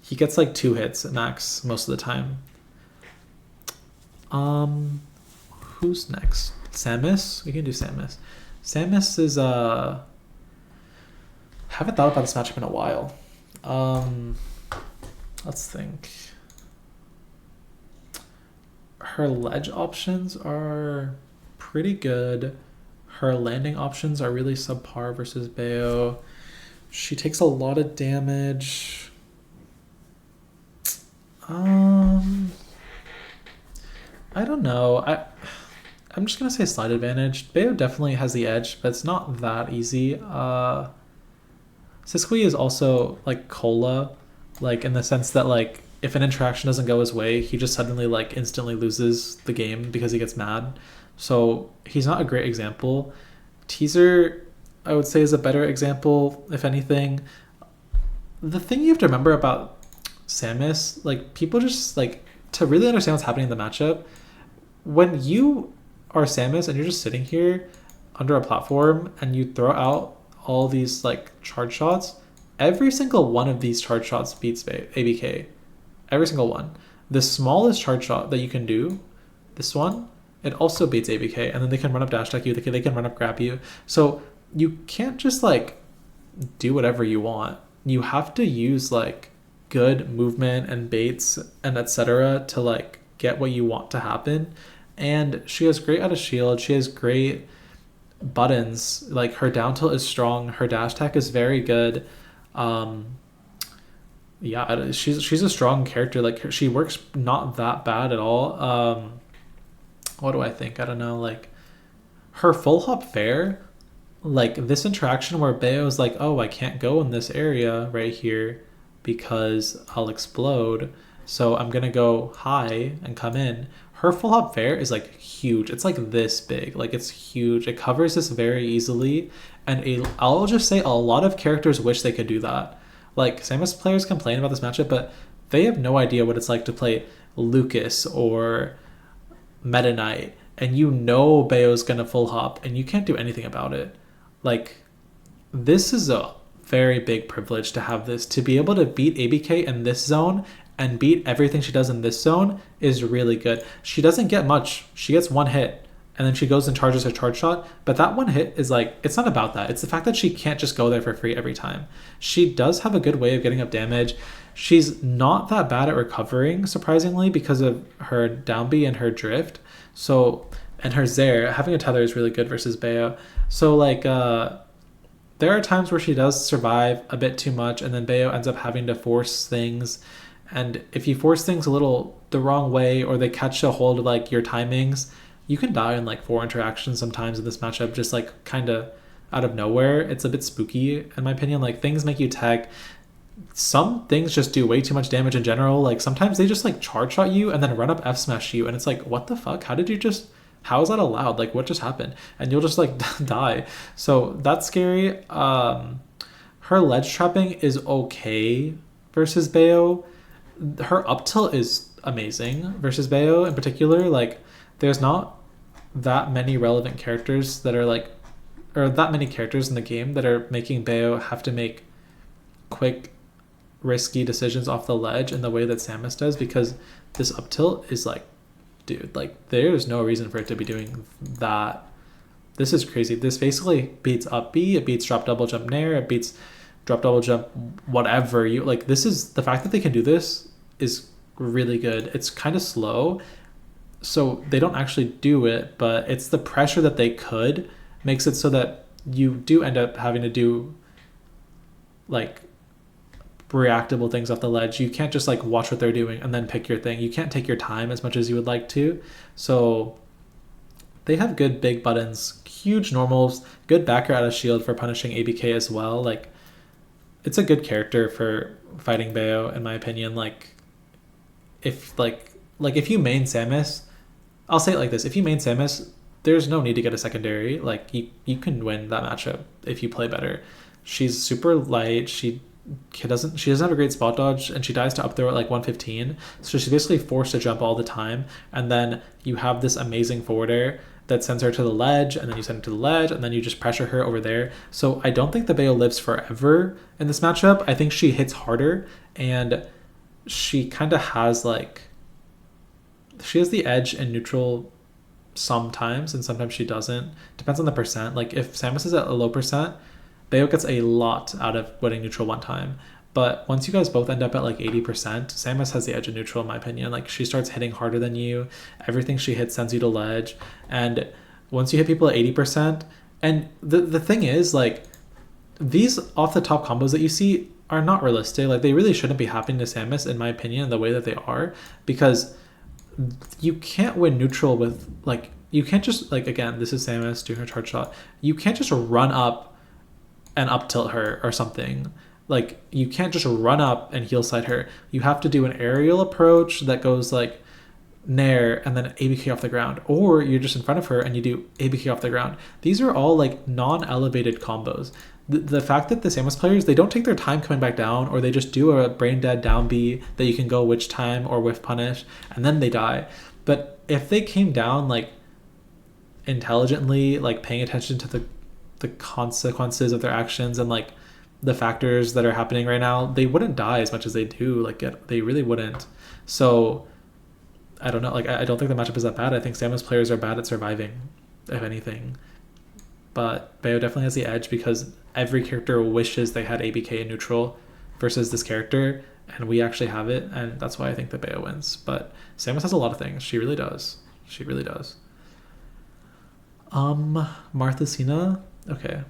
Speaker 1: He gets like 2 hits max most of the time. Who's next? Samus? We can do Samus. Samus is haven't thought about this matchup in a while. Let's think. Her ledge options are pretty good. Her landing options are really subpar versus Bayo. She takes a lot of damage. I don't know. I'm just gonna say slight advantage. Bayo definitely has the edge, but it's not that easy. Siskui is also like Cola, like in the sense that like if an interaction doesn't go his way, he just suddenly like instantly loses the game because he gets mad. So he's not a great example. Teaser, I would say, is a better example, if anything. The thing you have to remember about Samus, like people just like to really understand what's happening in the matchup, when you are Samus and you're just sitting here under a platform and you throw out all these like charge shots, every single one of these charge shots beats ABK. Every single one. The smallest charge shot that you can do, this one, it also beats ABK, and then they can run up dash attack you, they can run up grab you. So you can't just like do whatever you want. You have to use like good movement and baits and etc. to like get what you want to happen. And she has great out of shield. She has great buttons. Like her down tilt is strong. Her dash attack is very good. Yeah, she's a strong character. Like she works not that bad at all. What do I think? I don't know. Like her full hop fair, like this interaction where Bayo's like, oh, I can't go in this area right here because I'll explode. So I'm going to go high and come in. Her full hop fair is like huge. It's like this big. Like it's huge. It covers this very easily. And I'll just say a lot of characters wish they could do that. Like Samus players complain about this matchup, but they have no idea what it's like to play Lucas or Meta Knight. And you know Bayo's going to full hop and you can't do anything about it. Like this is a very big privilege to have this. To be able to beat ABK in this zone and beat everything she does in this zone is really good. She doesn't get much. She gets 1 hit and then she goes and charges her charge shot. But that 1 hit is like, it's not about that. It's the fact that she can't just go there for free every time. She does have a good way of getting up damage. She's not that bad at recovering, surprisingly, because of her down B and her drift. So, and her Zair, having a tether is really good versus Bayo. So like, there are times where she does survive a bit too much and then Bayo ends up having to force things. And if you force things a little the wrong way or they catch a hold of like your timings, you can die in like 4 interactions sometimes in this matchup, just like kind of out of nowhere. It's a bit spooky in my opinion. Like things make you tag. Some things just do way too much damage in general. Like sometimes they just like charge shot you and then run up F smash you. And it's like, what the fuck? How is that allowed? Like what just happened? And you'll just like die. So that's scary. Her ledge trapping is okay versus Bayo. Her up tilt is amazing versus Bayo in particular. Like there's not that many relevant characters that are like, or that many characters in the game that are making Bayo have to make quick risky decisions off the ledge in the way that Samus does, because this up tilt is like, dude, like there's no reason for it to be doing that. This is crazy. This basically beats up B, it beats drop double jump nair, it beats drop double jump whatever you like. This is the fact that they can do this is really good. It's kind of slow, so they don't actually do it, but it's the pressure that they could makes it so that you do end up having to do like reactable things off the ledge. You can't just like watch what they're doing and then pick your thing. You can't take your time as much as you would like to. So they have good big buttons, huge normals, good backer out of shield for punishing ABK as well. Like it's a good character for fighting Bayo in my opinion. Like if if you main Samus, I'll say it like this, if you main Samus, there's no need to get a secondary. Like you can win that matchup if you play better. She's super light. She doesn't have a great spot dodge, and she dies to up throw at like 115. So she's basically forced to jump all the time. And then you have this amazing forward air that sends her to the ledge, and then you send her to the ledge, and then you just pressure her over there. So I don't think the Bayo lives forever in this matchup. I think she hits harder, and she kind of has like, she has the edge in neutral sometimes, and sometimes she doesn't. Depends on the percent. Like if Samus is at a low percent, Bayo gets a lot out of winning neutral one time. But once you guys both end up at like 80%, Samus has the edge in neutral in my opinion. Like she starts hitting harder than you. Everything she hits sends you to ledge. And once you hit people at 80%, and the thing is like these off the top combos that you see are not realistic. Like they really shouldn't be happening to Samus in my opinion, the way that they are, because you can't win neutral with like, you can't just like, again, this is Samus doing her charge shot. You can't just run up and up tilt her or something. Like you can't just run up and heel side her. You have to do an aerial approach that goes like nair and then ABK off the ground, or you're just in front of her and you do ABK off the ground. These are all like non-elevated combos. The fact that the Samus players, they don't take their time coming back down, or they just do a brain dead down B that you can go witch time or whiff punish and then they die. But if they came down like intelligently, like paying attention to the consequences of their actions and like the factors that are happening right now, they wouldn't die as much as they do. Like they really wouldn't. So I don't know. Like I don't think the matchup is that bad. I think Samus players are bad at surviving, if anything. But Bayo definitely has the edge because every character wishes they had ABK in neutral versus this character, and we actually have it, and that's why I think that Bayo wins. But Samus has a lot of things. She really does. She really does. Marth Lucina. Okay.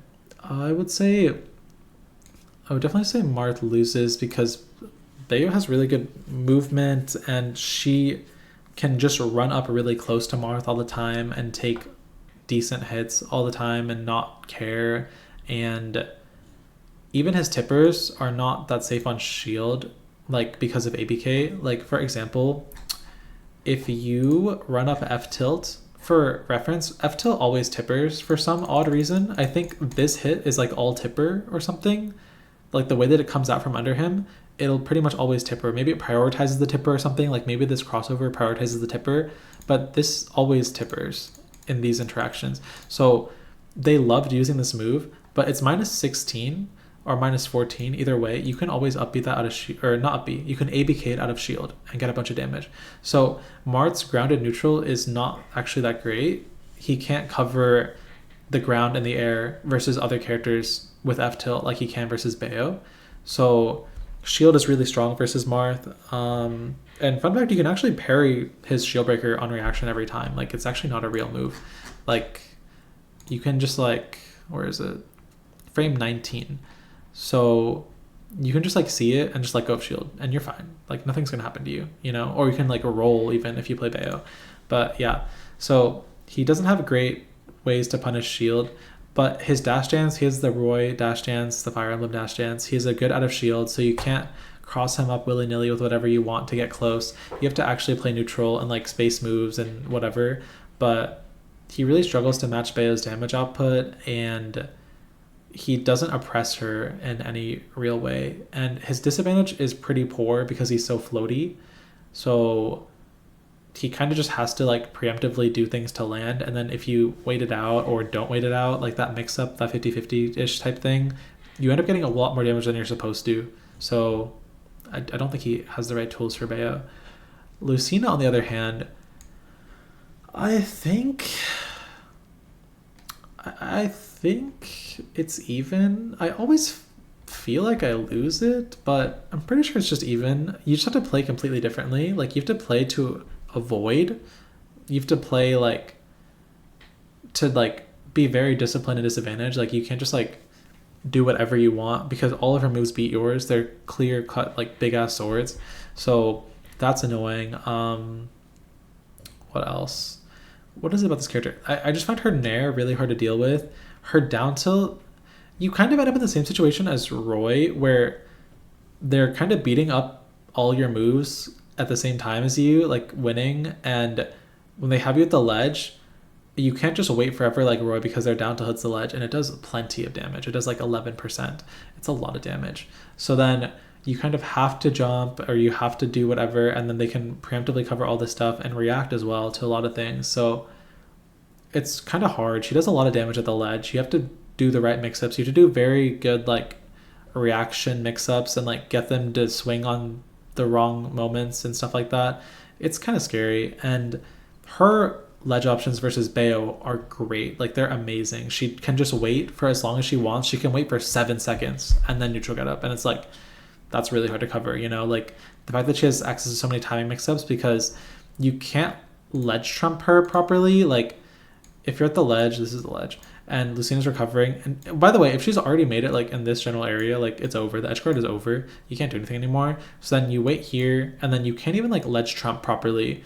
Speaker 1: I would definitely say Marth loses because Bayo has really good movement and she can just run up really close to Marth all the time and take decent hits all the time and not care. And even his tippers are not that safe on shield, like because of ABK. Like for example, if you run up F tilt, for reference, F tilt always tippers for some odd reason. I think this hit is like all tipper or something. Like the way that it comes out from under him, it'll pretty much always tipper. Maybe it prioritizes the tipper or something. Like maybe this crossover prioritizes the tipper, but this always tippers in these interactions. So they loved using this move, but it's minus 16 or minus 14. Either way, you can always upbeat that out of shield, or not upbeat. You can ABK it out of shield and get a bunch of damage. So Marth's grounded neutral is not actually that great. He can't cover the ground and the air versus other characters with F tilt like he can versus Bayo. So shield is really strong versus Marth. And fun fact, you can actually parry his shield breaker on reaction every time. Like it's actually not a real move. Like you can just like, where is it? Frame 19. So you can just like see it and just let go of shield and you're fine. Like nothing's gonna happen to you, you know? Or you can like roll even if you play Bayo. But yeah, so he doesn't have great ways to punish shield, but his dash dance, he has the Roy dash dance, the Fire Emblem dash dance. He has a good out of shield, so you can't cross him up willy-nilly with whatever you want to get close. You have to actually play neutral and like space moves and whatever. But he really struggles to match Bayo's damage output, and he doesn't oppress her in any real way. And his disadvantage is pretty poor because he's so floaty. So he kind of just has to like preemptively do things to land, and then if you wait it out or don't wait it out, like that mix up, that 50-50-ish type thing, you end up getting a lot more damage than you're supposed to. So I don't think he has the right tools for Bayo. Lucina, on the other hand, I think it's even. I always feel like I lose it, but I'm pretty sure it's just even. You just have to play completely differently. Like you have to play to avoid. You have to play like to like be very disciplined and disadvantaged. Like you can't just like do whatever you want because all of her moves beat yours. They're clear cut like big ass swords. So that's annoying. What else? What is it about this character? I just find her nair really hard to deal with. Her down tilt, you kind of end up in the same situation as Roy, where they're kind of beating up all your moves at the same time as you, like winning. And when they have you at the ledge, you can't just wait forever like Roy because their down tilt hits the ledge, and it does plenty of damage. It does like 11%. It's a lot of damage. So then you kind of have to jump or you have to do whatever, and then they can preemptively cover all this stuff and react as well to a lot of things. So it's kind of hard. She does a lot of damage at the ledge. You have to do the right mix-ups. You have to do very good like reaction mix-ups and like get them to swing on the wrong moments and stuff like that. It's kind of scary. And her ledge options versus Bayo are great. Like they're amazing. She can just wait for as long as she wants. She can wait for 7 seconds and then neutral get up. And it's like, that's really hard to cover, you know? Like the fact that she has access to so many timing mix-ups, because you can't ledge trump her properly. Like if you're at the ledge, this is the ledge, and Lucina's recovering. And by the way, if she's already made it like in this general area, like it's over. The edge guard is over. You can't do anything anymore. So then you wait here, and then you can't even like ledge trump properly.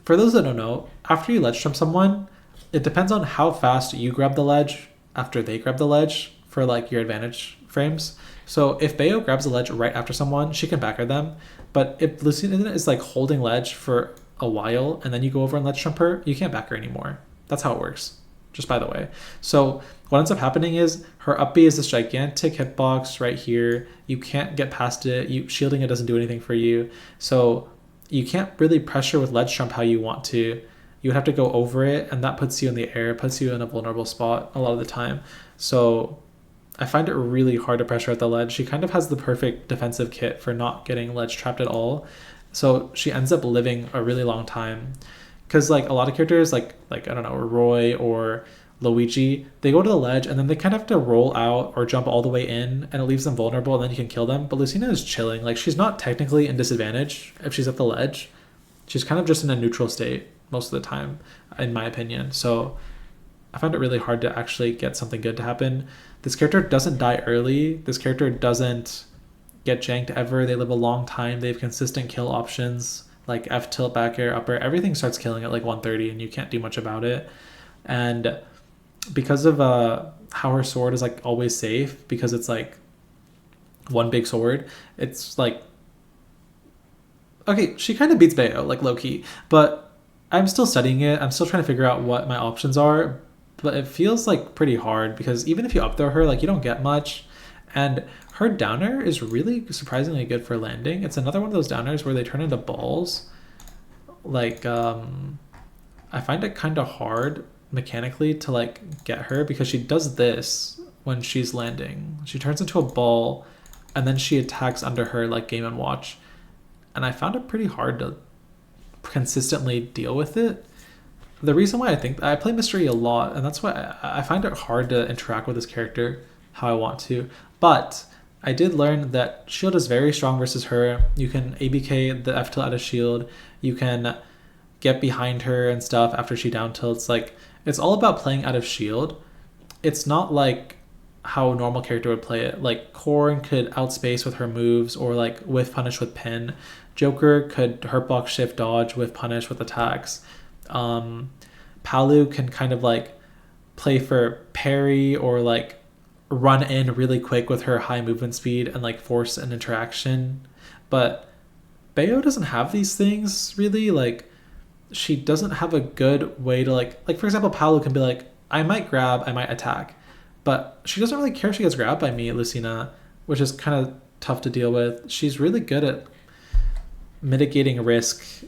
Speaker 1: For those that don't know, after you ledge trump someone, it depends on how fast you grab the ledge after they grab the ledge for like your advantage frames. So if Bayo grabs the ledge right after someone, she can backer them. But if Lucina is like holding ledge for a while and then you go over and ledge trump her, you can't back her anymore. That's how it works, just by the way. So what ends up happening is her up B is this gigantic hitbox right here. You can't get past it. Shielding it doesn't do anything for you. So you can't really pressure with ledge trump how you want to. You would have to go over it, and that puts you in the air, puts you in a vulnerable spot a lot of the time. So I find it really hard to pressure at the ledge. She kind of has the perfect defensive kit for not getting ledge trapped at all. So she ends up living a really long time. Because like a lot of characters, like I don't know, Roy or Luigi, they go to the ledge and then they kind of have to roll out or jump all the way in, and it leaves them vulnerable, and then you can kill them. But Lucina is chilling. Like she's not technically in disadvantage if she's at the ledge. She's kind of just in a neutral state most of the time, in my opinion. So I find it really hard to actually get something good to happen. This character doesn't die early. This character doesn't get janked ever. They live a long time. They have consistent kill options like F tilt, back air, upper. Everything starts killing at like 130 and you can't do much about it. And because of how her sword is like always safe, because it's like one big sword, it's like, okay, she kind of beats Bayo, like low key, but I'm still studying it. I'm still trying to figure out what my options are, but it feels like pretty hard because even if you up throw her, like you don't get much. And her downer is really surprisingly good for landing. It's another one of those downers where they turn into balls. Like, I find it kind of hard mechanically to like get her because she does this when she's landing. She turns into a ball and then she attacks under her like Game & Watch. And I found it pretty hard to consistently deal with it. The reason why I think I play Mystery a lot, and that's why I find it hard to interact with this character how I want to. But I did learn that shield is very strong versus her. You can ABK the F tilt out of shield. You can get behind her and stuff after she down tilts. Like, it's all about playing out of shield. It's not like how a normal character would play it. Like, Corrin could outspace with her moves or like whiff punish with pin. Joker could hurt block, shift, dodge, whiff punish with attacks. Palu can kind of like play for parry or like run in really quick with her high movement speed and like force an interaction. But Bayo doesn't have these things really. Like, she doesn't have a good way to like for example, Palu can be like, I might grab, I might attack, but she doesn't really care if she gets grabbed by me, Lucina, which is kind of tough to deal with. She's really good at mitigating risk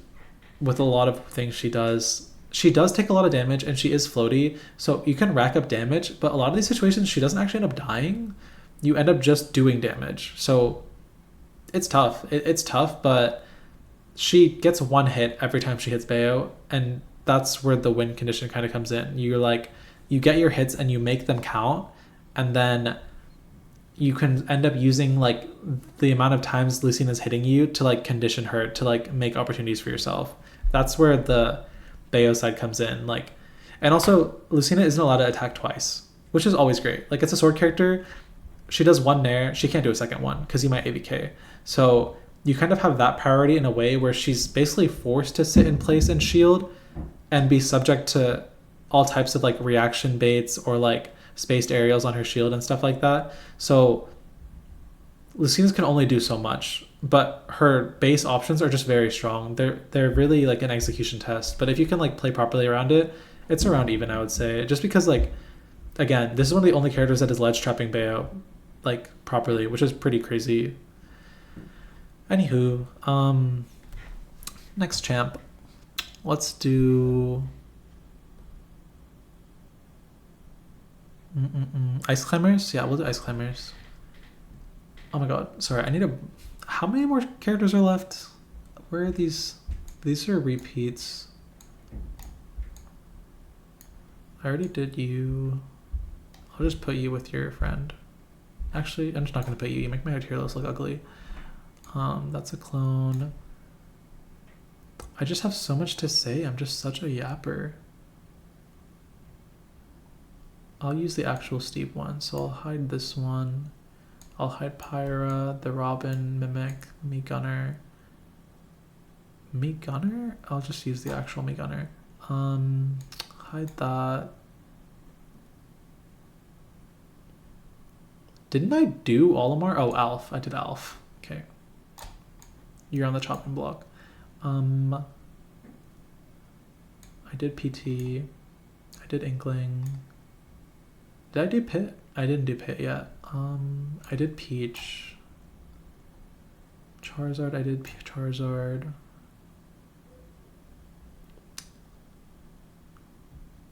Speaker 1: with a lot of things she does. She does take a lot of damage and she is floaty, so you can rack up damage, but a lot of these situations she doesn't actually end up dying. You end up just doing damage. So it's tough. It's tough, but she gets one hit every time she hits Bayo, and that's where the win condition kind of comes in. You're like, you get your hits and you make them count, and then you can end up using like the amount of times Lucina's hitting you to like condition her to like make opportunities for yourself. That's where the Bayo side comes in. Like, and also Lucina isn't allowed to attack twice, which is always great. Like, it's a sword character. She does one nair, she can't do a second one because you might ABK. So you kind of have that priority in a way where she's basically forced to sit in place and shield and be subject to all types of like reaction baits or like spaced aerials on her shield and stuff like that. So Lucina's can only do so much, but her base options are just very strong. They're really like an execution test. But if you can like play properly around it, it's around even, I would say. Just because, like, again, this is one of the only characters that is ledge trapping Bayo like properly, which is pretty crazy. Anywho, next champ. Let's do Ice climbers? Yeah, we'll do ice climbers. Oh my god, sorry, I need a... How many more characters are left? Where are these? These are repeats. I already did you. I'll just put you with your friend. Actually, I'm just not gonna put you. You make my Heroes look ugly. That's a clone. I just have so much to say. I'm just such a yapper. I'll use the actual Steve one, so I'll hide this one. I'll hide Pyra, the Robin, Mimic, Mii Gunner. Mii Gunner? I'll just use the actual Mii Gunner. Hide that. Didn't I do Olimar? Oh, Alf. I did Alf. Okay. You're on the chopping block. I did PT. I did Inkling. Did I do Pit? I didn't do Pit yet. I did Peach. Charizard, I did Charizard.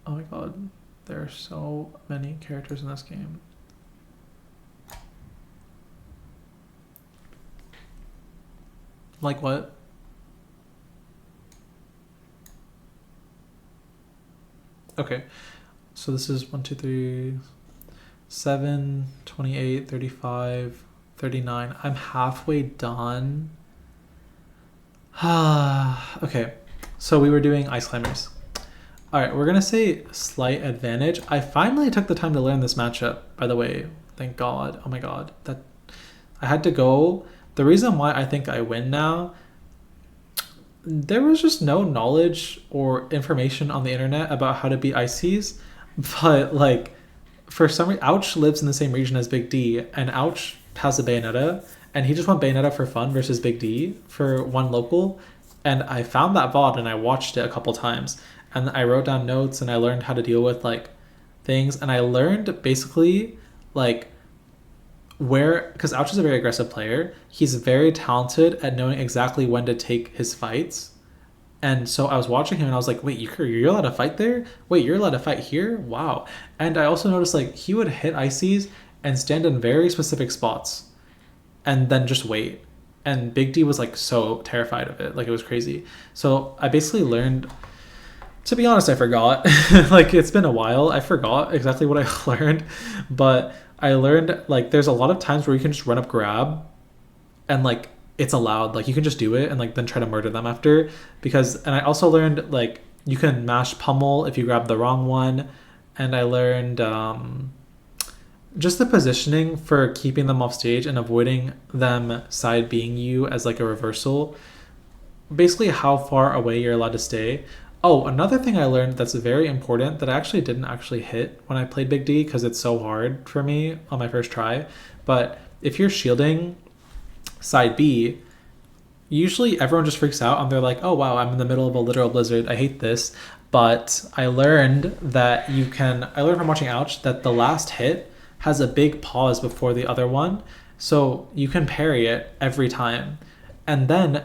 Speaker 1: Oh my god, there are so many characters in this game. Like what? Okay, so this is 1, 2, 3, 7, 28, 35, 39. I'm halfway done. Okay, so we were doing ice climbers. All right, we're gonna say slight advantage. I finally took the time to learn this matchup, by the way. Thank God. Oh my God, that I had to go. The reason why I think I win now, there was just no knowledge or information on the internet about how to beat Ices, but like for some reason, Ouch lives in the same region as Big D, and Ouch has a Bayonetta, and he just went Bayonetta for fun versus Big D for one local, and I found that VOD and I watched it a couple times, and I wrote down notes and I learned how to deal with like things, and I learned basically like where, because Ouch is a very aggressive player, he's very talented at knowing exactly when to take his fights. And so I was watching him and I was like, wait, you're allowed to fight there? Wait, you're allowed to fight here? Wow. And I also noticed like he would hit Ices and stand in very specific spots and then just wait. And Big D was like so terrified of it. Like it was crazy. So I basically learned, to be honest, I forgot. Like it's been a while. I forgot exactly what I learned. But I learned like there's a lot of times where you can just run up grab and like it's allowed, like you can just do it and like then try to murder them after, because, and I also learned like you can mash pummel if you grab the wrong one, and I learned just the positioning for keeping them off stage and avoiding them side being you as like a reversal, basically how far away you're allowed to stay. Oh, another thing I learned that's very important that I actually didn't actually hit when I played Big D because it's so hard for me on my first try, but if you're shielding side B, usually everyone just freaks out and they're like, oh wow, I'm in the middle of a literal blizzard, I hate this. But I learned that I learned from watching Ouch that the last hit has a big pause before the other one, so you can parry it every time, and then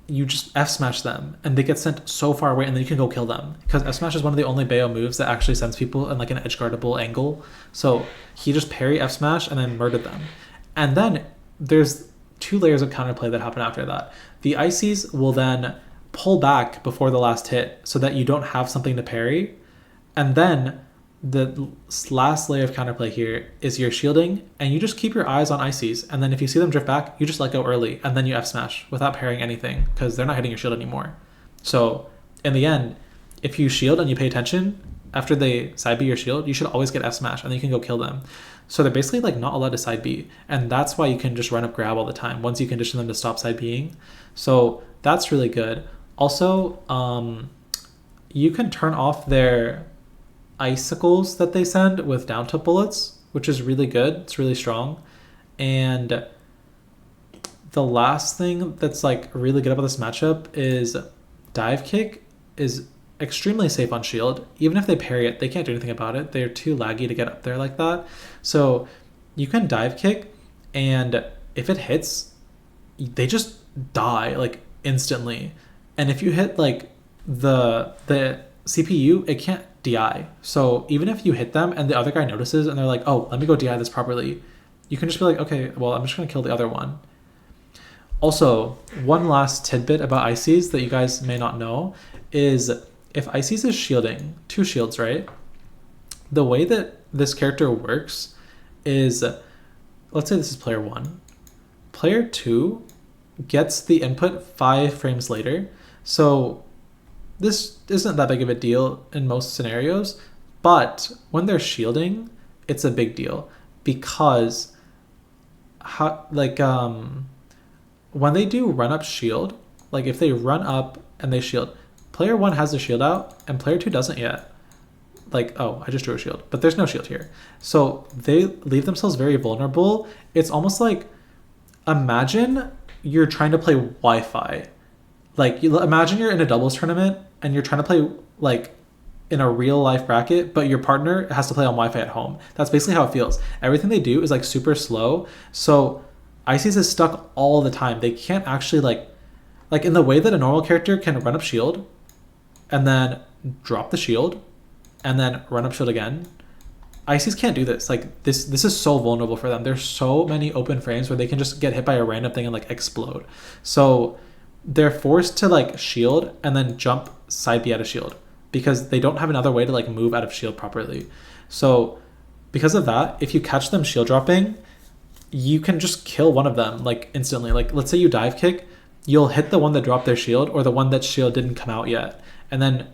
Speaker 1: you just F smash them and they get sent so far away, and then you can go kill them, because F smash is one of the only Bayo moves that actually sends people in like an edge guardable angle. So he just parry F smash and then murdered them. And then there's 2 layers of counterplay that happen after that. The Ices will then pull back before the last hit so that you don't have something to parry. And then the last layer of counterplay here is your shielding, and you just keep your eyes on Ices. And then if you see them drift back, you just let go early and then you F smash without parrying anything, because they're not hitting your shield anymore. So in the end, if you shield and you pay attention, after they side B your shield, you should always get F smash and then you can go kill them. So they're basically like not allowed to side B, and that's why you can just run up grab all the time once you condition them to stop side Bing. So that's really good. Also, you can turn off their icicles that they send with down tilt bullets, which is really good. It's really strong. And the last thing that's like really good about this matchup is dive kick is extremely safe on shield. Even if they parry it, they can't do anything about it. They're too laggy to get up there like that. So you can dive kick, and if it hits, they just die like instantly. And if you hit like the CPU, it can't DI. So even if you hit them and the other guy notices and they're like, oh, let me go DI this properly, you can just be like, okay, well, I'm just going to kill the other one. Also, one last tidbit about Ices that you guys may not know is if Ices is shielding, 2 shields, right? The way that this character works is, let's say this is player 1. Player 2 gets the input 5 frames later. So this isn't that big of a deal in most scenarios, but when they're shielding, it's a big deal because when they do run up shield, like if they run up and they shield, player 1 has the shield out and player 2 doesn't yet. Like, oh, I just drew a shield, but there's no shield here. So they leave themselves very vulnerable. It's almost like, imagine you're trying to play Wi-Fi. Like, imagine you're in a doubles tournament and you're trying to play like in a real life bracket, but your partner has to play on Wi-Fi at home. That's basically how it feels. Everything they do is like super slow. So Ices is stuck all the time. They can't actually like in the way that a normal character can run up shield and then drop the shield and then run up shield again. Ices can't do this. Like this is so vulnerable for them. There's so many open frames where they can just get hit by a random thing and like explode. So they're forced to like shield and then jump side B out of shield because they don't have another way to like move out of shield properly. So because of that, if you catch them shield dropping, you can just kill one of them like instantly. Like let's say you dive kick, you'll hit the one that dropped their shield or the one that shield didn't come out yet. And then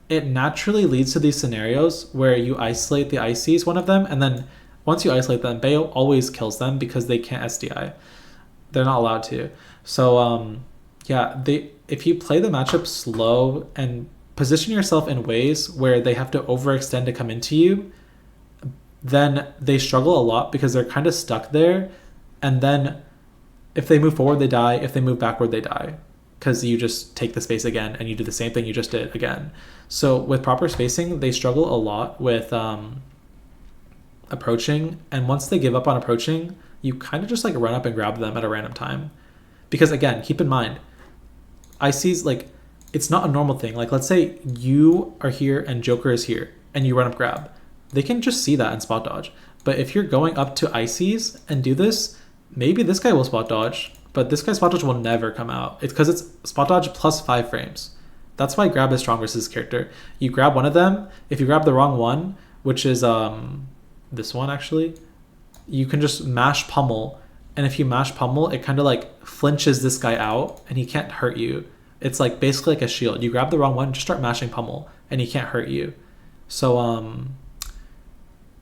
Speaker 1: it naturally leads to these scenarios where you isolate the Ices, one of them, and then once you isolate them, Bayo always kills them because they can't SDI. They're not allowed to. So yeah, if you play the matchup slow and position yourself in ways where they have to overextend to come into you, then they struggle a lot because they're kind of stuck there. And then if they move forward, they die. If they move backward, they die because you just take the space again and you do the same thing you just did again. So with proper spacing, they struggle a lot with approaching. And once they give up on approaching, you kind of just like run up and grab them at a random time. Because again, keep in mind, Ices, like, it's not a normal thing. Like, let's say you are here and Joker is here and you run up grab. They can just see that and spot dodge. But if you're going up to Ices and do this, maybe this guy will spot dodge, but this guy's spot dodge will never come out. It's because it's spot dodge plus 5 frames. That's why grab is strong versus this character. You grab one of them. If you grab the wrong one, which is this one actually, you can just mash pummel. And if you mash pummel, it kind of like flinches this guy out and he can't hurt you. It's like basically like a shield. You grab the wrong one, just start mashing pummel and he can't hurt you. So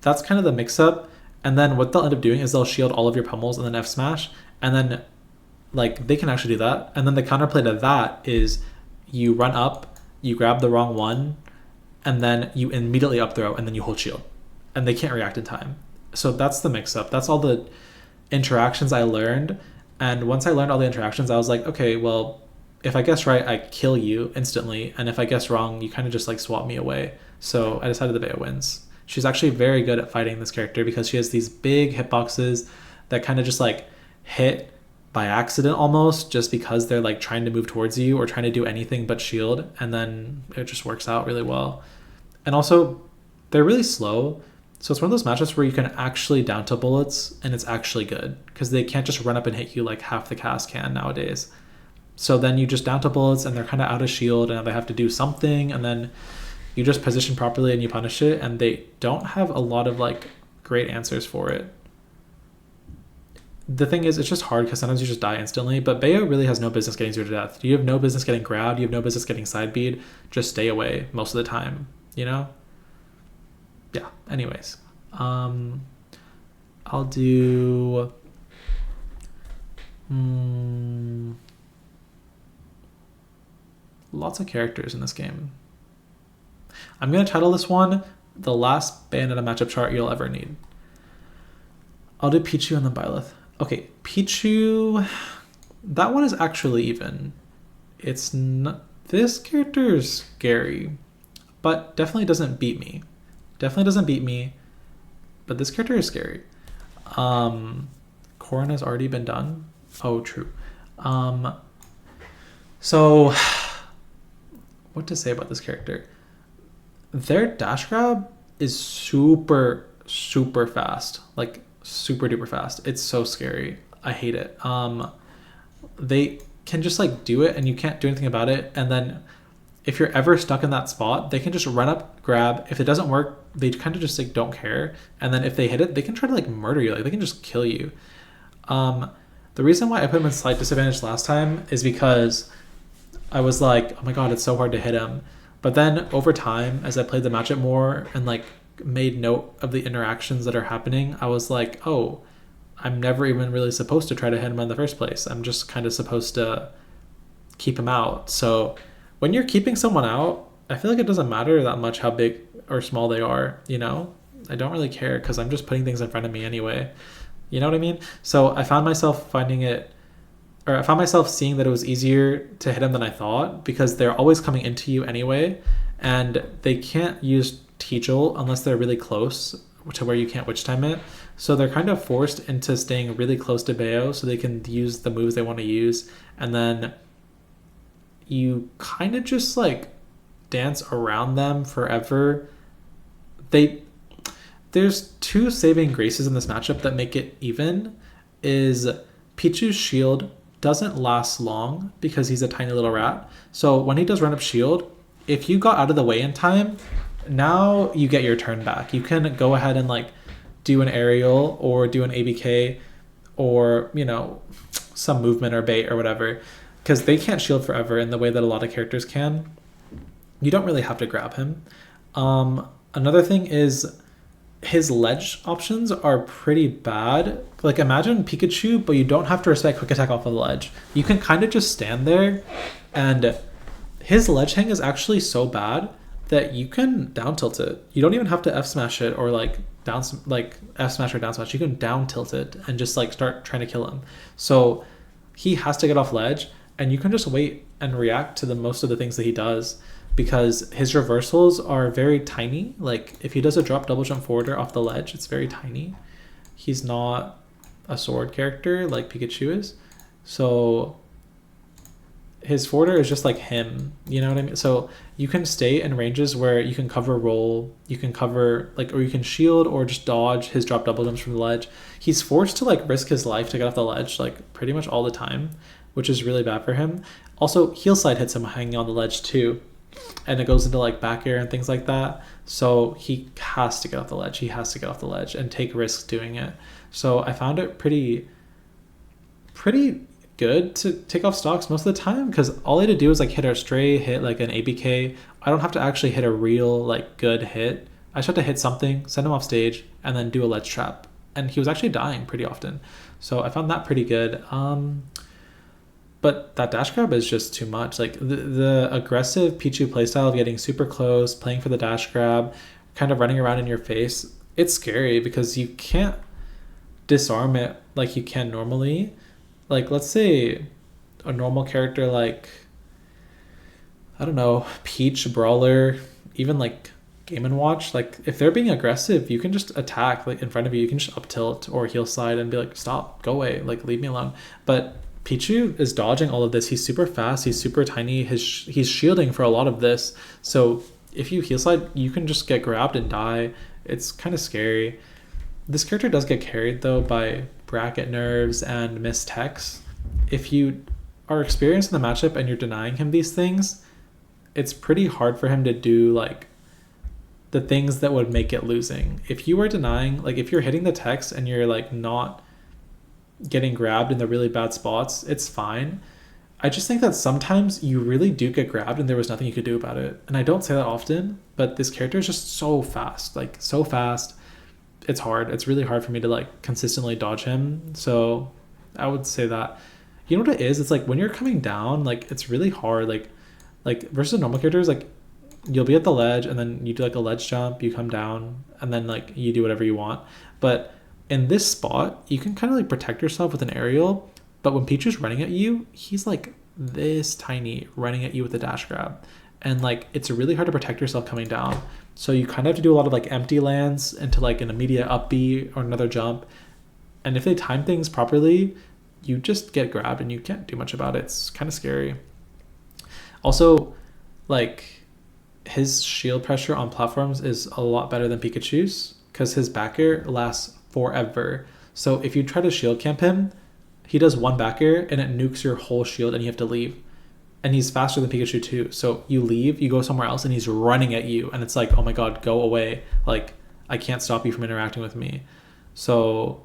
Speaker 1: that's kind of the mix up. And then what they'll end up doing is they'll shield all of your pummels and then F smash. And then like they can actually do that. And then the counterplay to that is you run up, you grab the wrong one, and then you immediately up throw and then you hold shield. And they can't react in time. So that's the mix up. That's all the interactions I learned. And once I learned all the interactions, I was like, okay, well, if I guess right, I kill you instantly. And if I guess wrong, you kind of just like swap me away. So I decided the Bayo wins. She's actually very good at fighting this character because she has these big hitboxes that kind of just like hit by accident almost, just because they're like trying to move towards you or trying to do anything but shield. And then it just works out really well. And also they're really slow. So it's one of those matchups where you can actually down to bullets and it's actually good because they can't just run up and hit you like half the cast can nowadays. So then you just down to bullets and they're kind of out of shield and they have to do something, and then you just position properly and you punish it, and they don't have a lot of like great answers for it. The thing is, it's just hard because sometimes you just die instantly, but Bayo really has no business getting 0 to death. You have no business getting grabbed, you have no business getting side bead, just stay away most of the time, you know? Yeah, anyways. I'll do lots of characters in this game. I'm going to title this one The Last Bayonetta Matchup Chart You'll Ever Need. I'll do Pichu and then Byleth. Okay, Pichu, that one is actually even. It's not, this character is scary, but definitely doesn't beat me. Definitely doesn't beat me, but this character is scary. Corrin has already been done. Oh, true. So what to say about this character? their dash grab is super, super fast. Like super duper fast. It's so scary. I hate it. They can just like do it and you can't do anything about it. And then if you're ever stuck in that spot, they can just run up, grab. If it doesn't work, they kind of just like don't care. And then if they hit it, they can try to like murder you. Like they can just kill you. The reason why I put him in slight disadvantage last time is because I was like, oh my god, it's so hard to hit him. But then over time, as I played the matchup more and like made note of the interactions that are happening, I was like, oh, I'm never even really supposed to try to hit him in the first place. I'm just kind of supposed to keep him out. So when you're keeping someone out, I feel like it doesn't matter that much how big or small they are, you know? I don't really care because I'm just putting things in front of me anyway. You know what I mean? So I found myself seeing that it was easier to hit him than I thought because they're always coming into you anyway, and they can't use Teachel unless they're really close to where you can't witch time it. So they're kind of forced into staying really close to Bayo so they can use the moves they want to use, and then you kind of just like dance around them forever. There's two saving graces in this matchup that make it even. Is Pichu's shield doesn't last long because he's a tiny little rat. So when he does run up shield, if you got out of the way in time, now you get your turn back. You can go ahead and like do an aerial or do an ABK or, you know, some movement or bait or whatever, because they can't shield forever in the way that a lot of characters can. You don't really have to grab him. Another thing is his ledge options are pretty bad. Like imagine Pikachu, but you don't have to respect quick attack off of the ledge. You can kind of just stand there, and his ledge hang is actually so bad that you can down tilt it. You don't even have to F smash it or like F smash or down smash. You can down tilt it and just like start trying to kill him. So he has to get off ledge, and you can just wait and react to the most of the things that he does, because his reversals are very tiny. Like if he does a drop double jump forwarder off the ledge, it's very tiny. He's not a sword character like Pikachu is. So his forwarder is just like him, you know what I mean? So you can stay in ranges where you can cover roll, you can cover like, or you can shield or just dodge his drop double jumps from the ledge. He's forced to like risk his life to get off the ledge like pretty much all the time, which is really bad for him. Also, heel slide hits him hanging on the ledge too, and it goes into like back air and things like that. So he has to get off the ledge. He has to get off the ledge and take risks doing it. So I found it pretty good to take off stocks most of the time, because all I had to do was like hit a stray hit, like an ABK. I don't have to actually hit a real like good hit. I just have to hit something, send him off stage, and then do a ledge trap. And he was actually dying pretty often. So I found that pretty good. But that dash grab is just too much. Like the aggressive Pichu playstyle of getting super close, playing for the dash grab, kind of running around in your face, it's scary because you can't disarm it like you can normally. Like let's say a normal character like, I don't know, Peach, Brawler, even like Game & Watch, like if they're being aggressive, you can just attack like in front of you. You can just up tilt or heel slide and be like, stop, go away, like leave me alone. But Pichu is dodging all of this. He's super fast. He's super tiny. He's shielding for a lot of this. So if you heel slide, you can just get grabbed and die. It's kind of scary. This character does get carried though by bracket nerves and missed techs. If you are experienced in the matchup and you're denying him these things, it's pretty hard for him to do like the things that would make it losing. If you are denying, like if you're hitting the techs and you're like not getting grabbed in the really bad spots, it's fine. I just think that sometimes you really do get grabbed and there was nothing you could do about it. And I don't say that often, but this character is just so fast, like so fast. It's hard. It's really hard for me to like consistently dodge him. So I would say that, you know what it is? It's like when you're coming down, like it's really hard. Like versus normal characters, like you'll be at the ledge and then you do like a ledge jump, you come down and then like you do whatever you want. But in this spot, you can kind of like protect yourself with an aerial, but when Pichu's running at you, he's like this tiny running at you with a dash grab. And like, it's really hard to protect yourself coming down. So you kind of have to do a lot of like empty lands into like an immediate up B or another jump. And if they time things properly, you just get grabbed and you can't do much about it. It's kind of scary. Also, like his shield pressure on platforms is a lot better than Pikachu's because his back air lasts forever. So if you try to shield camp him, he does one back air and it nukes your whole shield and you have to leave. And he's faster than Pikachu too. So you leave, you go somewhere else, and he's running at you. And it's like, oh my god, go away. Like, I can't stop you from interacting with me. So,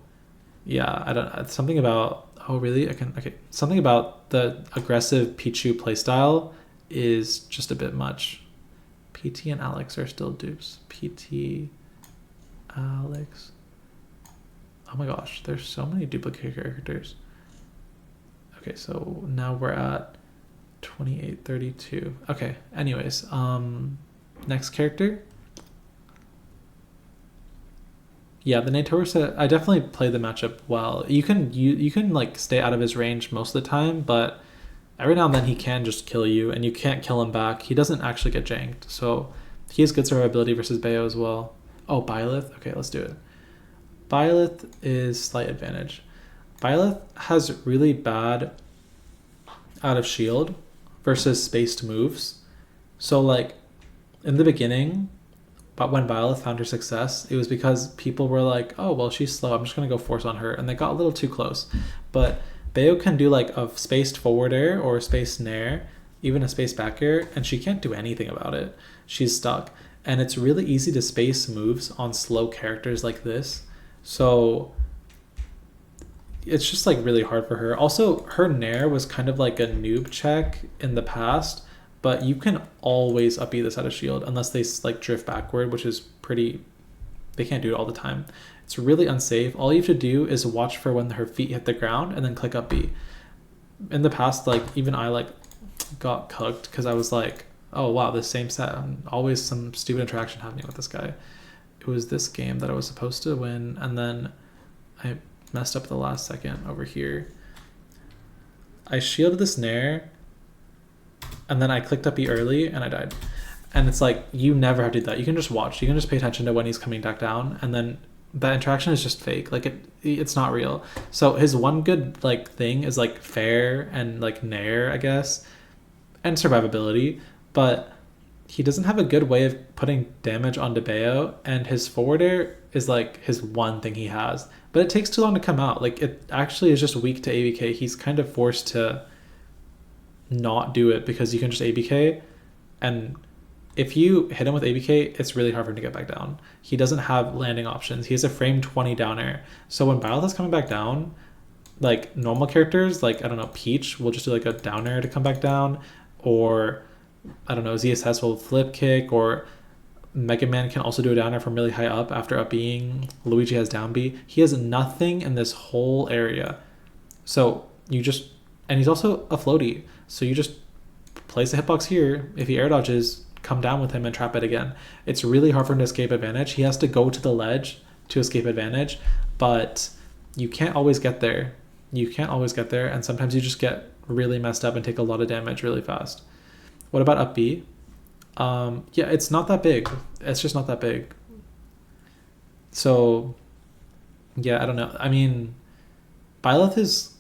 Speaker 1: yeah, I don't. Something about. Oh really? Okay. Something about the aggressive Pichu playstyle is just a bit much. PT and Alex are still dupes. PT, Alex. Oh my gosh, there's so many duplicate characters. Okay, so now we're at 2832. Okay, anyways, next character. Yeah, the Nator set, I definitely played the matchup well. You can like stay out of his range most of the time, but every now and then he can just kill you and you can't kill him back. He doesn't actually get janked. So he has good survivability versus Bayo as well. Oh, Byleth? Okay, let's do it. Byleth is slight advantage. Byleth has really bad out of shield versus spaced moves. So like in the beginning, but when Byleth found her success, it was because people were like, oh, well, she's slow. I'm just going to go force on her. And they got a little too close. But Bayo can do like a spaced forward air or a spaced nair, even a spaced back air, and she can't do anything about it. She's stuck. And it's really easy to space moves on slow characters like this. So it's just like really hard for her. Also, her nair was kind of like a noob check in the past, but you can always up B this out of shield unless they like drift backward, which is pretty, they can't do it all the time. It's really unsafe. All you have to do is watch for when her feet hit the ground and then click up B. In the past, like even I like got cooked because I was like, oh wow, the same set. Always some stupid interaction happening with this guy. It was this game that I was supposed to win, and then I messed up at the last second over here. I shielded this nair, and then I clicked up E early, and I died. And it's like, you never have to do that. You can just watch. You can just pay attention to when he's coming back down, and then that interaction is just fake. Like, it's not real. So his one good, like, thing is, like, fair and, like, nair, I guess, and survivability, but he doesn't have a good way of putting damage onto Bayo, and his forward air is like his one thing he has, but it takes too long to come out. Like, it actually is just weak to ABK. He's kind of forced to not do it because you can just ABK, and if you hit him with ABK, it's really hard for him to get back down. He doesn't have landing options. He has a frame 20 down air. So when Byleth is coming back down, like normal characters, like I don't know, Peach will just do like a down air to come back down, or I don't know, ZSS will flip kick, or MegaMan can also do a down air from really high up after up being. Luigi has down B. He has nothing in this whole area. So you just, and he's also a floaty. So you just place a hitbox here. If he air dodges, come down with him and trap it again. It's really hard for him to escape advantage. He has to go to the ledge to escape advantage, but you can't always get there. You can't always get there, and sometimes you just get really messed up and take a lot of damage really fast. What about up B? Yeah, it's not that big. It's just not that big. So, yeah, I don't know. I mean, Byleth is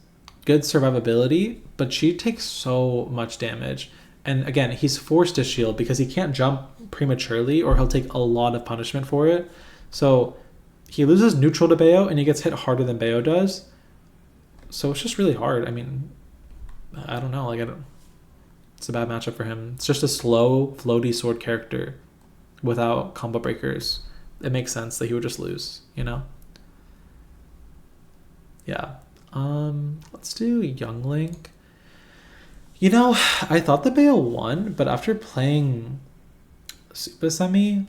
Speaker 1: good survivability, but she takes so much damage. And again, he's forced to shield because he can't jump prematurely or he'll take a lot of punishment for it. So he loses neutral to Bayo and he gets hit harder than Bayo does. So it's just really hard. I mean, I don't know. Like, it's a bad matchup for him. It's just a slow, floaty sword character without combo breakers. It makes sense that he would just lose, you know? Yeah. Let's do Young Link. You know, I thought the Bayo won, but after playing Super Semi,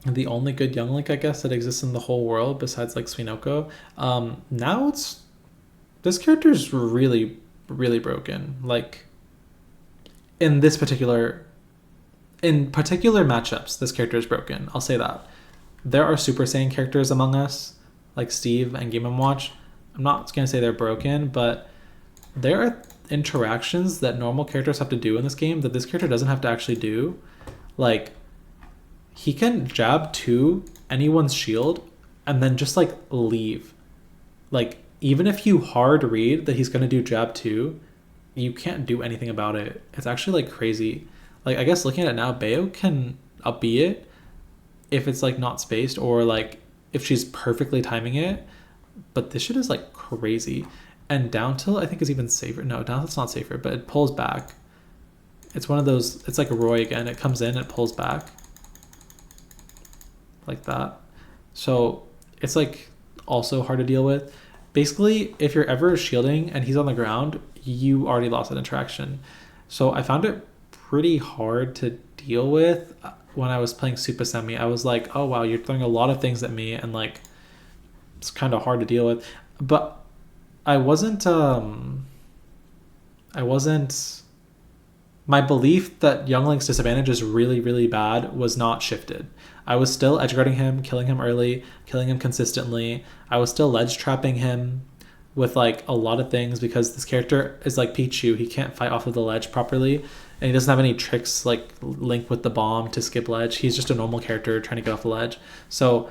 Speaker 1: the only good Young Link, I guess, that exists in the whole world besides like Suinoko, now this character is really, really broken. Like, in particular matchups, this character is broken. I'll say that. There are Super Saiyan characters among us, like Steve and Game & Watch. I'm not going to say they're broken, but there are interactions that normal characters have to do in this game that this character doesn't have to actually do. Like, he can jab to anyone's shield and then just like leave. Like, even if you hard read that he's going to do jab 2, you can't do anything about it. It's actually like crazy. Like, I guess looking at it now, Bayo can up B it if it's like not spaced, or like if she's perfectly timing it. But this shit is like crazy. And down tilt I think is even safer. No, down tilt's not safer, but it pulls back. It's one of those, it's like a Roy again. It comes in, it pulls back. Like that. So it's like also hard to deal with. Basically, if you're ever shielding and he's on the ground, you already lost that interaction. So I found it pretty hard to deal with when I was playing Super Semi. I was like, oh wow, you're throwing a lot of things at me, and like it's kind of hard to deal with. But I wasn't my belief that Young Link's disadvantage is really, really bad was not shifted. I was still edgeguarding him, killing him early, killing him consistently. I was still ledge trapping him with like a lot of things, because this character is like Pichu. He can't fight off of the ledge properly, and he doesn't have any tricks like Link with the bomb to skip ledge. He's just a normal character trying to get off the ledge. So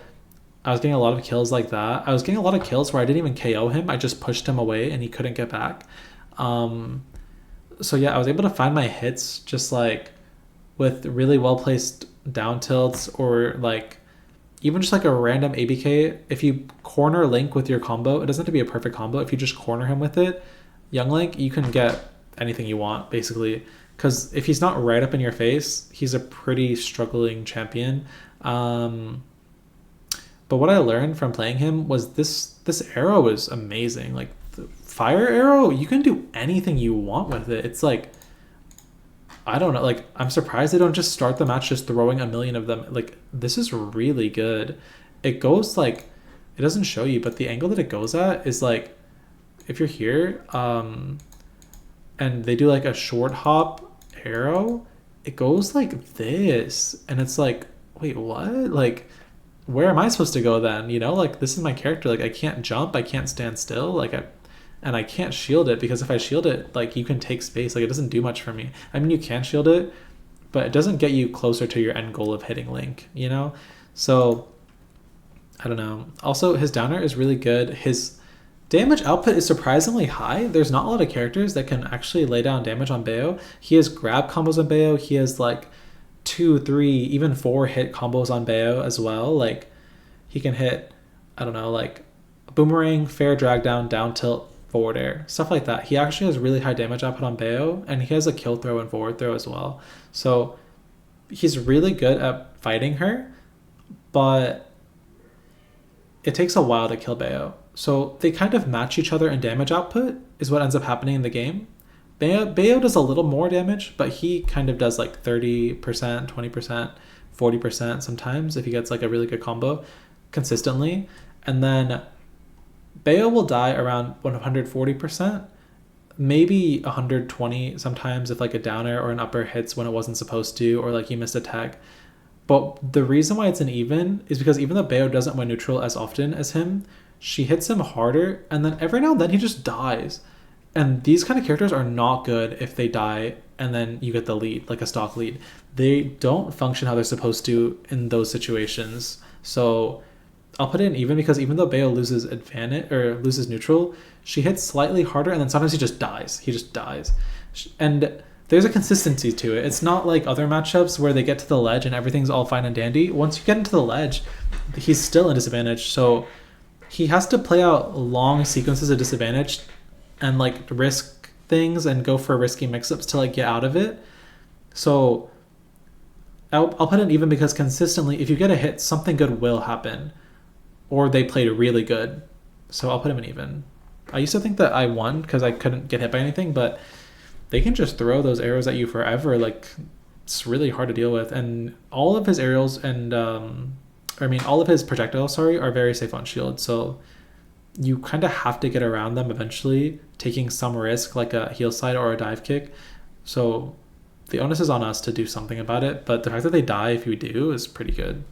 Speaker 1: I was getting a lot of kills like that. I was getting a lot of kills where I didn't even KO him. I just pushed him away and he couldn't get back. So yeah, I was able to find my hits just like with really well placed down tilts, or like even just like a random ABK. If you corner Link with your combo, it doesn't have to be a perfect combo. If you just corner him with it, Young Link, you can get anything you want basically. Because if he's not right up in your face, he's a pretty struggling champion. But what I learned from playing him was this arrow is amazing. Like the fire arrow, you can do anything you want with it. It's like, I don't know, like I'm surprised they don't just start the match just throwing a million of them. Like this is really good. It goes like, it doesn't show you, but the angle that it goes at is like, if you're here, and they do like a short hop arrow, it goes like this, and it's like, wait, what? Like, where am I supposed to go then? You know, like this is my character. Like I can't jump, I can't stand still, and I can't shield it, because if I shield it, like you can take space. Like it doesn't do much for me. I mean, you can shield it, but it doesn't get you closer to your end goal of hitting Link, you know? So I don't know. Also, his downer is really good. His damage output is surprisingly high. There's not a lot of characters that can actually lay down damage on Bayo. He has grab combos on Bayo. He has like 2, 3, even 4 hit combos on Bayo as well. Like he can hit, I don't know, like boomerang, fair drag down, down tilt, forward air, stuff like that. He actually has really high damage output on Bayo, and he has a kill throw and forward throw as well. So he's really good at fighting her, but it takes a while to kill Bayo. So they kind of match each other in damage output is what ends up happening in the game. Bayo does a little more damage, but he kind of does like 30%, 20%, 40% sometimes if he gets like a really good combo consistently. And then Bayo will die around 140%, maybe 120 sometimes if like a downer or an upper hits when it wasn't supposed to, or like you missed a tag. But the reason why it's an even is because even though Bayo doesn't win neutral as often as him, she hits him harder, and then every now and then he just dies. And these kind of characters are not good if they die and then you get the lead, like a stock lead. They don't function how they're supposed to in those situations. So I'll put it in even, because even though Bayo loses advantage or loses neutral, she hits slightly harder, and then sometimes he just dies. He just dies. And there's a consistency to it. It's not like other matchups where they get to the ledge and everything's all fine and dandy. Once you get into the ledge, he's still in disadvantage. So he has to play out long sequences of disadvantage and like risk things and go for risky mix-ups to like get out of it. So I'll put it even, because consistently, if you get a hit, something good will happen, or they played really good. So I'll put him in even. I used to think that I won because I couldn't get hit by anything, but they can just throw those arrows at you forever. Like it's really hard to deal with. And all of his aerials and all of his projectiles, are very safe on shield. So you kind of have to get around them eventually, taking some risk like a heel slide or a dive kick. So the onus is on us to do something about it, but the fact that they die if you do is pretty good.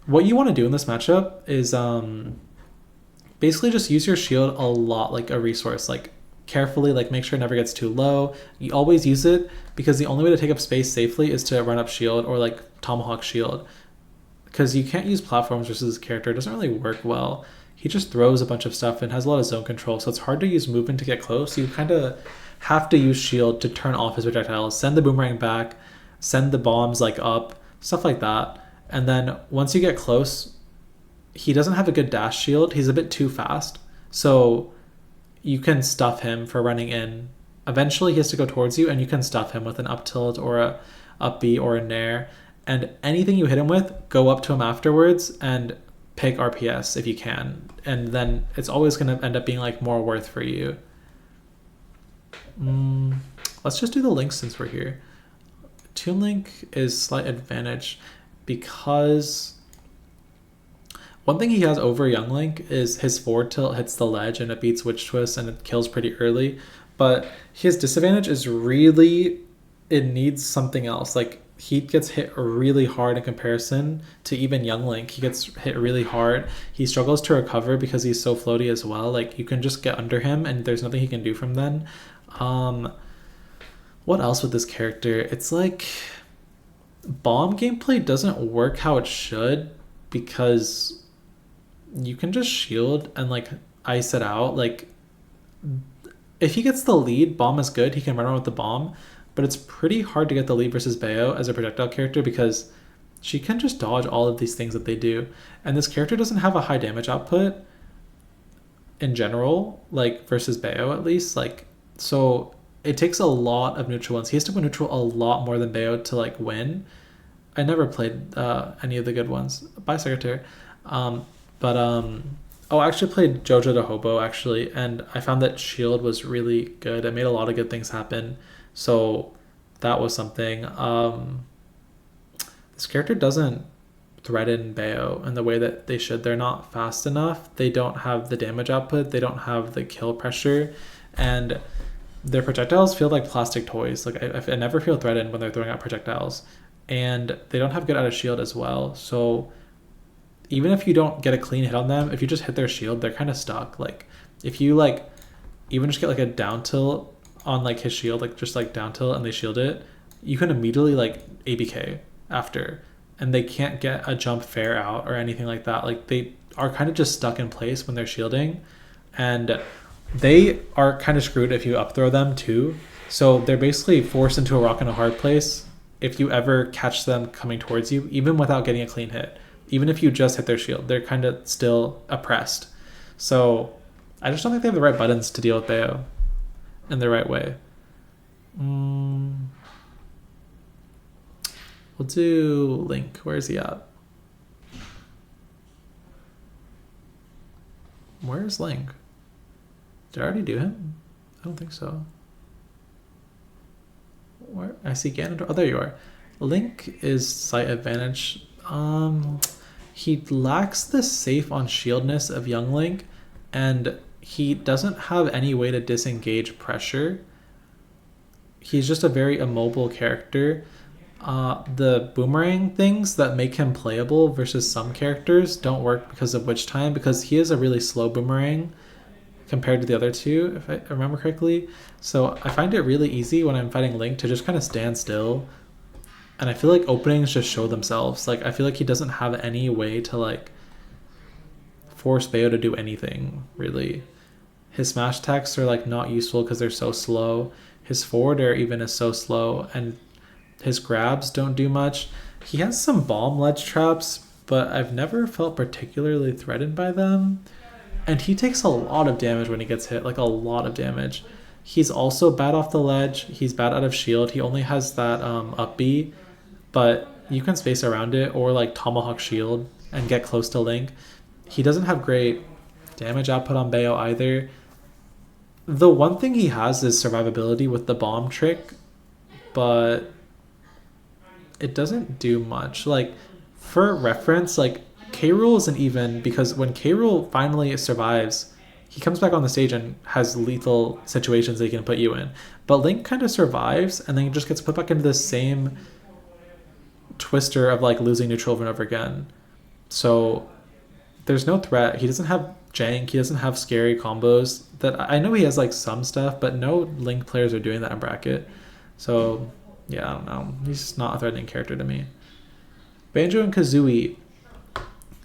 Speaker 1: What you want to do in this matchup is basically just use your shield a lot like a resource, like carefully, like make sure it never gets too low. You always use it, because the only way to take up space safely is to run up shield or like tomahawk shield, because you can't use platforms versus this character. It doesn't really work well. He just throws a bunch of stuff and has a lot of zone control, so it's hard to use movement to get close. You kind of have to use shield to turn off his projectiles, send the boomerang back, send the bombs like up, stuff like that. And then once you get close, he doesn't have a good dash shield. He's a bit too fast. So you can stuff him for running in. Eventually he has to go towards you and you can stuff him with an up tilt or a up B or a nair. And anything you hit him with, go up to him afterwards and pick RPS if you can. And then it's always going to end up being like more worth for you. Let's just do the Link since we're here. Toon Link is slight advantage because one thing he has over Young Link is his forward tilt hits the ledge and it beats Witch Twist and it kills pretty early. But his disadvantage is really, it needs something else. Like he gets hit really hard in comparison to even Young Link. He gets hit really hard. He struggles to recover because he's so floaty as well. Like you can just get under him and there's nothing he can do from then. What else with this character? It's like bomb gameplay doesn't work how it should because you can just shield and like ice it out. Like if he gets the lead, bomb is good. He can run around with the bomb, but it's pretty hard to get the lead versus Bayo as a projectile character because she can just dodge all of these things that they do. And this character doesn't have a high damage output in general, like versus Bayo at least. Like, so it takes a lot of neutral ones. He has to put neutral a lot more than Bayo to like win. I never played any of the good ones by Secretary. Oh, I actually played Jojo the Hobo actually, and I found that shield was really good. It made a lot of good things happen. So that was something. This character doesn't threaten Bayo in the way that they should. They're not fast enough. They don't have the damage output. They don't have the kill pressure. And their projectiles feel like plastic toys. Like I never feel threatened when they're throwing out projectiles. And they don't have good out of shield as well. So even if you don't get a clean hit on them, if you just hit their shield, they're kind of stuck. Like if you like even just get like a down tilt on like his shield, like just like down tilt and they shield it, you can immediately like ABK after, and they can't get a jump fair out or anything like that. Like they are kind of just stuck in place when they're shielding, and they are kind of screwed if you up throw them too. So they're basically forced into a rock and a hard place if you ever catch them coming towards you, even without getting a clean hit. Even if you just hit their shield, they're kind of still oppressed. So I just don't think they have the right buttons to deal with Bayo in the right way. We'll do Link. Where is he at? Where is Link? Did I already do him? I don't think so. Where? I see Ganondorf. Oh, there you are. Link is sight advantage. He lacks the safe on shieldness of Young Link, and he doesn't have any way to disengage pressure. He's just a very immobile character. The boomerang things that make him playable versus some characters don't work because of Witch Time, because he is a really slow boomerang compared to the other two, if I remember correctly. So I find it really easy when I'm fighting Link to just kind of stand still. And I feel like openings just show themselves. Like I feel like he doesn't have any way to like force Bayo to do anything, really. His smash attacks are like not useful because they're so slow. His forward air even is so slow, and his grabs don't do much. He has some bomb ledge traps, but I've never felt particularly threatened by them. And he takes a lot of damage when he gets hit, like a lot of damage. He's also bad off the ledge. He's bad out of shield. He only has that up B, but you can space around it or like tomahawk shield and get close to Link. He doesn't have great damage output on Bayo either. The one thing he has is survivability with the bomb trick, but it doesn't do much. Like for reference, like K. Rool isn't even, because when K. Rool finally survives, he comes back on the stage and has lethal situations that he can put you in. But Link kind of survives and then just gets put back into the same twister of like losing neutral over and over again. So there's no threat. He doesn't have jank. He doesn't have scary combos. That I know he has like some stuff, but no Link players are doing that in bracket. So yeah, I don't know. He's just not a threatening character to me. Banjo and Kazooie.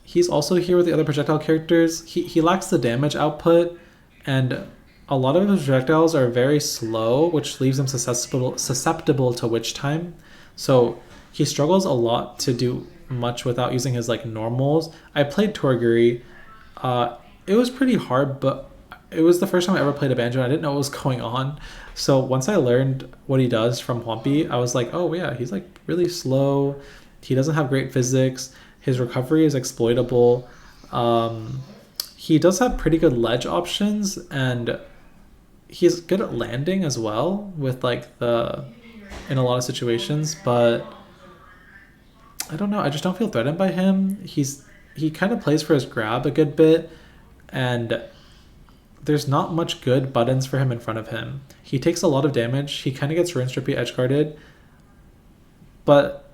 Speaker 1: He's also here with the other projectile characters. He lacks the damage output, and a lot of his projectiles are very slow, which leaves him susceptible to witch time. So he struggles a lot to do much without using his like normals. I played Torguri. It was pretty hard, but it was the first time I ever played a Banjo and I didn't know what was going on. So once I learned what he does from Whompy, I was like, oh yeah, he's like really slow. He doesn't have great physics. His recovery is exploitable. He does have pretty good ledge options, and he's good at landing as well with like in a lot of situations, but I don't know. I just don't feel threatened by him. He kind of plays for his grab a good bit, and there's not much good buttons for him in front of him. He takes a lot of damage. He kind of gets rinse repeat edge guarded, but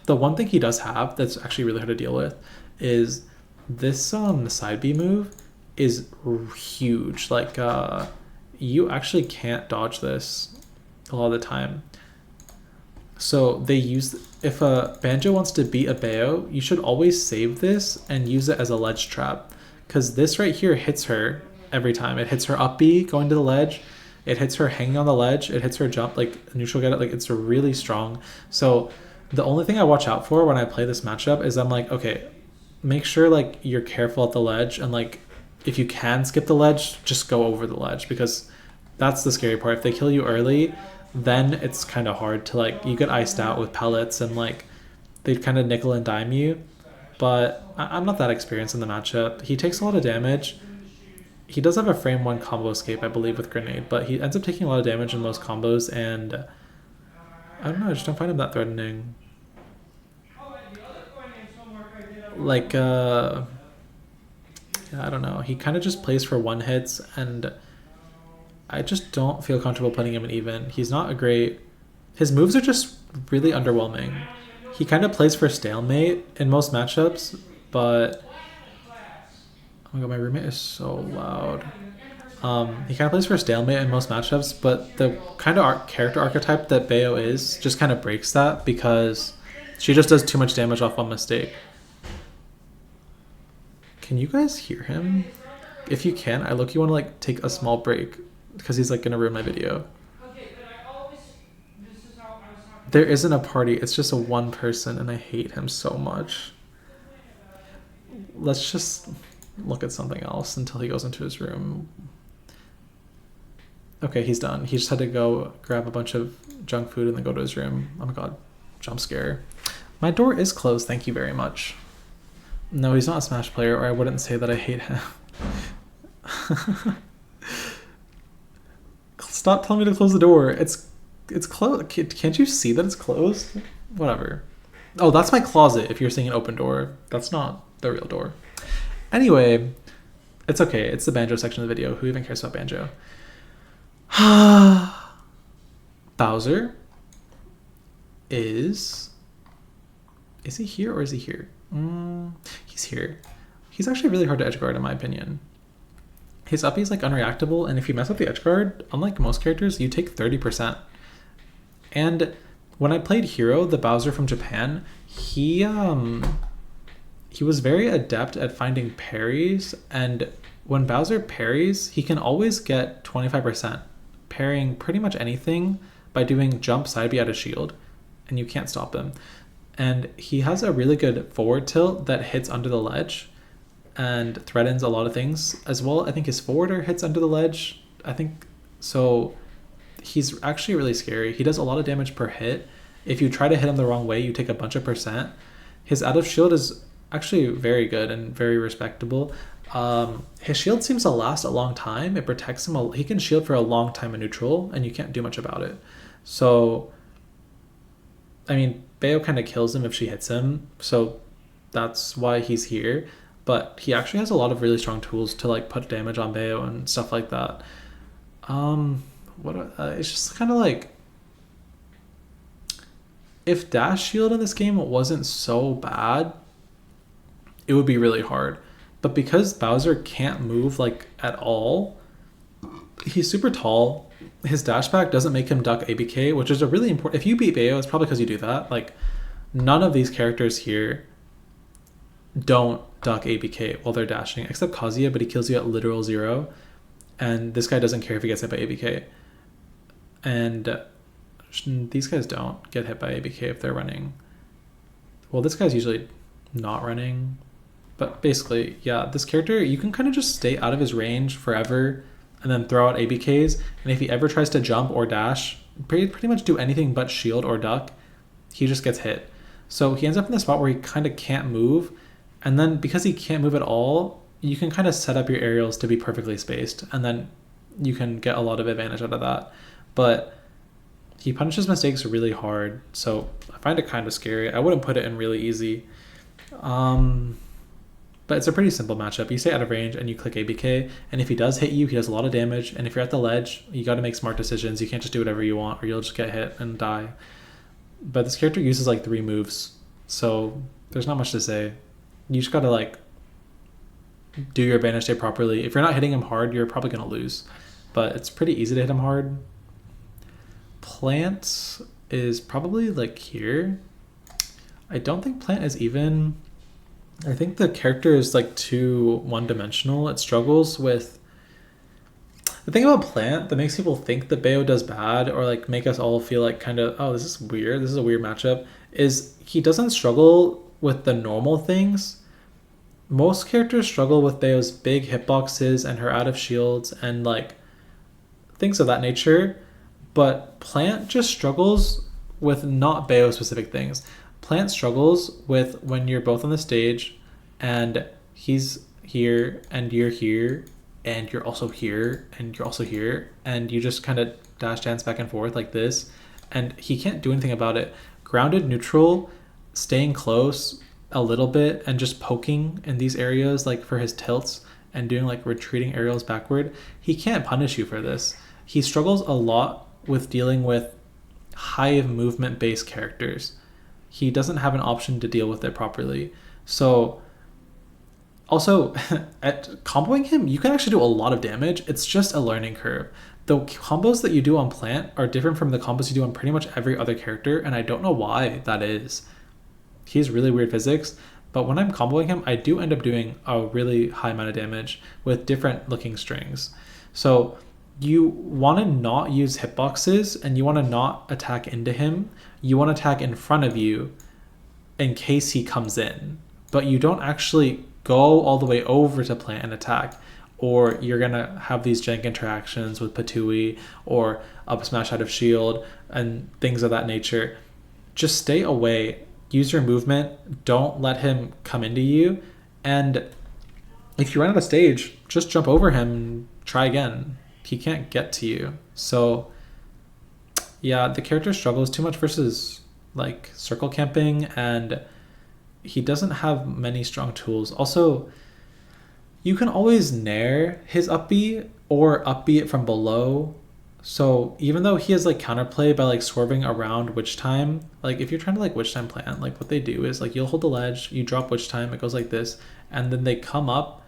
Speaker 1: the one thing he does have that's actually really hard to deal with is this side B move is huge. Like you actually can't dodge this a lot of the time. So they use, if a Banjo wants to beat a Bayo, you should always save this and use it as a ledge trap, because this right here hits her every time. It hits her up B going to the ledge, it hits her hanging on the ledge, it hits her jump, like neutral get it, like it's really strong. So the only thing I watch out for when I play this matchup is I'm like, okay, make sure like you're careful at the ledge, and like if you can skip the ledge, just go over the ledge, because that's the scary part. If they kill you early, then it's kind of hard to like, you get iced out with pellets and like they kind of nickel and dime you. But I'm not that experienced in the matchup. He takes a lot of damage. He does have a frame 1 combo escape, I believe, with grenade, but he ends up taking a lot of damage in most combos, and I don't know, I just don't find him that threatening. Like yeah, I don't know, he kind of just plays for one hits, and I just don't feel comfortable putting him in even. He's not a great... His moves are just really underwhelming. He kind of plays for stalemate in most matchups, but... Oh my god, my roommate is so loud. He kind of plays for stalemate in most matchups, but the kind of character archetype that Bayo is just kind of breaks that, because she just does too much damage off one mistake. Can you guys hear him? If you can, I look, you want to like take a small break, because he's like gonna ruin my video. There isn't a party, it's just a one person, and I hate him so much. Let's just look at something else until he goes into his room. Okay, he's done. He just had to go grab a bunch of junk food and then go to his room. Oh my god, jump scare. My door is closed, thank you very much. No, he's not a Smash player, or I wouldn't say that I hate him. Stop telling me to close the door. It's closed. Can't you see that it's closed? Whatever. Oh, that's my closet if you're seeing an open door. That's not the real door. Anyway, it's okay. It's the Banjo section of the video. Who even cares about Banjo? Bowser is he here or is he here? He's here. He's actually really hard to edge guard in my opinion. His up is like unreactable, and if you mess up the edge guard, unlike most characters, you take 30%. And when I played Hero, the Bowser from Japan, he was very adept at finding parries, and when Bowser parries, he can always get 25%, parrying pretty much anything by doing jump side B out of shield, and you can't stop him. And he has a really good forward tilt that hits under the ledge and threatens a lot of things as well. I think his forwarder hits under the ledge. I think so. He's actually really scary. He does a lot of damage per hit. If you try to hit him the wrong way, you take a bunch of percent. His out of shield is actually very good and very respectable. His shield seems to last a long time. It protects him. He can shield for a long time in neutral, and you can't do much about it. So, I mean, Bayo kind of kills him if she hits him. So that's why he's here. But he actually has a lot of really strong tools to like put damage on Bayo and stuff like that. It's just kind of like, if dash shield in this game wasn't so bad, it would be really hard. But because Bowser can't move like at all, he's super tall. His dash back doesn't make him duck ABK, which is a really important. If you beat Bayo, it's probably because you do that. Like, none of these characters here don't duck ABK while they're dashing, except Kazuya, but he kills you at literal 0. and this guy doesn't care if he gets hit by ABK. And these guys don't get hit by ABK if they're running. Well, this guy's usually not running. But basically, yeah, this character, you can kind of just stay out of his range forever and then throw out ABKs. And if he ever tries to jump or dash, pretty much do anything but shield or duck, he just gets hit. So he ends up in the spot where he kind of can't move. And then because he can't move at all, you can kind of set up your aerials to be perfectly spaced. And then you can get a lot of advantage out of that. But he punishes mistakes really hard. So I find it kind of scary. I wouldn't put it in really easy. But it's a pretty simple matchup. You stay out of range and you click ABK, and if he does hit you, he does a lot of damage. And if you're at the ledge, you got to make smart decisions. You can't just do whatever you want or you'll just get hit and die. But this character uses like 3 moves, so there's not much to say. You just got to like do your advantage state properly. If you're not hitting him hard, you're probably going to lose. But it's pretty easy to hit him hard. Plant is probably like here. I don't think Plant is even... I think the character is like too one-dimensional. It struggles with... The thing about Plant that makes people think that Bayo does bad or like make us all feel like kind of, oh, this is weird, this is a weird matchup, is he doesn't struggle with the normal things. Most characters struggle with Bayo's big hitboxes and her out of shields and like things of that nature. But Plant just struggles with not Bayo specific things. Plant struggles with when you're both on the stage and he's here and you're here and you're also here and you're also here and you just kind of dash dance back and forth like this and he can't do anything about it. Grounded neutral, staying close a little bit and just poking in these areas like for his tilts and doing like retreating aerials backward, he can't punish you for this. He struggles a lot with dealing with high movement based characters. He doesn't have an option to deal with it properly. So also at comboing him, you can actually do a lot of damage. It's just a learning curve. The combos that you do on Plant are different from the combos you do on pretty much every other character, and I don't know why that is. He has really weird physics, but when I'm comboing him, I do end up doing a really high amount of damage with different looking strings. So you want to not use hitboxes and you want to not attack into him. You want to attack in front of you in case he comes in, but you don't actually go all the way over to Plant and attack, or you're going to have these jank interactions with Patui or up smash out of shield and things of that nature. Just stay away, use your movement, don't let him come into you, and if you run out of stage, just jump over him and try again. He can't get to you. So yeah, the character struggles too much versus like circle camping, and he doesn't have many strong tools. Also, you can always nair his up B or up B it from below. So even though he has like counterplay by like swerving around witch time, like if you're trying to like witch time Plant, like what they do is like you'll hold the ledge, you drop witch time, it goes like this, and then they come up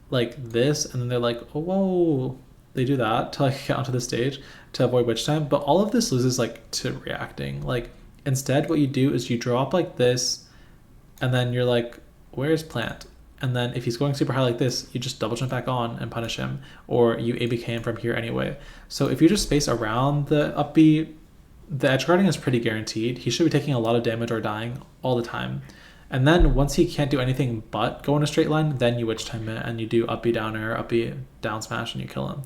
Speaker 1: like this, and then they're like, oh whoa, they do that to like get onto the stage to avoid witch time. But all of this loses like to reacting. Like instead what you do is you drop like this and then you're like, where's Plant? And then if he's going super high like this, you just double jump back on and punish him, or you ABK him from here anyway. So if you just space around the up B, the edge guarding is pretty guaranteed. He should be taking a lot of damage or dying all the time. And then once he can't do anything but go in a straight line, then you witch time it and you do up B down air, up B down smash, and you kill him.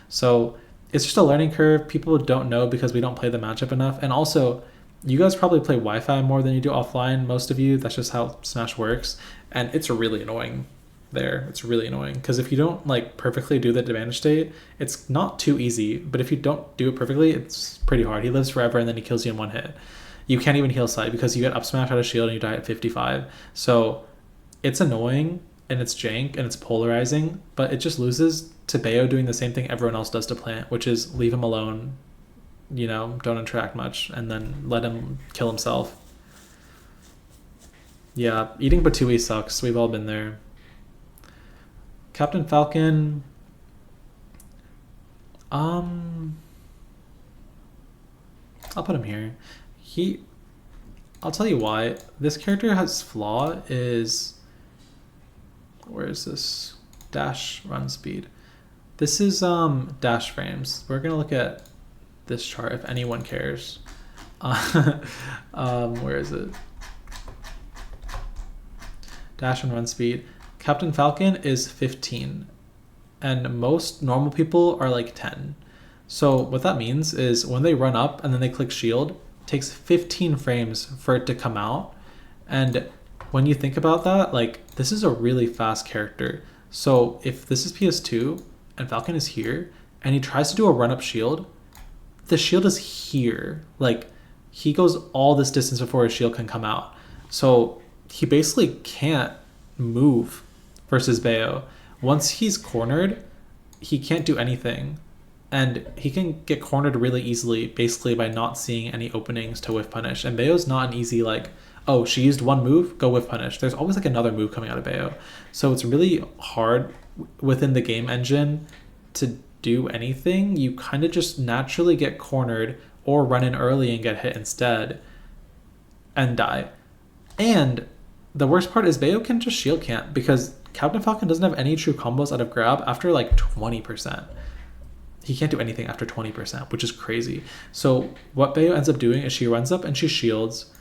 Speaker 1: So it's just a learning curve. People don't know because we don't play the matchup enough. And also, you guys probably play Wi-Fi more than you do offline, most of you. That's just how Smash works. And it's really annoying there. It's really annoying because if you don't like perfectly do the advantage state, it's not too easy. But if you don't do it perfectly, it's pretty hard. He lives forever and then he kills you in one hit. You can't even heal side because you get up smash out of shield and you die at 55. So it's annoying and it's jank and it's polarizing, but it just loses to Bayo doing the same thing everyone else does to Plant, which is leave him alone, you know, don't interact much, and then let him kill himself. Yeah, eating Batui sucks. We've all been there. Captain Falcon. I'll put him here. I'll tell you why. This character has flaw is, where is this? Dash run speed. This is dash frames. We're gonna look at this chart if anyone cares. Where is it? Dash and run speed. Captain Falcon is 15, and most normal people are like 10. So what that means is when they run up and then they click shield, it takes 15 frames for it to come out. And when you think about that, like, this is a really fast character. So if this is PS2 and Falcon is here and he tries to do a run up shield, the shield is here. Like, he goes all this distance before his shield can come out. So he basically can't move versus Bayo. Once he's cornered, he can't do anything. And he can get cornered really easily, basically by not seeing any openings to whiff punish. And Bayo's not an easy, like, oh, she used one move, go whiff punish. There's always like another move coming out of Bayo. So it's really hard within the game engine to do anything. You kind of just naturally get cornered or run in early and get hit instead and die. And the worst part is Bayo can just shield camp because Captain Falcon doesn't have any true combos out of grab after like 20%. He can't do anything after 20%, which is crazy. So what Bayo ends up doing is she runs up and she shields,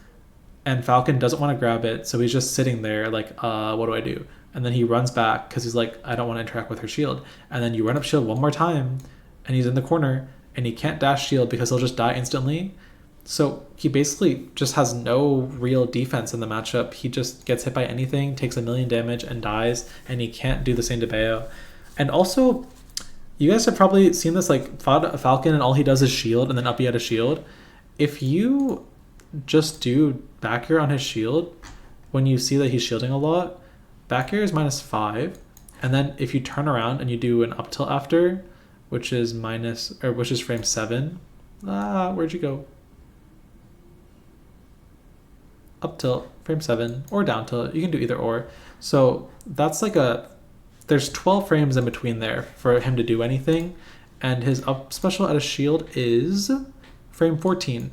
Speaker 1: and Falcon doesn't want to grab it, so he's just sitting there like, what do I do? And then he runs back because he's like, I don't want to interact with her shield. And then you run up shield one more time, and he's in the corner, and he can't dash shield because he'll just die instantly. So he basically just has no real defense in the matchup. He just gets hit by anything, takes 1,000,000 damage, and dies, and he can't do the same to Bayo. And also, you guys have probably seen this, like, Falcon, and all he does is shield, and then up he had a shield. If you just do back air on his shield, when you see that he's shielding a lot, back air is -5, and then if you turn around and you do an up tilt after, which is frame 7, where'd you go? Up tilt, frame 7, or down tilt, you can do either or. So that's like there's 12 frames in between there for him to do anything, and his up special at a shield is frame 14.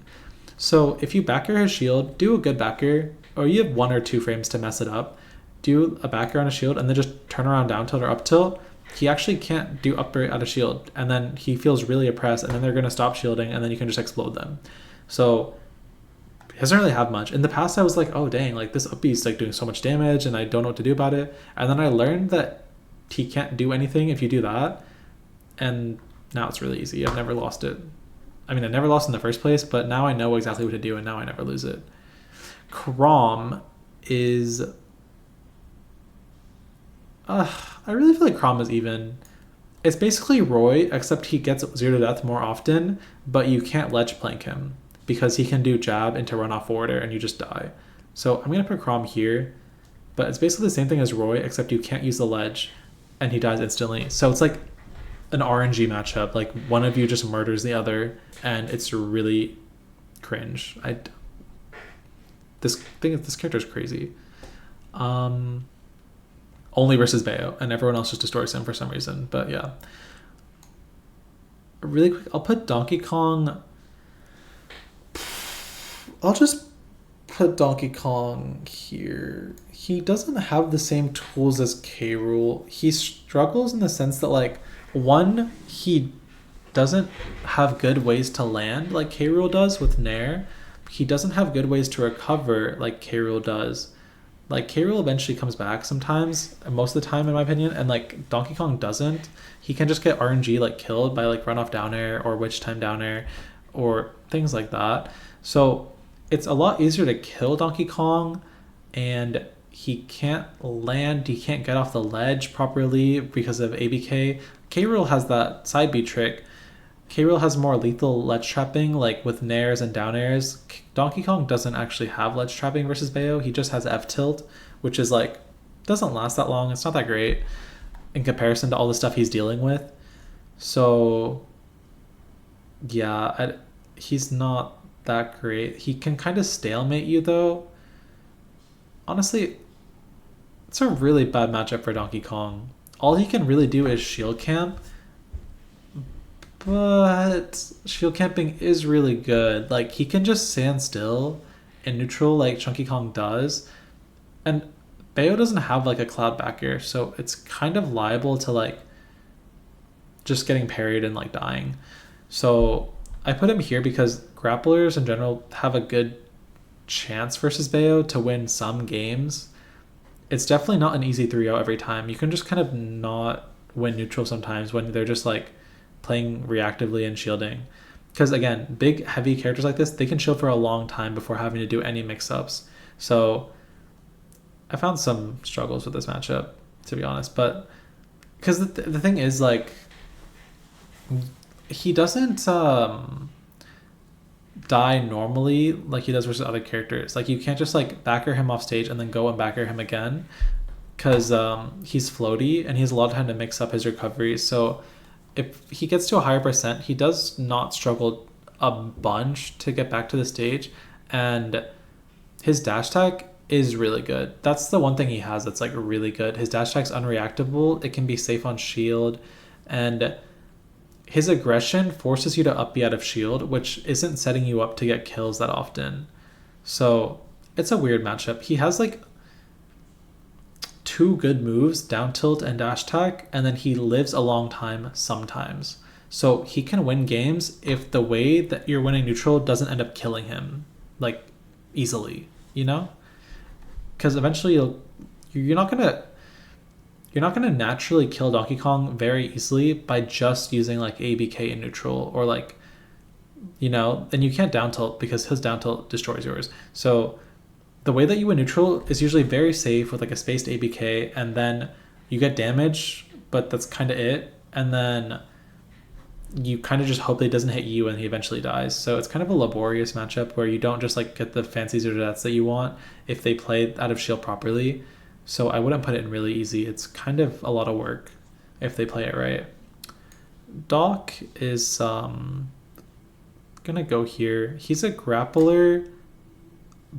Speaker 1: So if you back air his shield, do a good back air, or you have 1 or 2 frames to mess it up, do a back air on a shield, and then just turn around down tilt or up tilt, he actually can't do up air out of shield, and then he feels really oppressed, and then they're going to stop shielding, and then you can just explode them. So he doesn't really have much. In the past, I was like, oh dang, like this up B is like doing so much damage, and I don't know what to do about it. And then I learned that he can't do anything if you do that, and now it's really easy. I've never lost it. I mean, I never lost in the first place, but now I know exactly what to do, and now I never lose it. Chrom is... I really feel like Chrom is even. It's basically Roy, except he gets 0 to death more often, but you can't ledge plank him because he can do jab into run off forwarder and you just die. So I'm going to put Chrom here, but it's basically the same thing as Roy, except you can't use the ledge and he dies instantly. So it's like an RNG matchup, like one of you just murders the other, and it's really cringe. This character is crazy. Only versus Bayo, and everyone else just destroys him for some reason. But yeah, really quick, I'll put Donkey Kong. I'll just put Donkey Kong here. He doesn't have the same tools as K. Rool. He struggles in the sense that, like, one, he doesn't have good ways to land like K. Rool does with Nair. He doesn't have good ways to recover like K. Rool does. Like, K. Rool eventually comes back sometimes, most of the time in my opinion, and like Donkey Kong doesn't. He can just get RNG like killed by like run off down air or witch time down air or things like that. So it's a lot easier to kill Donkey Kong, and he can't land, he can't get off the ledge properly because of ABK. K. Rool has that side B trick. K. Rool has more lethal ledge trapping, like with nairs and down airs. Donkey Kong doesn't actually have ledge trapping versus Bayo. He just has F tilt, which is like, doesn't last that long. It's not that great in comparison to all the stuff he's dealing with. So yeah, he's not that great. He can kind of stalemate you though. Honestly, it's a really bad matchup for Donkey Kong. All he can really do is shield camp, but shield camping is really good. Like, he can just stand still in neutral like Chunky Kong does, and Bayo doesn't have like a cloud back air, so it's kind of liable to like just getting parried and like dying. So I put him here because grapplers in general have a good chance versus Bayo to win some games. It's definitely not an easy 3-0 every time. You can just kind of not win neutral sometimes when they're just like playing reactively and shielding. Because again, big heavy characters like this, they can shield for a long time before having to do any mix-ups. So I found some struggles with this matchup, to be honest. But because the thing is, like, he doesn't die normally like he does versus other characters. Like, you can't just like backer him off stage and then go and backer him again, because he's floaty and he has a lot of time to mix up his recovery. So if he gets to a higher percent, he does not struggle a bunch to get back to the stage, and his dash tag is really good. That's the one thing he has that's like really good. His dash tag's unreactable. It can be safe on shield, and his aggression forces you to up B out of shield, which isn't setting you up to get kills that often. So it's a weird matchup. He has like 2 good moves, down tilt and dash attack, and then he lives a long time sometimes. So he can win games if the way that you're winning neutral doesn't end up killing him like easily, you know? Because eventually you're not gonna naturally kill Donkey Kong very easily by just using like ABK in neutral, or like, you know, and you can't down tilt because his down tilt destroys yours. So the way that you win neutral is usually very safe with like a spaced ABK, and then you get damage, but that's kind of it. And then you kind of just hope that he doesn't hit you and he eventually dies. So it's kind of a laborious matchup where you don't just like get the fancy zero deaths that you want if they play out of shield properly. So I wouldn't put it in really easy. It's kind of a lot of work if they play it right. Doc is gonna go here. He's a grappler,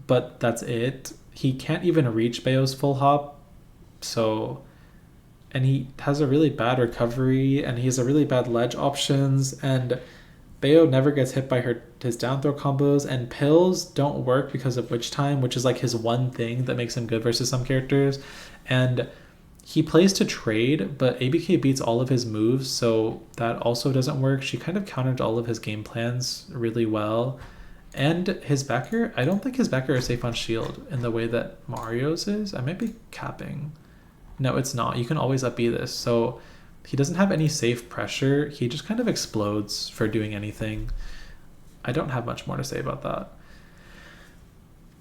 Speaker 1: but that's it. He can't even reach Bayo's full hop. So, and he has a really bad recovery, and he has a really bad ledge options, and Bayo never gets hit by his down throw combos, and pills don't work because of Witch Time, which is like his one thing that makes him good versus some characters. And he plays to trade, but ABK beats all of his moves, so that also doesn't work. She kind of countered all of his game plans really well. And his backer, I don't think his backer is safe on shield in the way that Mario's is. I might be capping. No, it's not. You can always up B this. So he doesn't have any safe pressure. He just kind of explodes for doing anything. I don't have much more to say about that.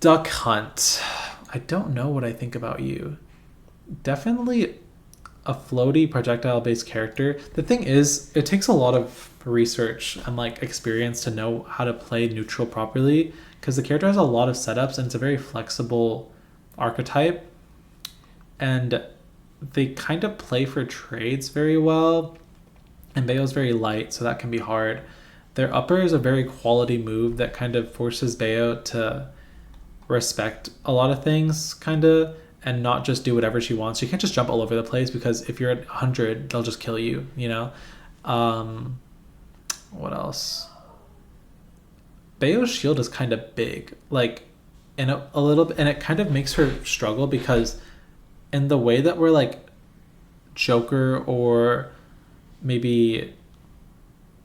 Speaker 1: Duck Hunt. I don't know what I think about you. Definitely a floaty projectile-based character. The thing is, it takes a lot of research and like experience to know how to play neutral properly, because the character has a lot of setups and it's a very flexible archetype, and they kind of play for trades very well, and Bayo's very light, so that can be hard. Their upper is a very quality move that kind of forces Bayo to respect a lot of things, kind of, and not just do whatever she wants. You can't just jump all over the place, because if you're at 100, they'll just kill you, you know? What else? Bayo's shield is kind of big, like, and a little bit, and it kind of makes her struggle, because in the way that we're like Joker, or maybe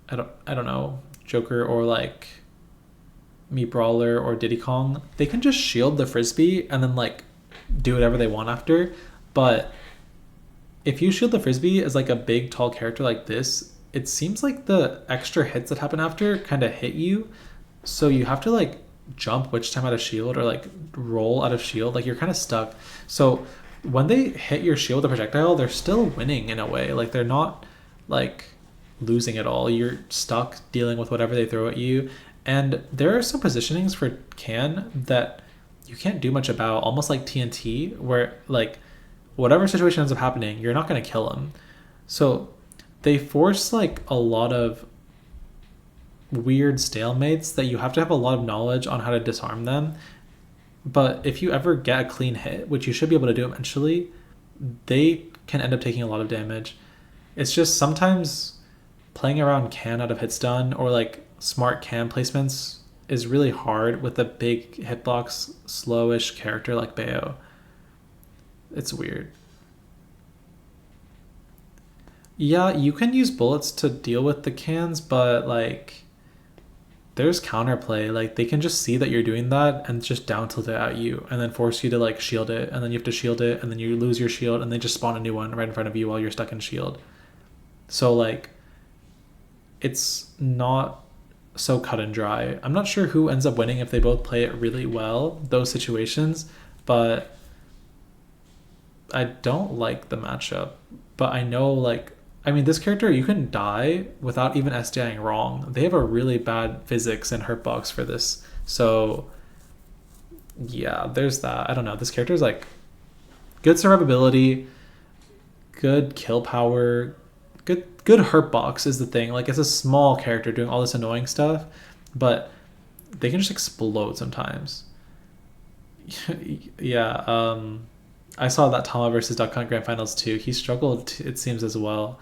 Speaker 1: I don't know, Joker or like Mii Brawler or Diddy Kong, they can just shield the frisbee and then like do whatever they want after. But if you shield the frisbee as like a big tall character like this, it seems like the extra hits that happen after kind of hit you, so you have to like jump Witch Time out of shield or like roll out of shield. Like, you're kind of stuck. So when they hit your shield with a projectile, they're still winning in a way. Like, they're not like losing at all. You're stuck dealing with whatever they throw at you. And there are some positionings for Can that you can't do much about, almost like TNT, where like whatever situation ends up happening, you're not going to kill him. So they force like a lot of weird stalemates that you have to have a lot of knowledge on how to disarm them. But if you ever get a clean hit, which you should be able to do eventually, they can end up taking a lot of damage. It's just sometimes playing around Can out of hit stun or like smart Can placements is really hard with a big hitbox, slowish character like Bayo. It's weird. Yeah, you can use bullets to deal with the cans, but like there's counterplay. Like they can just see that you're doing that and just down tilt it at you and then force you to like shield it, and then you have to shield it, and then you lose your shield and they just spawn a new one right in front of you while you're stuck in shield. So like it's not so cut and dry. I'm not sure who ends up winning if they both play it really well, those situations, but I don't like the matchup. But I know, like, I mean, this character, you can die without even SDIing wrong. They have a really bad physics and hurtbox for this. So, yeah, there's that. I don't know. This character is, like, good survivability, good kill power, good hurtbox is the thing. Like, it's a small character doing all this annoying stuff, but they can just explode sometimes. Yeah, I saw that Tama versus Duck Hunt Grand Finals too. He struggled, it seems, as well.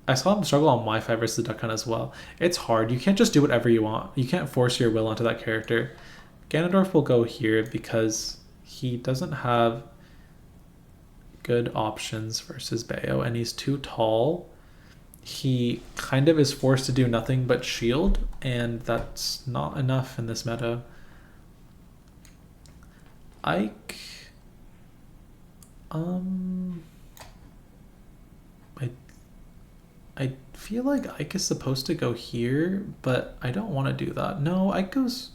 Speaker 1: I saw him struggle on Wi-Fi versus Duck Hunt as well. It's hard. You can't just do whatever you want. You can't force your will onto that character. Ganondorf will go here because he doesn't have good options versus Bayo, and he's too tall. He kind of is forced to do nothing but shield, and that's not enough in this meta. Ike... I feel like Ike is supposed to go here, but I don't want to do that. No, Ike goes...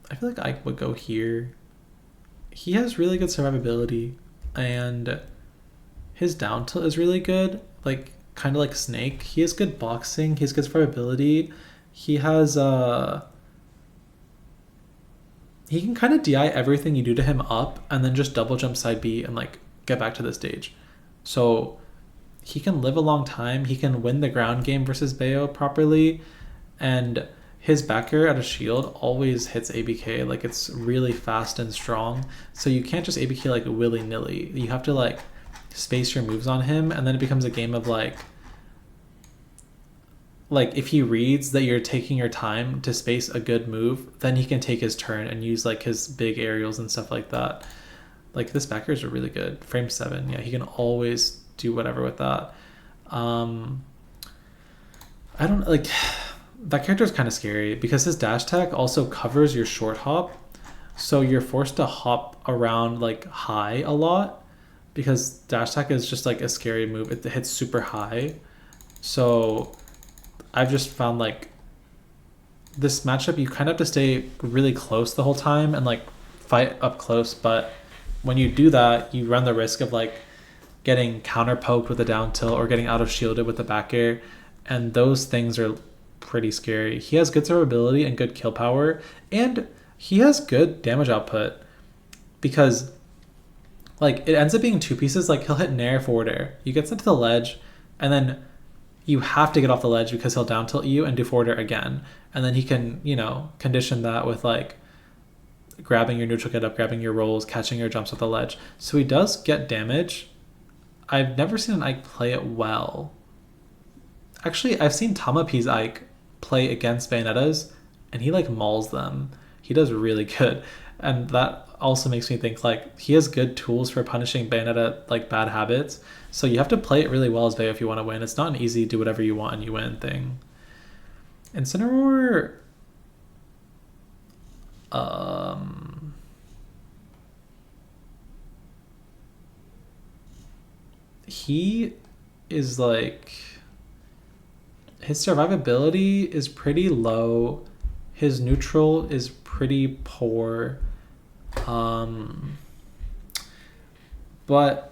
Speaker 1: I feel like Ike would go here. He has really good survivability, and his down tilt is really good, like kind of like Snake. He has good boxing, he has good survivability. He has he can kind of DI everything you do to him up and then just double jump side B and like get back to the stage. So he can live a long time. He can win the ground game versus Bayo properly, and his back air out of shield always hits ABK. Like, it's really fast and strong. So you can't just ABK like willy-nilly. You have to like space your moves on him, and then it becomes a game of like if he reads that you're taking your time to space a good move, then he can take his turn and use like his big aerials and stuff like that. Like, this back airs are really good. Frame 7, yeah, he can always do whatever with that. I don't like... That character is kind of scary because his dash attack also covers your short hop, so you're forced to hop around like high a lot because dash attack is just like a scary move. It hits super high. So I've just found like this matchup, you kind of have to stay really close the whole time and like fight up close, but when you do that, you run the risk of like getting counter poked with a down tilt or getting out of shielded with the back air, and those things are pretty scary. He has good survivability and good kill power, and he has good damage output because like it ends up being two pieces. Like, he'll hit nair forward air, you get sent to the ledge, and then you have to get off the ledge because he'll down tilt you and do forward air again, and then he can, you know, condition that with like grabbing your neutral get up, grabbing your rolls, catching your jumps at the ledge. So he does get damage. I've never seen an Ike play it well. Actually, I've seen Tamapi's Ike play against Bayonettas, and he like mauls them. He does really good, and that also makes me think like he has good tools for punishing Bayonetta like bad habits. So you have to play it really well as Bayo if you want to win. It's not an easy do whatever you want and you win thing. Incineroar, he is like, his survivability is pretty low. His neutral is pretty poor. But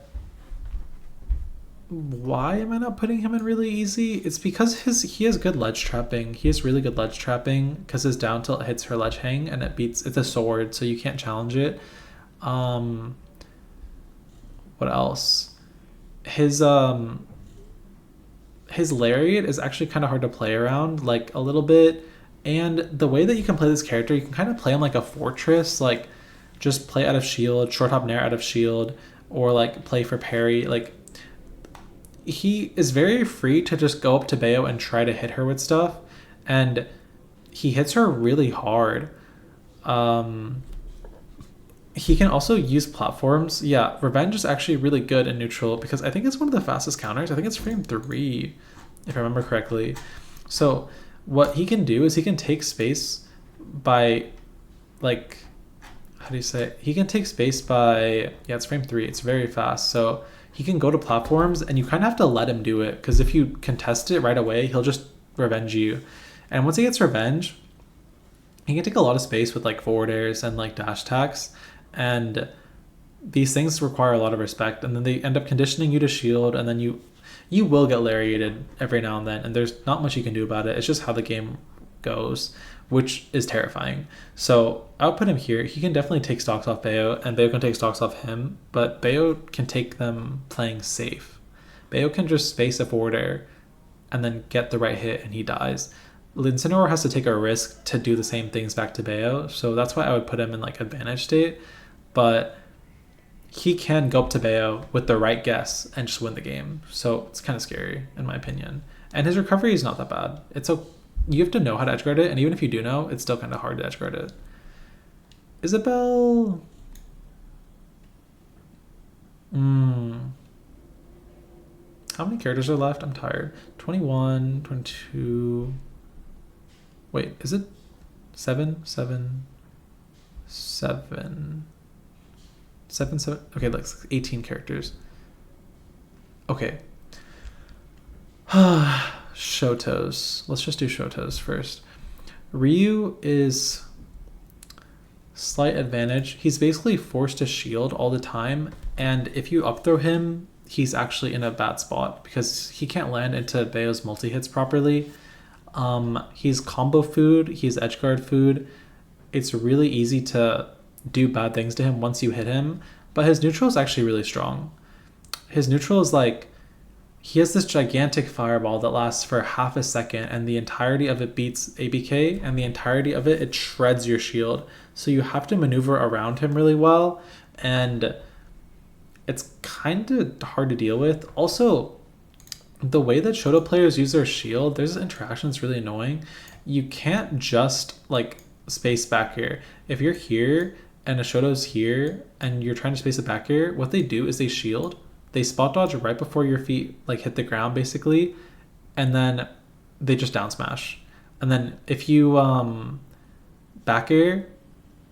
Speaker 1: why am I not putting him in really easy? It's because he has good ledge trapping. He has really good ledge trapping because his down tilt hits her ledge hang and it's a sword, so you can't challenge it. What else? His lariat is actually kind of hard to play around, like a little bit. And the way that you can play this character, you can kind of play him like a fortress, like just play out of shield, short hop nair out of shield, or like play for parry. Like, he is very free to just go up to Bayo and try to hit her with stuff, and he hits her really hard.
Speaker 2: He can also use platforms. Yeah, Revenge is actually really good in neutral because I think it's one of the fastest counters. I think it's frame 3, if I remember correctly. So what he can do is he can take space by, like, how do you say it? He can take space by, yeah, it's frame 3. It's very fast. So he can go to platforms and you kind of have to let him do it because if you contest it right away, he'll just revenge you. And once he gets revenge, he can take a lot of space with like forward airs and like dash attacks. And these things require a lot of respect, and then they end up conditioning you to shield, and then you will get lariated every now and then, and there's not much you can do about it. It's just how the game goes, which is terrifying. So I'll put him here. He can definitely take stocks off Bayo, and Bayo can take stocks off him, but Bayo can take them playing safe. Bayo can just space a forward air and then get the right hit and he dies. Lincinor has to take a risk to do the same things back to Bayo, so that's why I would put him in like advantage state. But he can go up to Bayo with the right guess and just win the game. So it's kind of scary in my opinion. And his recovery is not that bad. You have to know how to edgeguard it, and even if you do know, it's still kind of hard to edgeguard it. Isabelle. How many characters are left? I'm tired. 21, 22. Wait, is it 7? 7. 7. 7. Okay, like 18 characters. Okay. Shotos. Let's just do Shotos first. Ryu is slight advantage. He's basically forced to shield all the time, and if you up throw him, he's actually in a bad spot because he can't land into Bayo's multi-hits properly. He's combo food, he's edgeguard food. It's really easy to do bad things to him once you hit him, but his neutral is actually really strong. His neutral is like, he has this gigantic fireball that lasts for half a second, and the entirety of it beats ABK, and the entirety of it shreds your shield. So you have to maneuver around him really well, and it's kind of hard to deal with. Also, the way that Shoto players use their shield, there's this interaction that's really annoying. You can't just like space back here. If you're here and a Shoto's here and you're trying to space it back here, what they do is they shield. They spot dodge right before your feet like hit the ground basically, and then they just down smash. And then if you back air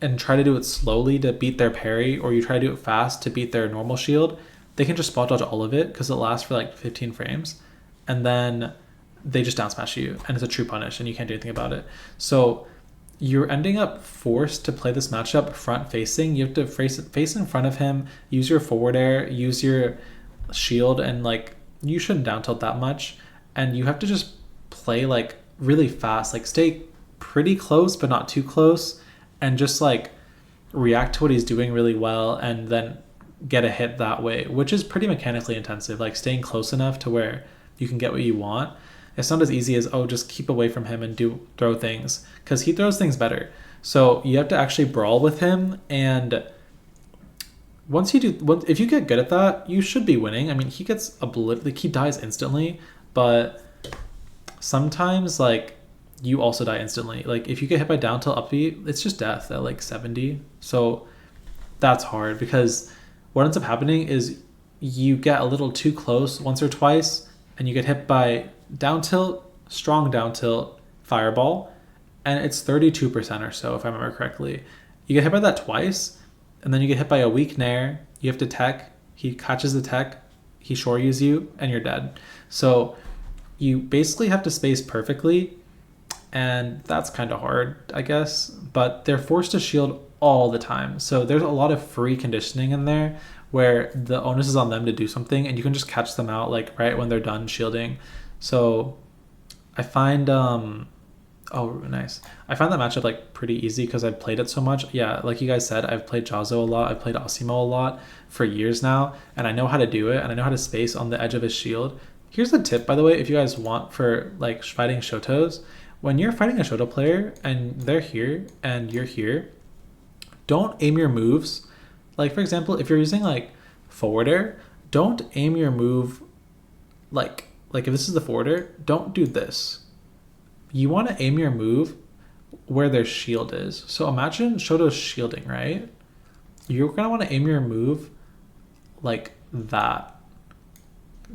Speaker 2: and try to do it slowly to beat their parry, or you try to do it fast to beat their normal shield, they can just spot dodge all of it because it lasts for like 15 frames, and then they just down smash you, and it's a true punish and you can't do anything about it. So you're ending up forced to play this matchup front facing. You have to face in front of him, use your forward air, use your shield, and like you shouldn't down tilt that much, and you have to just play like really fast, like stay pretty close but not too close, and just like react to what he's doing really well and then get a hit that way, which is pretty mechanically intensive, like staying close enough to where you can get what you want. It's not as easy as, oh, just keep away from him and throw things, because he throws things better. So you have to actually brawl with him, and if you get good at that, you should be winning. I mean, he dies instantly, but sometimes like you also die instantly. Like if you get hit by down tilt up B, it's just death at like 70. So that's hard, because what ends up happening is you get a little too close once or twice and you get hit by down tilt, strong down tilt, fireball, and it's 32% or so if I remember correctly. You get hit by that twice, and then you get hit by a weak nair, you have to tech, he catches the tech, he shoryus you, and you're dead. So you basically have to space perfectly, and that's kind of hard, I guess, but they're forced to shield all the time. So there's a lot of free conditioning in there where the onus is on them to do something, and you can just catch them out like right when they're done shielding. So I find nice. I find that matchup like pretty easy because I've played it so much. Yeah, like you guys said, I've played Jazo a lot, I've played Asimo a lot for years now, and I know how to do it, and I know how to space on the edge of his shield. Here's a tip, by the way, if you guys want for like fighting Shotos. When you're fighting a Shoto player and they're here and you're here, don't aim your moves. Like for example, if you're using like forward air, don't aim your move like if this is the forward air, don't do this. You want to aim your move where their shield is. So imagine Shoto's shielding, right? you're going to want to aim your move like that.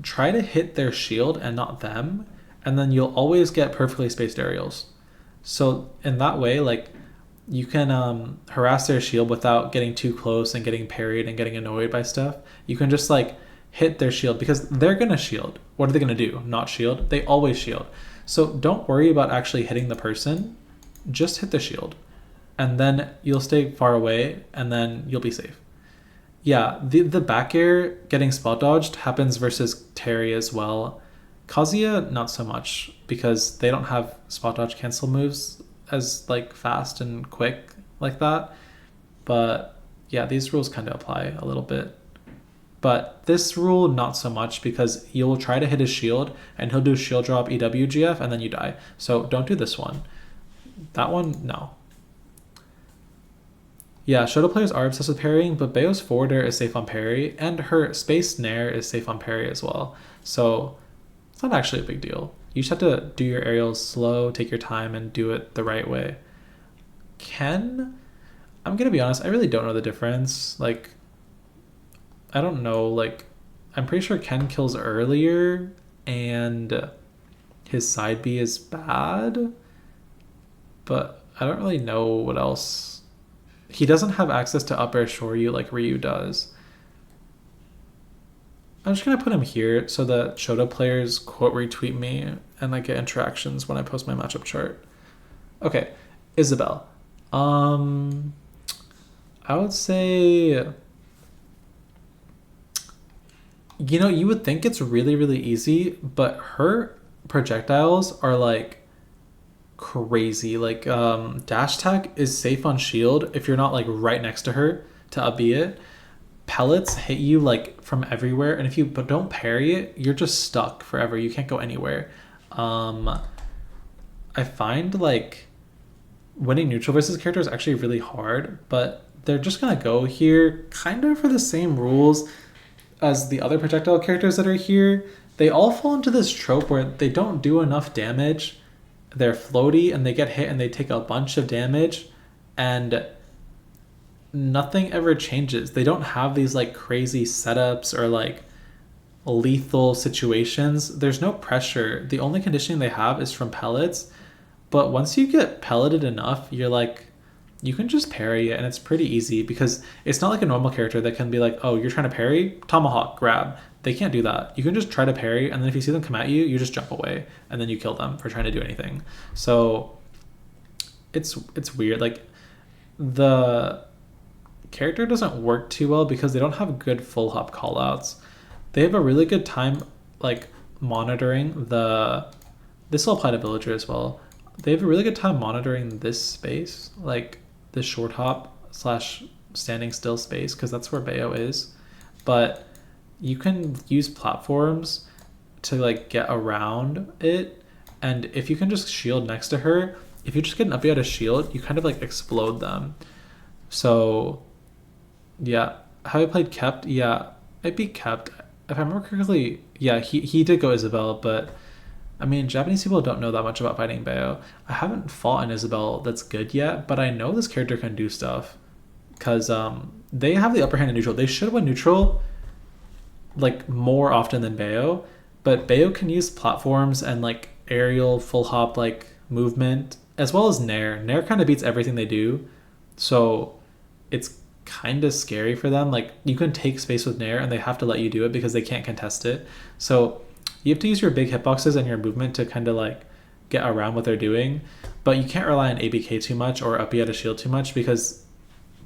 Speaker 2: Try to hit their shield and not them, and then you'll always get perfectly spaced aerials. So in that way, like, you can harass their shield without getting too close and getting parried and getting annoyed by stuff. You can just like hit their shield because they're going to shield. What are they going to do? Not shield? They always shield. So don't worry about actually hitting the person. Just hit the shield. And then you'll stay far away and then you'll be safe. Yeah, the back air getting spot dodged happens versus Terry as well. Kazuya, not so much because they don't have spot dodge cancel moves as like fast and quick like that. But yeah, these rules kind of apply a little bit. But this rule, not so much because you'll try to hit his shield and he'll do shield drop EWGF and then you die. So don't do this one. That one, no. Yeah, Shoto players are obsessed with parrying, but Bayo's forward air is safe on parry and her space nair is safe on parry as well. So it's not actually a big deal. You just have to do your aerials slow, take your time, and do it the right way. Ken, I'm going to be honest, I really don't know the difference. Like, I don't know, like, I'm pretty sure Ken kills earlier, and his side B is bad, but I don't really know what else. He doesn't have access to up air Shoryu like Ryu does. I'm just going to put him here so that Shoto players quote retweet me and I get interactions when I post my matchup chart. Okay, Isabelle. I would say, you know, you would think it's really, really easy, but her projectiles are like crazy. Like dash attack is safe on shield if you're not like right next to her to up B it. Pellets hit you like from everywhere, and if you don't parry it, you're just stuck forever. You can't go anywhere. I find like winning neutral versus character is actually really hard, but they're just gonna go here kind of for the same rules as the other projectile characters that are here. They all fall into this trope where they don't do enough damage, they're floaty, and they get hit and they take a bunch of damage, and nothing ever changes. They don't have these like crazy setups or like lethal situations. There's no pressure. The only conditioning they have is from pellets, but once you get pelleted enough, you're like, you can just parry it, and it's pretty easy because it's not like a normal character that can be like, oh, you're trying to parry, tomahawk, grab. They can't do that. You can just try to parry, and then if you see them come at you, you just jump away and then you kill them for trying to do anything. So it's weird. Like, the character doesn't work too well because they don't have good full hop callouts. They have a really good time like monitoring this will apply to villager as well. They have a really good time monitoring this space, like the short hop / standing still space, because that's where Bayo is. But you can use platforms to like get around it, and if you can just shield next to her, if you just get an up out of shield, you kind of like explode them. So yeah, have I played Kept? Yeah, I beat Kept. If I remember correctly, yeah, he did go Isabelle, but I mean, Japanese people don't know that much about fighting Bayo. I haven't fought an Isabelle that's good yet, but I know this character can do stuff because they have the upper hand in neutral. They should win neutral like more often than Bayo, but Bayo can use platforms and like aerial full hop like movement as well as Nair. Nair kind of beats everything they do, so it's kind of scary for them. Like, you can take space with Nair and they have to let you do it because they can't contest it. So you have to use your big hitboxes and your movement to kind of like get around what they're doing, but you can't rely on ABK too much or up out of shield too much because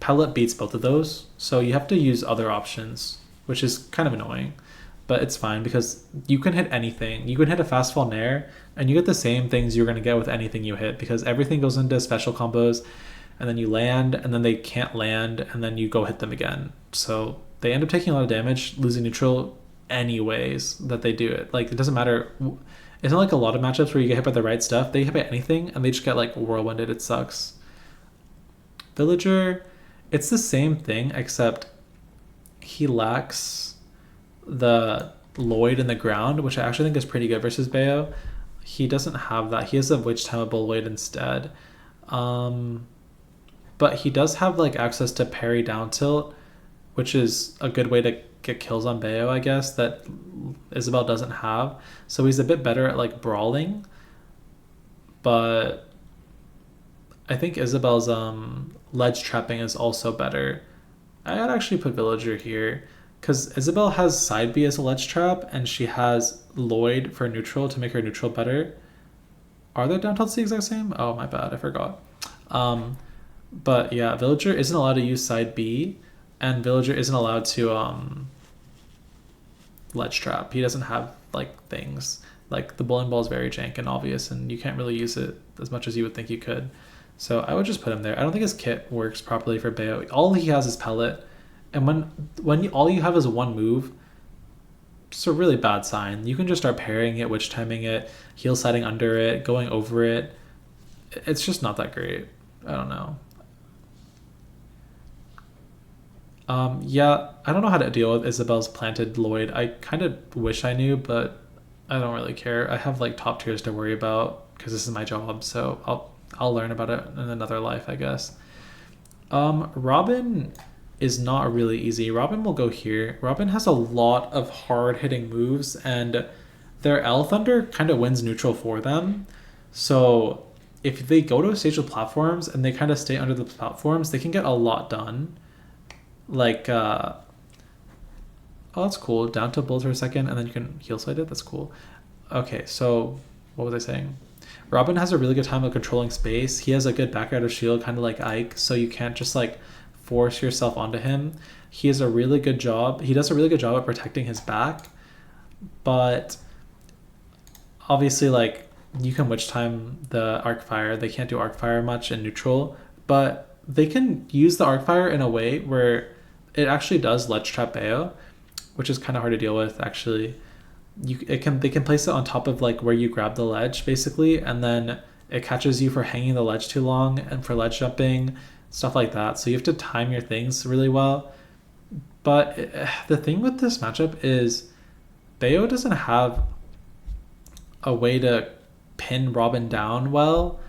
Speaker 2: pellet beats both of those. So you have to use other options, which is kind of annoying, but it's fine because you can hit anything. You can hit a fast fall Nair and you get the same things you're going to get with anything you hit because everything goes into special combos, and then you land, and then they can't land, and then you go hit them again. So they end up taking a lot of damage, losing neutral anyways that they do it. Like, it doesn't matter. It's not like a lot of matchups where you get hit by the right stuff. They hit by anything, and they just get, like, whirlwinded. It sucks. Villager, it's the same thing, except he lacks the Lloyd in the ground, which I actually think is pretty good versus Bayo. He doesn't have that. He has a Witch Timeable Lloyd instead. But he does have like access to parry down tilt, which is a good way to get kills on Bayo, I guess, that Isabelle doesn't have. So he's a bit better at like brawling, but I think Isabelle's ledge trapping is also better. I'd actually put Villager here because Isabelle has side B as a ledge trap and she has Lloyd for neutral to make her neutral better. Are their down tilts the exact same? Oh, my bad. I forgot. But yeah, Villager isn't allowed to use side B and Villager isn't allowed to ledge trap. He doesn't have like things. Like the bowling ball is very jank and obvious and you can't really use it as much as you would think you could. So I would just put him there. I don't think his kit works properly for Bayo. All he has is pellet. And when all you have is one move, it's a really bad sign. You can just start parrying it, witch timing it, heal setting under it, going over it. It's just not that great. I don't know. Yeah, I don't know how to deal with Isabelle's planted Lloyd. I kind of wish I knew, but I don't really care. I have like top tiers to worry about because this is my job, so I'll learn about it in another life, I guess. Robin is not really easy. Robin will go here. Robin has a lot of hard-hitting moves, and their L Thunder kind of wins neutral for them. So if they go to a stage with platforms and they kind of stay under the platforms, they can get a lot done. Like, oh, that's cool. Down to bullet for a second, and then you can heal side it. That's cool. Okay, so what was I saying? Robin has a really good time of controlling space. He has a good back out of shield, kind of like Ike, so you can't just like force yourself onto him. He does a really good job at protecting his back, but obviously like you can witch time the arc fire. They can't do arc fire much in neutral, but they can use the arc fire in a way where it actually does ledge trap Bayo, which is kind of hard to deal with actually. They can place it on top of like where you grab the ledge basically, and then it catches you for hanging the ledge too long and for ledge jumping, stuff like that. So you have to time your things really well. But the thing with this matchup is Bayo doesn't have a way to pin Robin down well.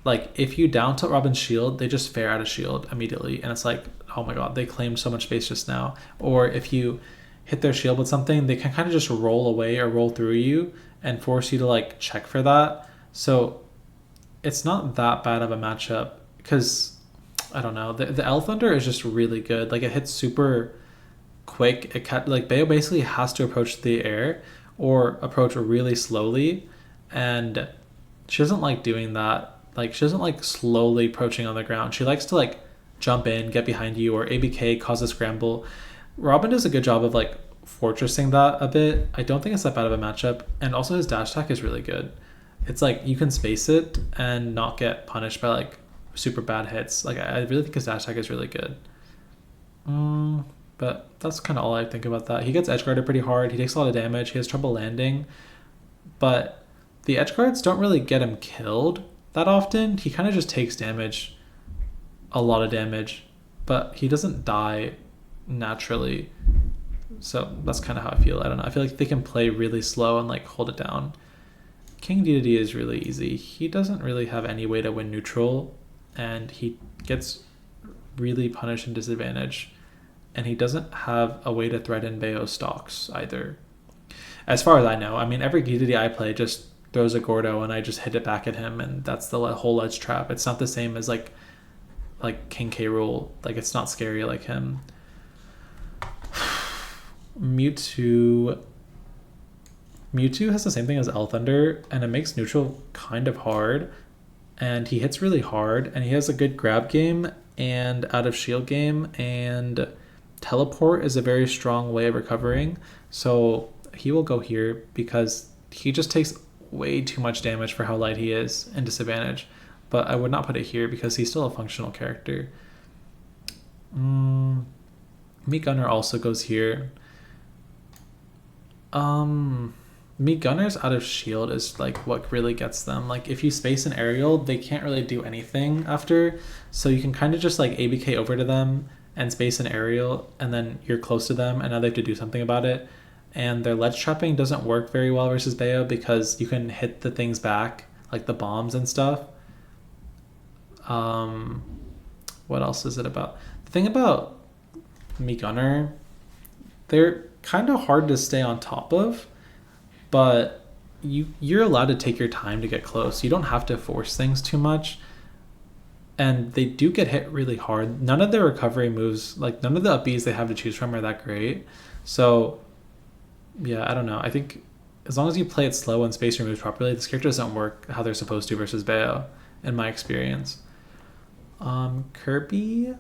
Speaker 2: Like if you down tilt Robin's shield, they just fair out of shield immediately, and it's like, oh my god, they claimed so much space just now. Or if you hit their shield with something, they can kind of just roll away or roll through you and force you to like check for that. So it's not that bad of a matchup because I don't know, the L Thunder is just really good. Like it hits super quick. Like Bayo basically has to approach the air or approach really slowly, and she doesn't like doing that. Like she doesn't like slowly approaching on the ground. She likes to like jump in, get behind you, or ABK, cause a scramble. Robin does a good job of like fortressing that a bit. I don't think it's that bad of a matchup, and also his dash attack is really good. It's like you can space it and not get punished by like super bad hits. Like I really think his dash attack is really good. But that's kind of all I think about that. He gets edge guarded pretty hard. He takes a lot of damage. He has trouble landing, but the edge guards don't really get him killed that often. He kind of just takes damage, a lot of damage, but he doesn't die naturally. So that's kind of how I feel. I don't know. I feel like they can play really slow and like hold it down. King Diddy is really easy. He doesn't really have any way to win neutral, and he gets really punished and disadvantaged, and he doesn't have a way to threaten Bayo stocks either, as far as I know. I mean, every Diddy I play just throws a Gordo and I just hit it back at him, and that's the whole ledge trap. It's not the same as like King K. Rool. Like it's not scary like him. Mewtwo has the same thing as L Thunder, and it makes neutral kind of hard, and he hits really hard, and he has a good grab game and out of shield game, and teleport is a very strong way of recovering. So he will go here because he just takes way too much damage for how light he is and disadvantage. But I would not put it here because he's still a functional character. Mii Gunner also goes here. Mii Gunner's out of shield is like what really gets them. Like if you space an aerial, they can't really do anything after. So you can kind of just like ABK over to them and space an aerial, and then you're close to them, and now they have to do something about it. And their ledge trapping doesn't work very well versus Bayo because you can hit the things back, like the bombs and stuff. What else is it about? The thing about Mii Gunner, they're kind of hard to stay on top of, but you're allowed to take your time to get close. You don't have to force things too much. And they do get hit really hard. None of their recovery moves, like none of the up Bs they have to choose from are that great. So yeah, I don't know. I think as long as you play it slow and space your moves properly, this character doesn't work how they're supposed to versus Bayo, in my experience. Kirby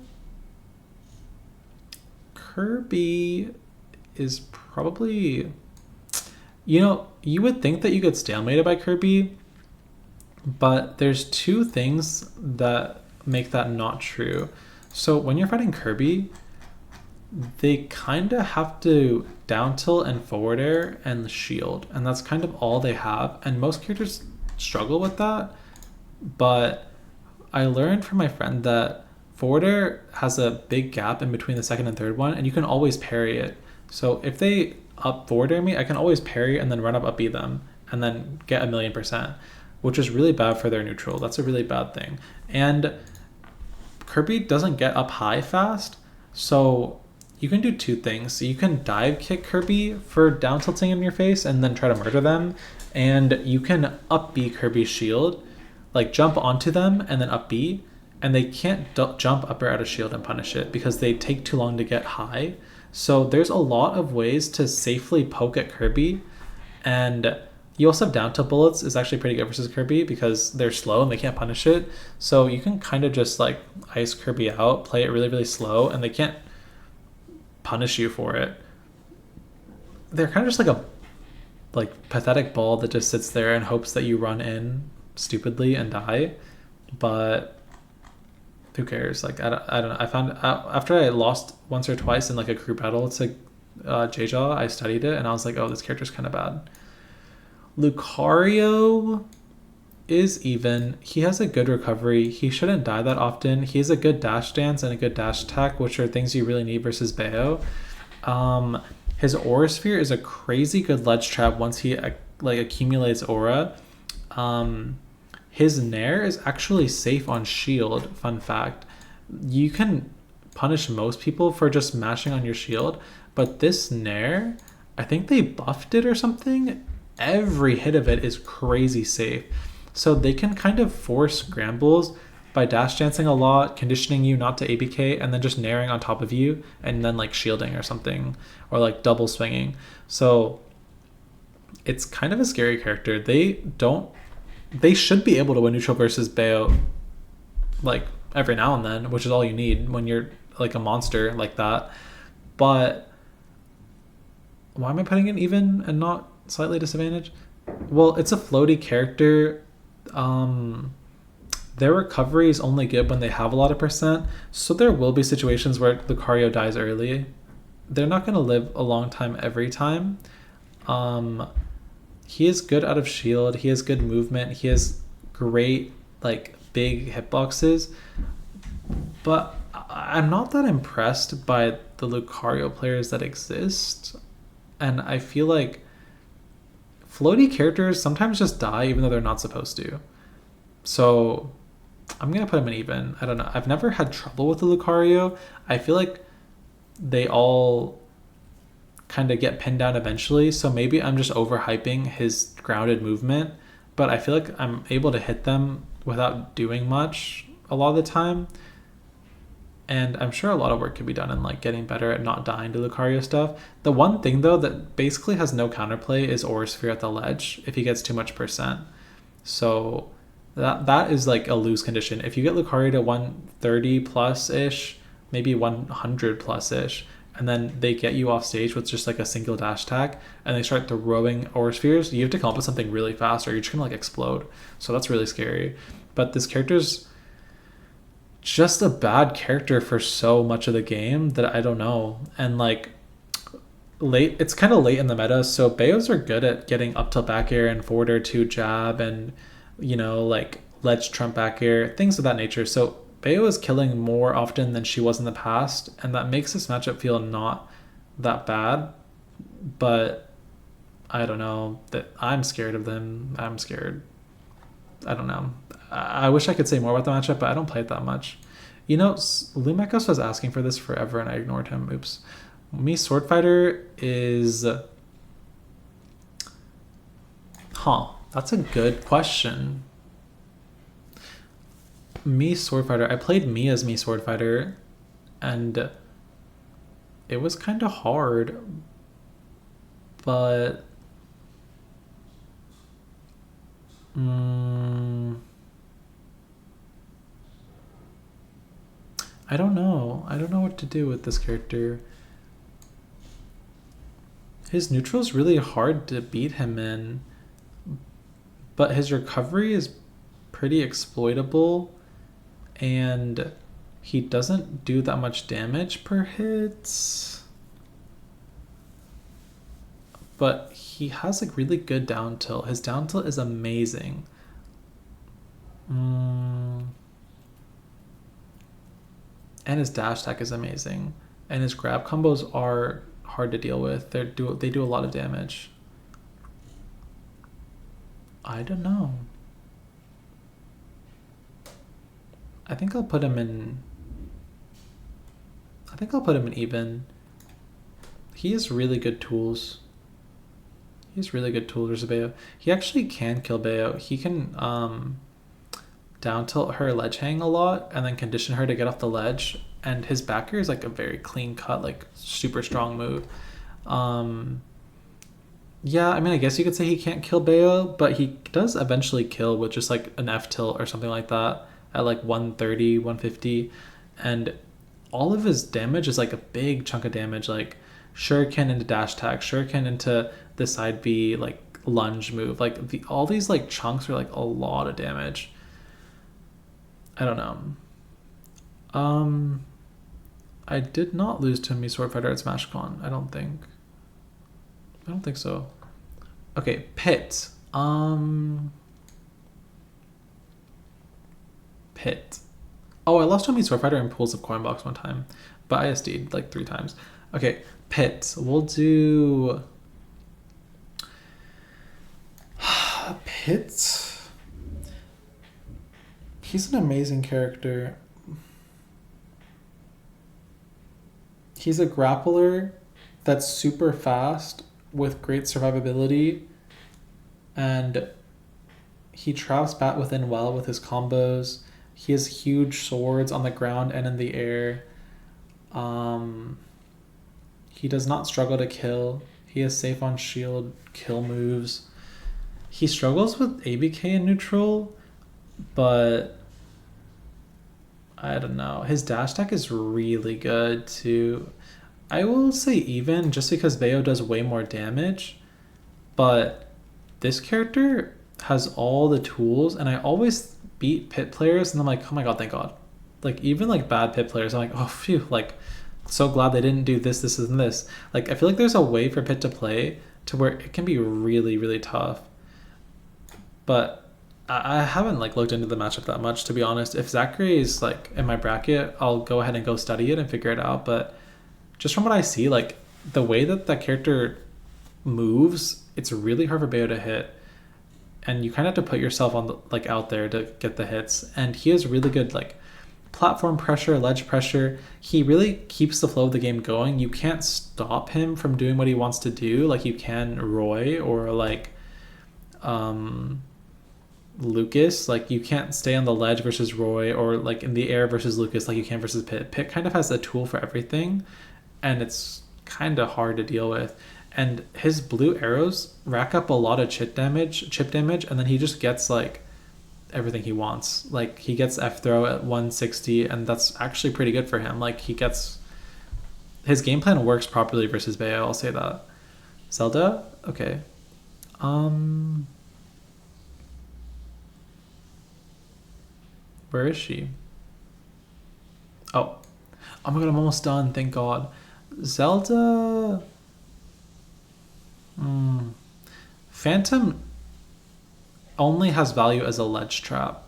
Speaker 2: is probably, you would think that you get stalemated by Kirby, but there's two things that make that not true. So when you're fighting Kirby, they kind of have to down tilt and forward air and shield, and that's kind of all they have, and most characters struggle with that. But I learned from my friend that forward air has a big gap in between the second and third one, and you can always parry it. So if they up forward air me, I can always parry and then run up B them and then get 1,000,000%, which is really bad for their neutral. That's a really bad thing. And Kirby doesn't get up high fast, so you can do two things. So you can dive kick Kirby for down tilting in your face and then try to murder them, and you can up B Kirby's shield, like jump onto them and then up B, and they can't jump up or out of shield and punish it because they take too long to get high. So there's a lot of ways to safely poke at Kirby, and you also have down tilt bullets is actually pretty good versus Kirby because they're slow and they can't punish it. So you can kind of just like ice Kirby out, play it really, really slow, and they can't punish you for it. They're kind of just like a pathetic ball that just sits there and hopes that you run in stupidly and die. But who cares? Like I don't know. I found after I lost once or twice in like a group battle to J-Jaw, I studied it and I was like, oh, this character's kind of bad. Lucario is even. He has a good recovery. He shouldn't die that often. He has a good dash dance and a good dash attack, which are things you really need versus Bayo. His Aura Sphere is a crazy good ledge trap once he accumulates aura. His Nair is actually safe on shield, fun fact. You can punish most people for just mashing on your shield, but this Nair, I think they buffed it or something. Every hit of it is crazy safe. So they can kind of force scrambles by dash dancing a lot, conditioning you not to ABK, and then just nairing on top of you, and then like shielding or something, or like double swinging. So it's kind of a scary character. They should be able to win neutral versus Bayo like every now and then, which is all you need when you're like a monster like that. But why am I putting it even and not slightly disadvantaged? Well, it's a floaty character. Their recovery is only good when they have a lot of percent, so there will be situations where Lucario dies early. They're not going to live a long time every time. He is good out of shield. He has good movement. He has great like big hitboxes, but I'm not that impressed by the Lucario players that exist, and I feel like floaty characters sometimes just die even though they're not supposed to. So I'm going to put him in even. I don't know. I've never had trouble with the Lucario. I feel like they all kind of get pinned down eventually. So maybe I'm just overhyping his grounded movement, but I feel like I'm able to hit them without doing much a lot of the time. And I'm sure a lot of work could be done in like getting better at not dying to Lucario stuff. The one thing though that basically has no counterplay is Aura Sphere at the ledge if he gets too much percent. So that is like a lose condition. If you get Lucario to 130 plus ish, maybe 100 plus ish, and then they get you off stage with just like a single dash attack and they start throwing Aura Spheres, you have to come up with something really fast or you're just gonna like explode. So that's really scary. But this character's just a bad character for so much of the game that I don't know. And like it's kind of late in the meta, so Bayos are good at getting up tilt back air and forward air 2 jab and like ledge trump back air, things of that nature. So Bayo is killing more often than she was in the past, and that makes this matchup feel not that bad. But I don't know, that I'm scared of them. I'm scared. I don't know. I wish I could say more about the matchup, but I don't play it that much. You know, Lumekos was asking for this forever and I ignored him. Oops. Mii Sword Fighter is... Huh. That's a good question. Mii Sword Fighter. I played Mii as Mii Sword Fighter, and it was kind of hard, but I don't know. I don't know what to do with this character. His neutral is really hard to beat him in, but his recovery is pretty exploitable, and he doesn't do that much damage per hit. But he has like really good down tilt. His down tilt is amazing. And his dash attack is amazing. And his grab combos are hard to deal with. They do a lot of damage. I don't know. I think I'll put him in even. He has really good tools. Versus Bayo. He actually can kill Bayo. He can down tilt her ledge hang a lot and then condition her to get off the ledge, and his backer is like a very clean cut, like super strong move. Yeah, I mean, I guess you could say he can't kill Bayo, but he does eventually kill with just like an F tilt or something like that at like 130, 150, and all of his damage is like a big chunk of damage, like shuriken into dash attack, shuriken into the side B like lunge move, like all these like chunks are like a lot of damage. I don't know. I did not lose to Mii Sword Fighter at SmashCon. I don't think so. Okay, Pit. Pit. Oh, I lost to Mii Sword Fighter in pools of coin box one time, but I SD'd like 3 times. Okay, Pit. We'll do Pit. He's an amazing character. He's a grappler that's super fast with great survivability, and he traps bat within well with his combos. He has huge swords on the ground and in the air. He does not struggle to kill. He has safe on shield kill moves. He struggles with ABK in neutral, but I don't know. His dash attack is really good too. I will say even just because Bayo does way more damage, but this character has all the tools, and I always beat Pit players and I'm like, oh my god, thank god. Like even like bad Pit players, I'm like, oh phew, like so glad they didn't do this and this. Like I feel like there's a way for Pit to play to where it can be really, really tough. But I haven't like looked into the matchup that much, to be honest. If Zachary is like in my bracket, I'll go ahead and go study it and figure it out. But just from what I see, like the way that character moves, it's really hard for Bayo to hit, and you kind of have to put yourself on the, like out there to get the hits. And he has really good like platform pressure, ledge pressure. He really keeps the flow of the game going. You can't stop him from doing what he wants to do, like you can Roy or like Lucas. Like you can't stay on the ledge versus Roy, or like in the air versus Lucas like you can versus Pit. Pit kind of has a tool for everything, and it's kind of hard to deal with. And his blue arrows rack up a lot of chip damage, and then he just gets like everything he wants. Like he gets F throw at 160, and that's actually pretty good for him. Like his game plan works properly versus Bayo, I'll say that. Zelda? Okay. Where is she? Oh my god, I'm almost done, thank god. Zelda... Phantom only has value as a ledge trap,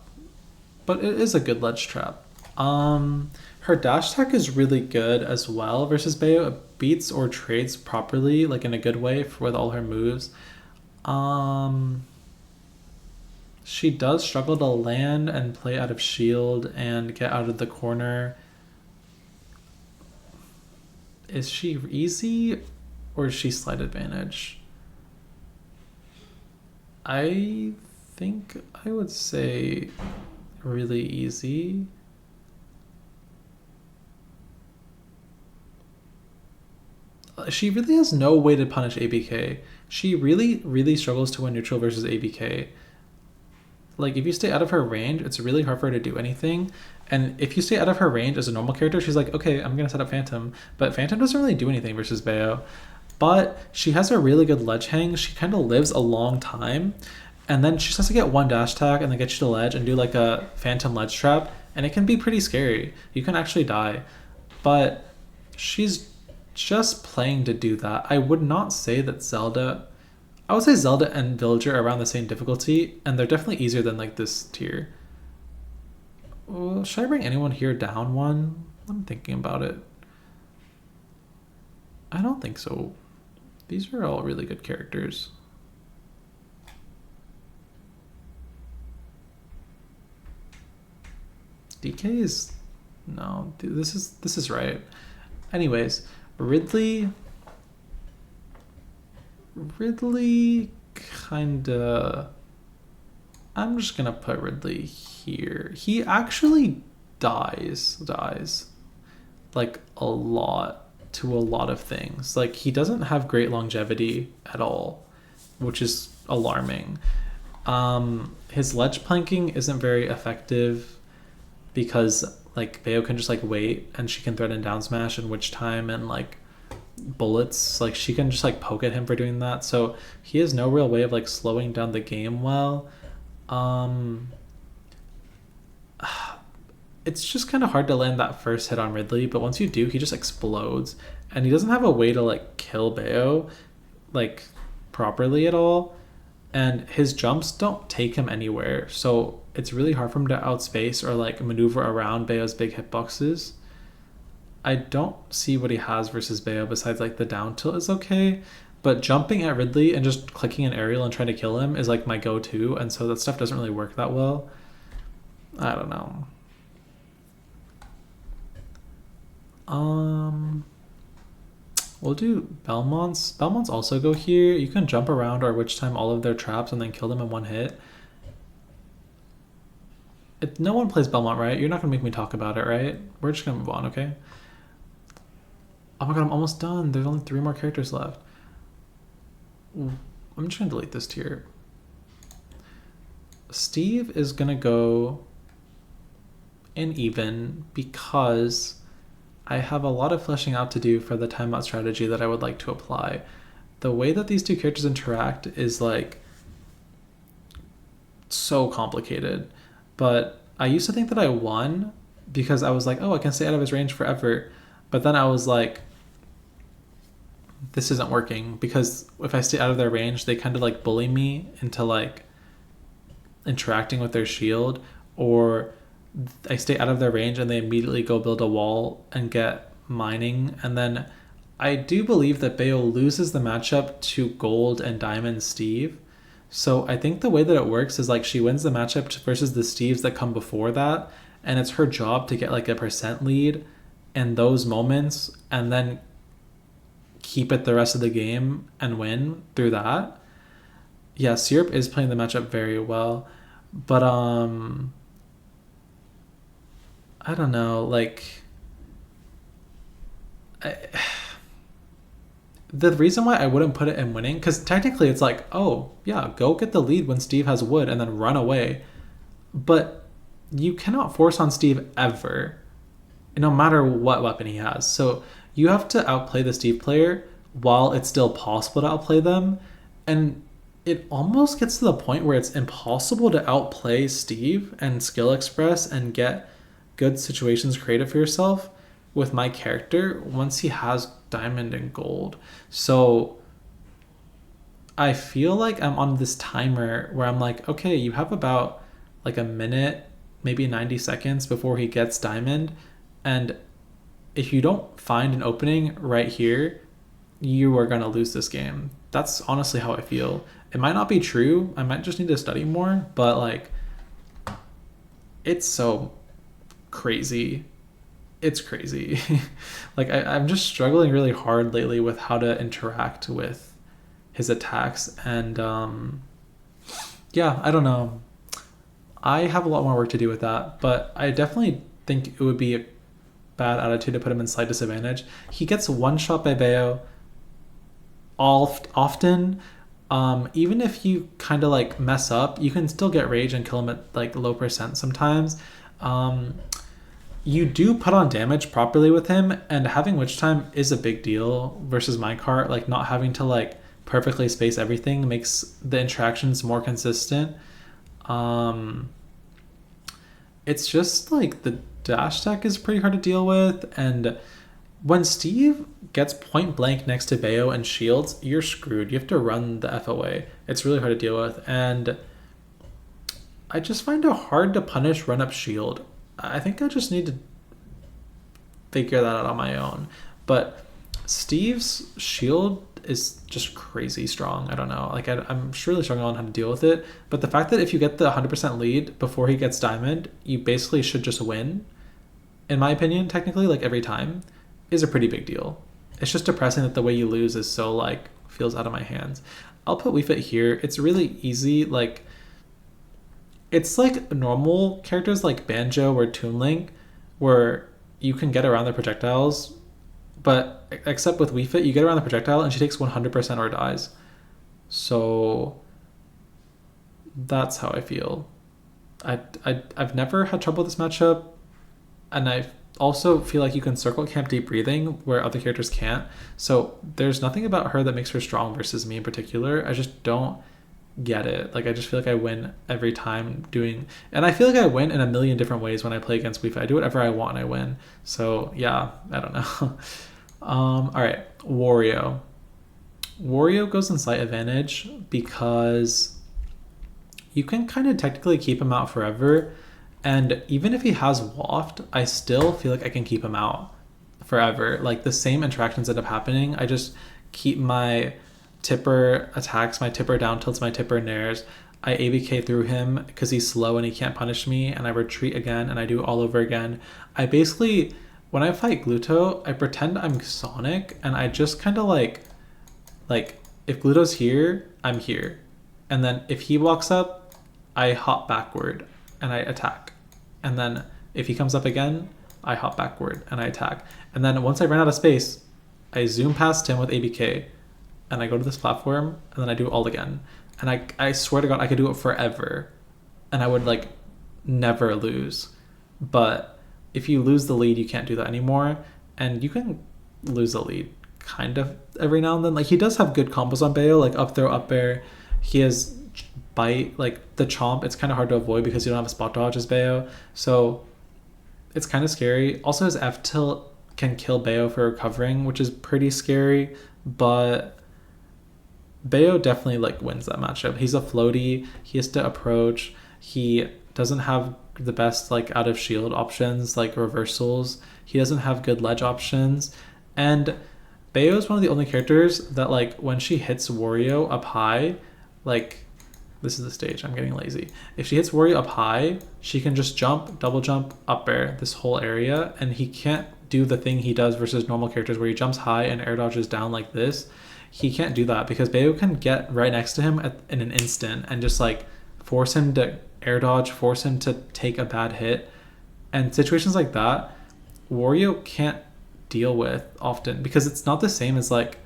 Speaker 2: but it is a good ledge trap. Her dash attack is really good as well versus Bayo. It beats or trades properly, like in a good way with all her moves. She does struggle to land and play out of shield and get out of the corner. Is she easy or is she slight advantage? I think I would say really easy. She really has no way to punish ABK. She really, really struggles to win neutral versus ABK. Like, if you stay out of her range, it's really hard for her to do anything. And if you stay out of her range as a normal character, she's like, okay, I'm going to set up Phantom. But Phantom doesn't really do anything versus Bayo. But she has a really good ledge hang. She kind of lives a long time. And then she just has to get one dash attack and then get you to ledge and do like a Phantom ledge trap. And it can be pretty scary. You can actually die. But she's just playing to do that. I would not say that Zelda... I would say Zelda and Villager are around the same difficulty, and they're definitely easier than like this tier. Well, should I bring anyone here down one? I'm thinking about it. I don't think so. These are all really good characters. DK is... No, this is right. Anyways, Ridley kinda... I'm just gonna put Ridley here. He actually dies like a lot to a lot of things. Like, he doesn't have great longevity at all, which is alarming. His ledge planking isn't very effective because like Bayo can just like wait and she can threaten down smash in witch time and like bullets. Like, she can just like poke at him for doing that, so he has no real way of like slowing down the game well. It's just kind of hard to land that first hit on Ridley, but once you do, he just explodes, and he doesn't have a way to like kill Bayo like properly at all, and his jumps don't take him anywhere, so it's really hard for him to outspace or like maneuver around Bayo's big hitboxes. I don't see what he has versus Bayo besides like the down tilt is okay, but jumping at Ridley and just clicking an aerial and trying to kill him is like my go-to, and so that stuff doesn't really work that well. I don't know. We'll do Belmont's. Belmont's also go here. You can jump around or witch time all of their traps and then kill them in one hit. If no one plays Belmont, right? You're not gonna make me talk about it, right? We're just gonna move on, okay? Oh my god, I'm almost done. There's only 3 more characters left. I'm just gonna delete this tier. Steve is gonna go in even because I have a lot of fleshing out to do for the timeout strategy that I would like to apply. The way that these two characters interact is like so complicated, but I used to think that I won because I was like, oh, I can stay out of his range forever. But then I was like, this isn't working, because if I stay out of their range, they kind of like bully me into like interacting with their shield, or I stay out of their range and they immediately go build a wall and get mining. And then I do believe that Bayo loses the matchup to Gold and Diamond Steve. So I think the way that it works is like she wins the matchup versus the Steves that come before that, and it's her job to get like a percent lead in those moments and then keep it the rest of the game and win through that. Yeah, Syrup is playing the matchup very well, but I don't know, like the reason why I wouldn't put it in winning, because technically it's like, oh yeah, go get the lead when Steve has wood and then run away, but you cannot force on Steve ever, no matter what weapon he has. So you have to outplay the Steve player while it's still possible to outplay them, and it almost gets to the point where it's impossible to outplay Steve and skill express and get good situations created for yourself with my character once he has Diamond and Gold. So I feel like I'm on this timer where I'm like, okay, you have about like a minute, maybe 90 seconds before he gets Diamond, and if you don't find an opening right here, you are going to lose this game. That's honestly how I feel. It might not be true. I might just need to study more, but like it's so crazy. It's crazy. Like I'm just struggling really hard lately with how to interact with his attacks, and yeah, I don't know. I have a lot more work to do with that, but I definitely think it would be a bad attitude to put him in slight disadvantage. He gets one shot by Bayo often. Even if you kind of like mess up, you can still get rage and kill him at like low percent sometimes. You do put on damage properly with him, and having witch time is a big deal versus minecart. Like not having to like perfectly space everything makes the interactions more consistent. It's just like the dash tech is pretty hard to deal with, and when Steve gets point blank next to Bayo and shields, you're screwed. You have to run the F away. It's really hard to deal with, and I just find it hard to punish run up shield. I think I just need to figure that out on my own. But Steve's shield is just crazy strong. I don't know. Like I'm really struggling on how to deal with it. But the fact that if you get the 100% lead before he gets diamond, you basically should just win, in my opinion, technically, like every time, is a pretty big deal. It's just depressing that the way you lose is so like feels out of my hands. I'll put Wii Fit here. It's really easy. Like it's like normal characters like Banjo or Toon Link, where you can get around the projectiles, but except with Wii Fit, you get around the projectile and she takes 100% or dies. So that's how I feel. I've never had trouble with this matchup, and I also feel like you can circle camp deep breathing where other characters can't. So there's nothing about her that makes her strong versus me in particular. I just don't get it. Like I just feel like I win every time doing, and I feel like I win in a million different ways when I play against Wii Fit. I do whatever I want and I win. So yeah, I don't know. All right, Wario goes in slight advantage because you can kind of technically keep him out forever, and even if he has waft, I still feel like I can keep him out forever. Like the same interactions end up happening. I just keep my tipper attacks, my tipper down tilts, my tipper nairs. I ABK through him because he's slow and he can't punish me, and I retreat again and I do it all over again. I basically, when I fight Gluto, I pretend I'm Sonic, and I just kind of like if Gluto's here, I'm here. And then if he walks up, I hop backward and I attack. And then if he comes up again, I hop backward and I attack. And then once I run out of space, I zoom past him with ABK and I go to this platform and then I do it all again. And I swear to God, I could do it forever and I would like never lose. But if you lose the lead, you can't do that anymore. And you can lose the lead kind of every now and then. Like he does have good combos on Bayo, like up throw, up air. He has bite, like the chomp. It's kind of hard to avoid because you don't have a spot dodge as Bayo. So it's kind of scary. Also his F tilt can kill Bayo for recovering, which is pretty scary. But Bayo definitely like wins that matchup. He's a floaty. He has to approach. He doesn't have the best like out of shield options like reversals. He doesn't have good ledge options. And Bayo is one of the only characters that like when she hits Wario up high, like this is the stage, I'm getting lazy. If she hits Wario up high, she can just jump, double jump, up air this whole area, and he can't do the thing he does versus normal characters where he jumps high and air dodges down like this. He can't do that because Bayo can get right next to him in an instant and just like force him to air dodge, force him to take a bad hit. And situations like that, Wario can't deal with often because it's not the same as like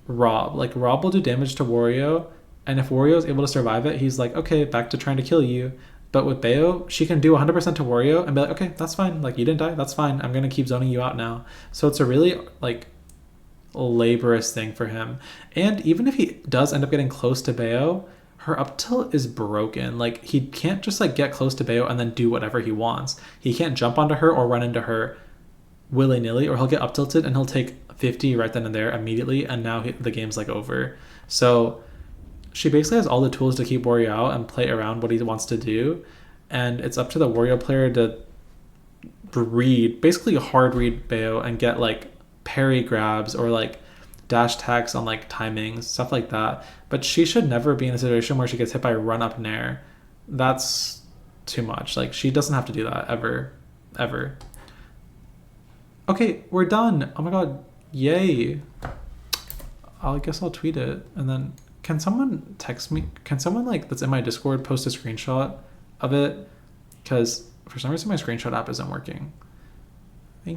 Speaker 2: R.O.B. Like R.O.B will do damage to Wario, and if Wario is able to survive it, he's like, okay, back to trying to kill you. But with Bayo, she can do 100% to Wario and be like, okay, that's fine. Like you didn't die, that's fine. I'm gonna keep zoning you out now. So it's a really like laborious thing for him. And even if he does end up getting close to Bayo, her up tilt is broken. Like he can't just like get close to Bayo and then do whatever he wants. He can't jump onto her or run into her willy-nilly, or he'll get up tilted and he'll take 50 right then and there immediately, and now the game's like over. So she basically has all the tools to keep Wario out and play around what he wants to do, and it's up to the Wario player to basically hard read Bayo and get like parry grabs or like dash attacks on like timings, stuff like that. But she should never be in a situation where she gets hit by run up nair. That's too much. Like, she doesn't have to do that ever. Okay, we're done. Oh my god, yay. I guess I'll tweet it. And then can someone text me? Can someone like that's in my Discord post a screenshot of it? Because for some reason my screenshot app isn't working.